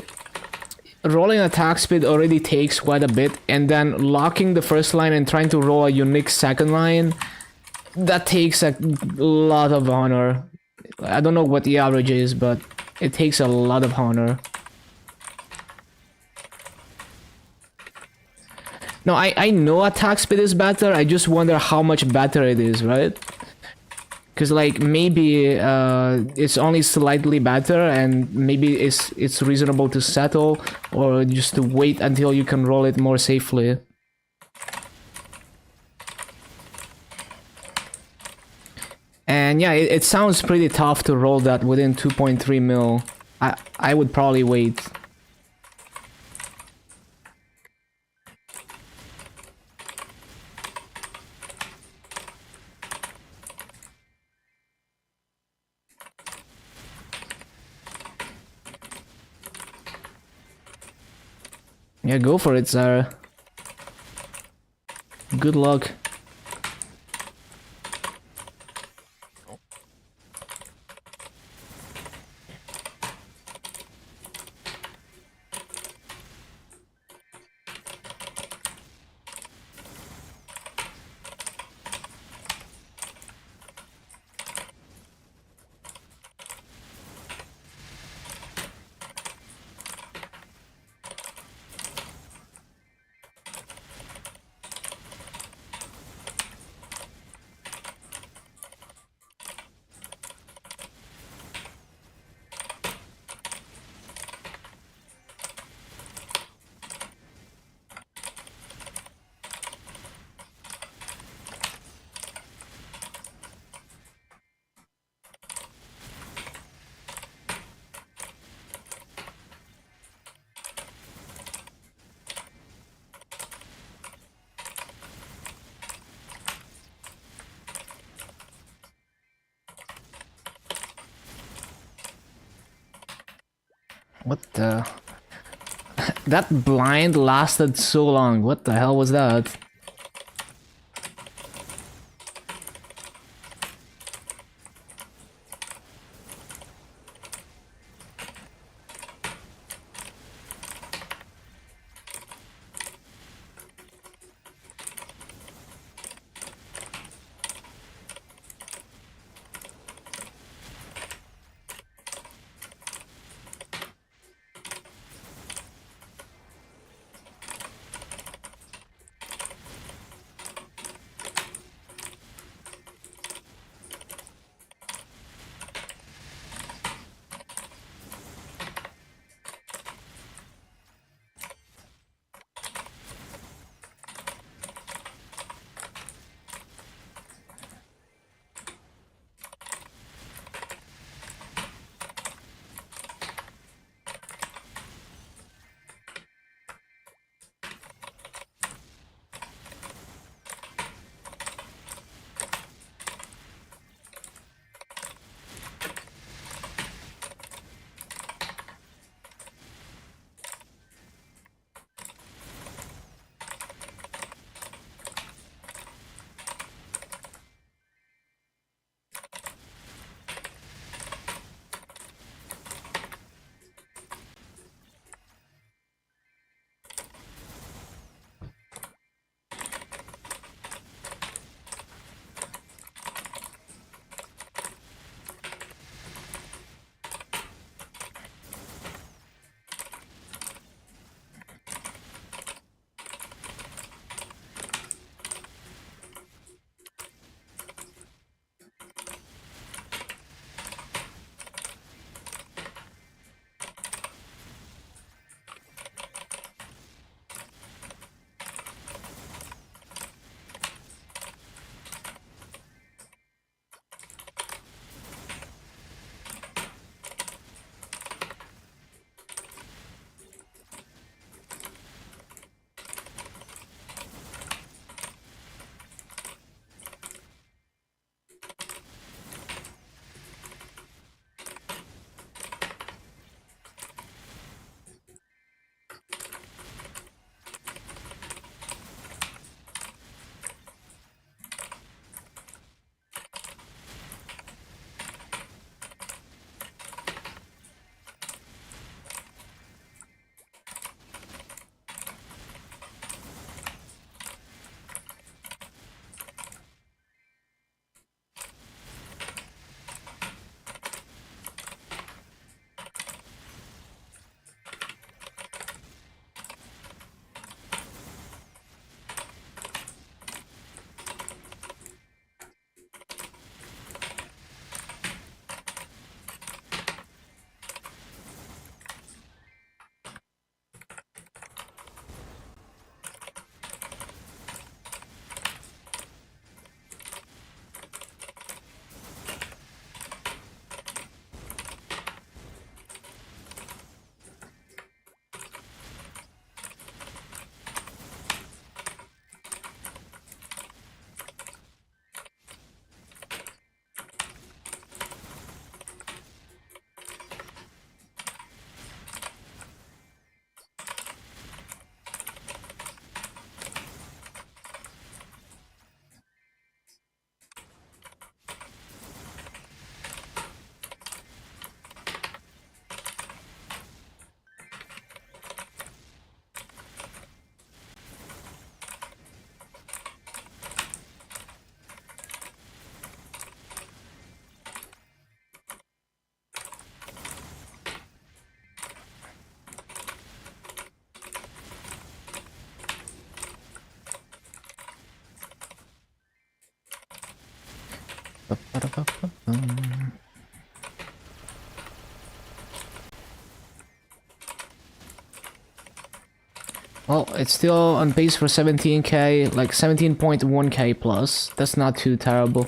rolling attack speed already takes quite a bit, and then locking the first line and trying to roll a unique second line, that takes a lot of honor. I don't know what the average is, but it takes a lot of honor. No, I know attack speed is better, I just wonder how much better it is, right? Because like maybe it's only slightly better, and maybe it's reasonable to settle, or just to wait until you can roll it more safely. And yeah, it sounds pretty tough to roll that within 2.3 mil. I would probably wait. Yeah, go for it, Sarah. Good luck. What the? That blind lasted so long. What the hell was that? Well, it's still on pace for 17k, like 17.1k plus. That's not too terrible.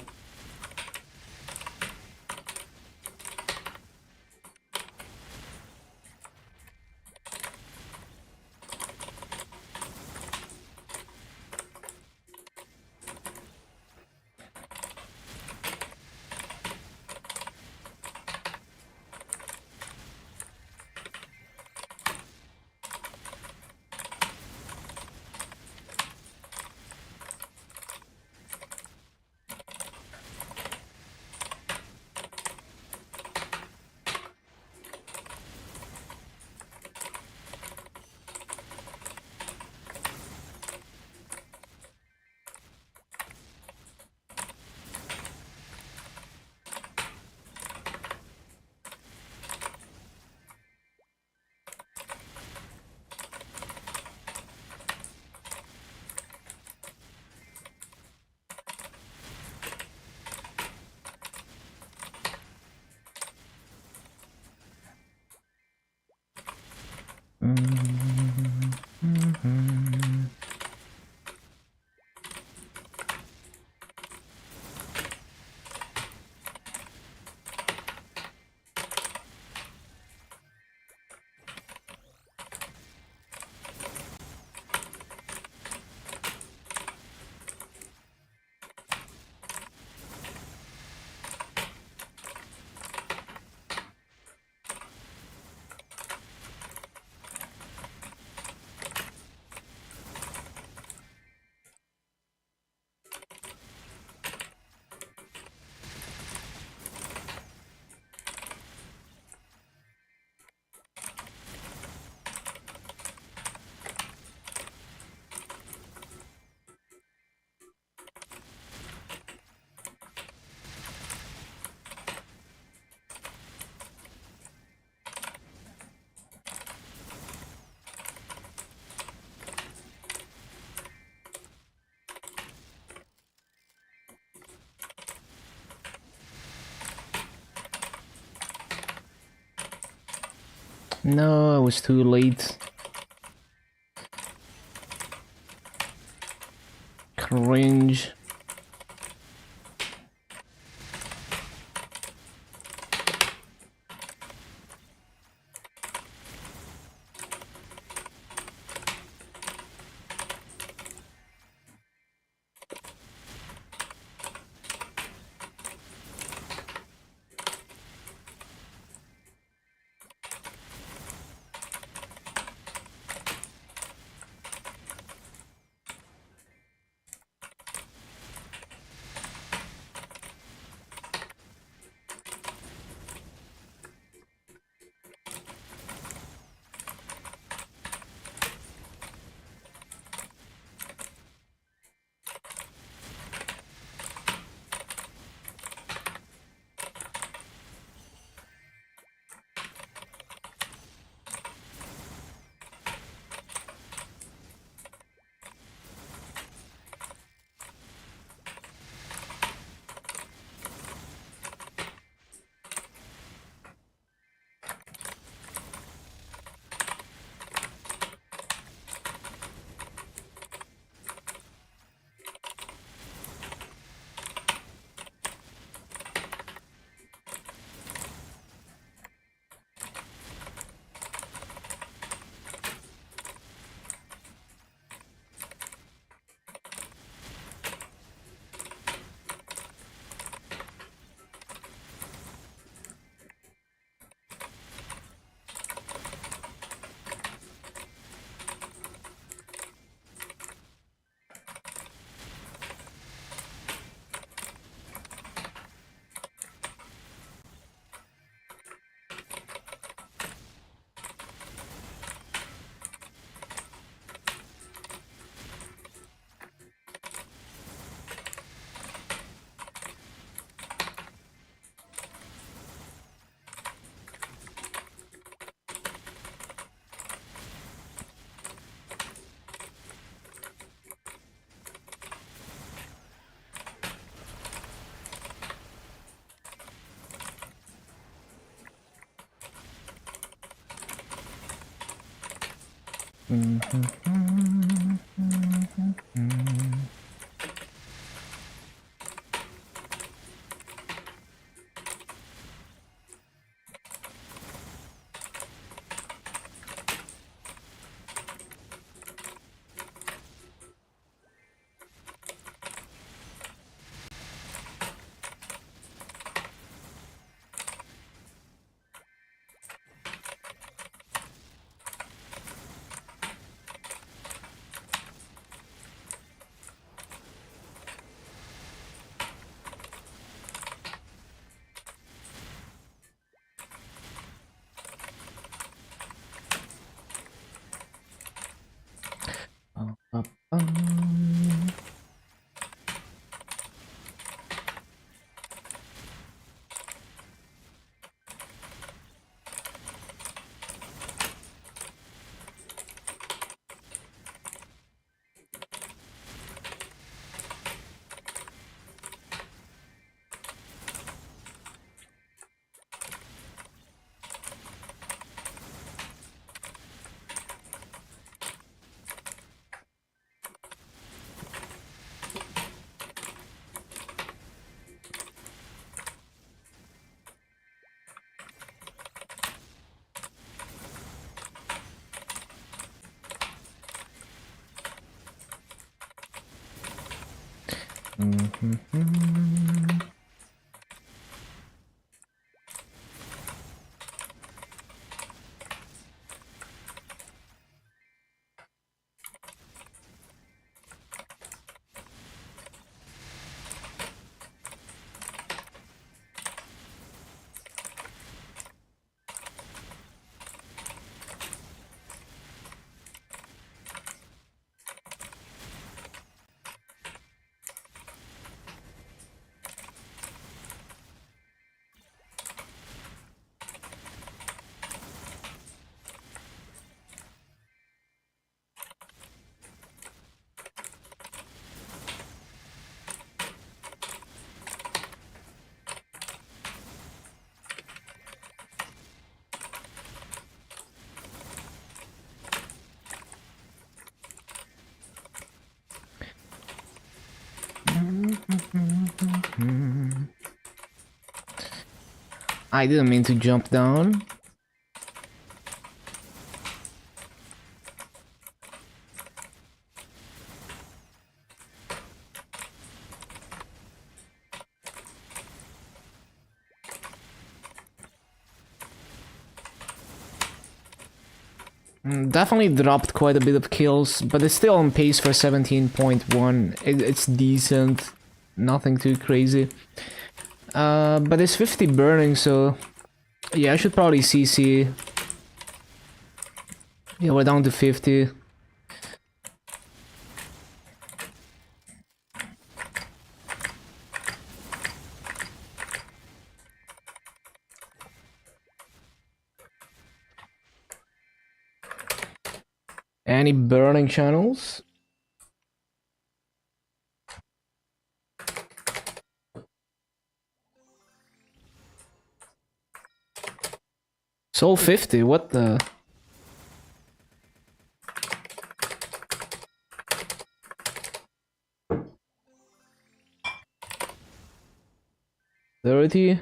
No, I was too late. Cringe. I didn't mean to jump down. Definitely dropped quite a bit of kills, but it's still on pace for 17.1. It's decent, nothing too crazy. But it's 50 burning, so yeah, I should probably CC. Yeah, we're down to 50. Any burning channels? Soul 50, what the? $30?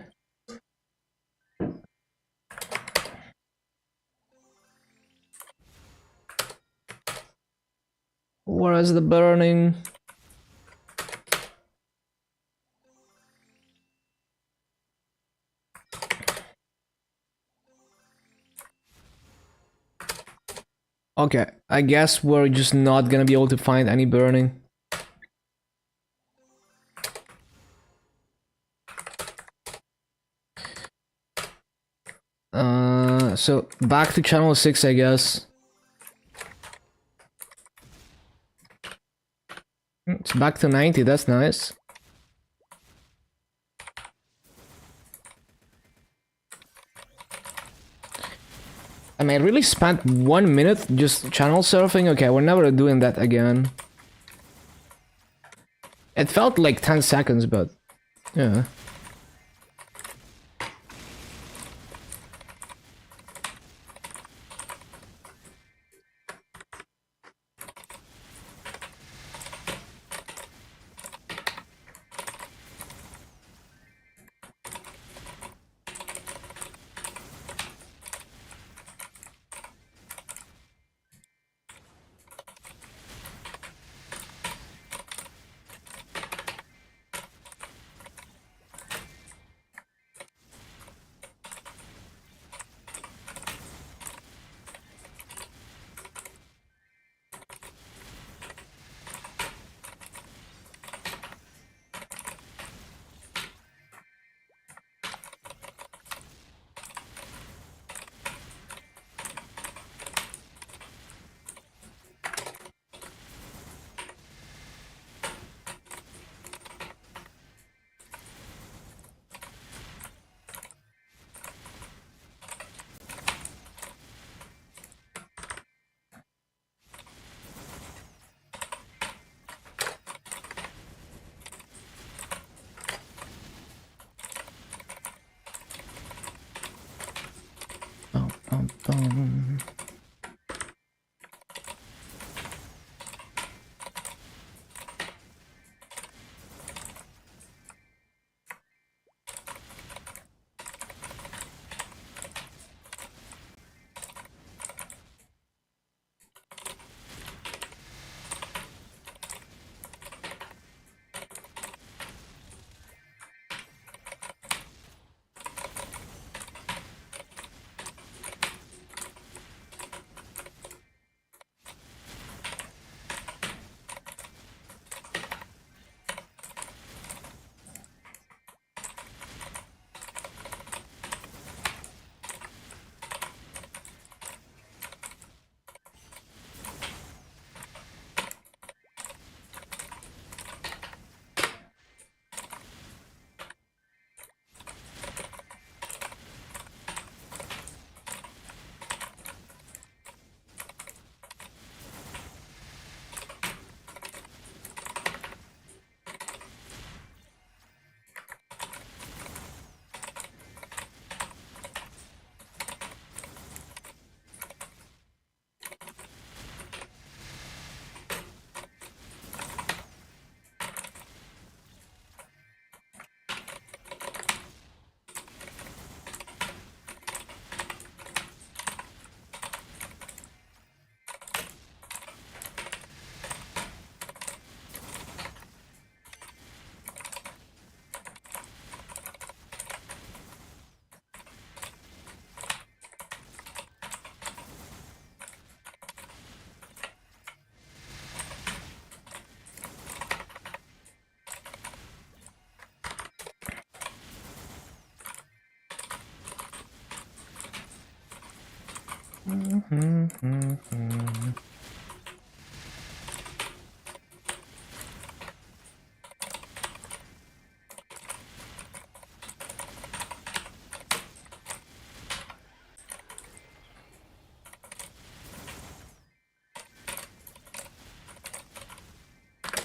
Where is the burning? Okay, I guess we're just not gonna be able to find any burning. So back to channel 6, I guess. It's back to 90, that's nice. I mean, I really spent 1 minute just channel surfing. Okay, we're never doing that again. It felt like 10 seconds, but yeah.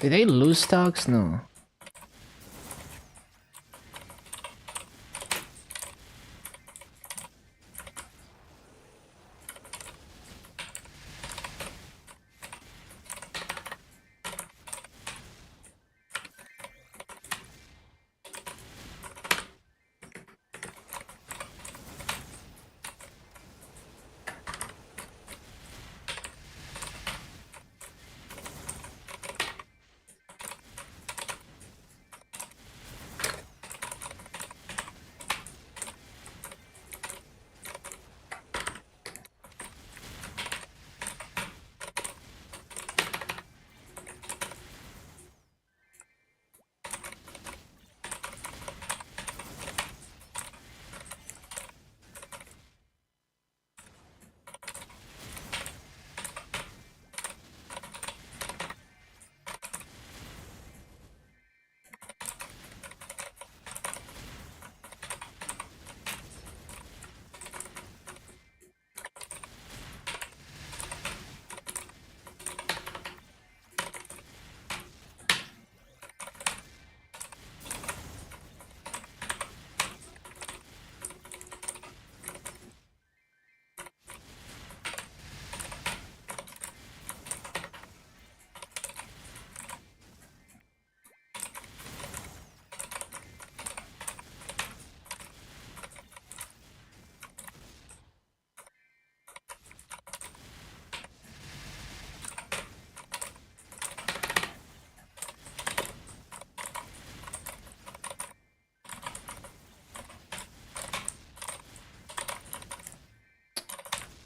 Did they lose stocks? No.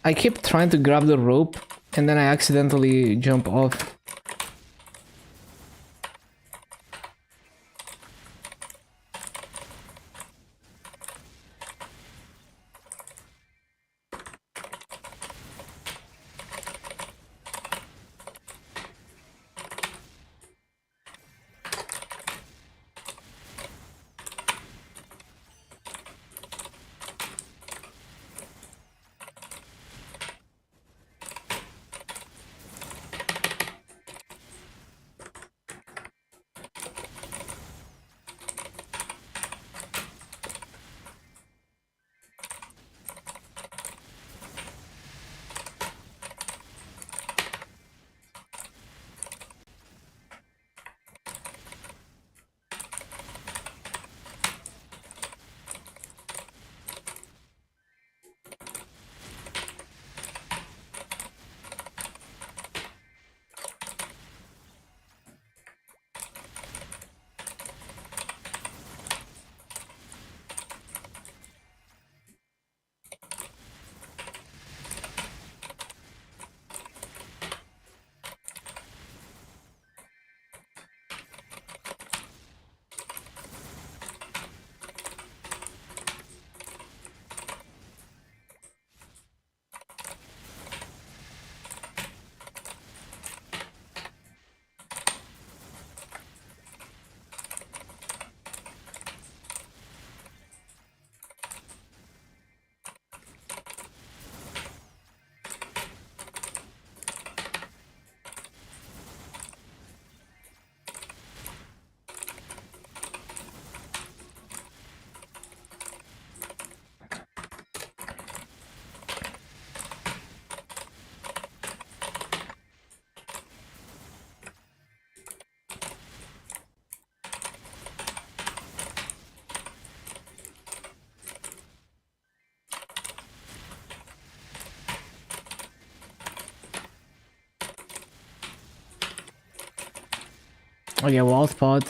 I keep trying to grab the rope and then I accidentally jump off. Oh yeah, wealth pod.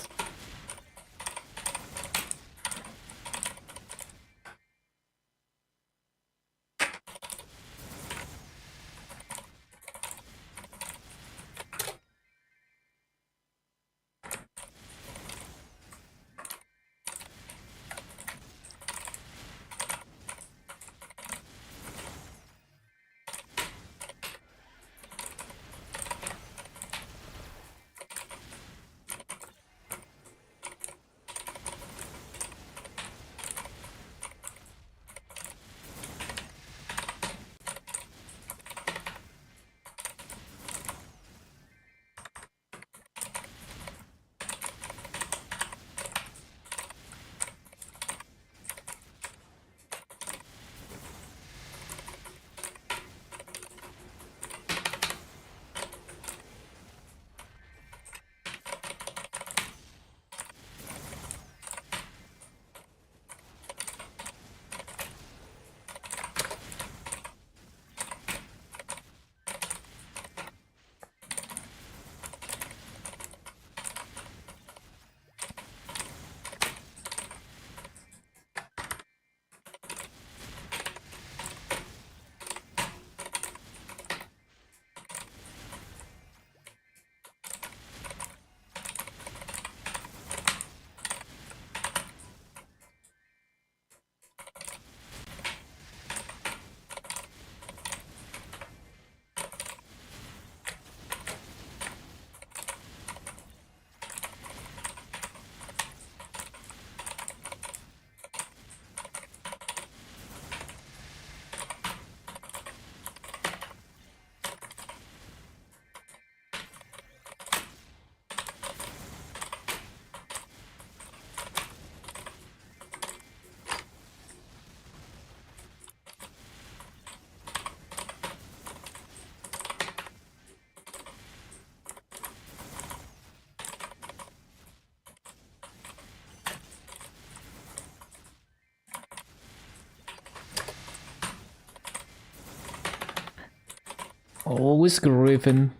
Always Griffin.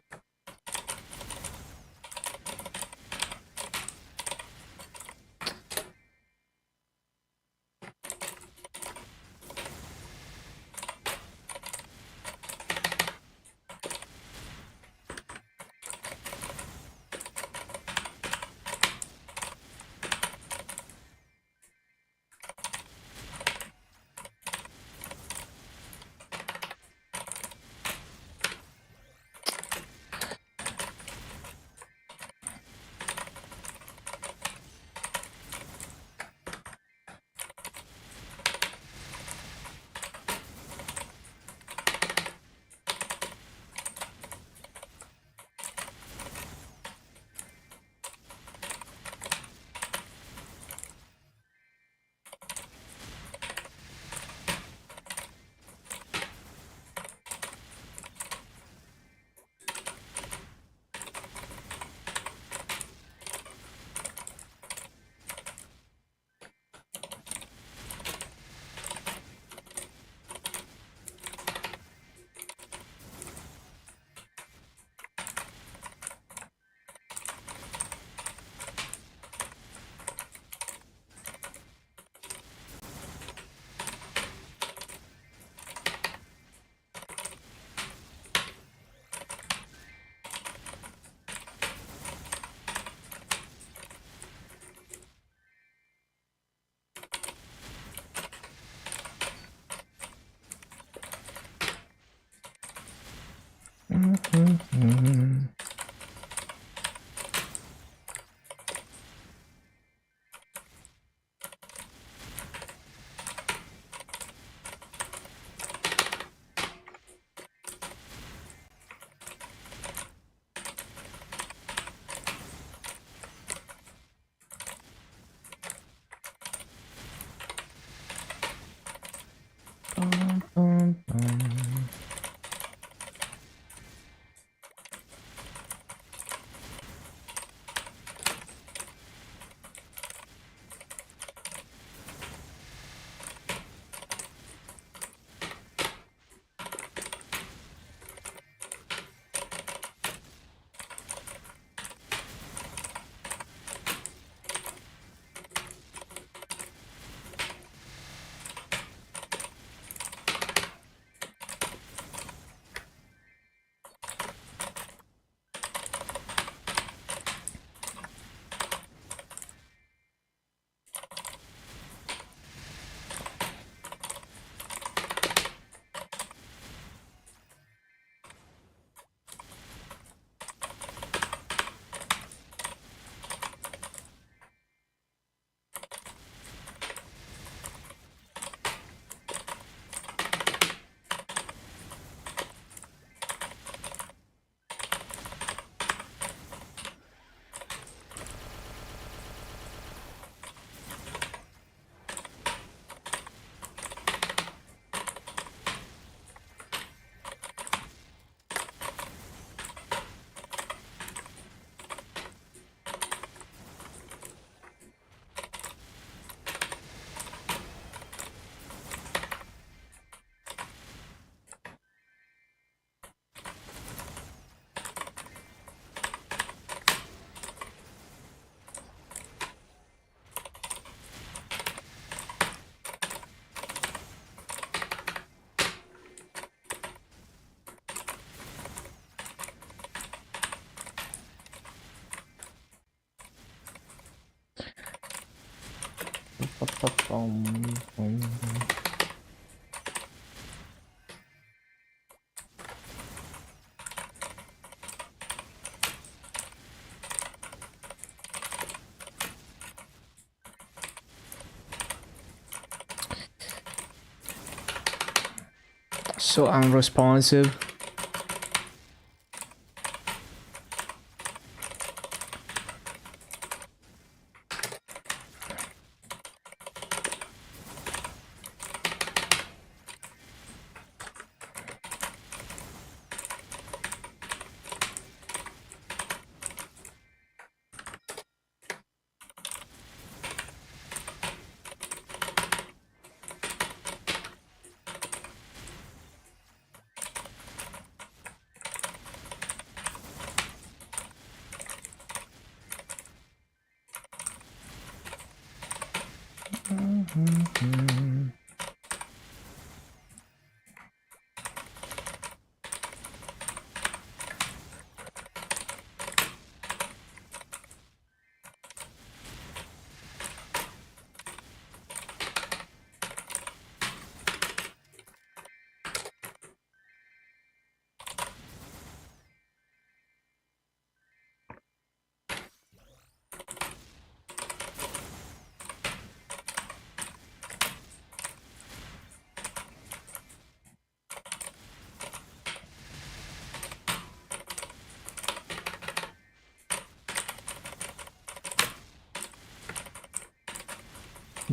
So unresponsive.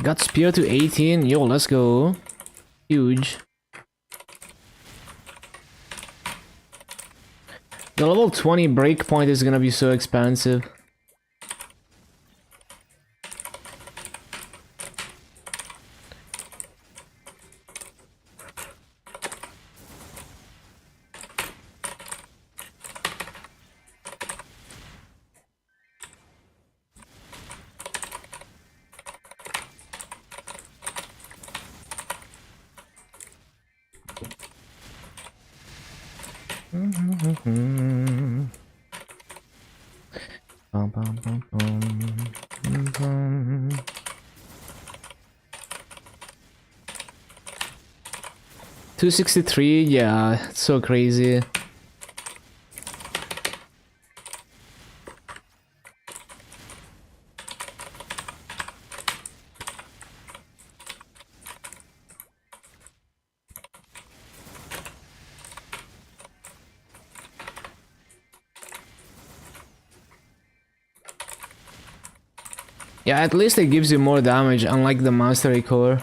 Got spear to 18. Yo, let's go. Huge. The level 20 breakpoint is gonna be so expensive. Bum, bum, bum, bum, bum. 263, yeah, it's so crazy. Yeah, at least it gives you more damage, unlike the mastery core.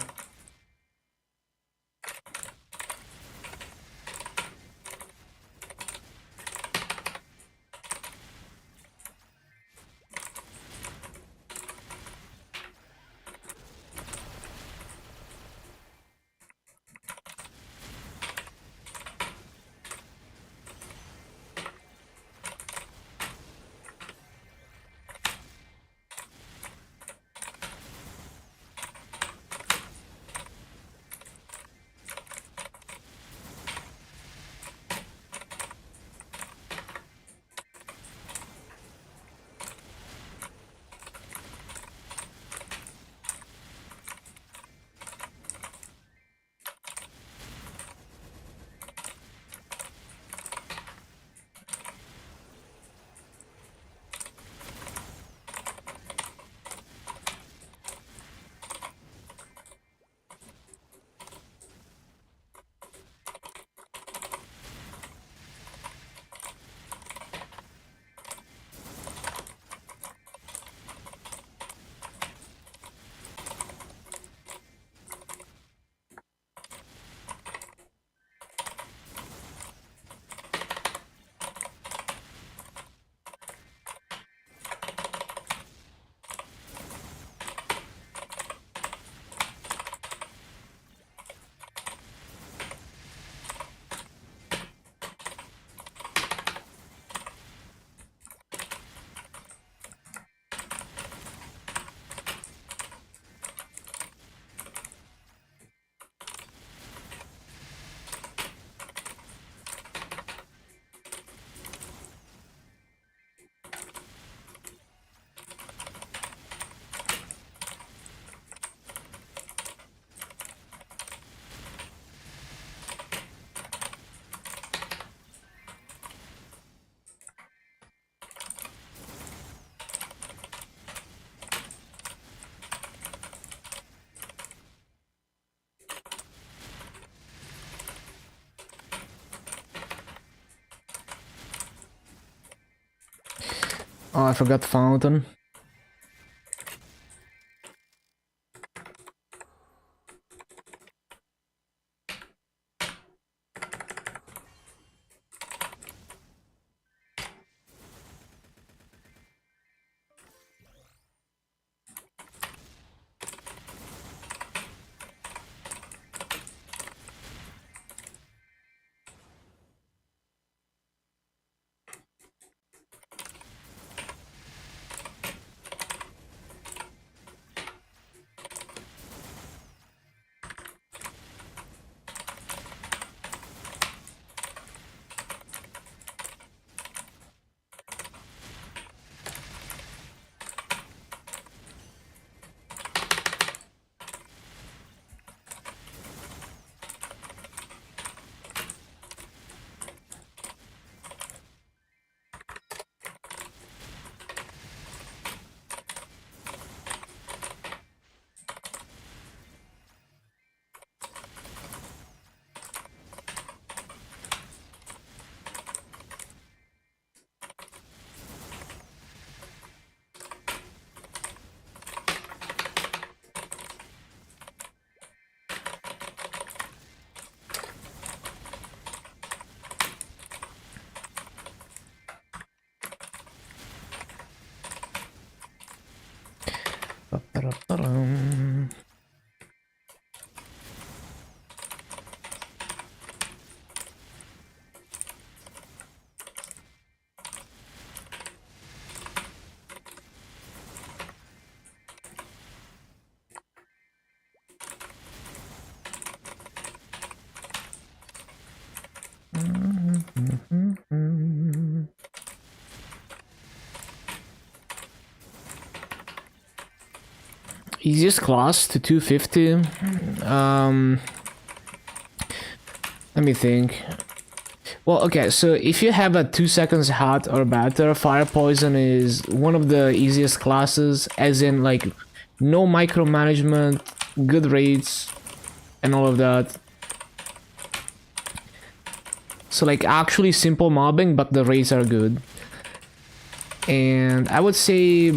Oh, I forgot fountain. Ba-ba-da-ba-dum. Easiest class to 250. Let me think. Well, okay, so if you have a 2 seconds hot or better, fire poison is one of the easiest classes, as in like no micromanagement, good rates, and all of that. So like actually simple mobbing, but the rates are good. And I would say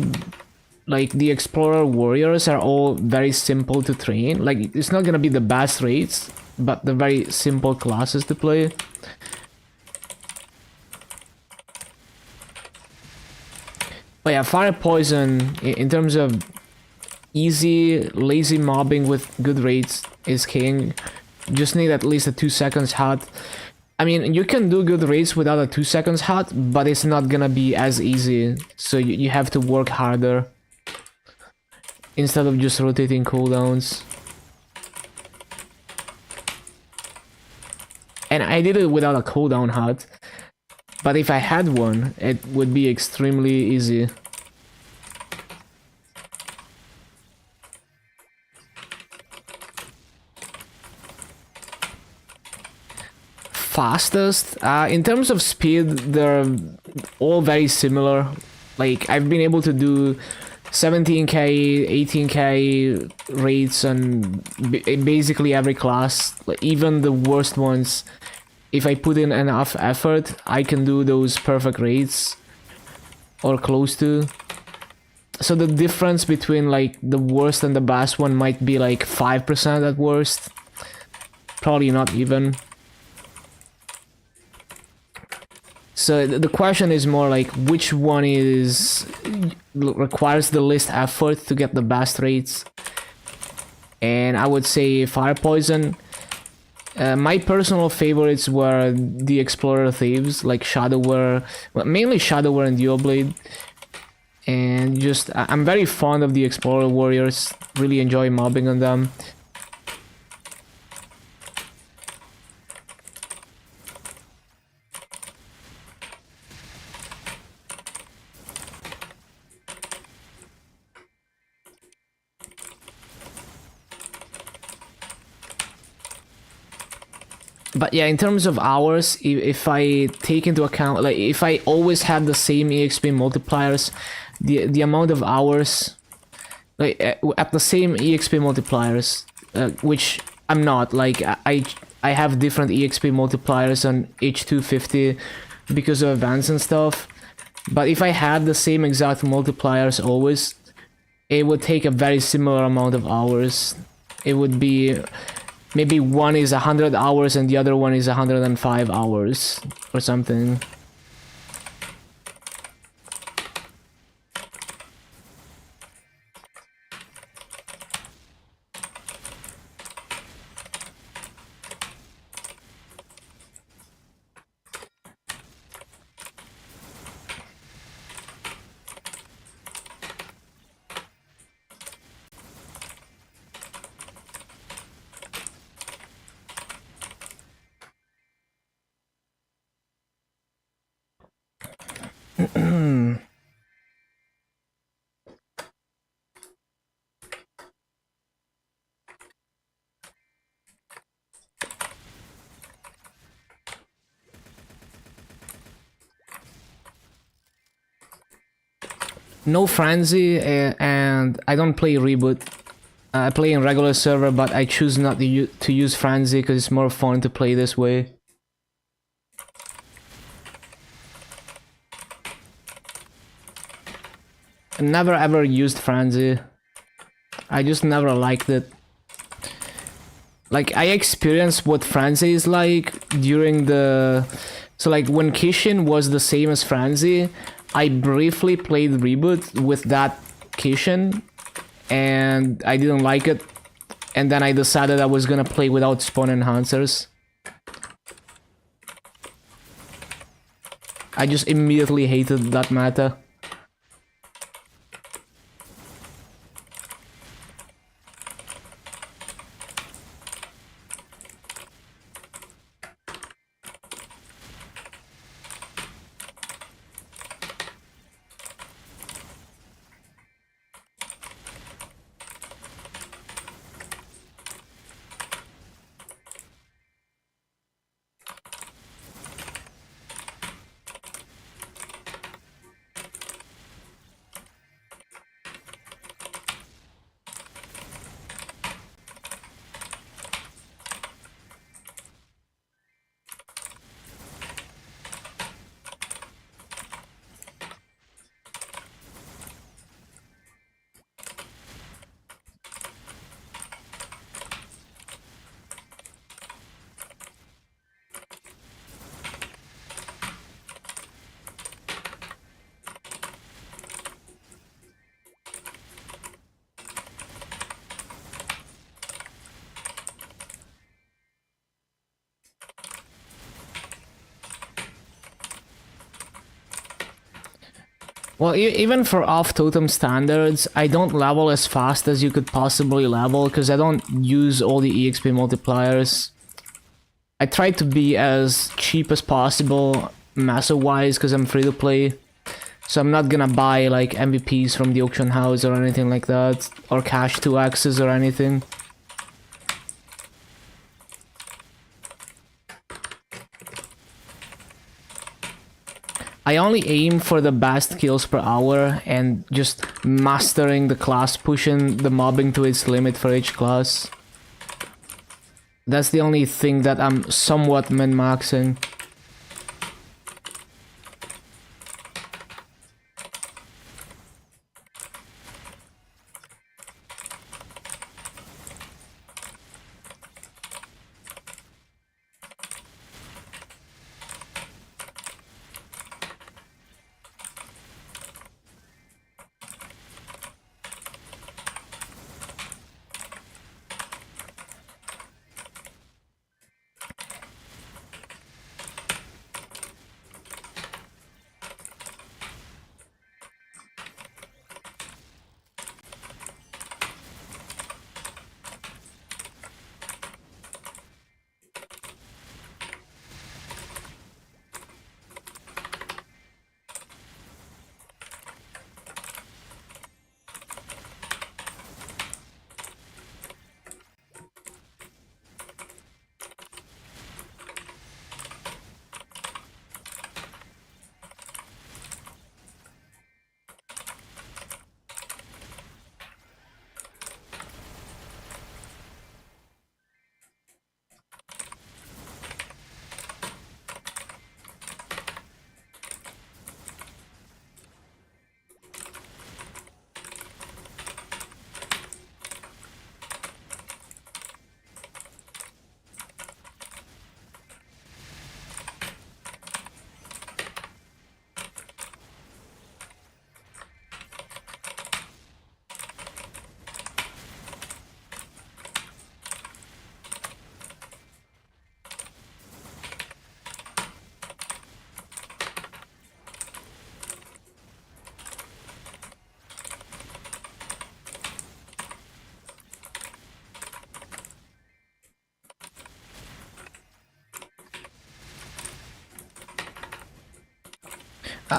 like the explorer warriors are all very simple to train. Like it's not gonna be the best rates, but the very simple classes to play. But yeah, fire poison in terms of easy lazy mobbing with good rates is king. Just need at least a 2 seconds hot. I mean, you can do good rates without a 2 seconds hot, but it's not gonna be as easy, so you have to work harder instead of just rotating cooldowns. And I did it without a cooldown hot, but if I had one, it would be extremely easy. Fastest, in terms of speed, they're all very similar. Like I've been able to do 17k, 18k rates on basically every class, like even the worst ones. If I put in enough effort, I can do those perfect rates or close to. So the difference between like the worst and the best one might be like 5% at worst, probably not even. So the question is more like which one requires the least effort to get the best rates. And I would say fire poison. My personal favorites were the explorer thieves, like Shadower, well, mainly Shadower and Duoblade. And just I'm very fond of the explorer warriors. Really enjoy mobbing on them. But yeah, in terms of hours, if I take into account, like if I always had the same EXP multipliers, the amount of hours, like at the same EXP multipliers, which I'm not, like I have different EXP multipliers on H250 because of events and stuff. But if I had the same exact multipliers always, it would take a very similar amount of hours. It would be maybe one is 100 hours and the other one is 105 hours or something. No frenzy, and I don't play reboot. I play in regular server, but I choose not to use frenzy because it's more fun to play this way. I never ever used frenzy. I just never liked it. Like, I experienced what frenzy is like during the... So like when Kishin was the same as frenzy, I briefly played reboot with that Kishin and I didn't like it, and then I decided I was gonna play without spawn enhancers. I just immediately hated that meta. Well, even for off-totem standards, I don't level as fast as you could possibly level because I don't use all the EXP multipliers. I try to be as cheap as possible, meta-wise, because I'm free to play. So I'm not gonna buy like MVPs from the auction house or anything like that, or cash 2x's or anything. I only aim for the best kills per hour and just mastering the class, pushing the mobbing to its limit for each class. That's the only thing that I'm somewhat min-maxing.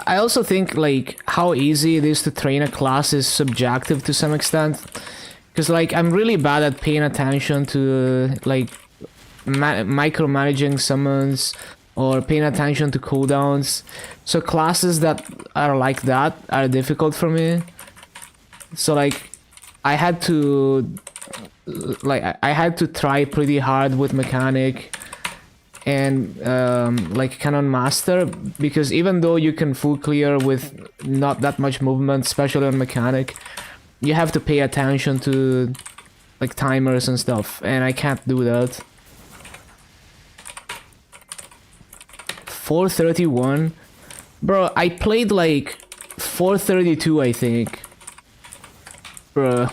I also think like how easy it is to train a class is subjective to some extent. Because like I'm really bad at paying attention to like micromanaging summons or paying attention to cooldowns. So classes that are like that are difficult for me. So like I had to I had to try pretty hard with mechanic and like Canon Master, because even though you can full clear with not that much movement, especially on mechanic, you have to pay attention to like timers and stuff, and I can't do that. 431? Bro, I played like 432, I think. Bro.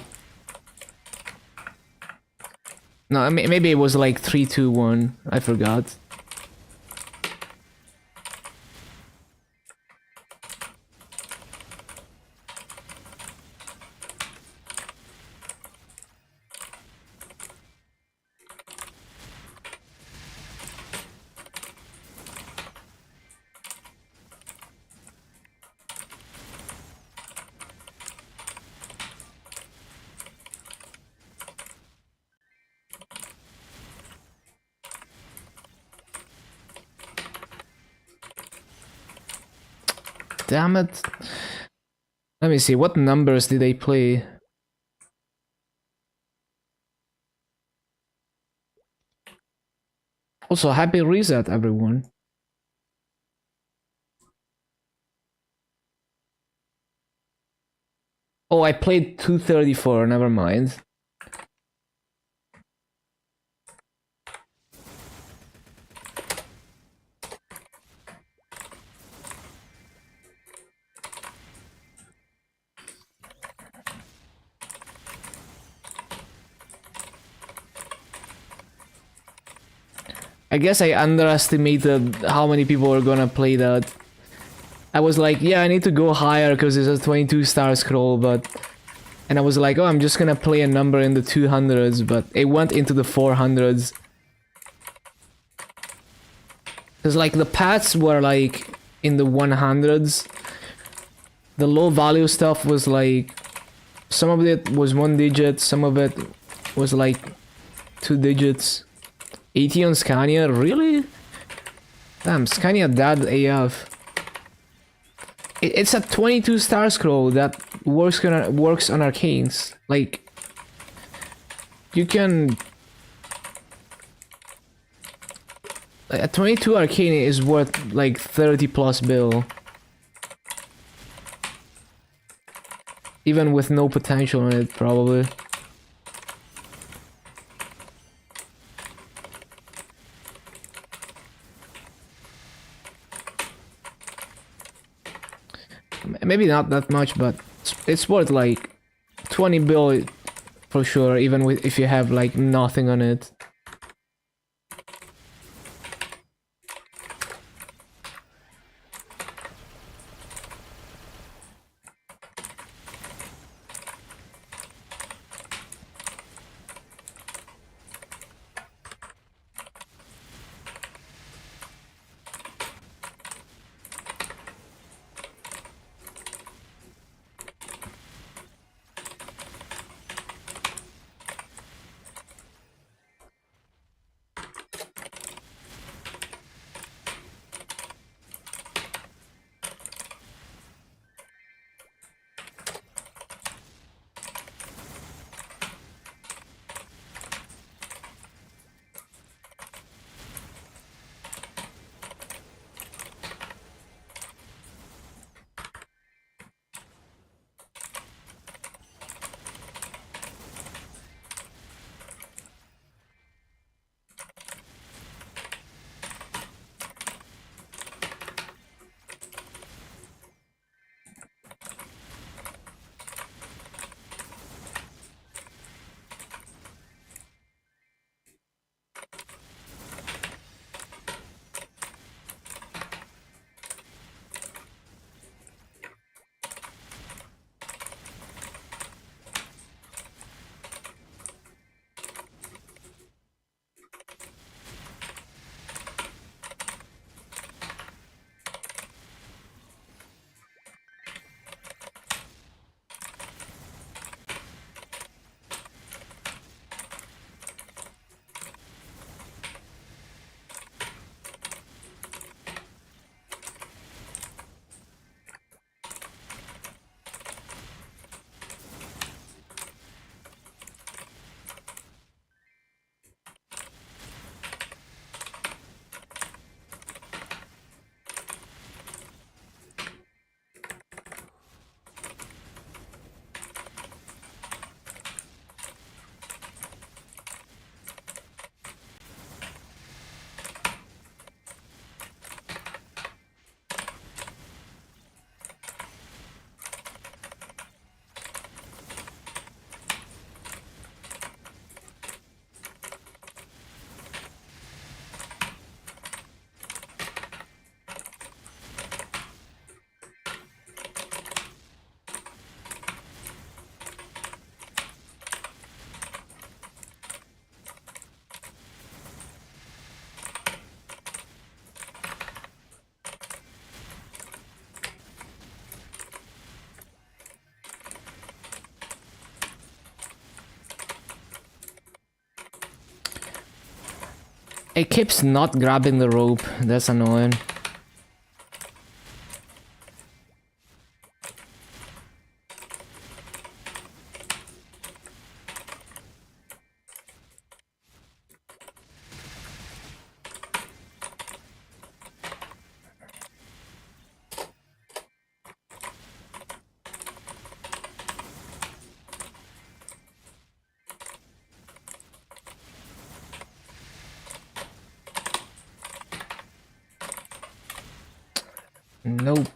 No, maybe it was like 321. I forgot. Damn it. Let me see, what numbers did they play? Also, happy reset, everyone. Oh, I played 234, never mind. I guess I underestimated how many people were gonna play that. I was like, yeah, I need to go higher because it's a 22-star scroll, but... And I was like, oh, I'm just gonna play a number in the 200s, but it went into the 400s. Because like the paths were like in the 100s. The low value stuff was like... Some of it was 1 digit, some of it was like 2 digits. 80 on Scania? Really? Damn, Scania dead AF. It's a 22-star scroll that works on arcanes. Like, you can... A 22 arcane is worth like 30 plus bill. Even with no potential in it, probably. Maybe not that much, but it's worth like 20 bill for sure, even with if you have like nothing on it. It keeps not grabbing the rope. That's annoying. Nope.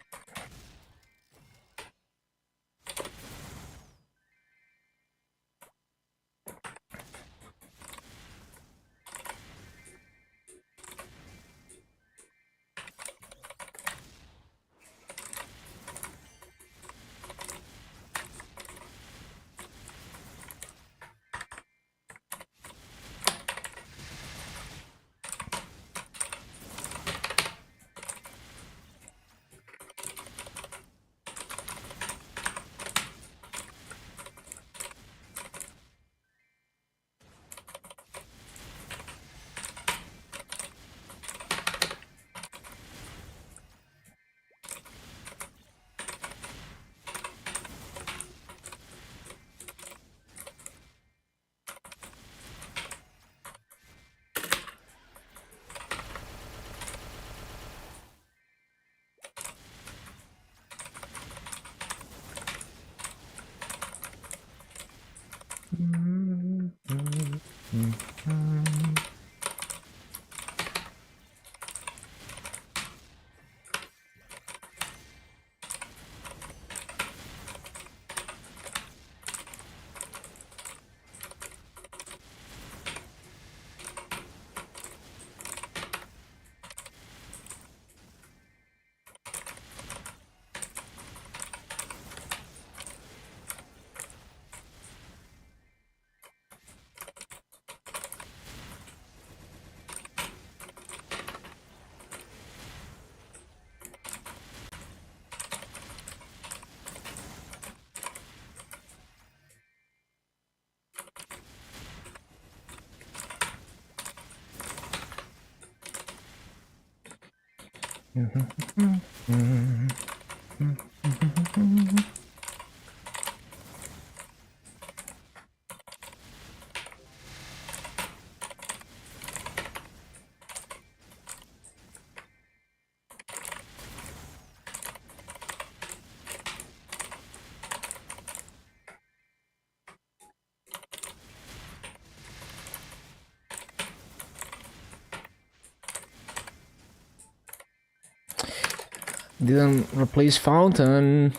Didn't replace fountain.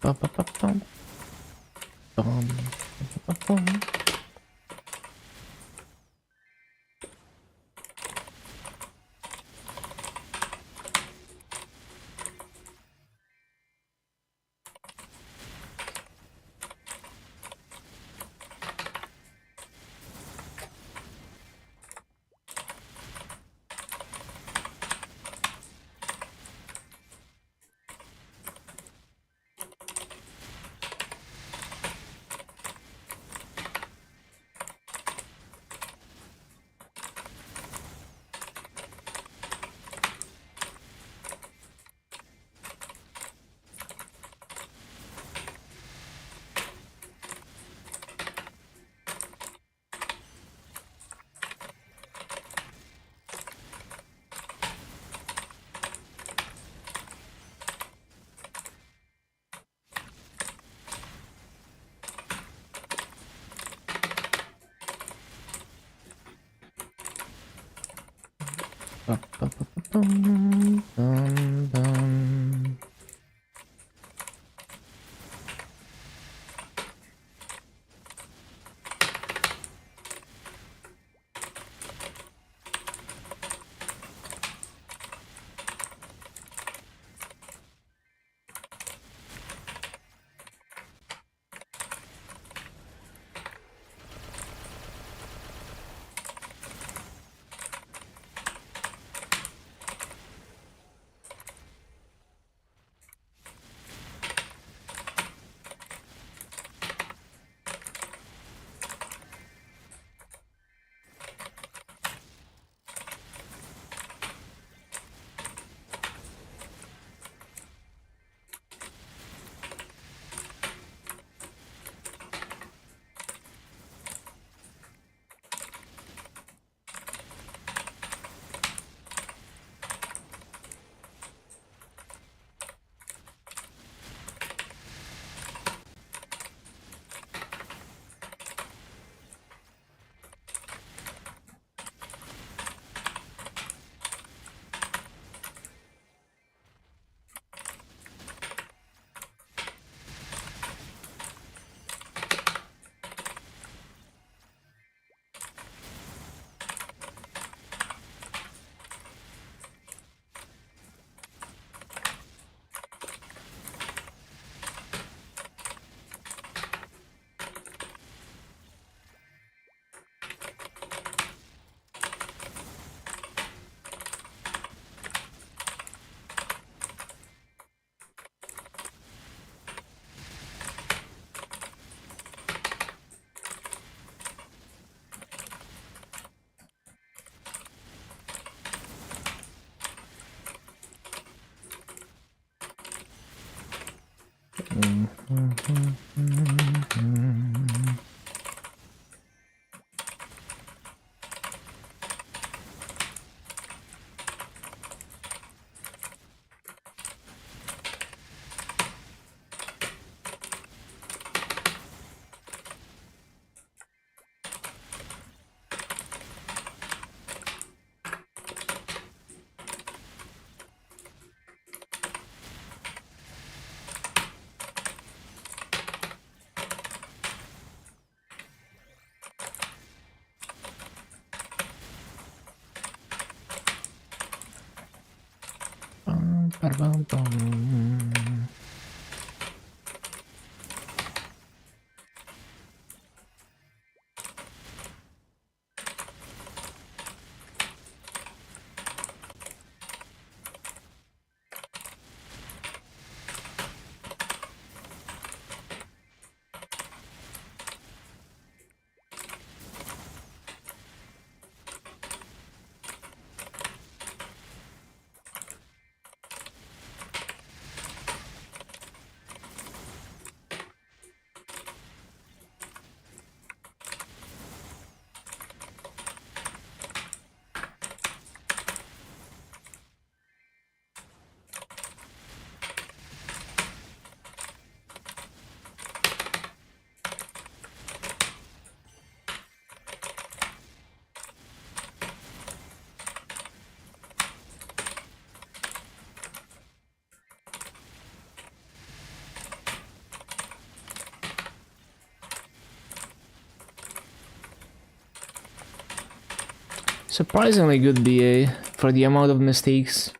Bum, bum, bum, bum. Bum, bum, bum, bum. Bum. Bum. Surprisingly good BA for the amount of mistakes.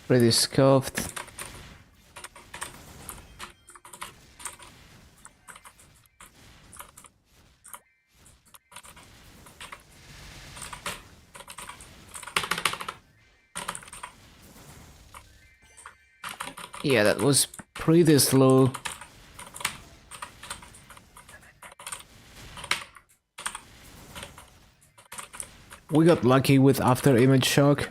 Pretty scuffed. Yeah, that was pretty slow. We got lucky with after image shock.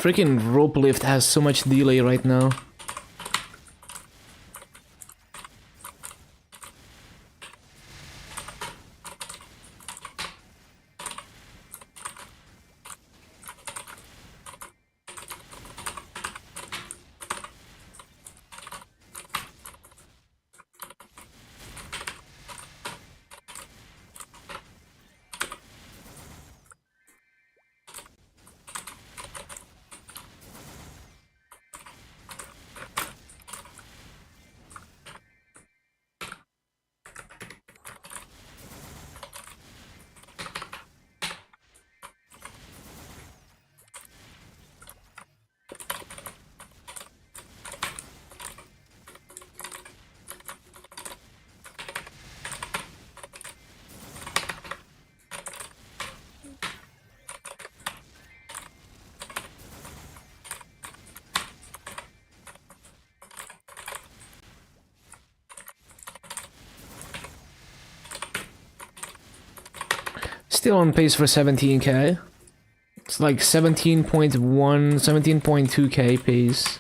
Freaking rope lift has so much delay right now. Still on pace for 17k. It's like 17.1, 17.2k pace.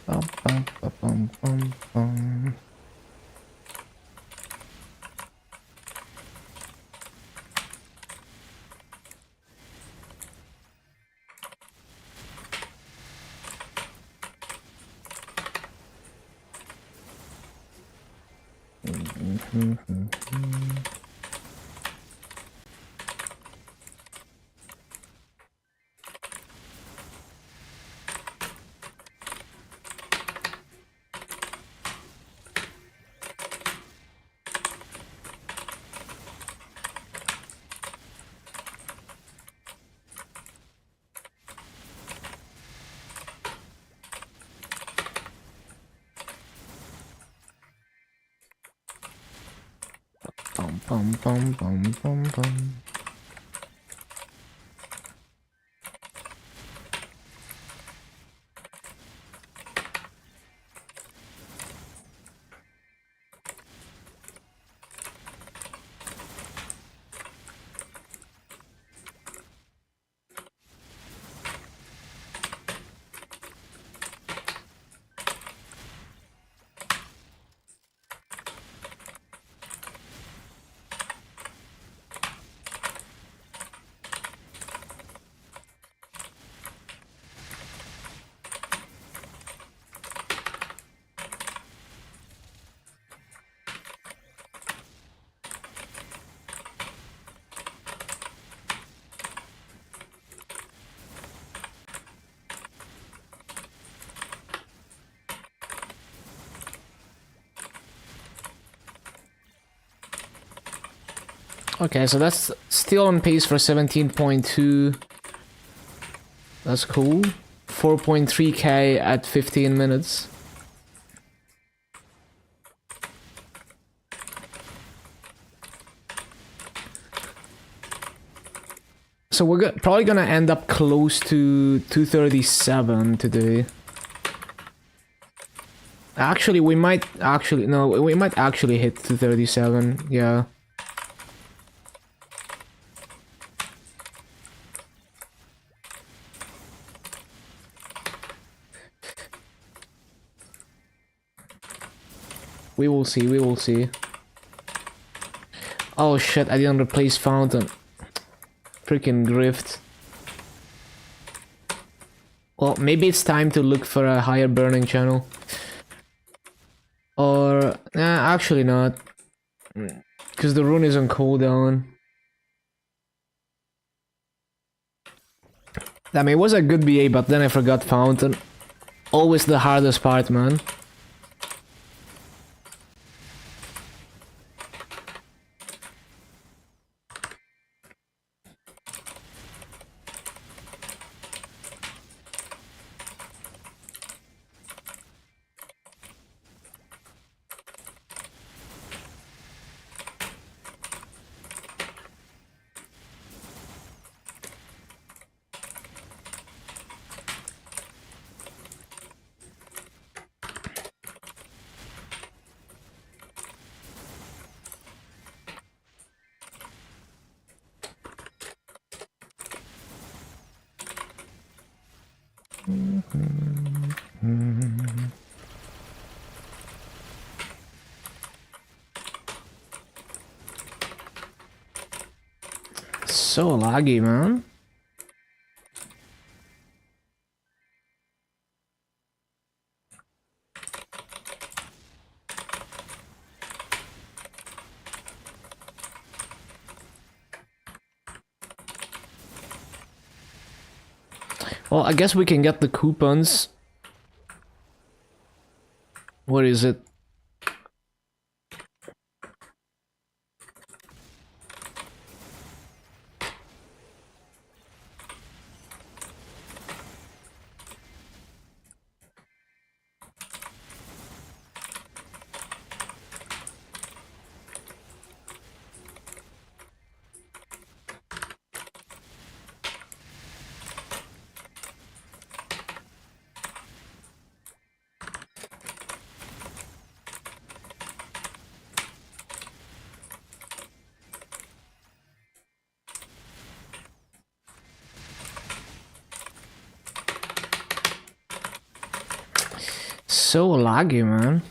Bum, bum, ba, bum, bum, bum. bum bum bum bum bum. Okay, so that's still on pace for 17.2. That's cool. 4.3k at 15 minutes. So we're probably gonna end up close to 237 today. Actually, we might actually... No, we might actually hit 237, yeah. We will see, we will see. Oh shit, I didn't replace fountain. Freaking grift. Well, maybe it's time to look for a higher burning channel. Or... actually not. Because the rune is on cooldown. I mean, it was a good BA, but then I forgot fountain. Always the hardest part, man. So laggy, man. Well, I guess we can get the coupons. What is it? So laggy, man.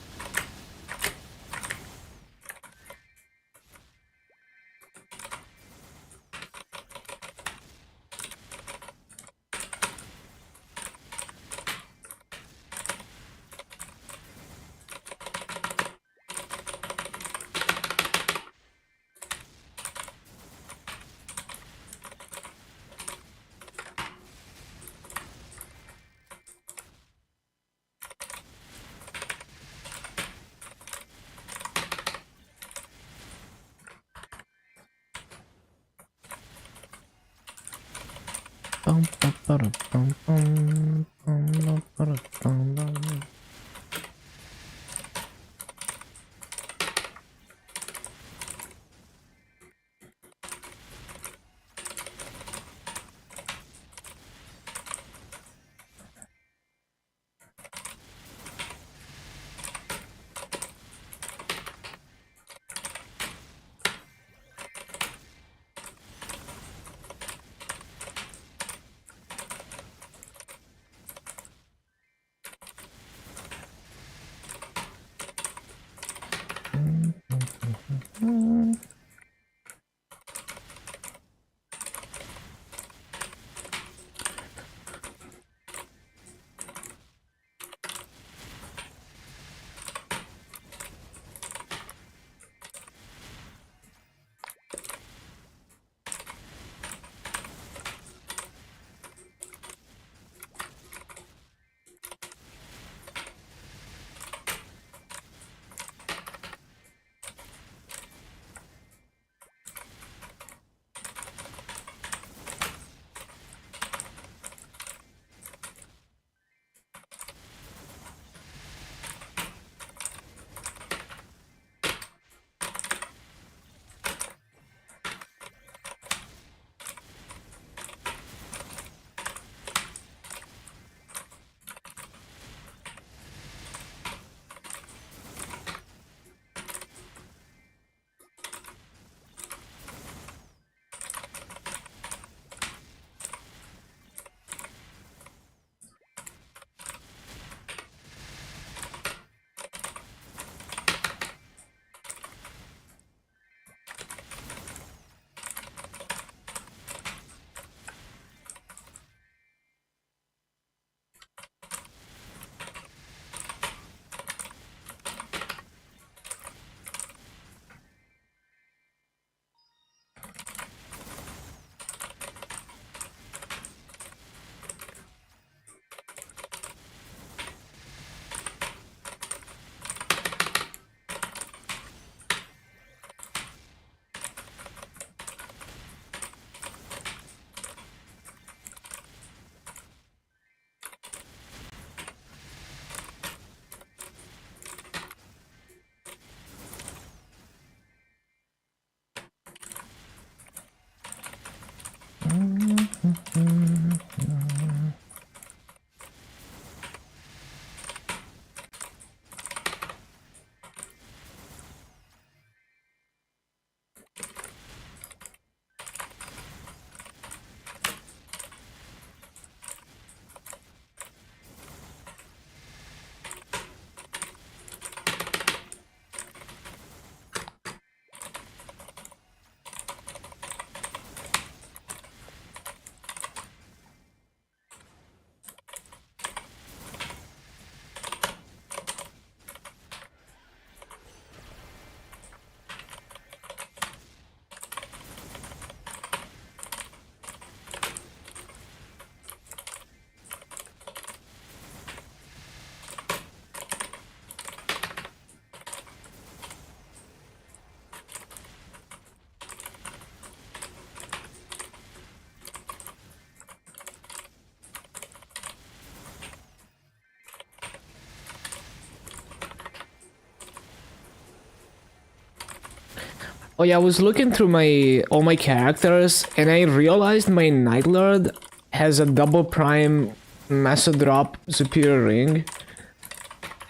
Oh yeah, I was looking through my all my characters and I realized my Night Lord has a double prime Maso drop superior ring.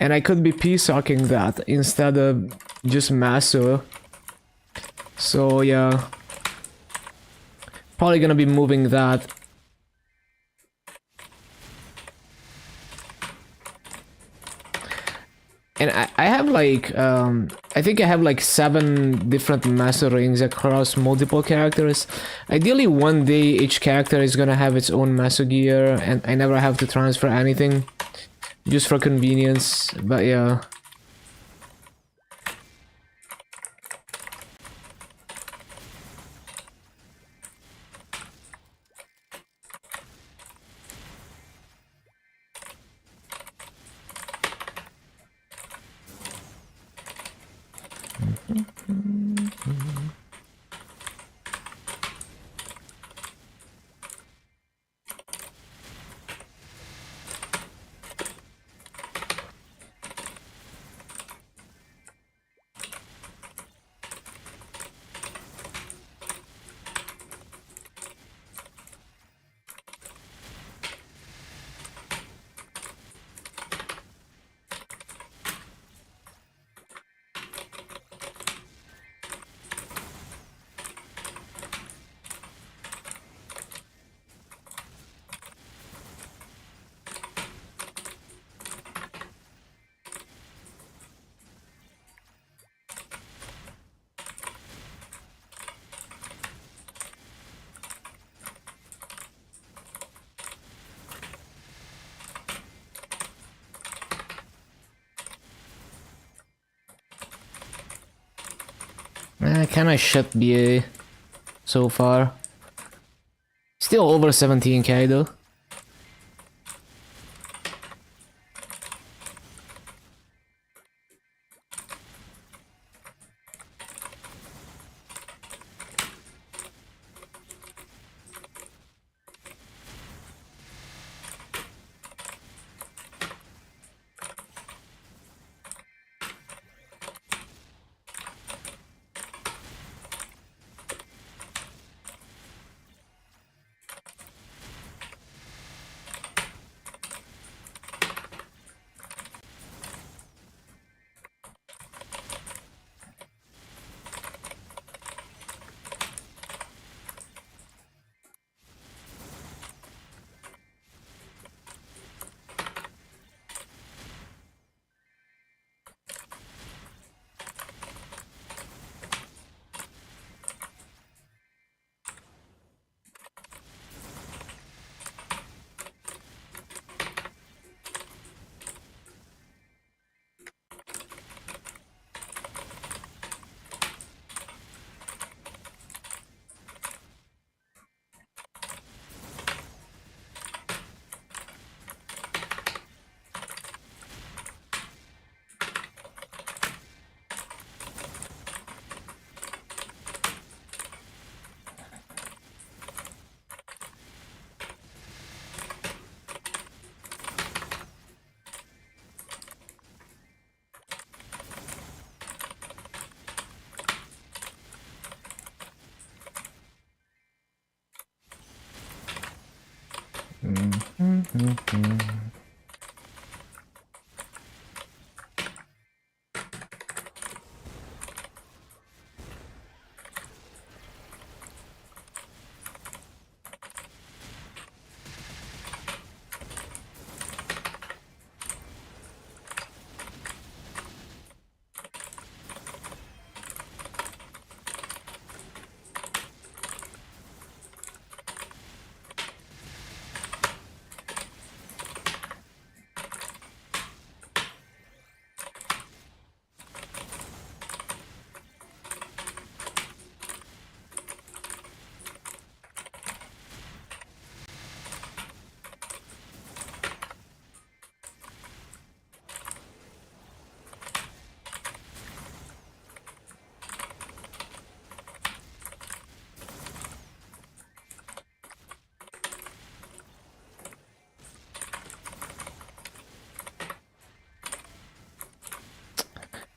And I could be p-socking that instead of just Maso. So yeah. Probably gonna be moving that. And I have like, I think I have like 7 different master rings across multiple characters. Ideally one day each character is gonna have its own master gear and I never have to transfer anything. Just for convenience, but yeah. Kinda shit BA so far. Still over 17k though.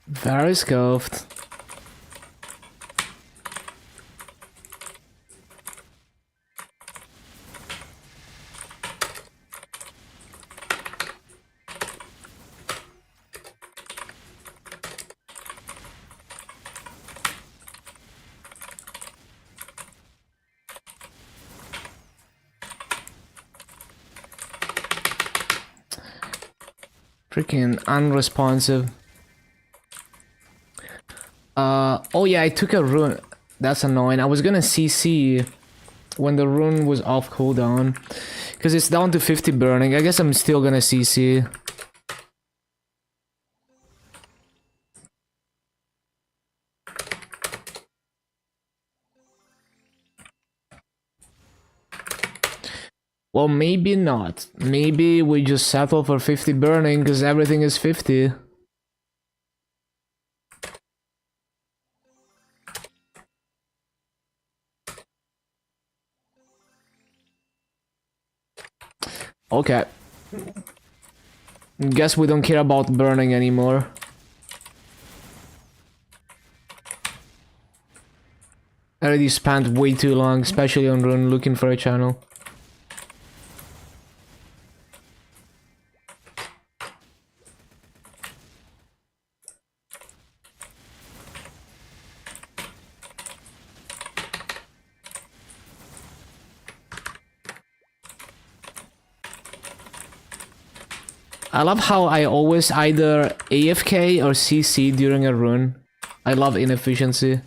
Very scuffed. Freaking unresponsive. Oh yeah, I took a rune. That's annoying. I was gonna CC when the rune was off cooldown. Because it's down to 50 burning. I guess I'm still gonna CC. Well, maybe not. Maybe we just settle for 50 burning because everything is 50. Okay. Guess we don't care about burning anymore. I already spent way too long, especially on rune, looking for a channel. I love how I always either AFK or CC during a run. I love inefficiency.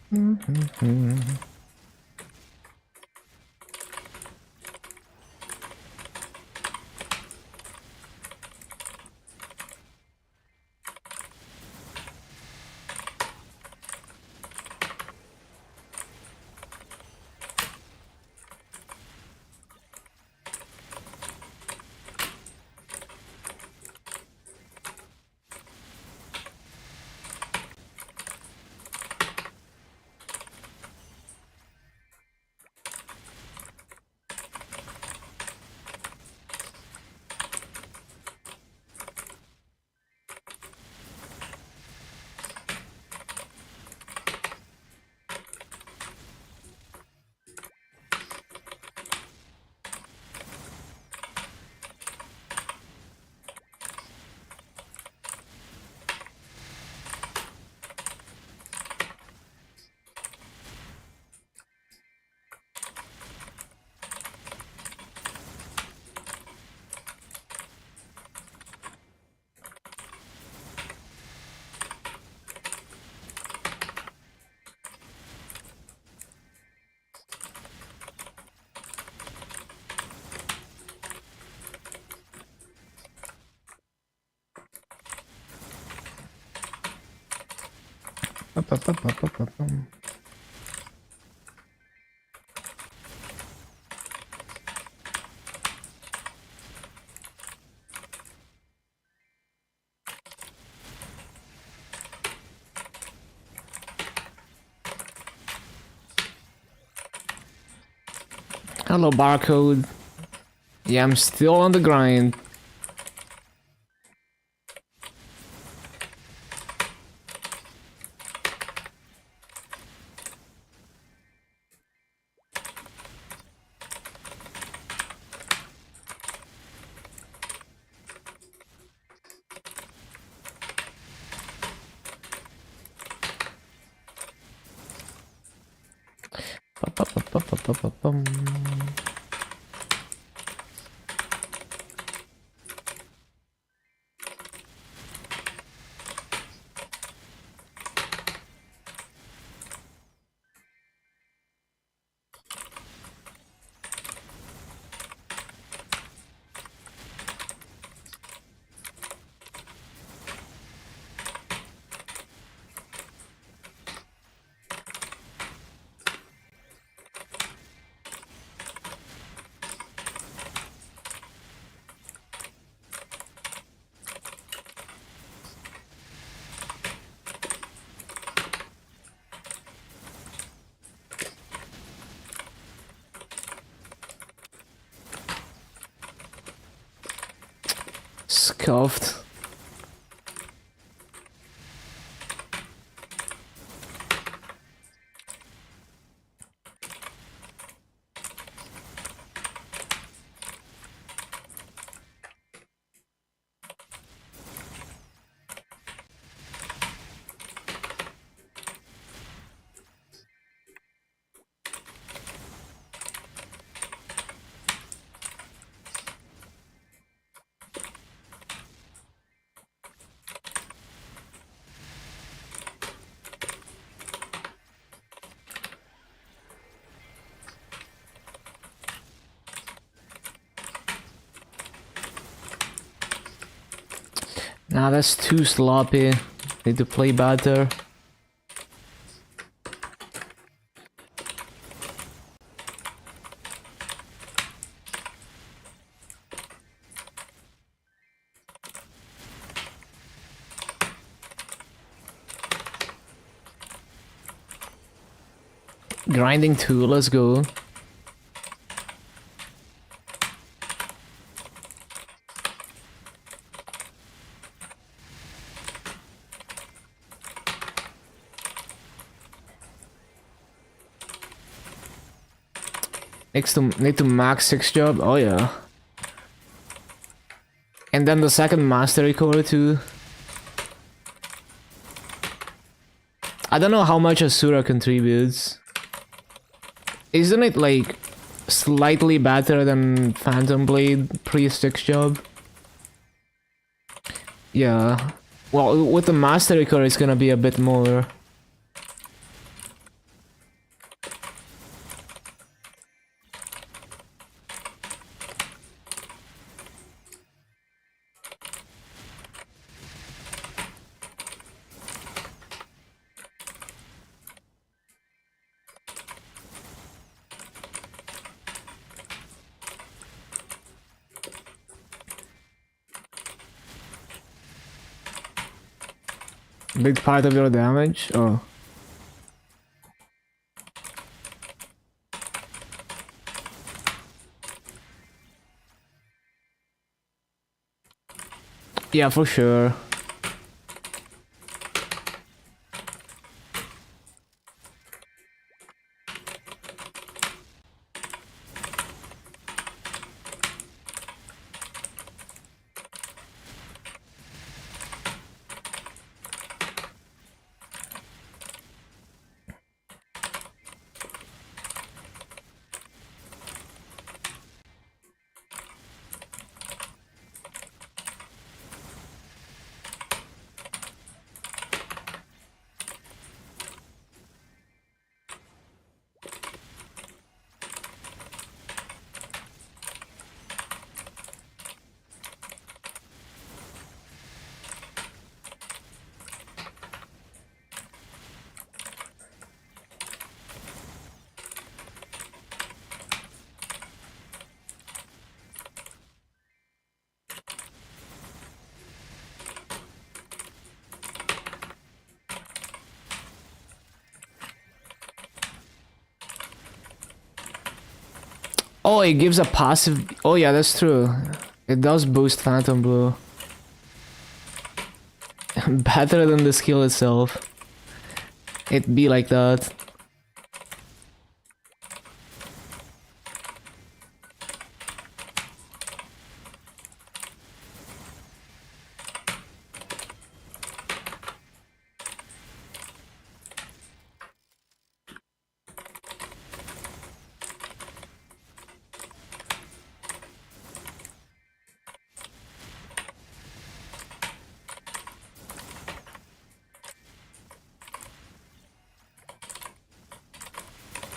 Hello, barcode. Yeah, I'm still on the grind. Ba-ba-ba-ba-ba-ba-bum. Scuffed. Nah, that's too sloppy. Need to play better. Grinding 2, let's go. Need to max 6 job. Oh yeah. And then the second mastery core too. I don't know how much Asura contributes. Isn't it like slightly better than Phantom Blade pre-6 job? Yeah. Well, with the mastery core it's gonna be a bit more. Big part of your damage? Oh. Yeah, for sure. Oh, it gives a passive. Oh yeah, that's true. It does boost Phantom Blue. Better than the skill itself. It be like that.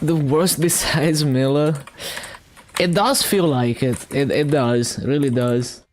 The worst besides Miller? It does feel like it. It does. It really does.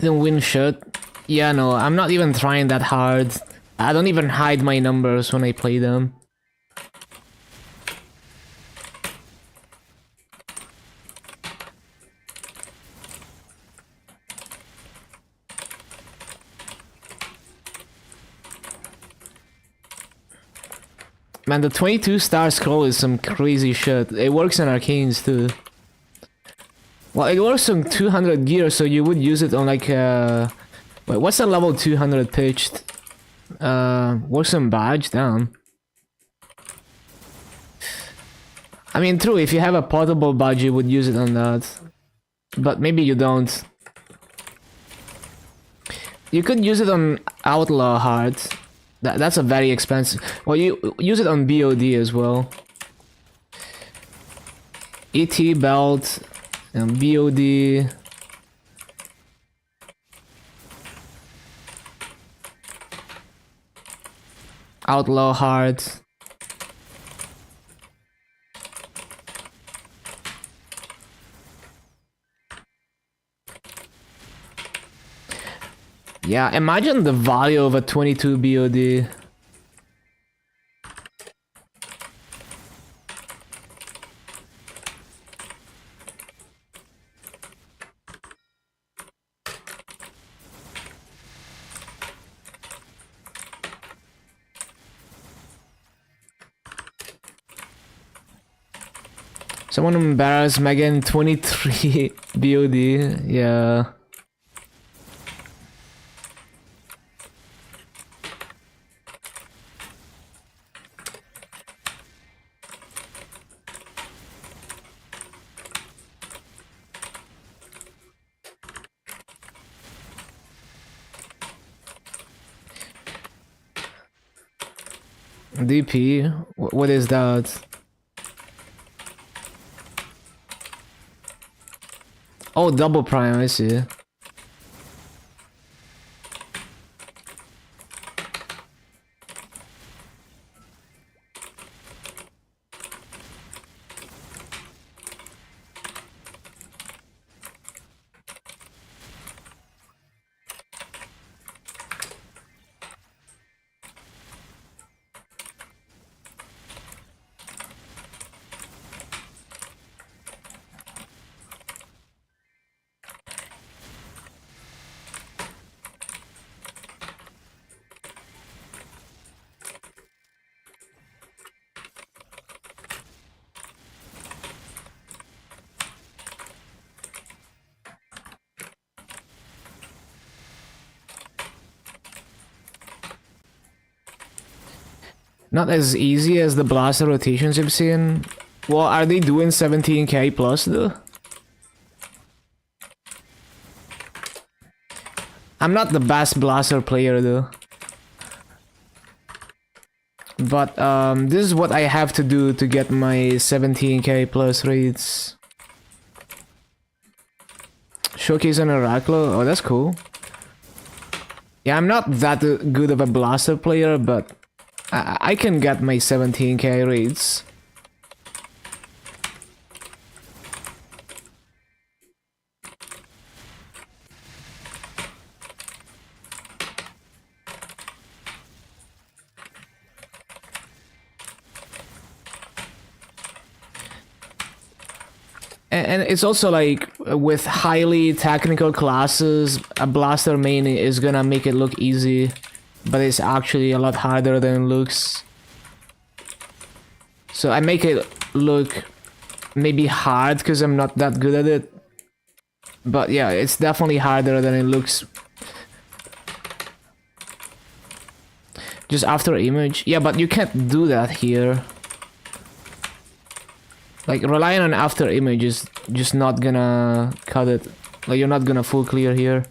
The win shot. Yeah, no, I'm not even trying that hard. I don't even hide my numbers when I play them. Man, the 22-star scroll is some crazy shit. It works in arcanes too. Well, it works on 200 gear, so you would use it on like wait, what's the level 200 pitched? Works on badge? Damn. I mean, true, if you have a portable badge, you would use it on that. But maybe you don't. You could use it on Outlaw Hard. That's a very expensive... Well, you use it on BOD as well. ET belt and BOD. Outlaw Hard. Yeah, imagine the value of a 22 BOD. Someone embarrassed Megan 23 BOD, yeah. DP? What is that? Oh, double prime, I see. Not as easy as the blaster rotations you've seen. Well, are they doing 17k plus though? I'm not the best blaster player though. But this is what I have to do to get my 17k plus rates. Showcase on Oraklo? Oh, that's cool. Yeah, I'm not that good of a blaster player, but I can get my 17k rates. And it's also like, with highly technical classes, a blaster main is gonna make it look easy, but it's actually a lot harder than it looks. So I make it look maybe hard because I'm not that good at it. But yeah, it's definitely harder than it looks. Just after image. Yeah, but you can't do that here. Like, relying on after image is just not gonna cut it. Like, you're not gonna full clear here.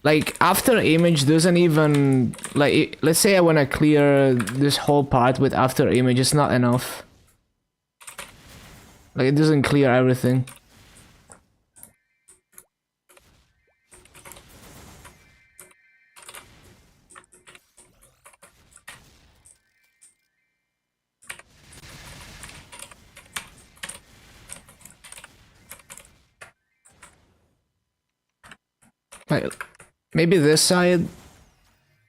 Like, after image doesn't even... Like, let's say I wanna clear this whole part with after image, it's not enough. Like, it doesn't clear everything. Like, maybe this side?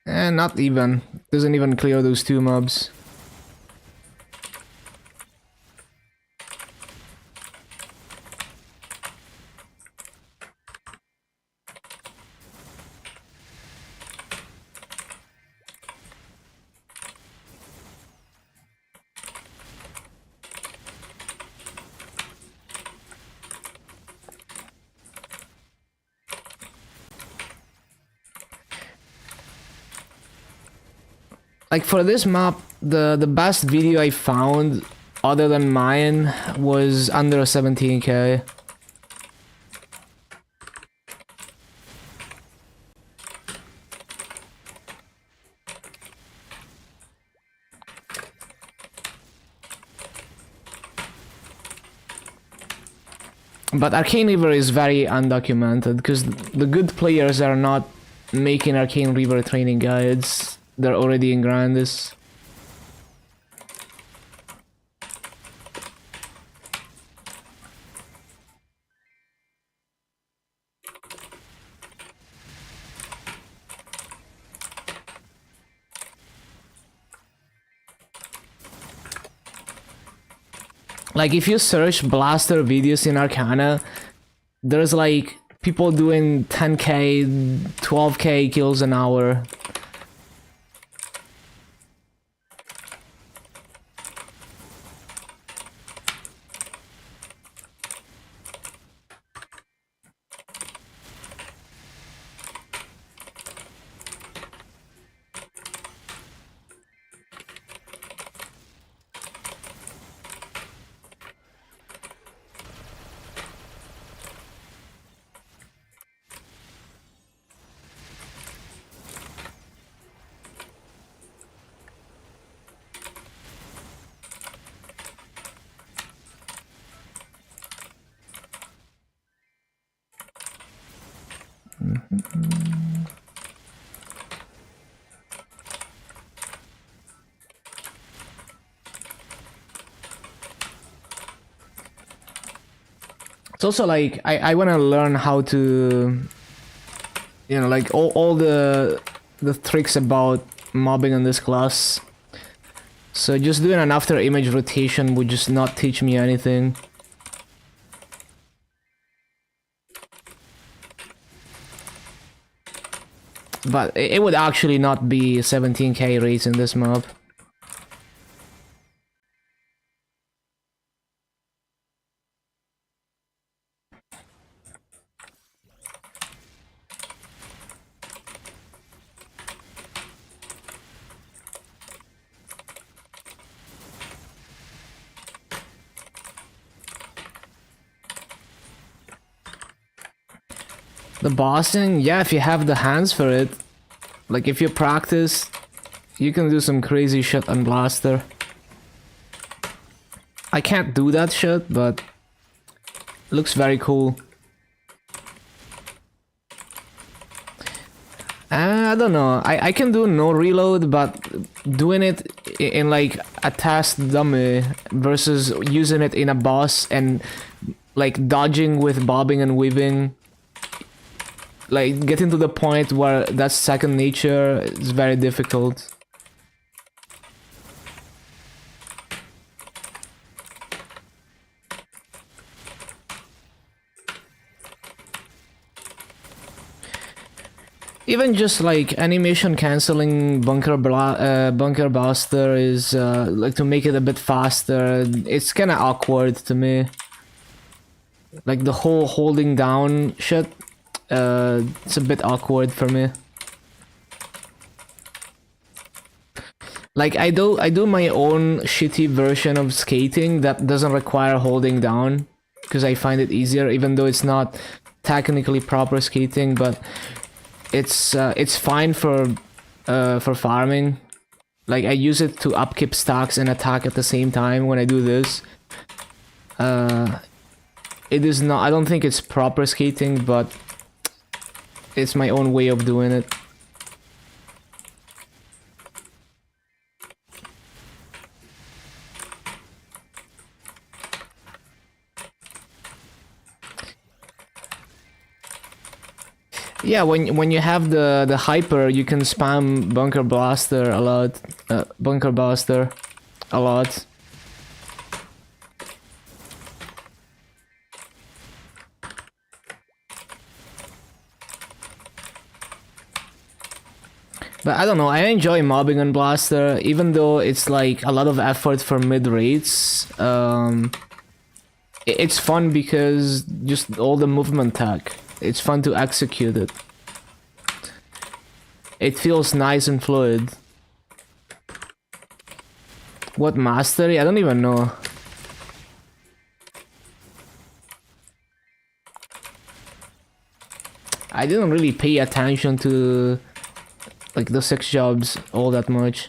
Not even. Doesn't even clear those two mobs. Like for this map, the best video I found other than mine was under 17k. But Arcane River is very undocumented because the good players are not making Arcane River training guides. They're already in Grandis. Like if you search blaster videos in Arcana, there's like people doing 10k, 12k kills an hour. It's also like I want to learn how to, you know, like all the tricks about mobbing in this class. So just doing an after image rotation would just not teach me anything. But it would actually not be 17k rates in this mob. The bossing, yeah, if you have the hands for it. Like if you practice, you can do some crazy shit on Blaster. I can't do that shit, but it looks very cool. I don't know, I can do no reload, but doing it in like a test dummy versus using it in a boss and like dodging with bobbing and weaving, like getting to the point where that's second nature is very difficult. Even just like animation canceling bunker buster is like to make it a bit faster. It's kind of awkward to me. Like the whole holding down shit. It's a bit awkward for me. Like I do my own shitty version of skating that doesn't require holding down because I find it easier, even though it's not technically proper skating, but it's fine for farming. Like I use it to upkeep stacks and attack at the same time when I do this. It is not. I don't think it's proper skating, but it's my own way of doing it. Yeah, when you have the hyper, you can spam bunker blaster a lot. Bunker blaster a lot. But I don't know, I enjoy mobbing on Blaster, even though it's like a lot of effort for mid rates. It's fun because just all the movement tech. It's fun to execute it. It feels nice and fluid. What mastery? I don't even know. I didn't really pay attention to like the 6 jobs all that much.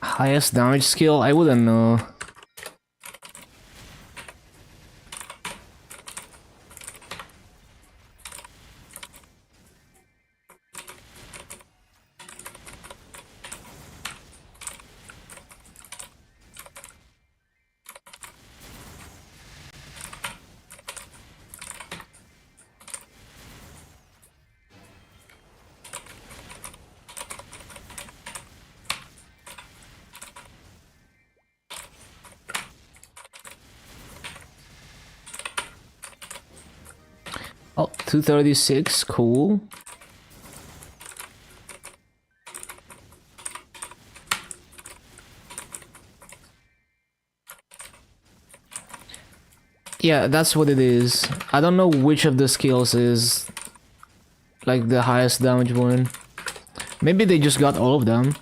Highest damage skill? I wouldn't know. Oh, 236, cool. Yeah, that's what it is. I don't know which of the skills is like the highest damage one. Maybe they just got all of them.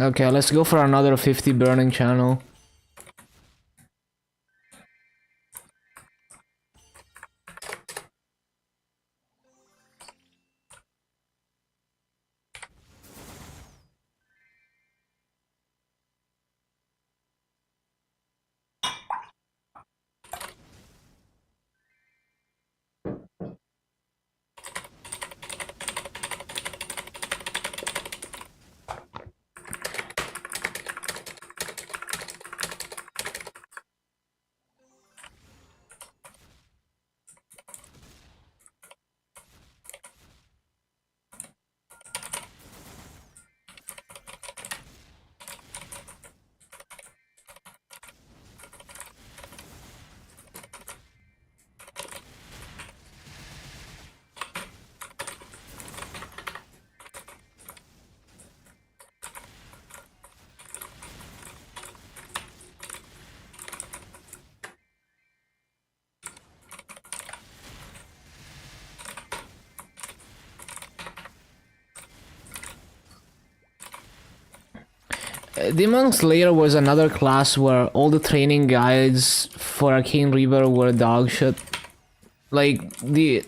Okay, let's go for another 50 burning channel. Demon Slayer was another class where all the training guides for Arcane Reaver were dog shit. Like, the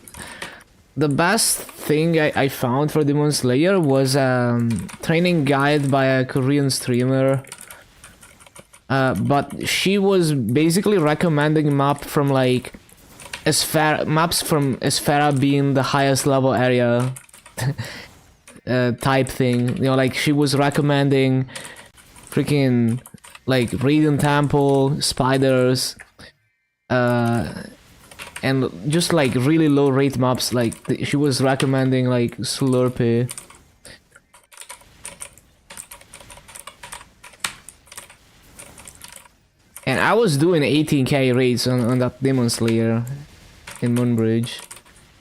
best thing I found for Demon Slayer was a training guide by a Korean streamer. But she was basically recommending maps from Esfera being the highest level area type thing. You know, like she was recommending freaking like Radiant Temple, spiders, and just like really low rate maps. Like she was recommending like Slurpee. And I was doing 18k raids on that Demon Slayer in Moonbridge.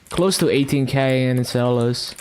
Close to 18k and it's LS.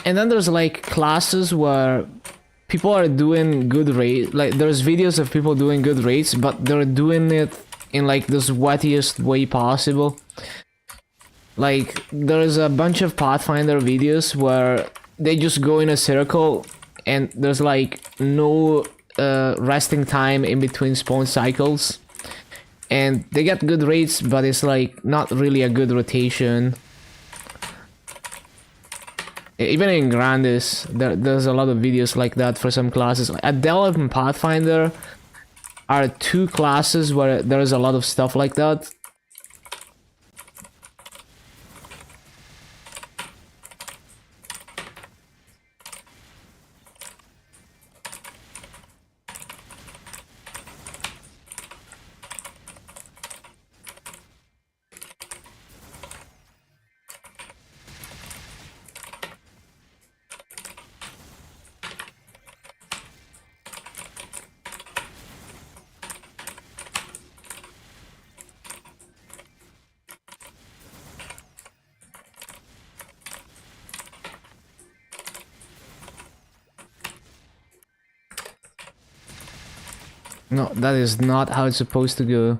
And then there's like classes where people are doing good rate. Like there's videos of people doing good rates, but they're doing it in like the sweatiest way possible. Like there's a bunch of Pathfinder videos where they just go in a circle and there's like no resting time in between spawn cycles. And they get good rates, but it's like not really a good rotation. Even in Grandis, there's a lot of videos like that for some classes. Adele and Pathfinder are two classes where there's a lot of stuff like that. No, that is not how it's supposed to go.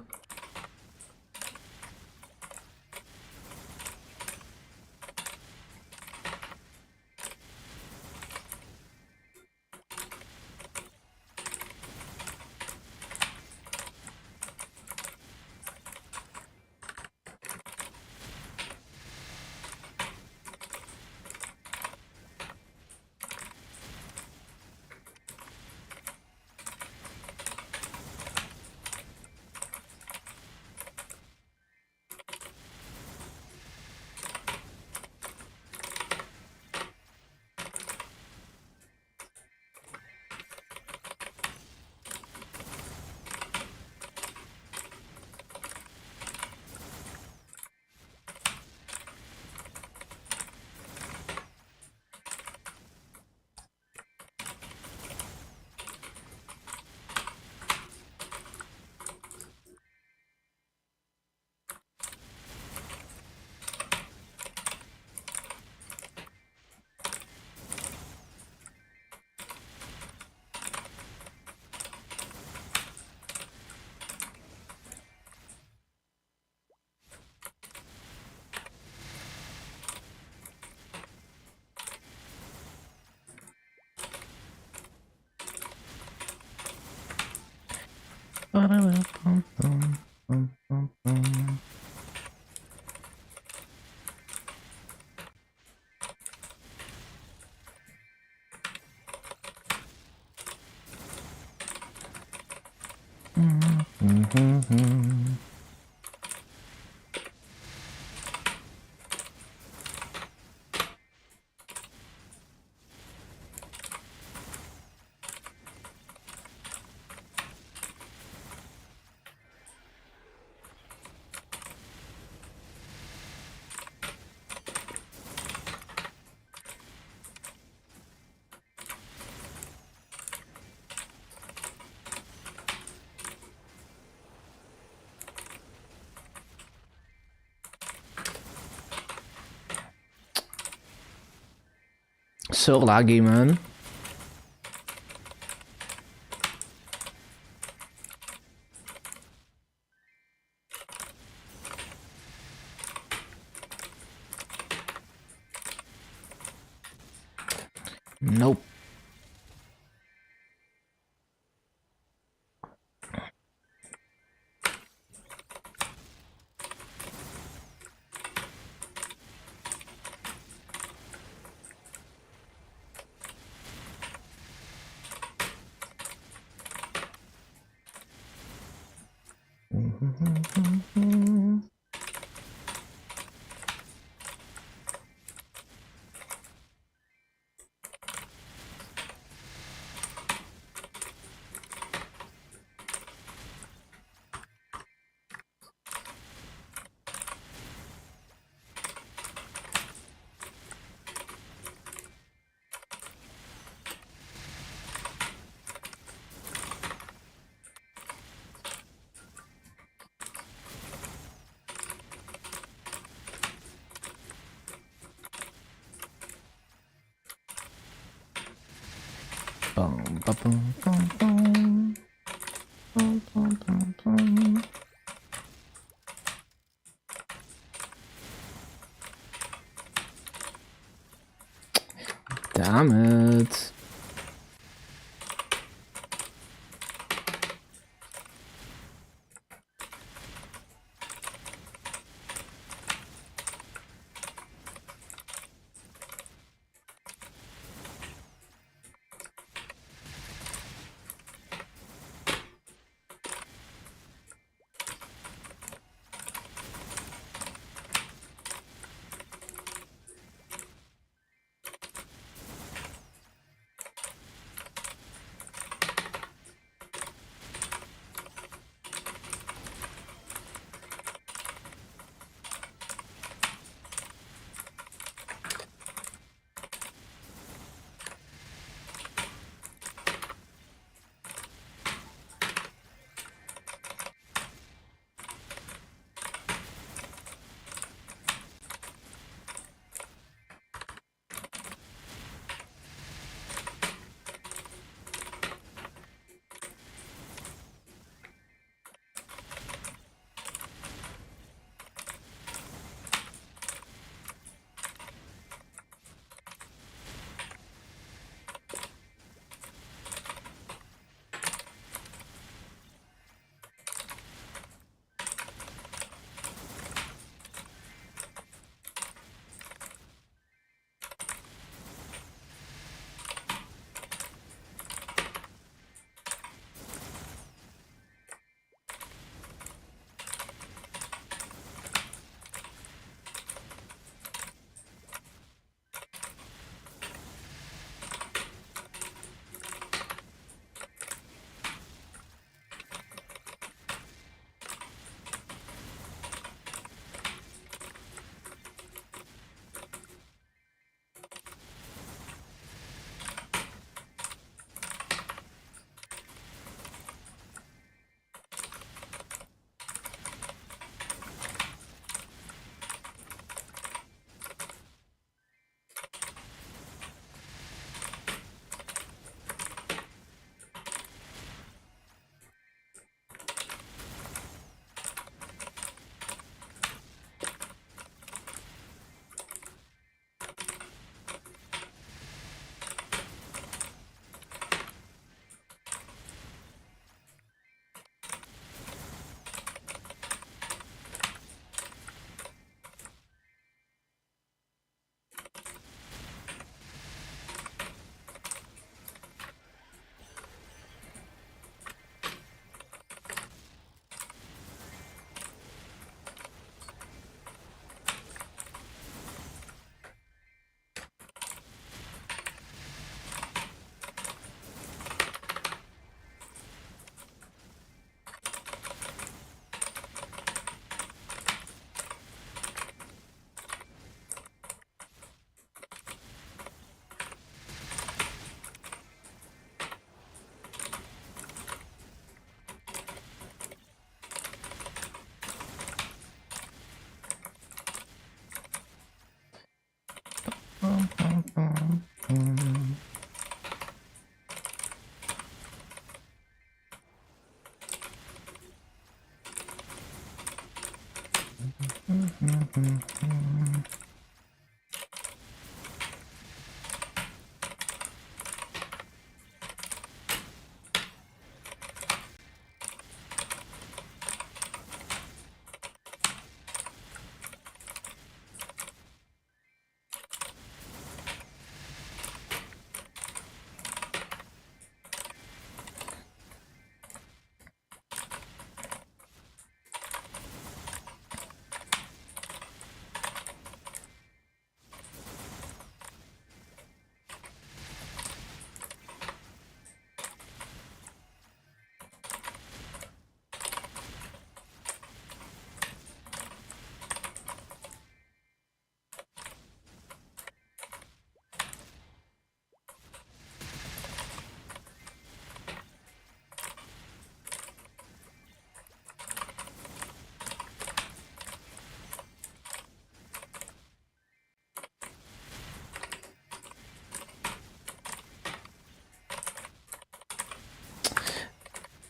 So laggy, man. Nope. Bum, ba, bum, bum, bum. Bum, bum, bum, bum. Damn it.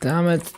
Damn it.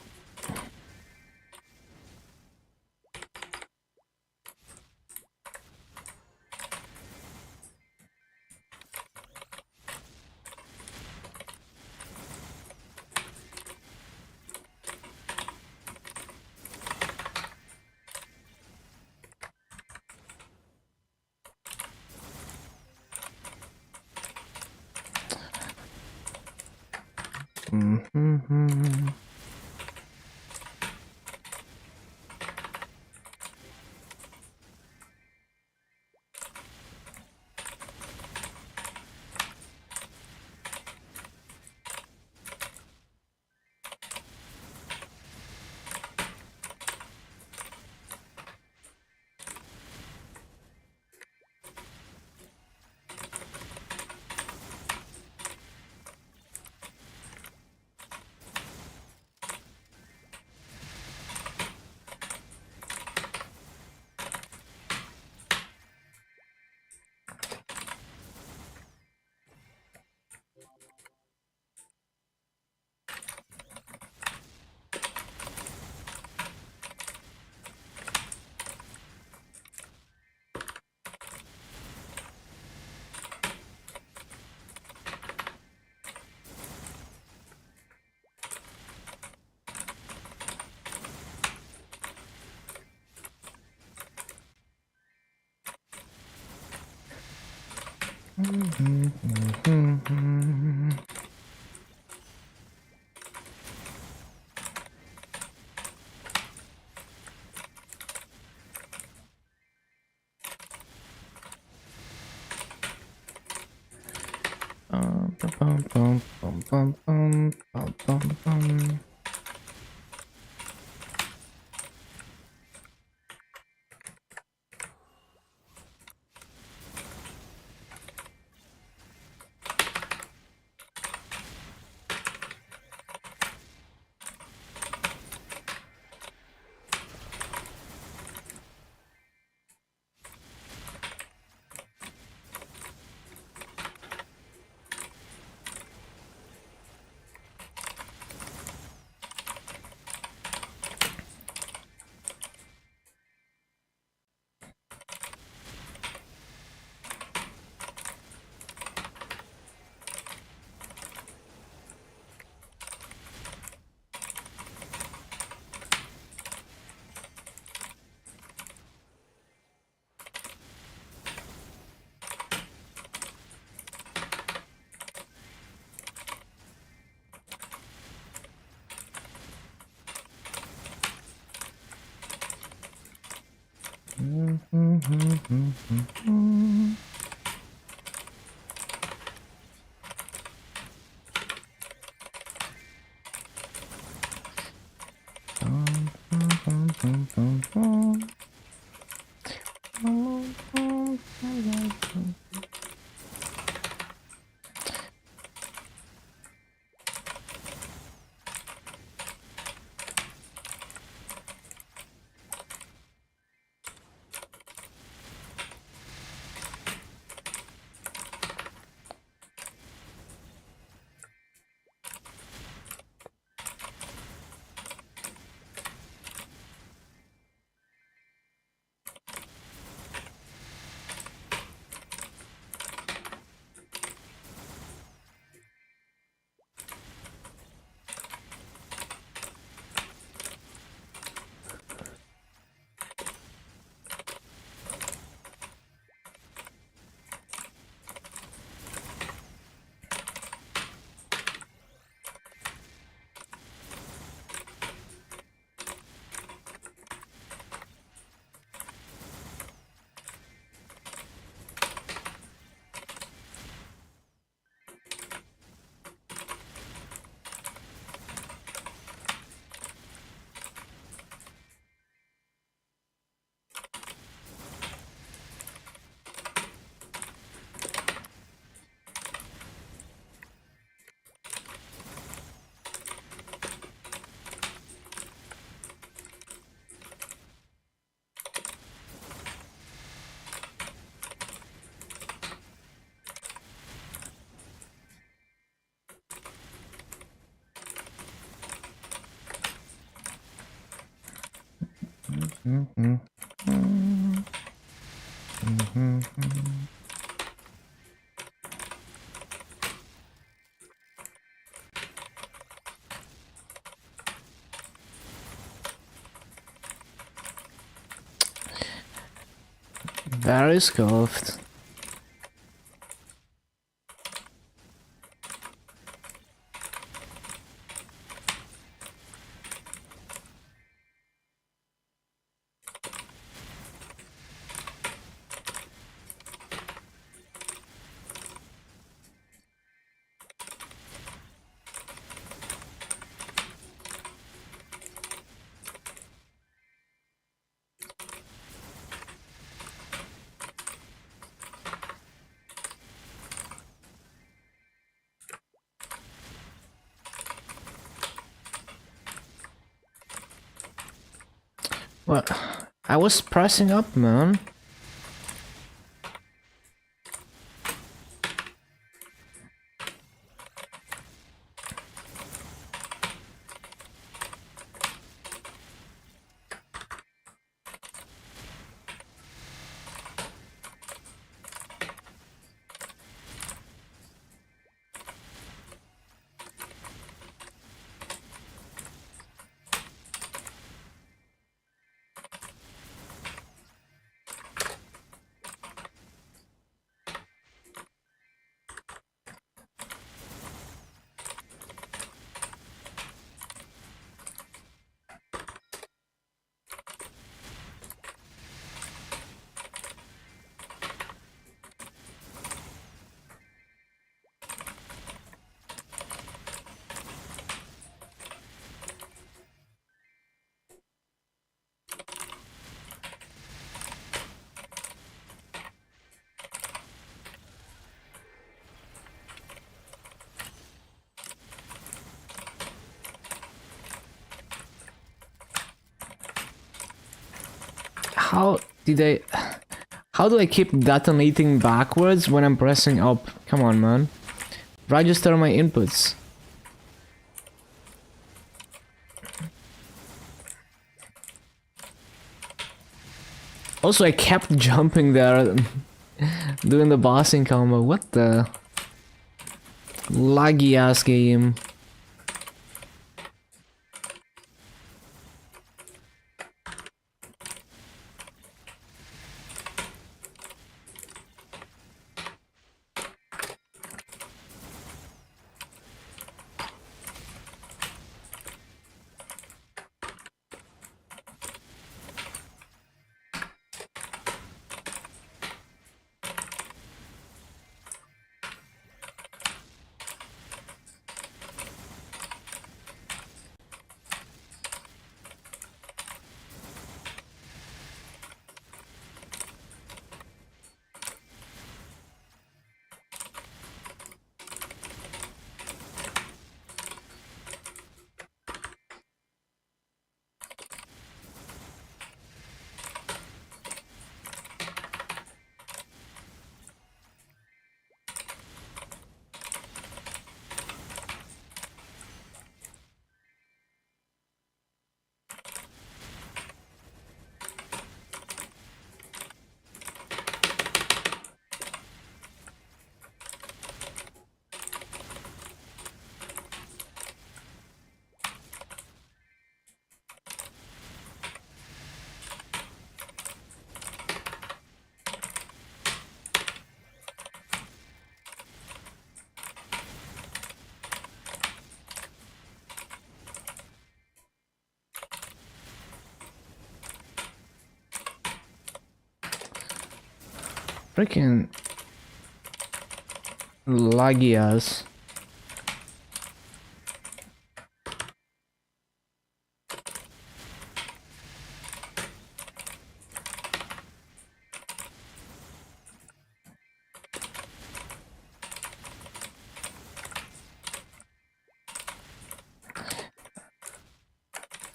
Very scuffed. What? I was pressing up, man. How did I... How do I keep detonating backwards when I'm pressing up? Come on, man. Register my inputs. Also, I kept jumping there, doing the bossing combo. What the... Laggy ass game. Freaking laggy ass.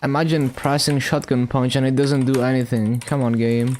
Imagine pressing shotgun punch and it doesn't do anything. Come on, game.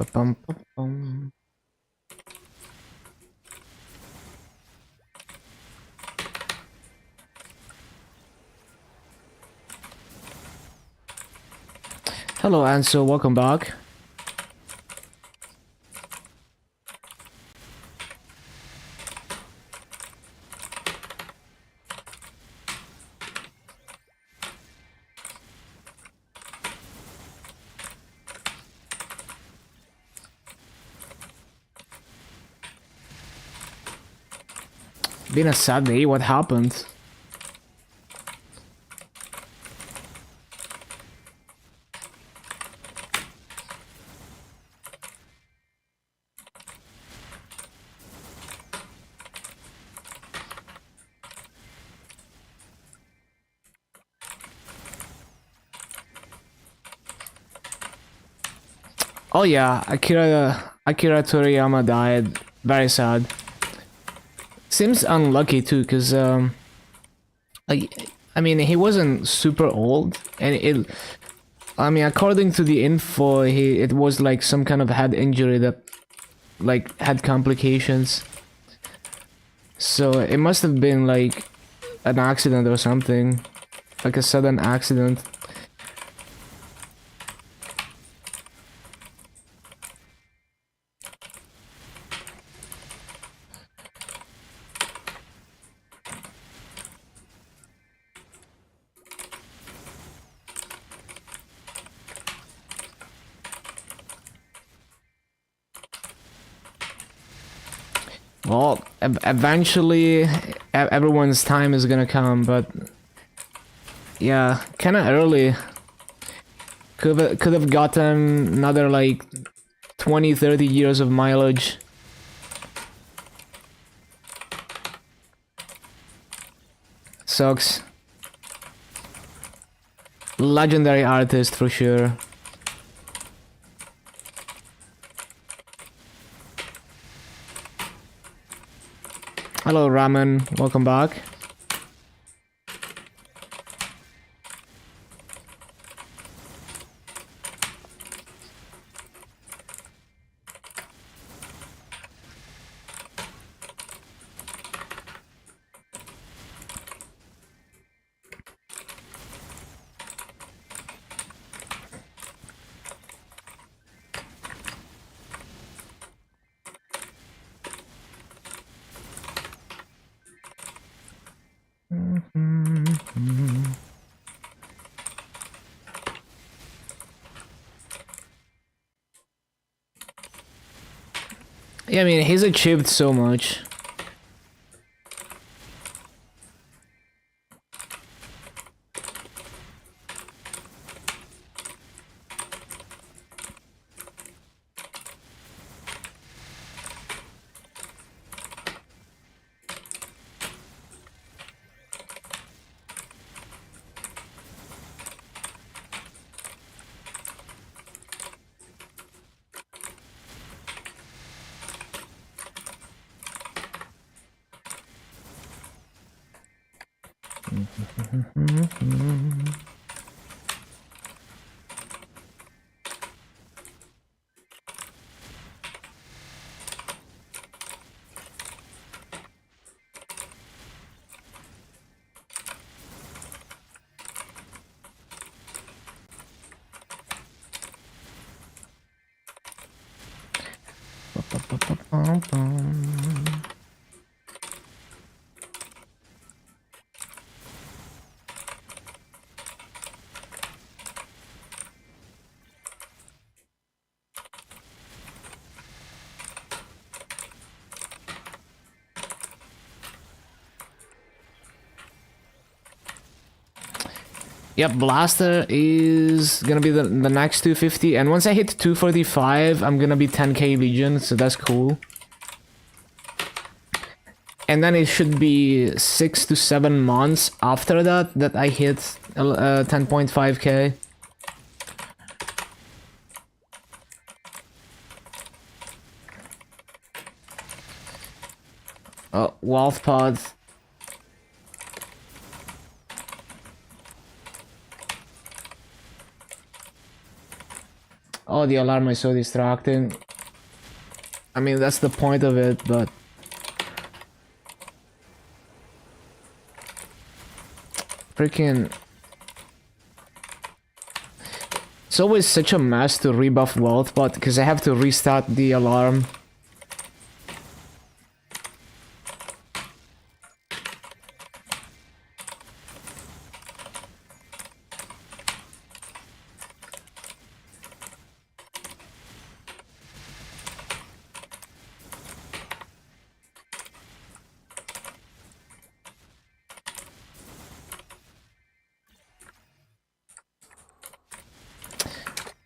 Ba-bum, ba-bum. Hello, Ansel. Welcome back. Been a sad day. What happened? Oh yeah, Akira Toriyama died. Very sad. Seems unlucky too, cause I mean he wasn't super old, and I mean according to the info, it was like some kind of head injury that like had complications. So it must have been like an accident or something, like a sudden accident. Well, eventually everyone's time is gonna come, but yeah, kind of early. Could have gotten another like 20-30 years of mileage. Sucks. Legendary artist for sure. Hello Ramen, welcome back. Yeah, I mean, he's achieved so much. Yep, blaster is gonna be the next 250, and once I hit 245, I'm gonna be 10k Legion, so that's cool. And then it should be 6 to 7 months after that I hit 10.5k. Oh, Wealth Pod. Oh, the alarm is so distracting. I mean, that's the point of it, but... Freaking... It's always such a mess to rebuff Wealth Pot, because I have to restart the alarm.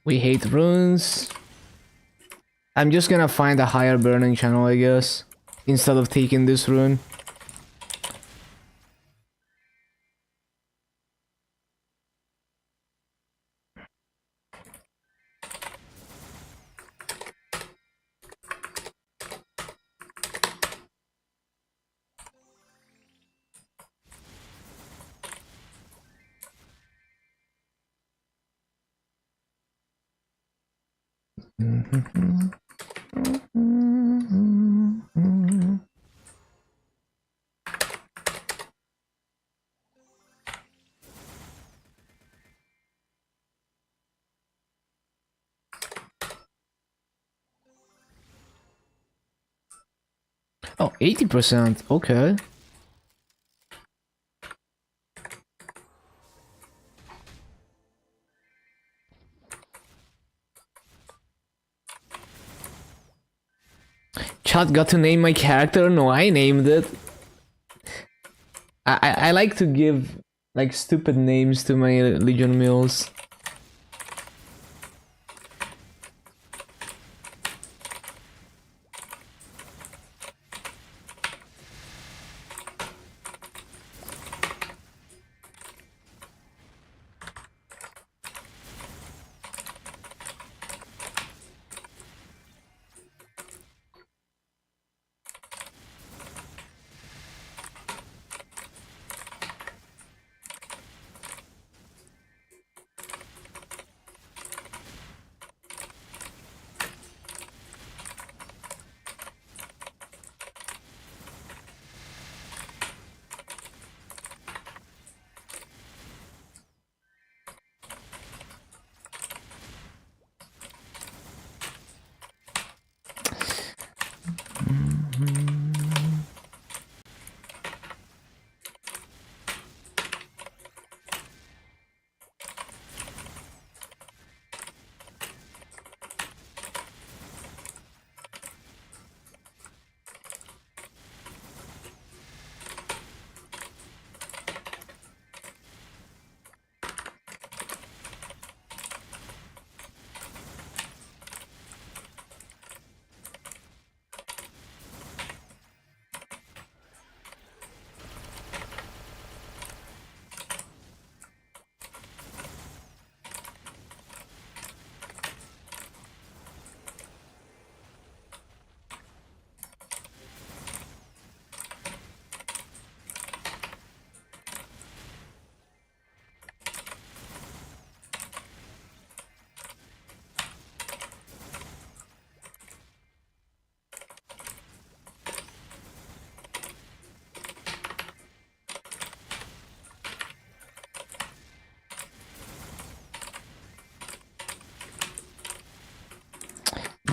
We hate runes. I'm just gonna find a higher burning channel, I guess, instead of taking this rune. Oh, 80%, okay. Chat got to name my character? No, I named it. I like to give, like, stupid names to my Legion mules.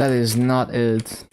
That is not it.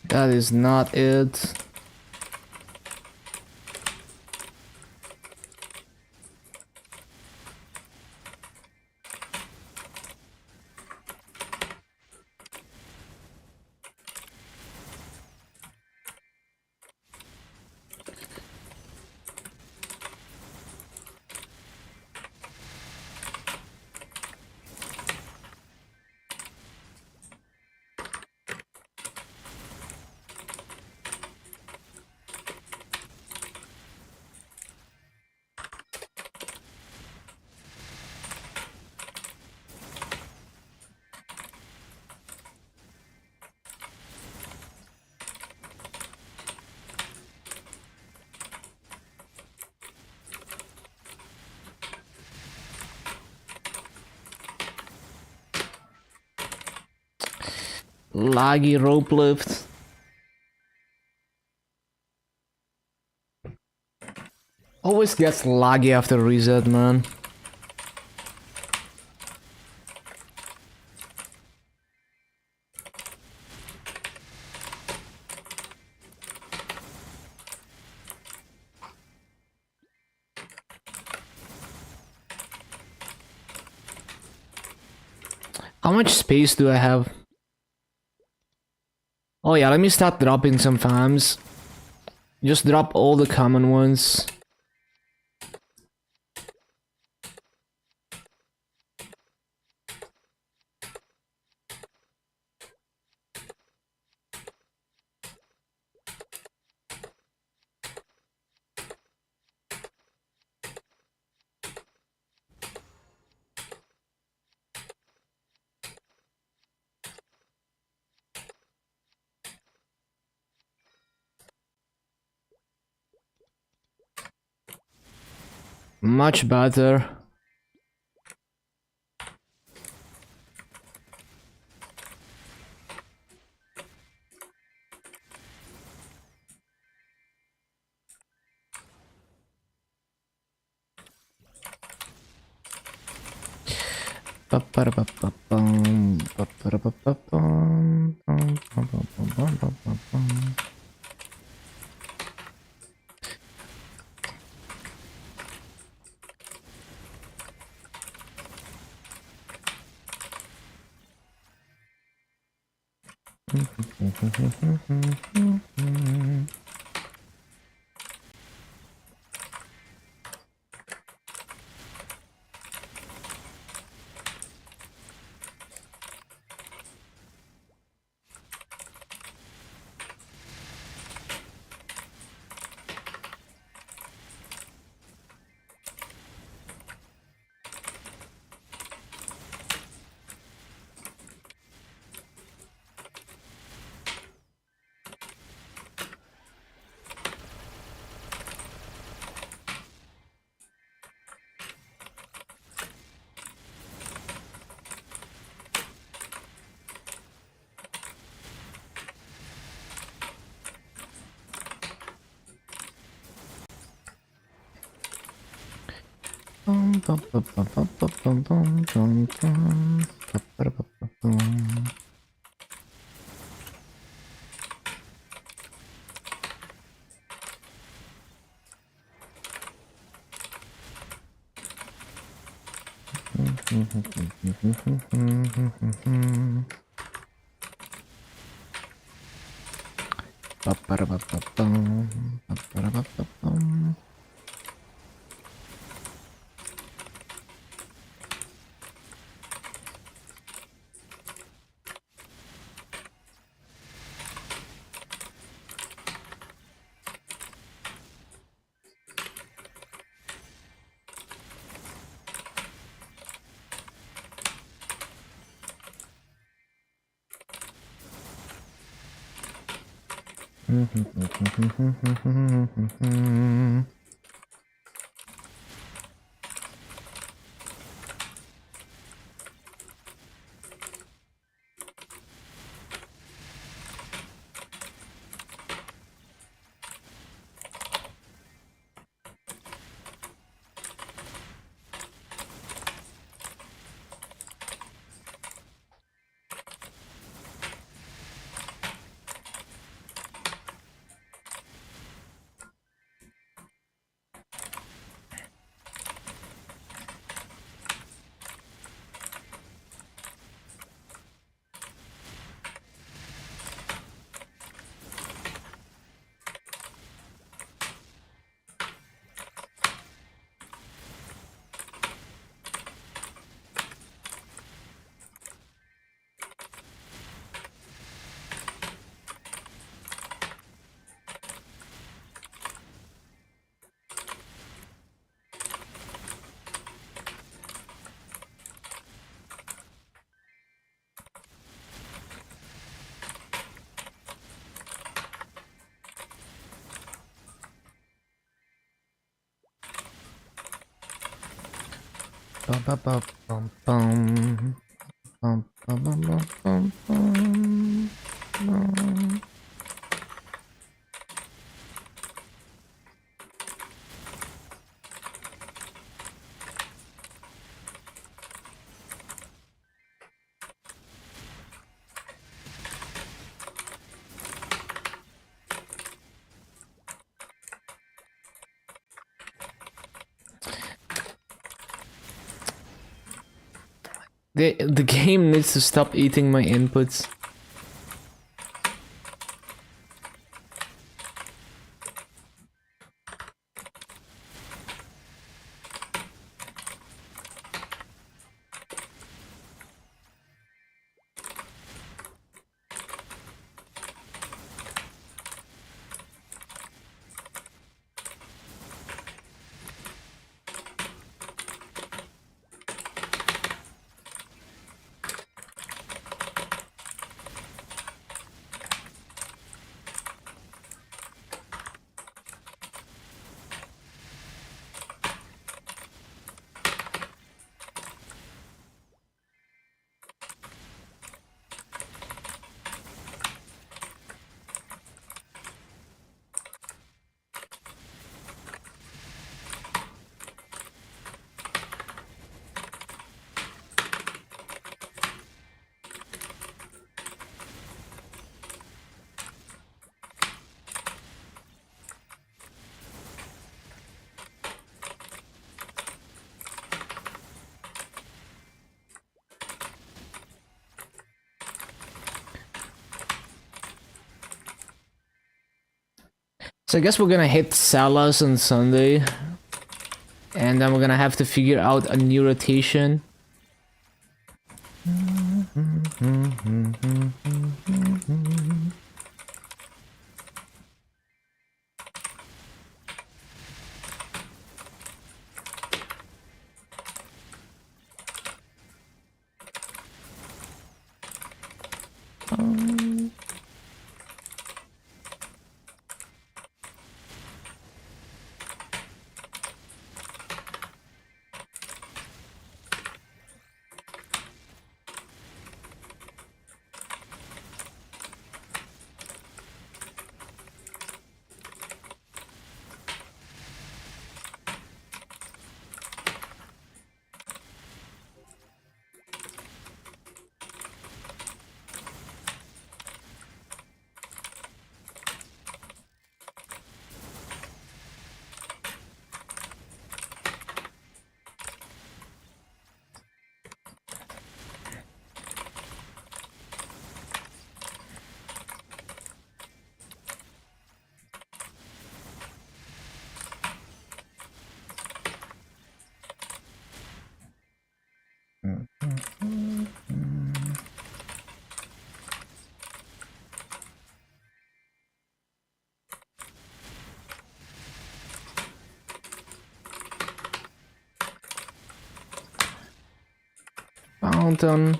That is not it. Laggy rope lift. Always gets laggy after reset, man. How much space do I have? Oh yeah, let me start dropping some fams. Just drop all the common ones. Much better. Bum, bum, bum, bum, bum. Bum, bum, bum, bum, bum, bum, bum. The game needs to stop eating my inputs. So I guess we're gonna hit Salas on Sunday. And then we're gonna have to figure out a new rotation. Fountain.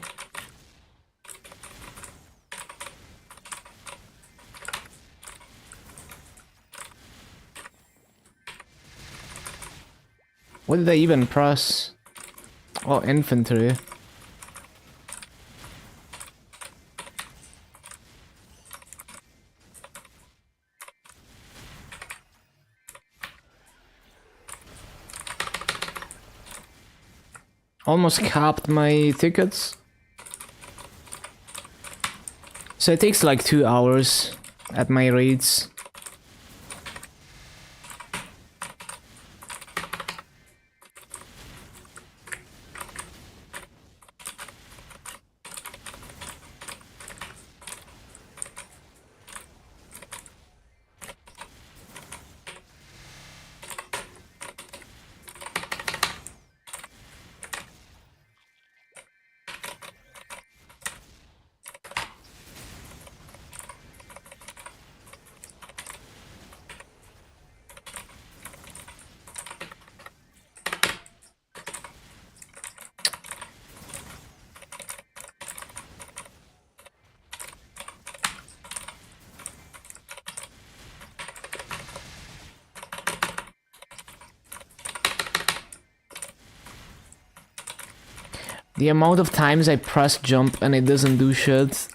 What did I even press? Oh, infantry. Almost capped my tickets. So it takes like 2 hours at my rates. The amount of times I press jump and it doesn't do shit.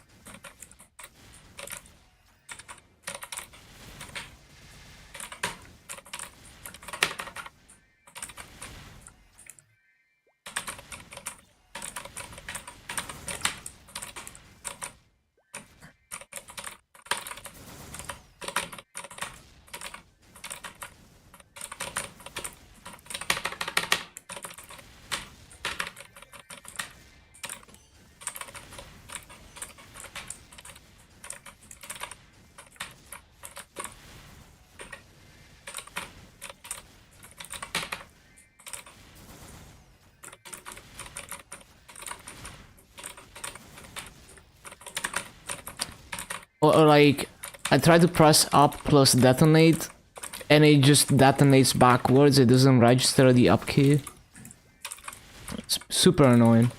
Or like, I try to press up plus detonate, and it just detonates backwards, it doesn't register the up key. It's super annoying.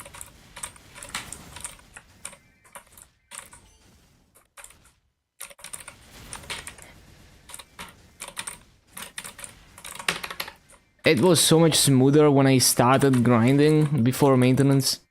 It was so much smoother when I started grinding before maintenance.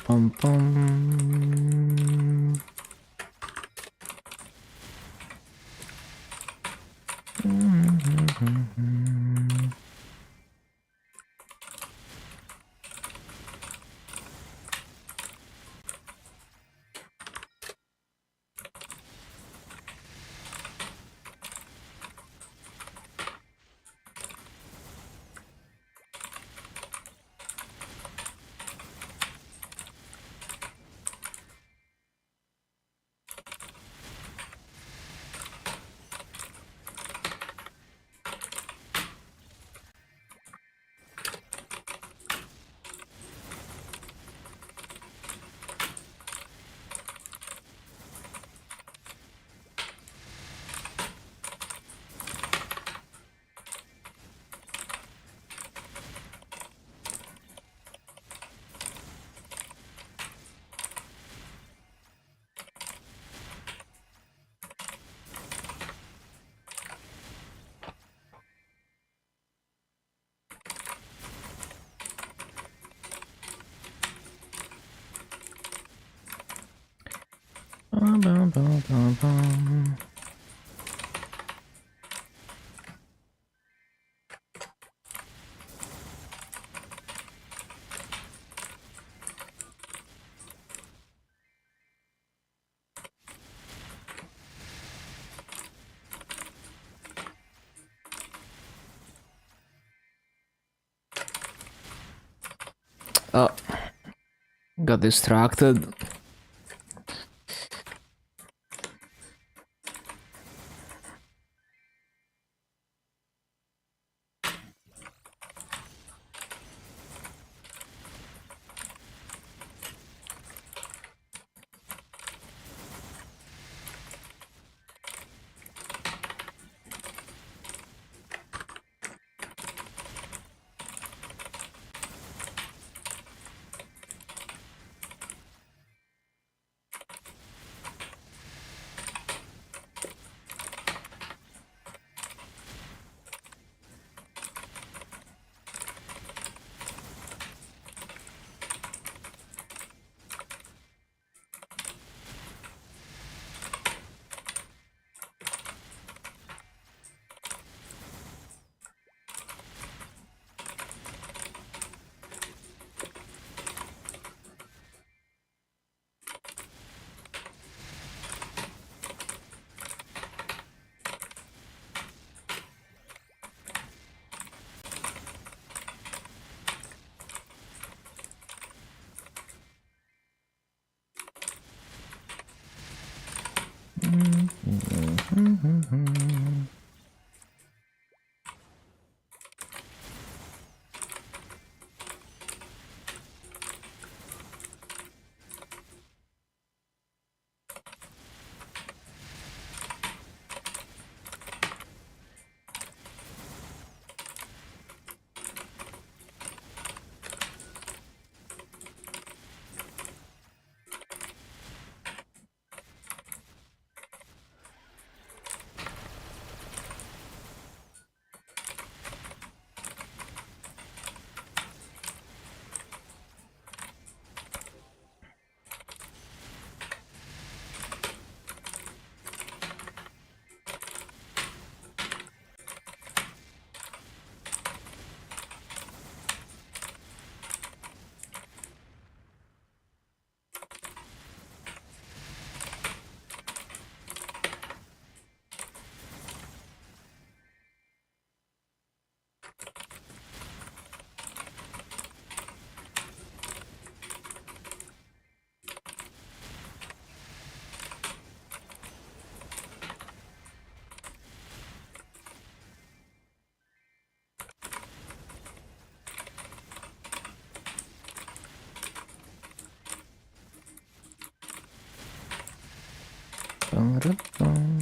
Bum, bum. Bum, bum, bum, bum, bum. Oh, got distracted. Ba-da-bum.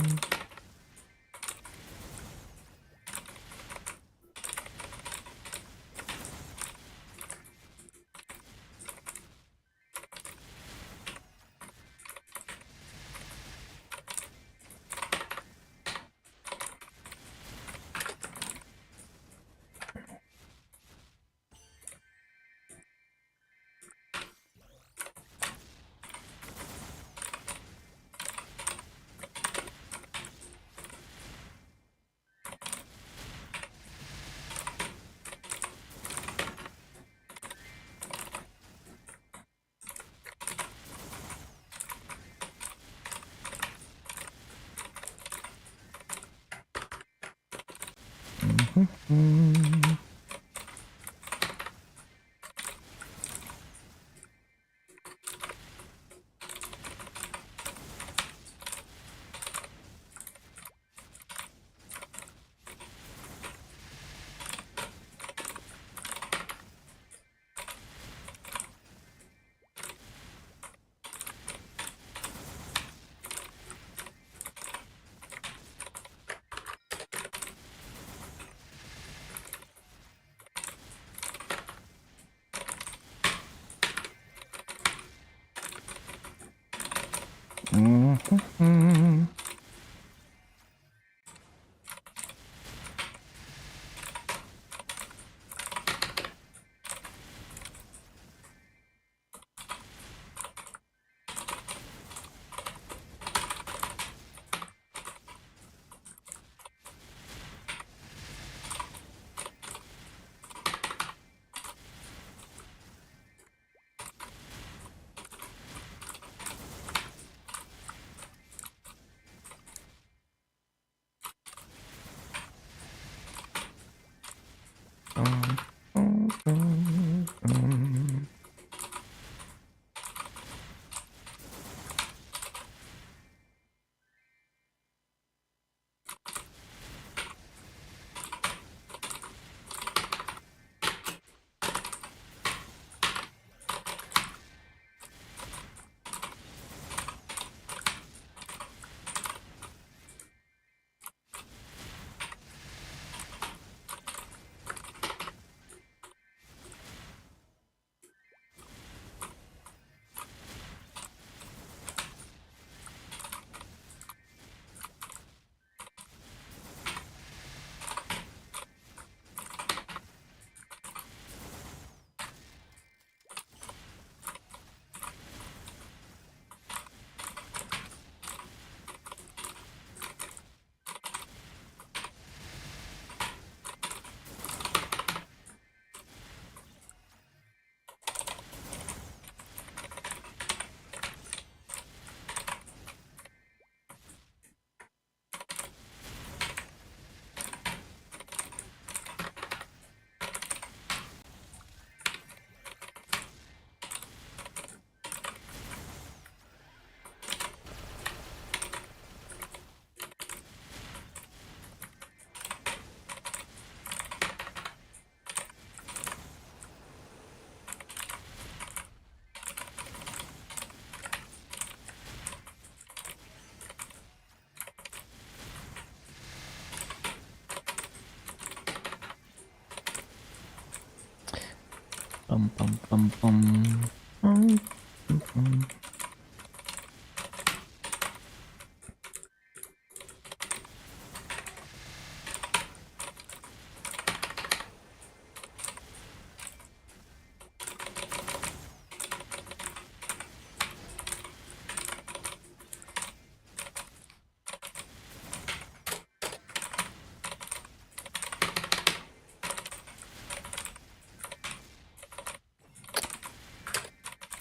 Bum bum bum bum.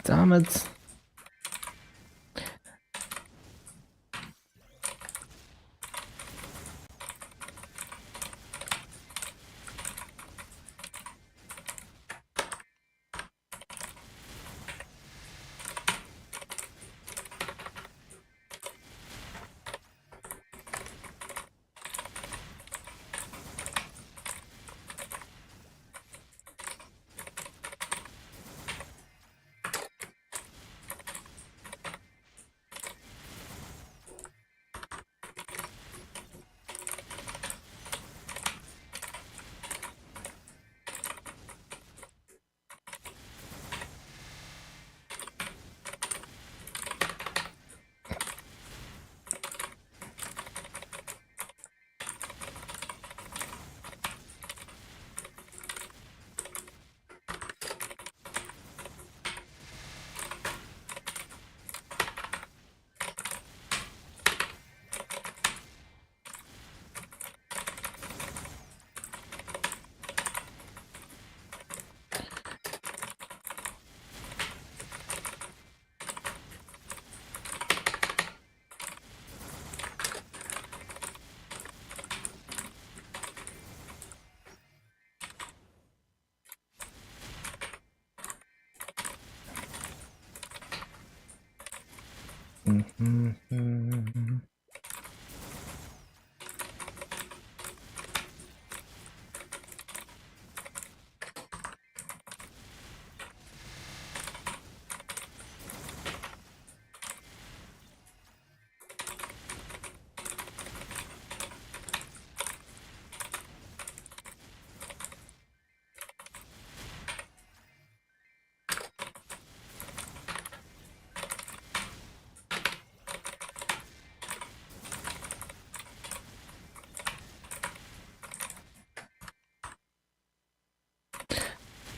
Damn it.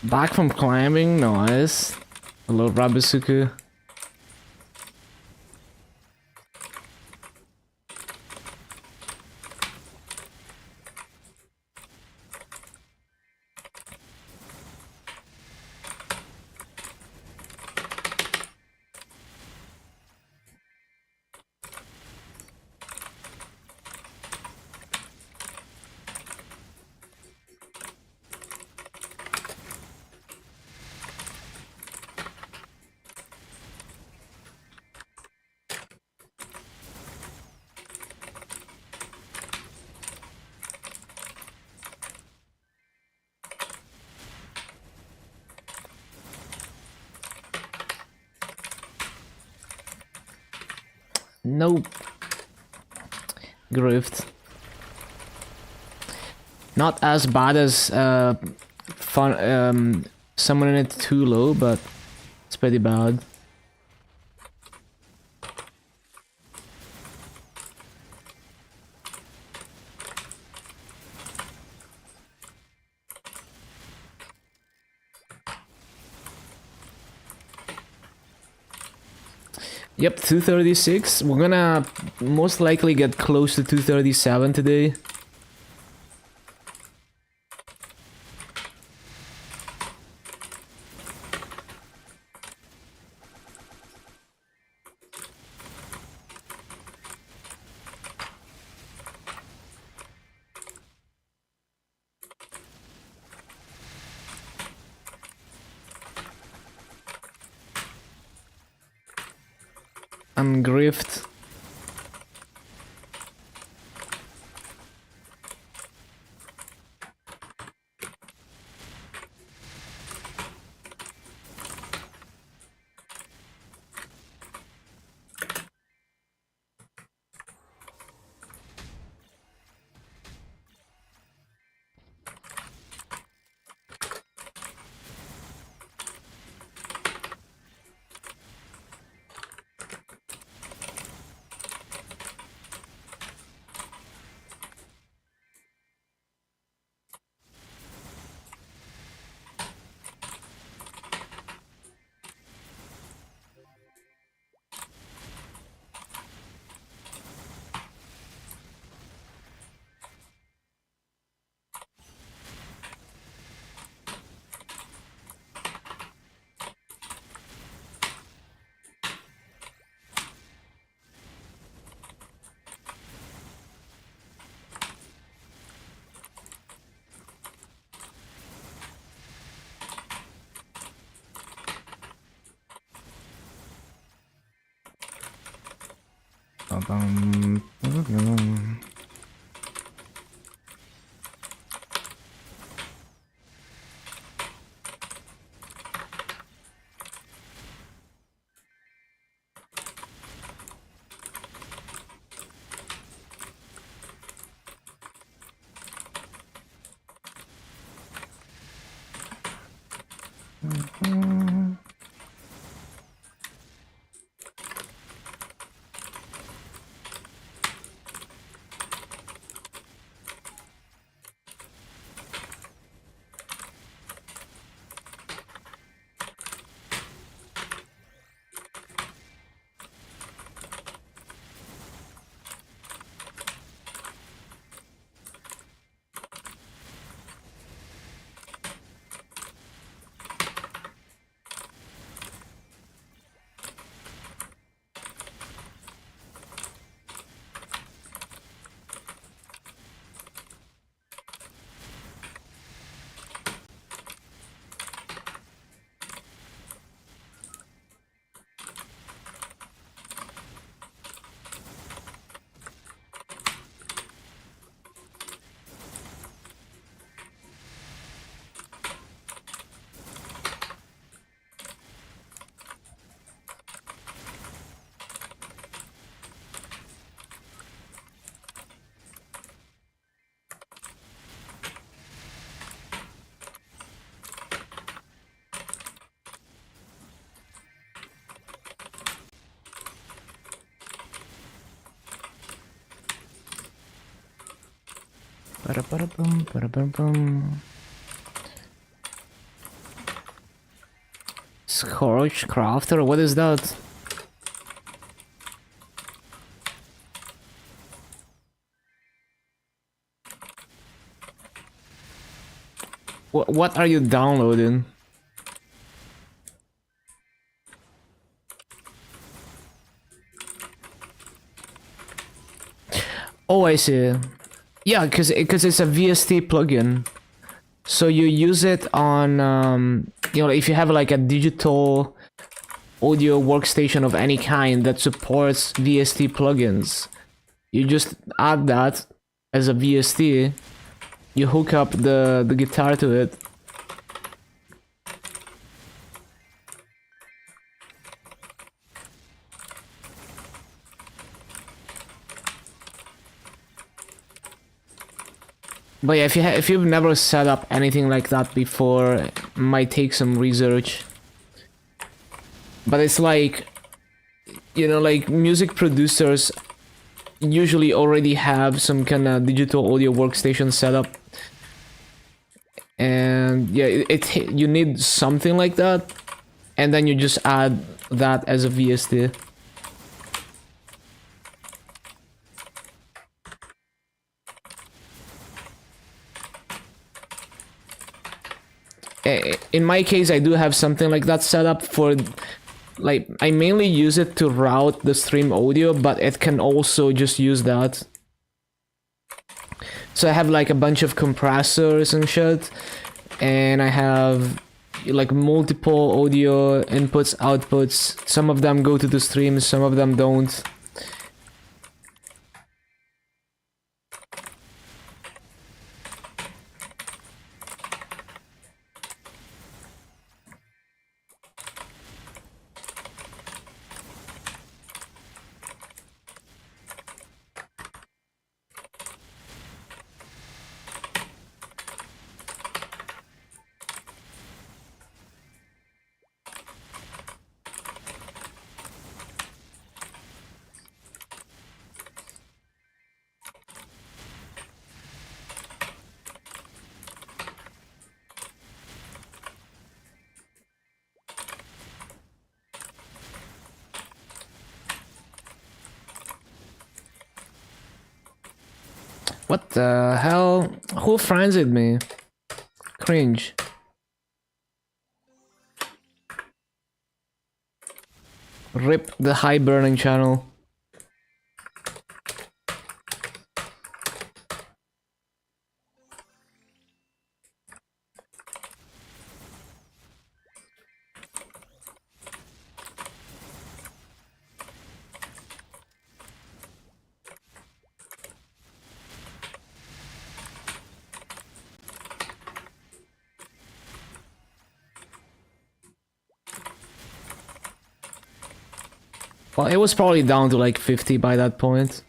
Back from climbing, nice. Hello, Rabisuku. Nope. Grift. Not as bad as summoning it too low, but it's pretty bad. Yep, 236. We're gonna most likely get close to 237 today. And grift. Ba-da-ba-da-bum, ba-da-bum-bum. Scorch Crafter, what is that? What are you downloading? Oh, I see. Yeah, because it's a VST plugin. So you use it on, you know, if you have like a digital audio workstation of any kind that supports VST plugins, you just add that as a VST, you hook up the guitar to it. But yeah, if you've never set up anything like that before, it might take some research. But it's like, you know, like music producers usually already have some kind of digital audio workstation set up. And yeah, you need something like that, and then you just add that as a VST. In my case, I do have something like that set up for, like, I mainly use it to route the stream audio, but it can also just use that. So I have like a bunch of compressors and shit, and I have like multiple audio inputs, outputs. Some of them go to the stream, some of them don't. What the hell? Who frenzied me? Cringe. Rip the high burning channel. Well, it was probably down to like 50 by that point.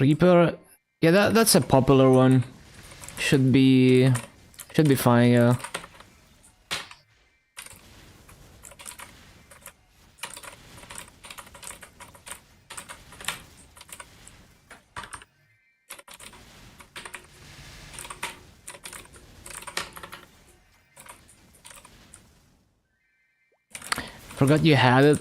Reaper, yeah, that's a popular one. Should be fine, yeah. Forgot you had it.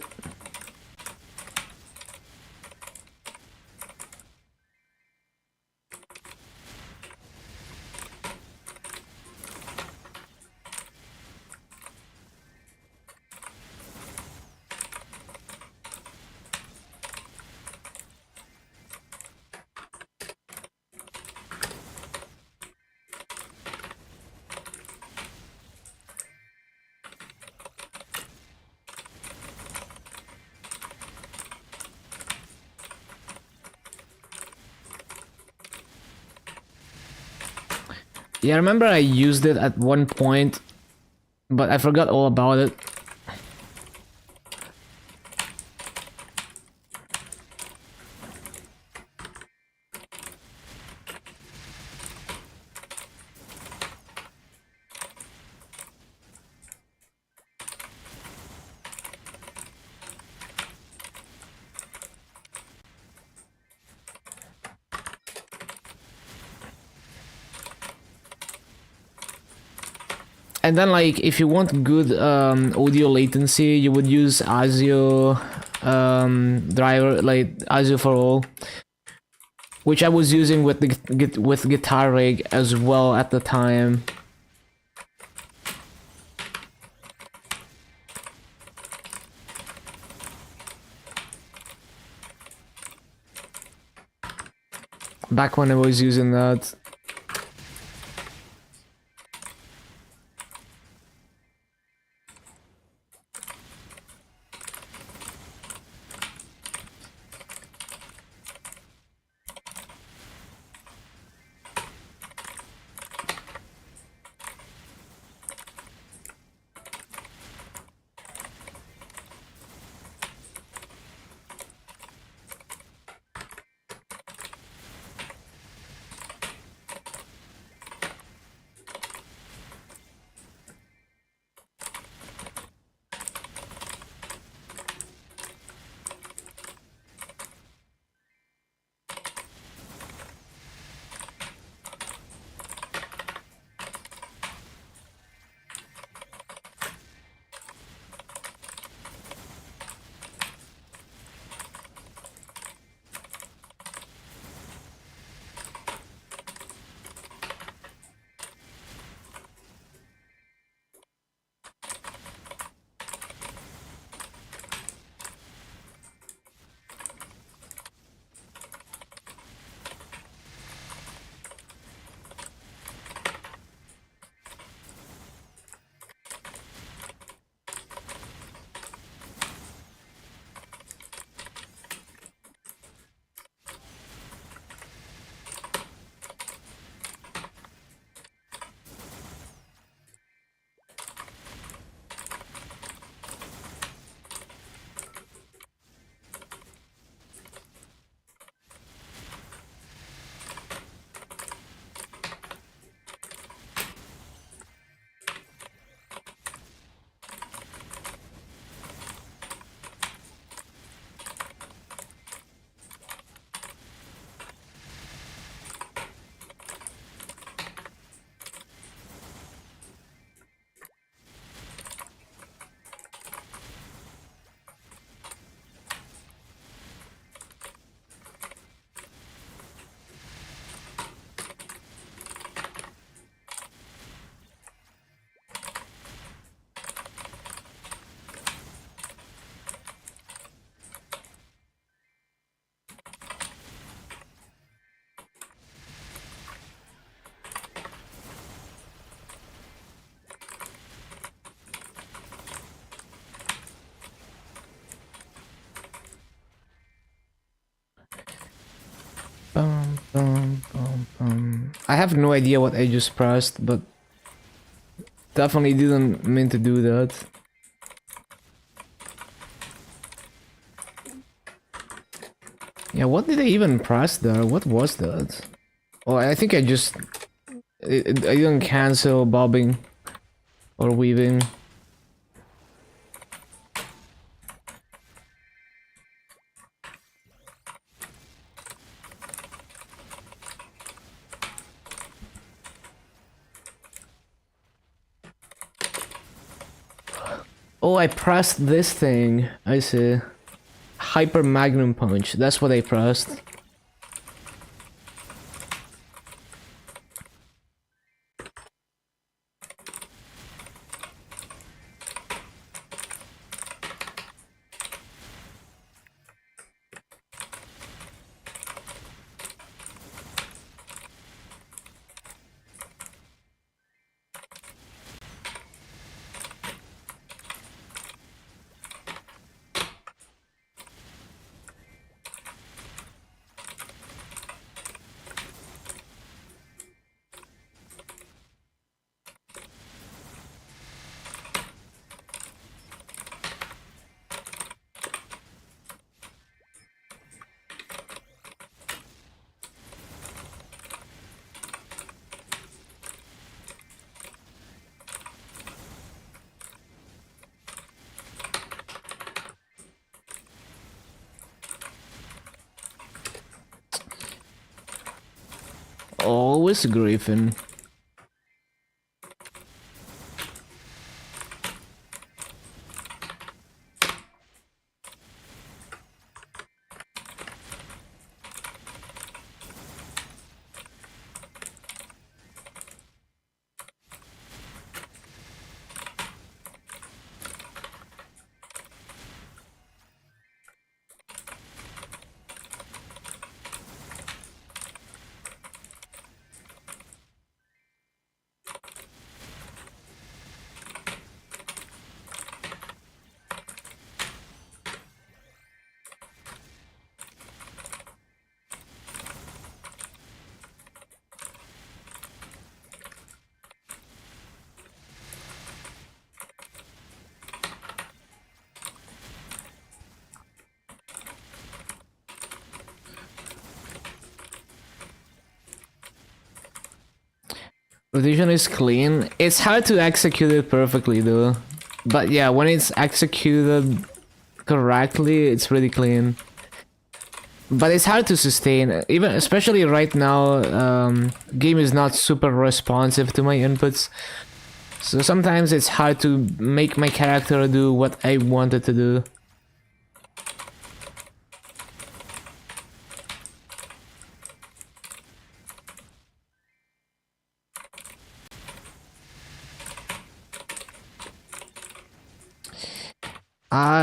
Yeah, I remember I used it at one point, but I forgot all about it. And then, like, if you want good audio latency, you would use ASIO driver, like ASIO for all, which I was using with the with Guitar Rig as well at the time. Back when I was using that. I have no idea what I just pressed, but definitely didn't mean to do that. Yeah, what did I even press there? What was that? Oh, I think I just... I didn't cancel bobbing or weaving. Oh, I pressed this thing. I see. Hyper Magnum Punch. That's what I pressed. always Griffin. Rotation is clean. It's hard to execute it perfectly though. But yeah, when it's executed correctly, it's really clean. But it's hard to sustain, even especially right now. Game is not super responsive to my inputs, so sometimes it's hard to make my character do what I wanted to do.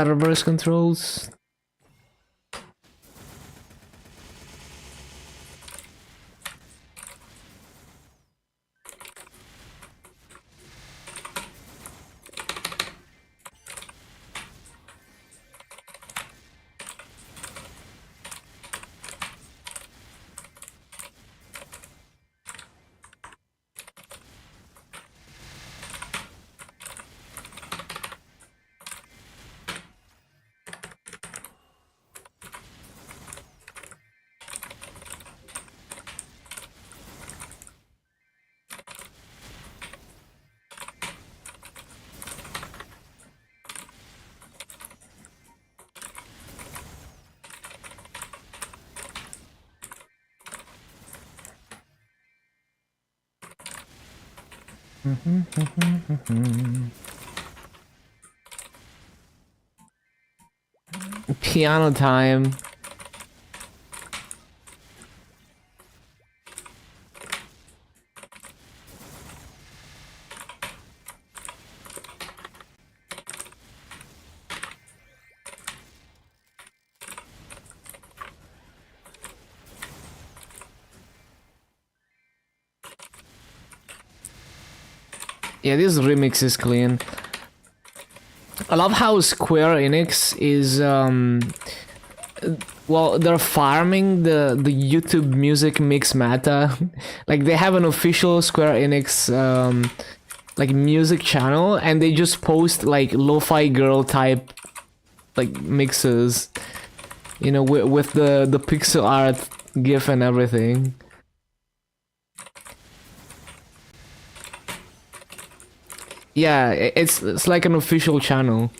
Reverse controls. Piano time. Yeah, this remix is clean. I love how Square Enix is well, they're farming the YouTube music mix meta. Like they have an official Square Enix like music channel, and they just post like lo-fi girl type like mixes, you know, with the pixel art gif and everything. Yeah, it's like an official channel.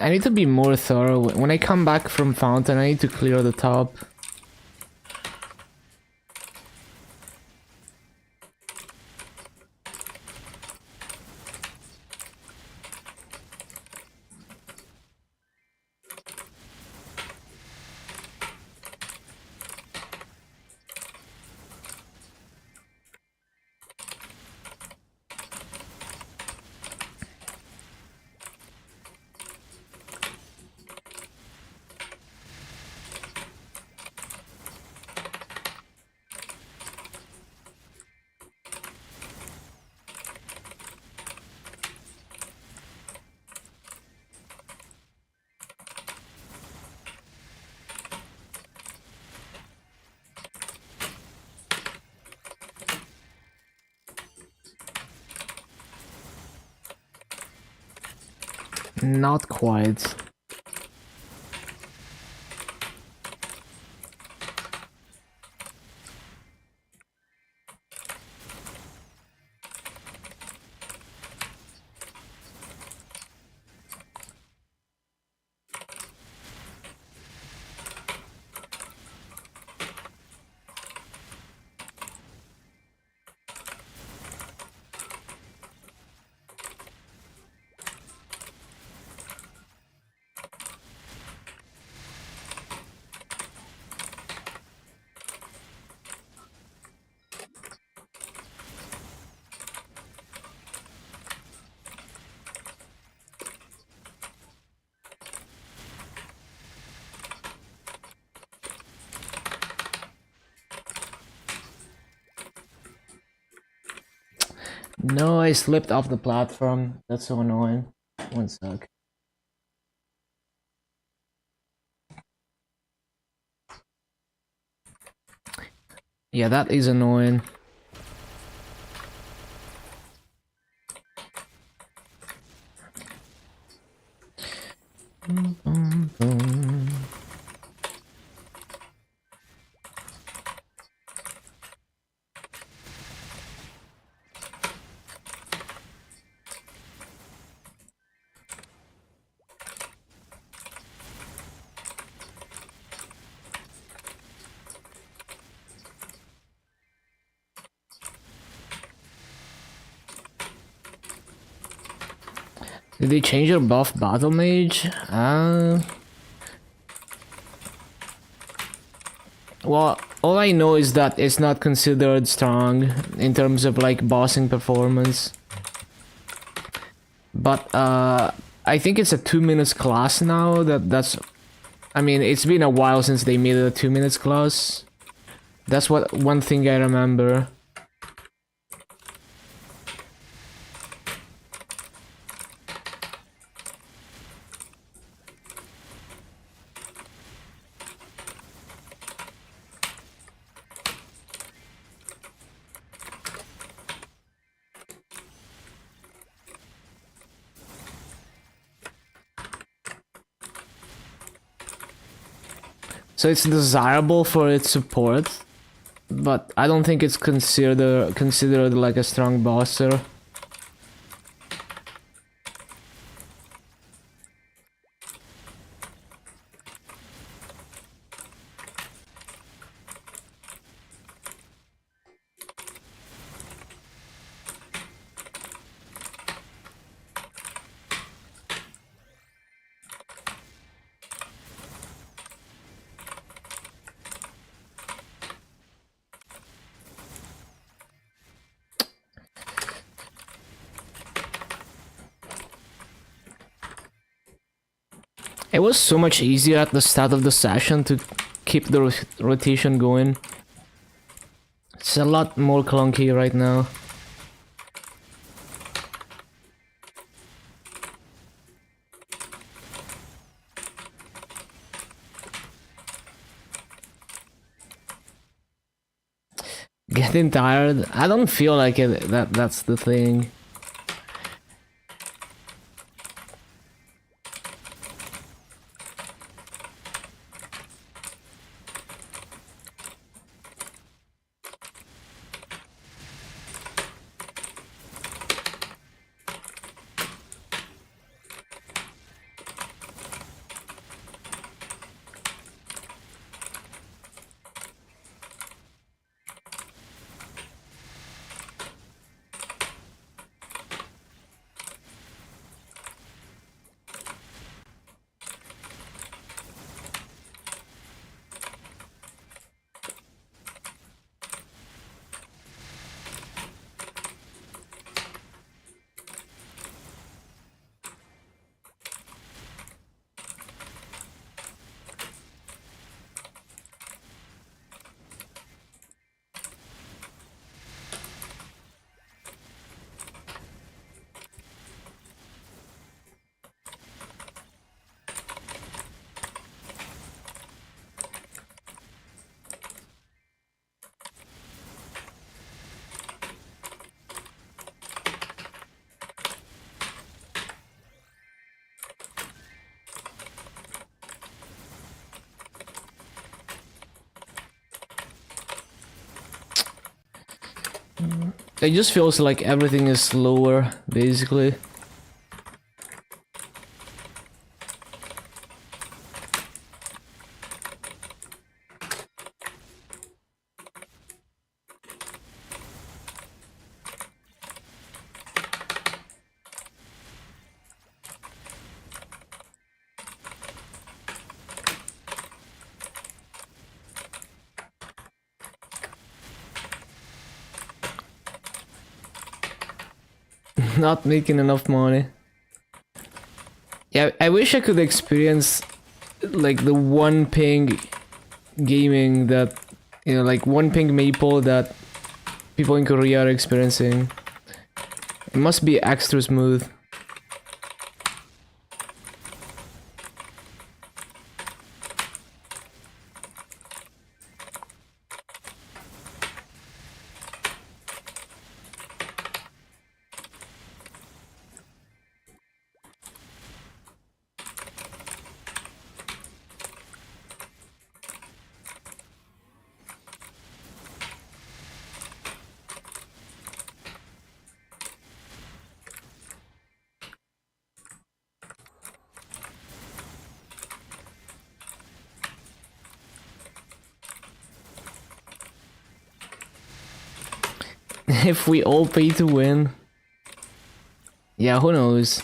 I need to be more thorough. When I come back from fountain, I need to clear the top. Not quite. No, I slipped off the platform. That's so annoying. One sec. Yeah, that is annoying. Did they change your buff battle mage? Well, all I know is that it's not considered strong in terms of like bossing performance. But I think it's a 2 minutes class now. I mean, it's been a while since they made it a 2 minutes class. That's one thing I remember. So it's desirable for its support, but I don't think it's considered like a strong bosser. It was so much easier at the start of the session to keep the rotation going. It's a lot more clunky right now. Getting tired? I don't feel like it. That's the thing. It just feels like everything is slower, basically. Not making enough money. Yeah, I wish I could experience like the one ping gaming that, you know, like one ping maple that people in Korea are experiencing. It must be extra smooth. If we all pay to win. Yeah, who knows?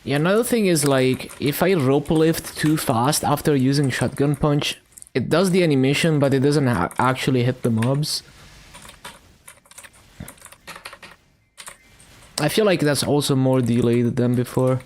Yeah, another thing is like, if I rope lift too fast after using shotgun punch, it does the animation, but it doesn't actually hit the mobs. I feel like that's also more delayed than before.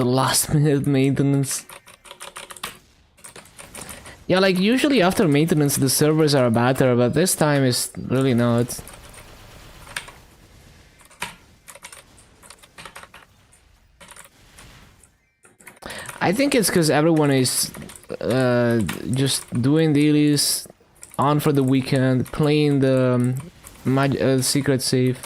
the last minute maintenance. Yeah, like usually after maintenance the servers are better, but this time is really not. I think it's because everyone is just doing dailies, on for the weekend, playing the secret save.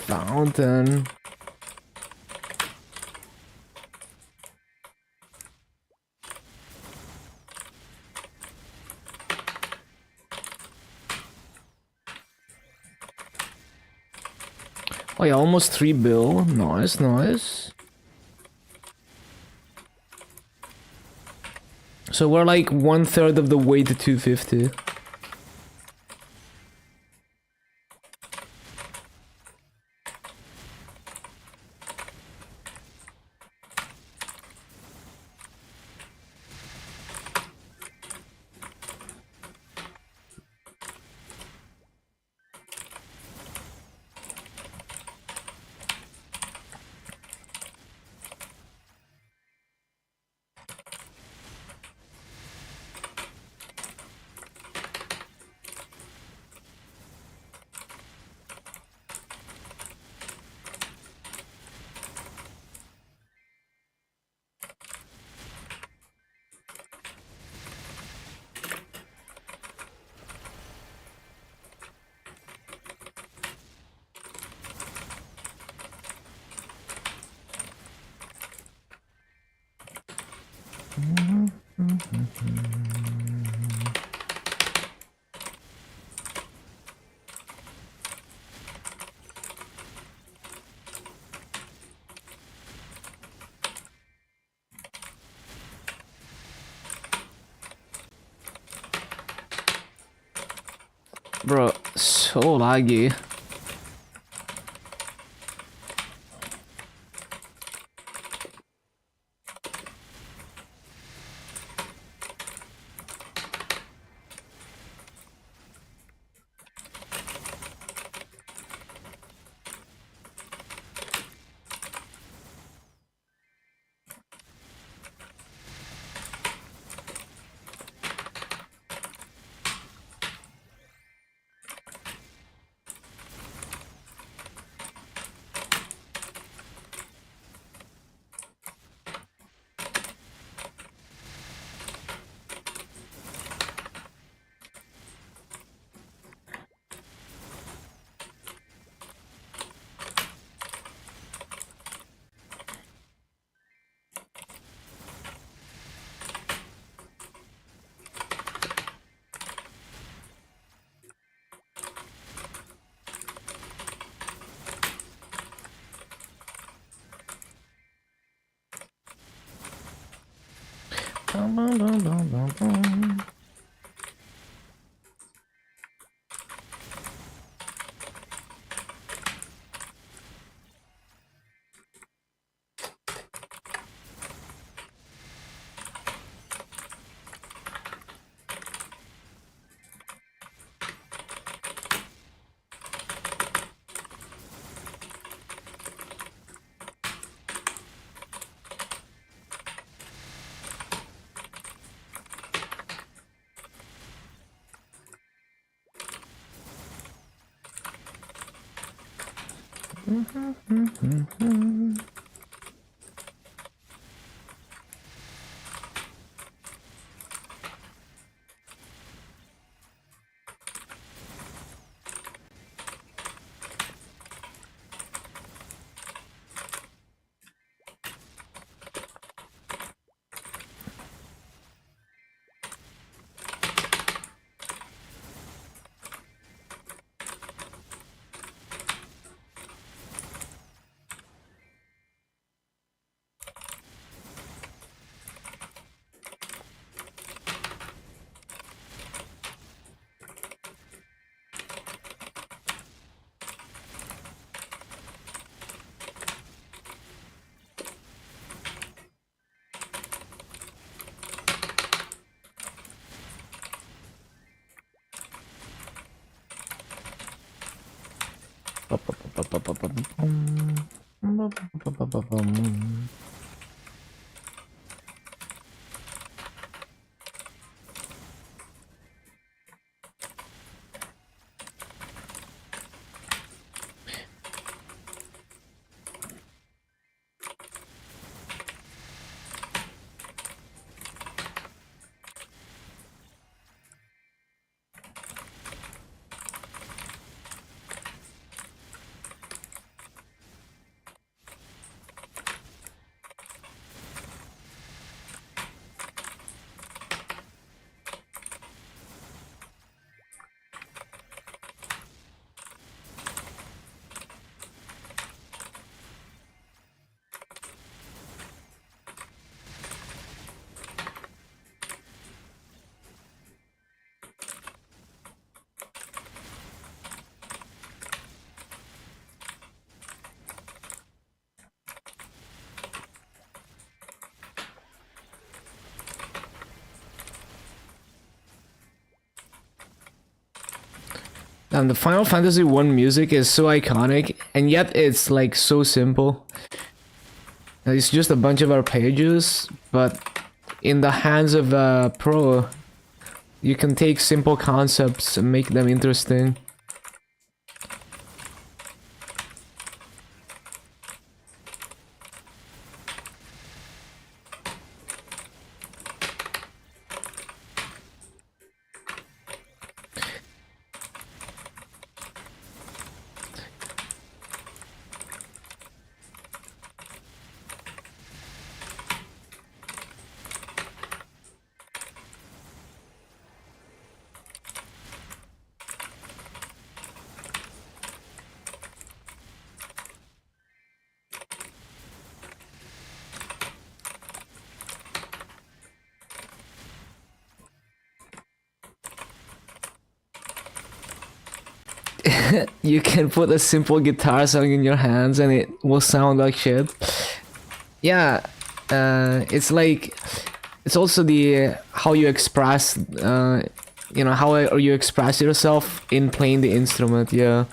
Fountain. Oh yeah, almost 3 bill. Nice, nice. So we're like 1/3 of the way to 250. Bro, so laggy. Bum, bum, bum, bum, bum, bum. And the Final Fantasy 1 music is so iconic, and yet it's like so simple. It's just a bunch of arpeggios, but in the hands of a pro, you can take simple concepts and make them interesting. You can put a simple guitar song in your hands and it will sound like shit. Yeah, it's like, it's also the how you express, you know, how you express yourself in playing the instrument. Yeah.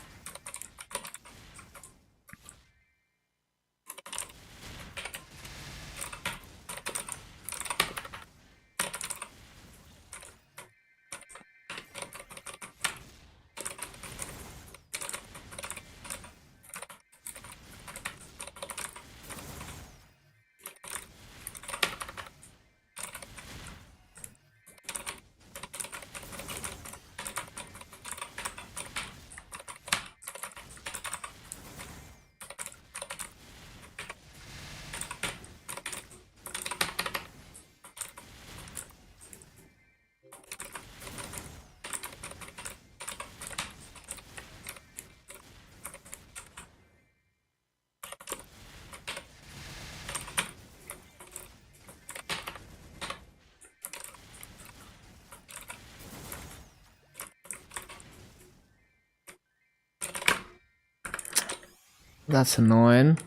That's annoying.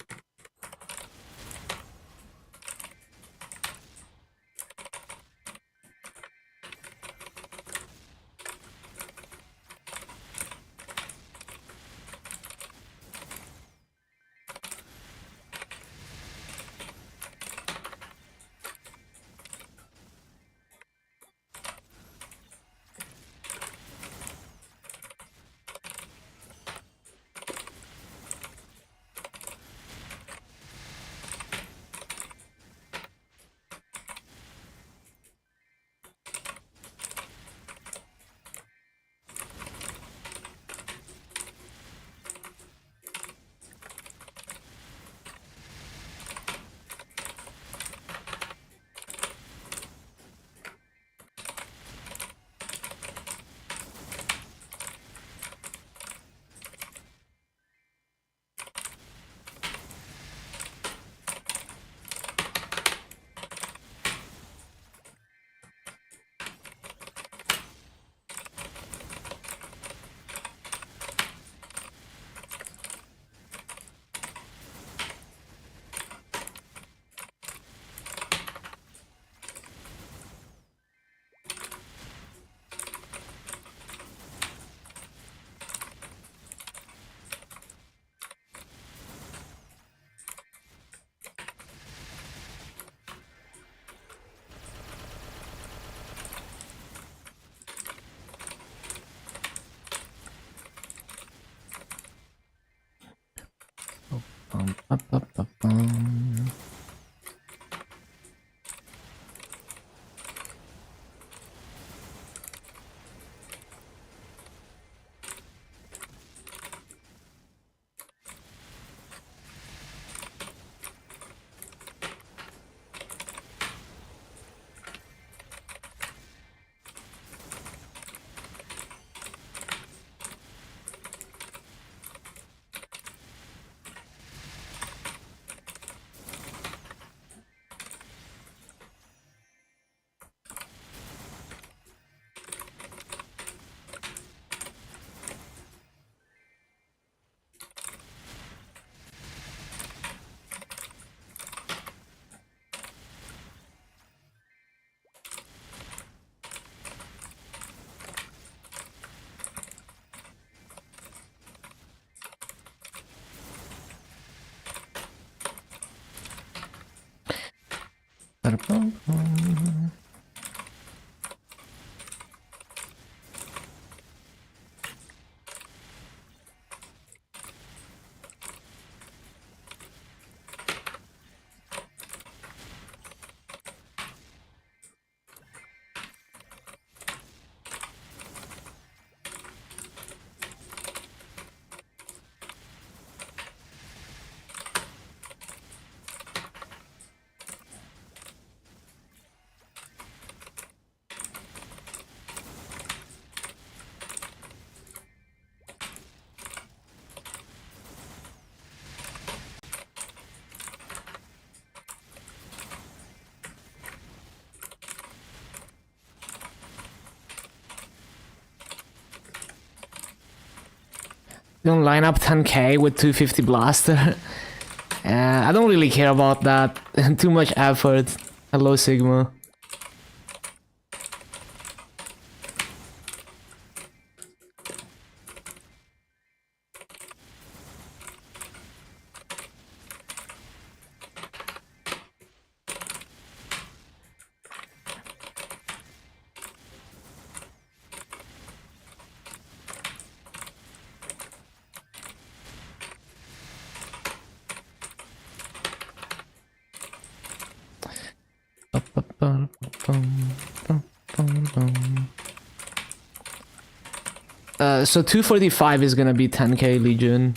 Bum. Don't line up 10k with 250 blaster. I don't really care about that. Too much effort. Hello, Sigma. So 245 is gonna be 10k Legion.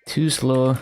Too slow.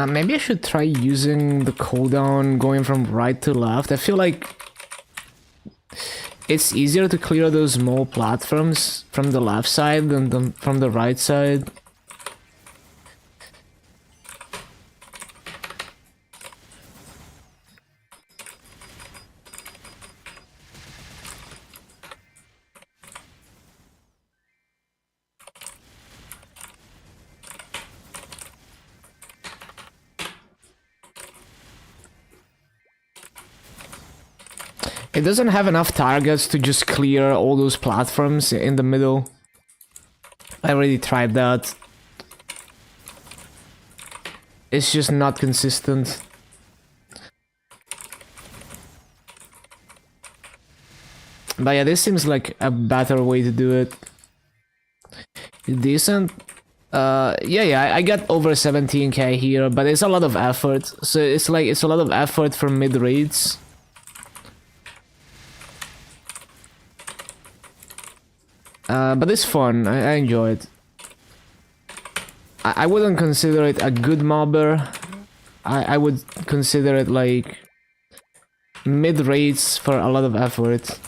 Maybe I should try using the cooldown going from right to left. I feel like it's easier to clear those small platforms from the left side than from the right side. It doesn't have enough targets to just clear all those platforms in the middle. I already tried that. It's just not consistent. But yeah, this seems like a better way to do it. Decent. Yeah, I got over 17k here, but it's a lot of effort. So it's a lot of effort for mid raids. But it's fun. I enjoy it. I wouldn't consider it a good mobber. I would consider it like mid rates for a lot of effort.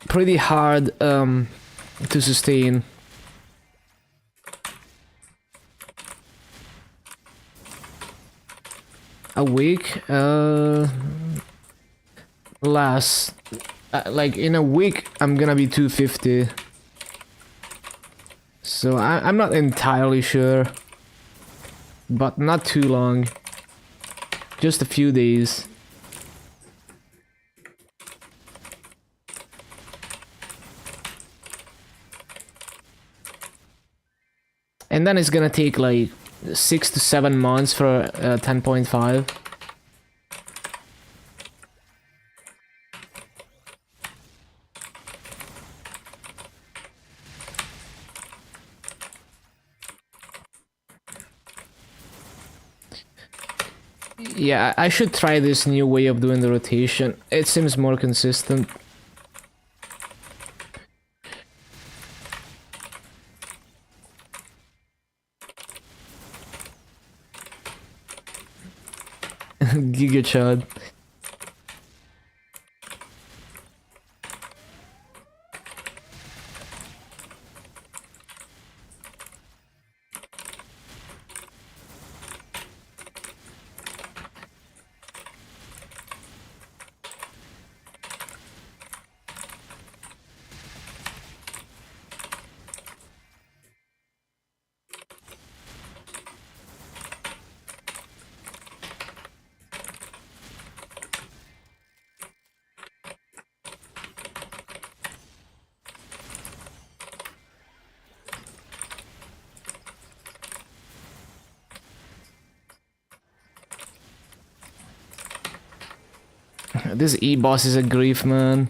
Pretty hard to sustain. A week? Last. Like in a week, I'm gonna be 250. So I'm not entirely sure. But not too long. Just a few days. And then it's gonna take like 6 to 7 months for 10.5. Yeah, I should try this new way of doing the rotation. It seems more consistent. Giga Chad. This E-boss is a grief, man.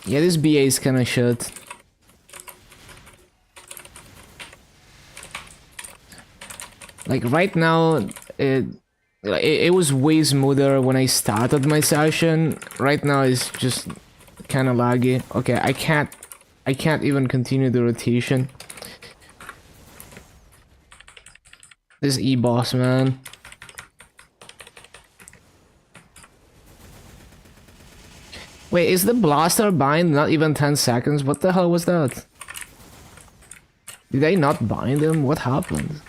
Yeah, this BA is kinda shit. Like right now, it was way smoother when I started my session. Right now it's just kind of laggy. Okay, I can't even continue the rotation. This E-boss, man. Wait, is the blaster bind not even 10 seconds? What the hell was that? Did I not bind him? What happened?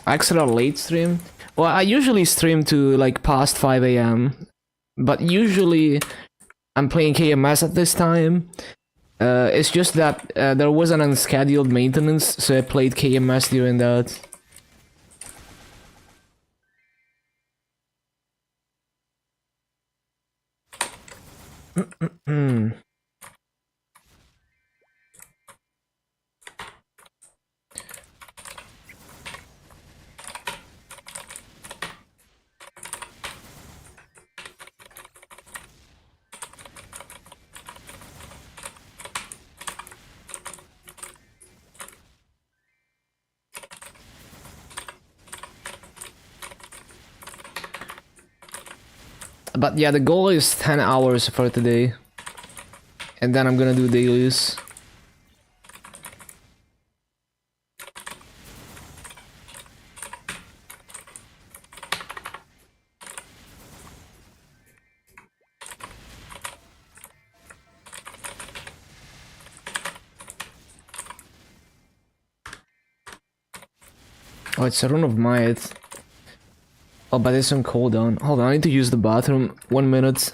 Extra late stream? Well, I usually stream to like past 5 AM. But usually I'm playing KMS at this time. It's just that there was an unscheduled maintenance, so I played KMS during that. But yeah, the goal is 10 hours for today. And then I'm gonna do dailies. Oh, it's a rune of might. Oh, but it's on cooldown. Hold on, I need to use the bathroom. 1 minute.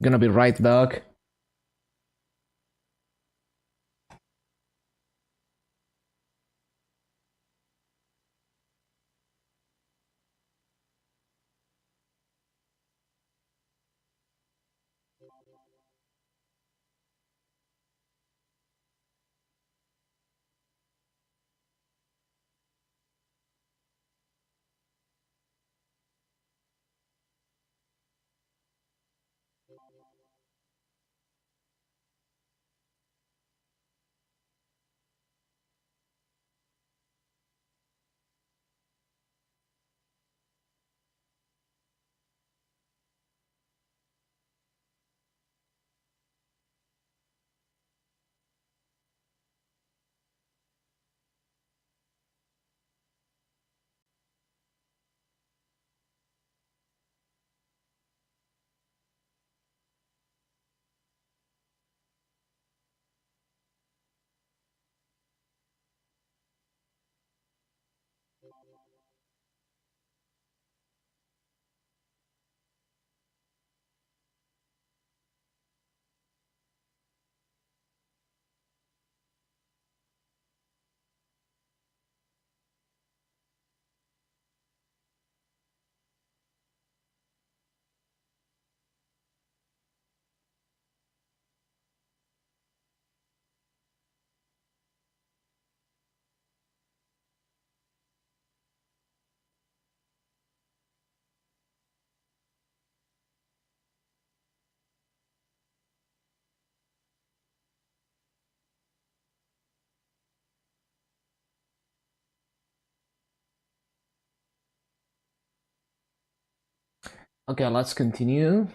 Gonna be right back. Okay, let's continue.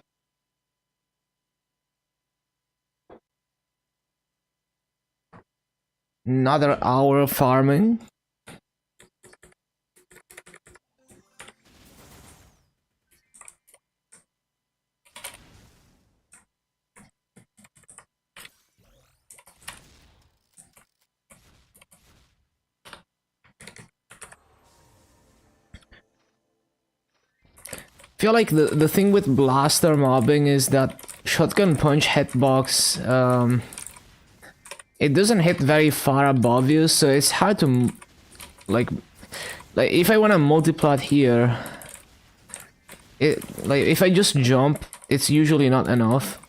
Another hour of farming. I feel like the thing with blaster mobbing is that shotgun punch hitbox it doesn't hit very far above you, so it's hard to like if I want to multiplot here, if I just jump, it's usually not enough.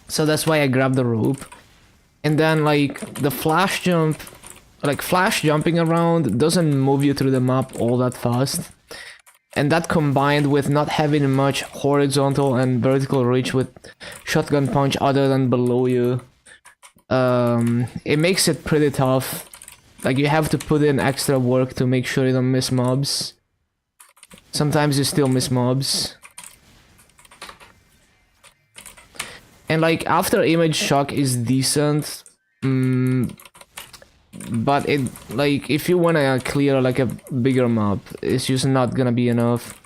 So that's why I grab the rope. And then like the flash jump, like flash jumping around doesn't move you through the map all that fast. And that combined with not having much horizontal and vertical reach with shotgun punch other than below you, it makes it pretty tough. Like you have to put in extra work to make sure you don't miss mobs. Sometimes you still miss mobs. And like after image shock is decent, but it like if you wanna clear like a bigger map, it's just not gonna be enough.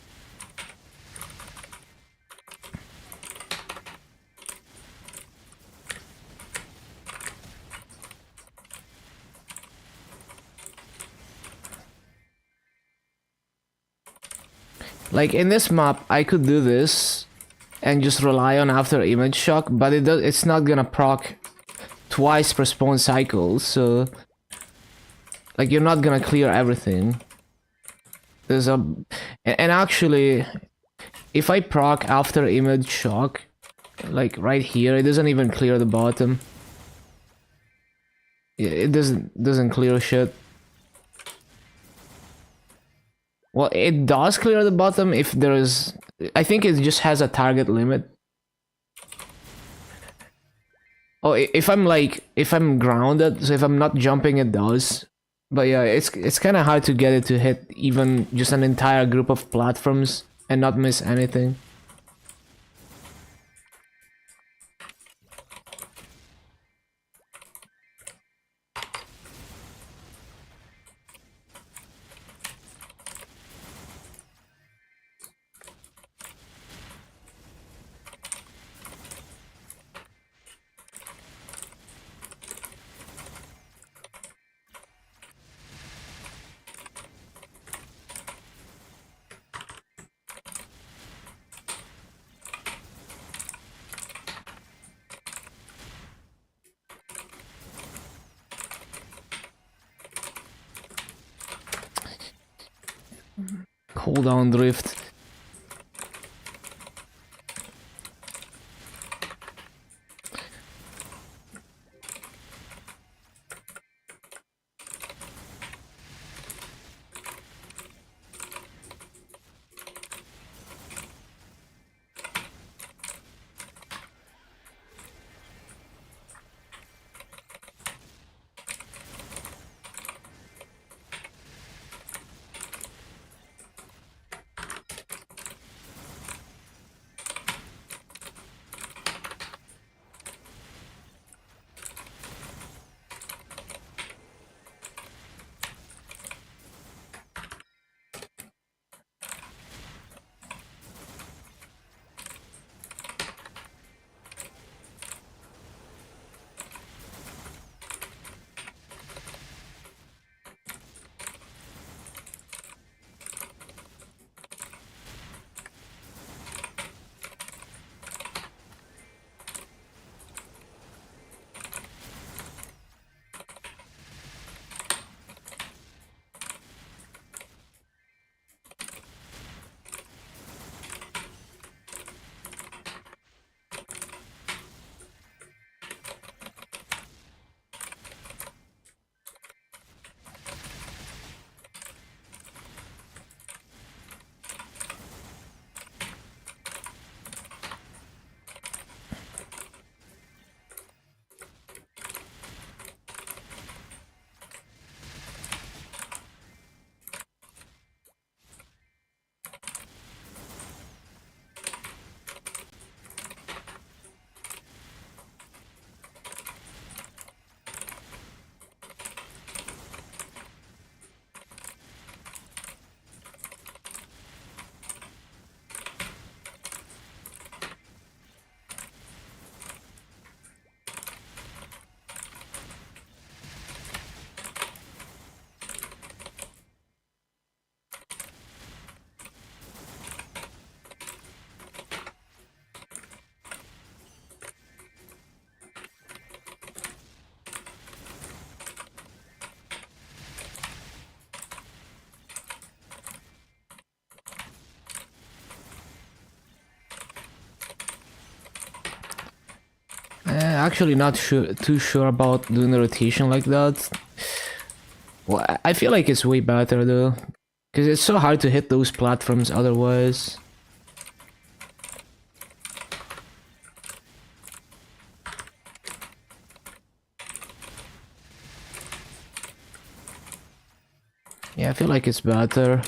Like in this map, I could do this and just rely on after image shock, but it's not gonna proc twice per spawn cycle, so like you're not gonna clear everything. There's a and actually if I proc after image shock, like right here, it doesn't even clear the bottom. It doesn't clear shit. Well, it does clear the bottom if there is... I think it just has a target limit. Oh, if I'm grounded, so if I'm not jumping, it does. But yeah, it's kind of hard to get it to hit even just an entire group of platforms and not miss anything. Cooldown drift. actually not too sure about doing the rotation like that. Well, I feel like it's way better though, because it's so hard to hit those platforms otherwise. Yeah, I feel like it's better.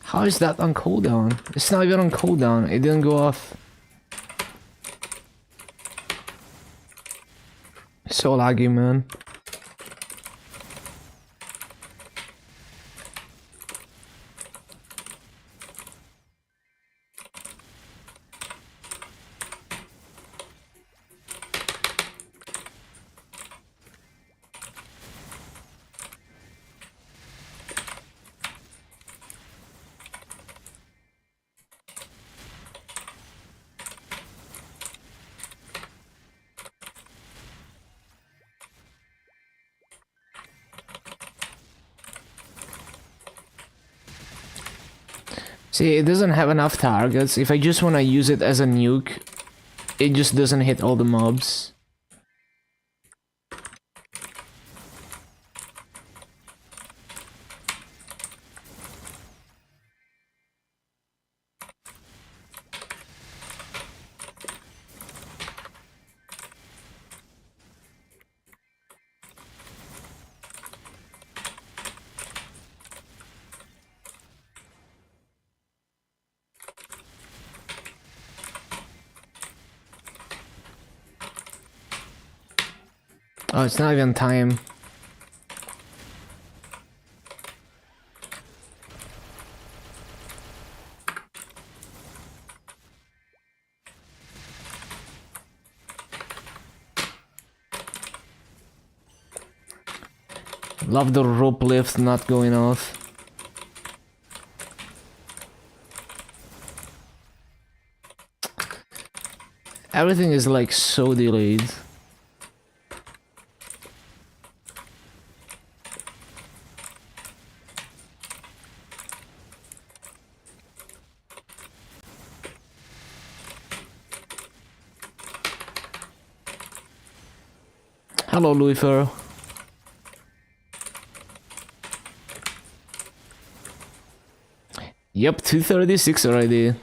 How is that on cooldown? It's not even on cooldown. It didn't go off. So laggy, man. See, it doesn't have enough targets. If I just want to use it as a nuke, it just doesn't hit all the mobs. Oh, it's not even time. Love the rope lift not going off. Everything is like so delayed. Hello, Lucifer. Yep, 236 already.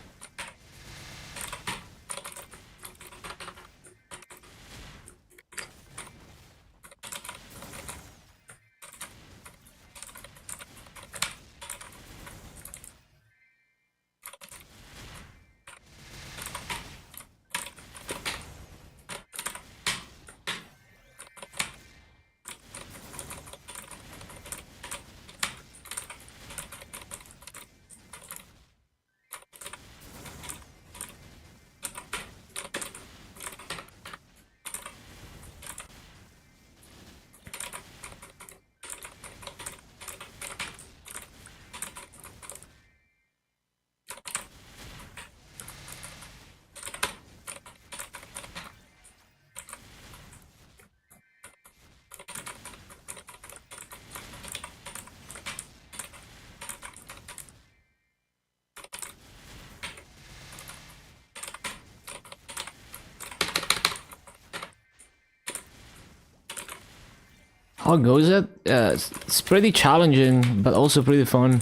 How goes it? It's pretty challenging, but also pretty fun.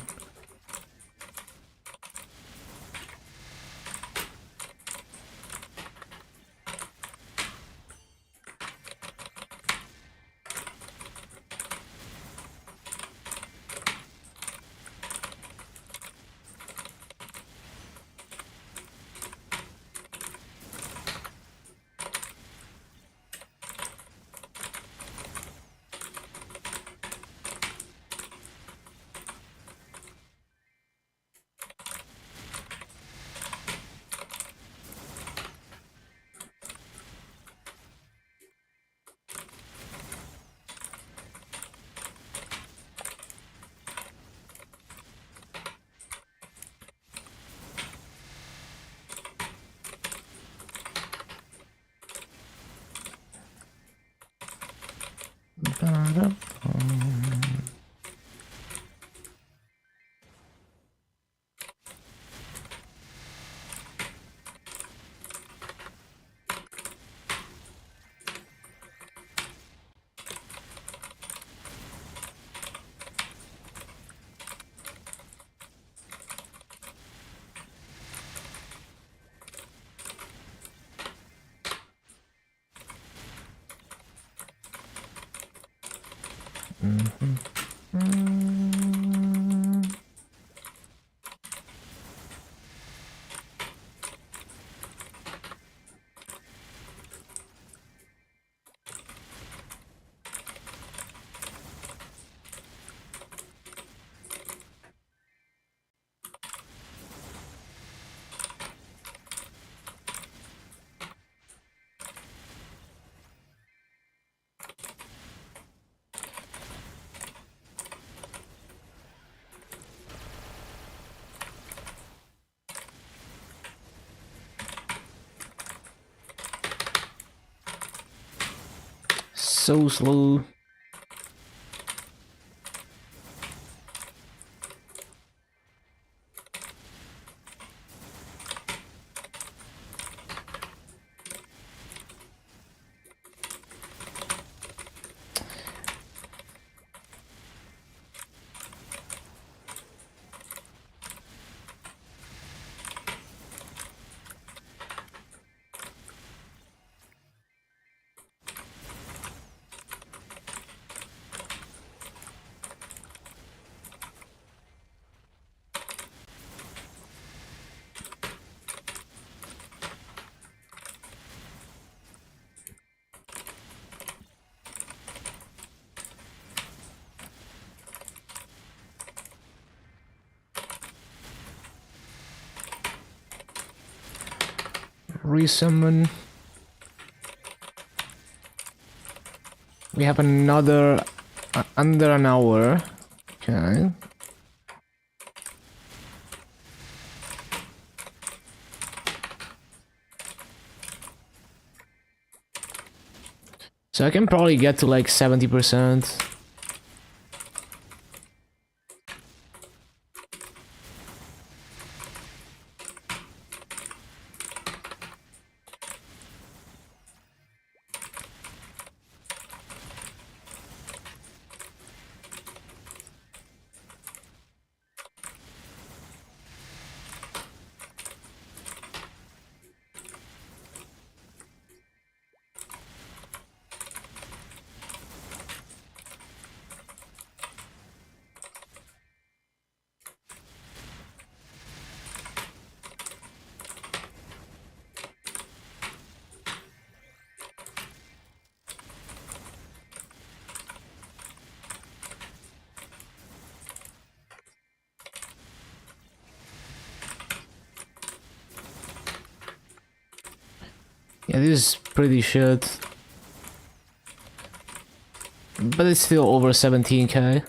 So slow. Resummon. We have another under an hour. Okay. So I can probably get to like 70%. Yeah, this is pretty shit. But it's still over 17k.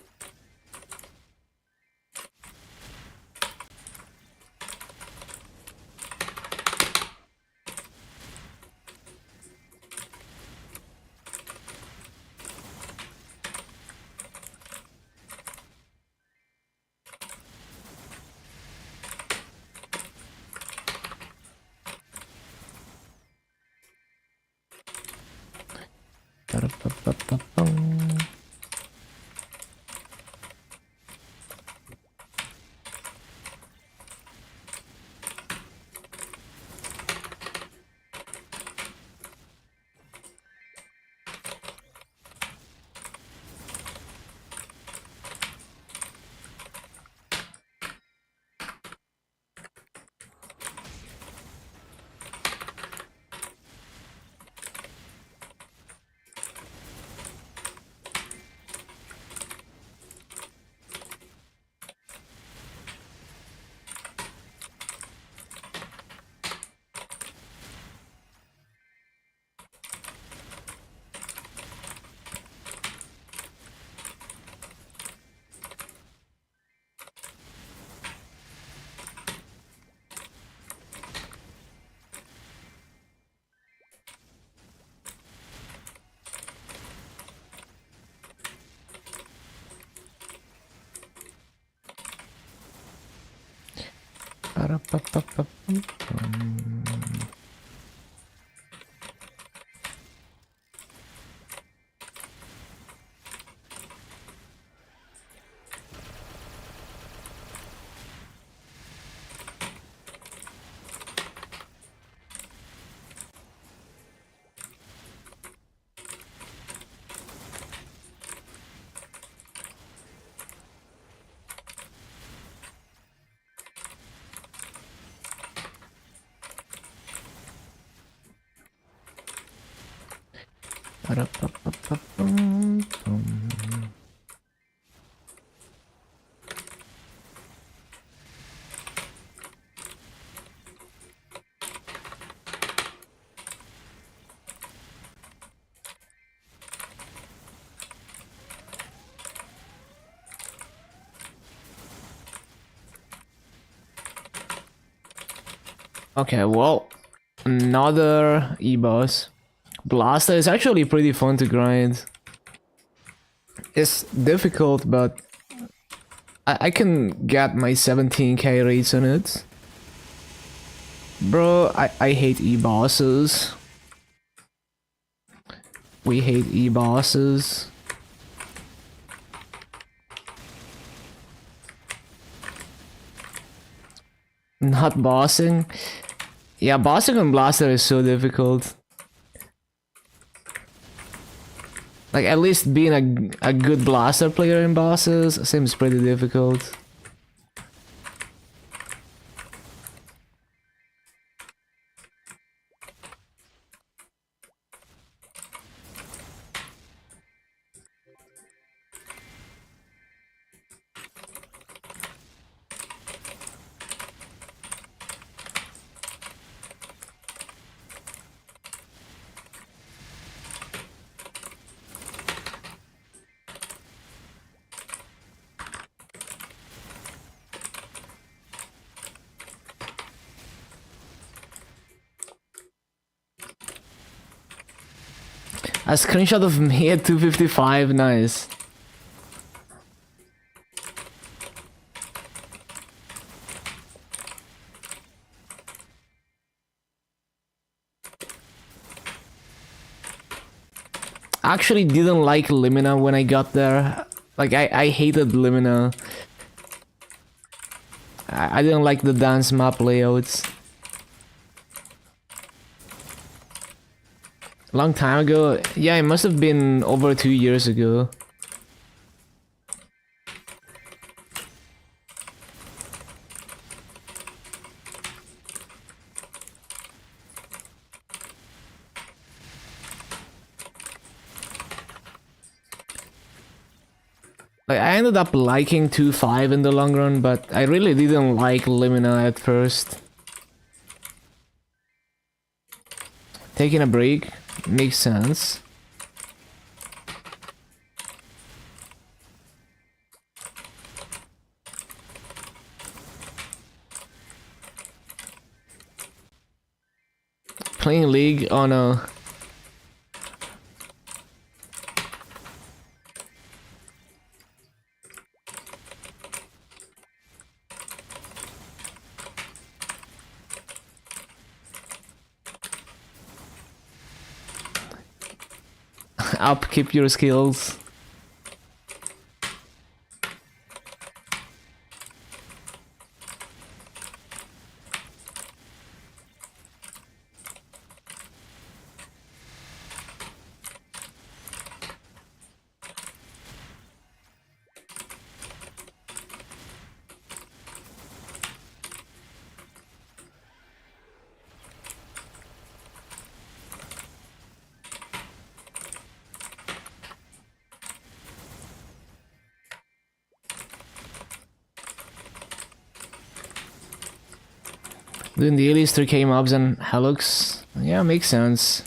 Okay, well, another E-boss. Blaster is actually pretty fun to grind. It's difficult, but I can get my 17k rates on it. Bro, I hate E-bosses. We hate E-bosses. Not bossing? Yeah, bossing on Blaster is so difficult. Like, at least being a good Blaster player in bosses seems pretty difficult. A screenshot of me at 255, nice. Actually didn't like Limina when I got there. Like, I hated Limina. I didn't like the dance map layouts. Long time ago? Yeah, it must have been over 2 years ago. Like, I ended up liking 2.5 in the long run, but I really didn't like Limina at first. Taking a break makes sense. Playing League? Oh no. Upkeep your skills. Doing daily 3k mobs and Helix. Yeah, makes sense.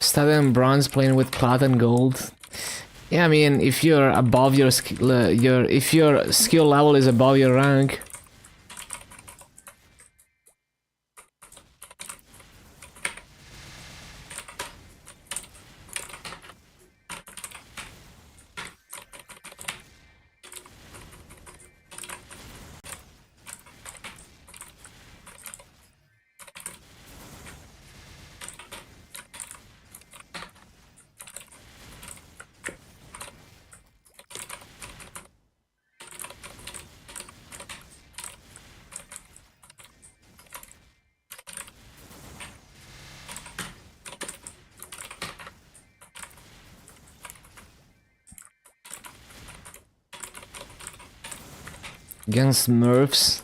Studying bronze, playing with plat and gold. Yeah, I mean, if you're above your if your skill level is above your rank. Against Smurfs.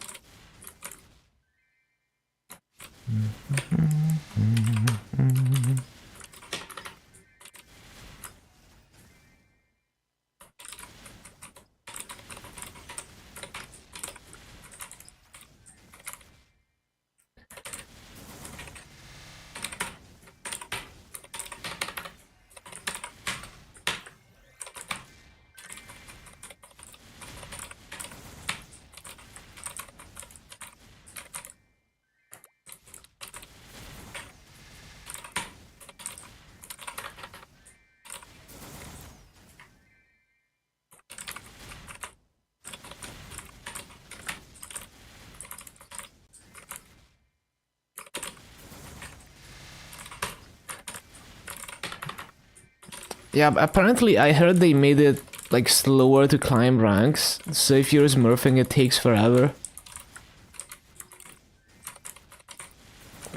Yeah, apparently I heard they made it like slower to climb ranks, so if you're smurfing it takes forever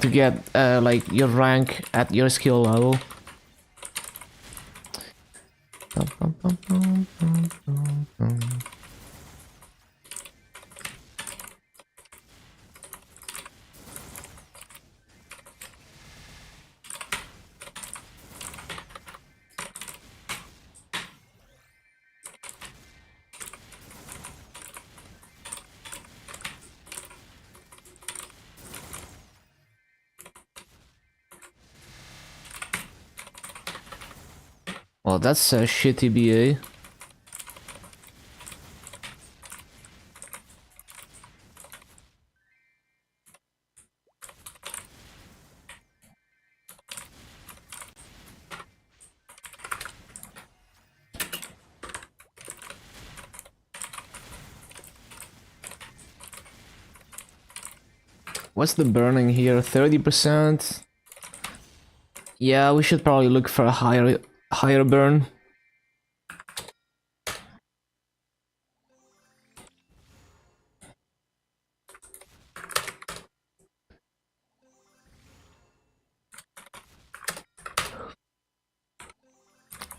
to get like your rank at your skill level. Well, that's a shitty BA. What's the burning here? 30%? Yeah, we should probably look for a higher burn.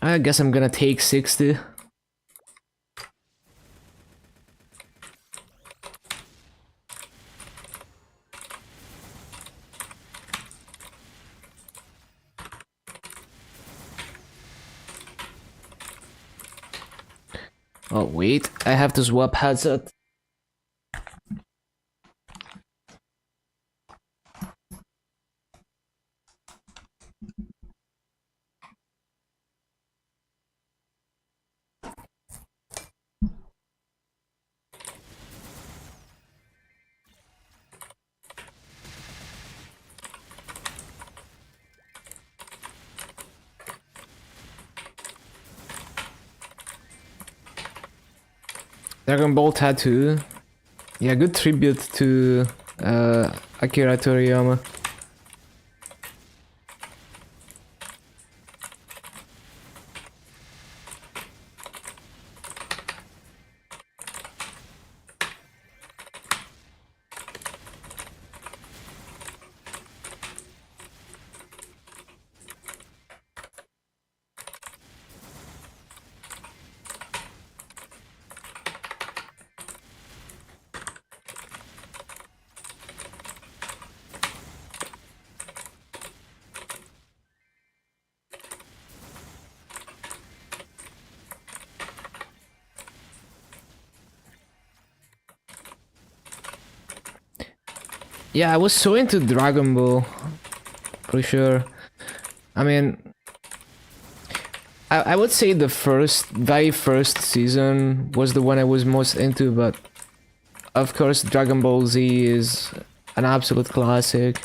I guess I'm gonna take 60. Oh wait, I have to swap headset. Dragon Ball tattoo. Yeah, good tribute to Akira Toriyama. Yeah, I was so into Dragon Ball, for sure. I mean, I would say the very first season was the one I was most into, but of course Dragon Ball Z is an absolute classic.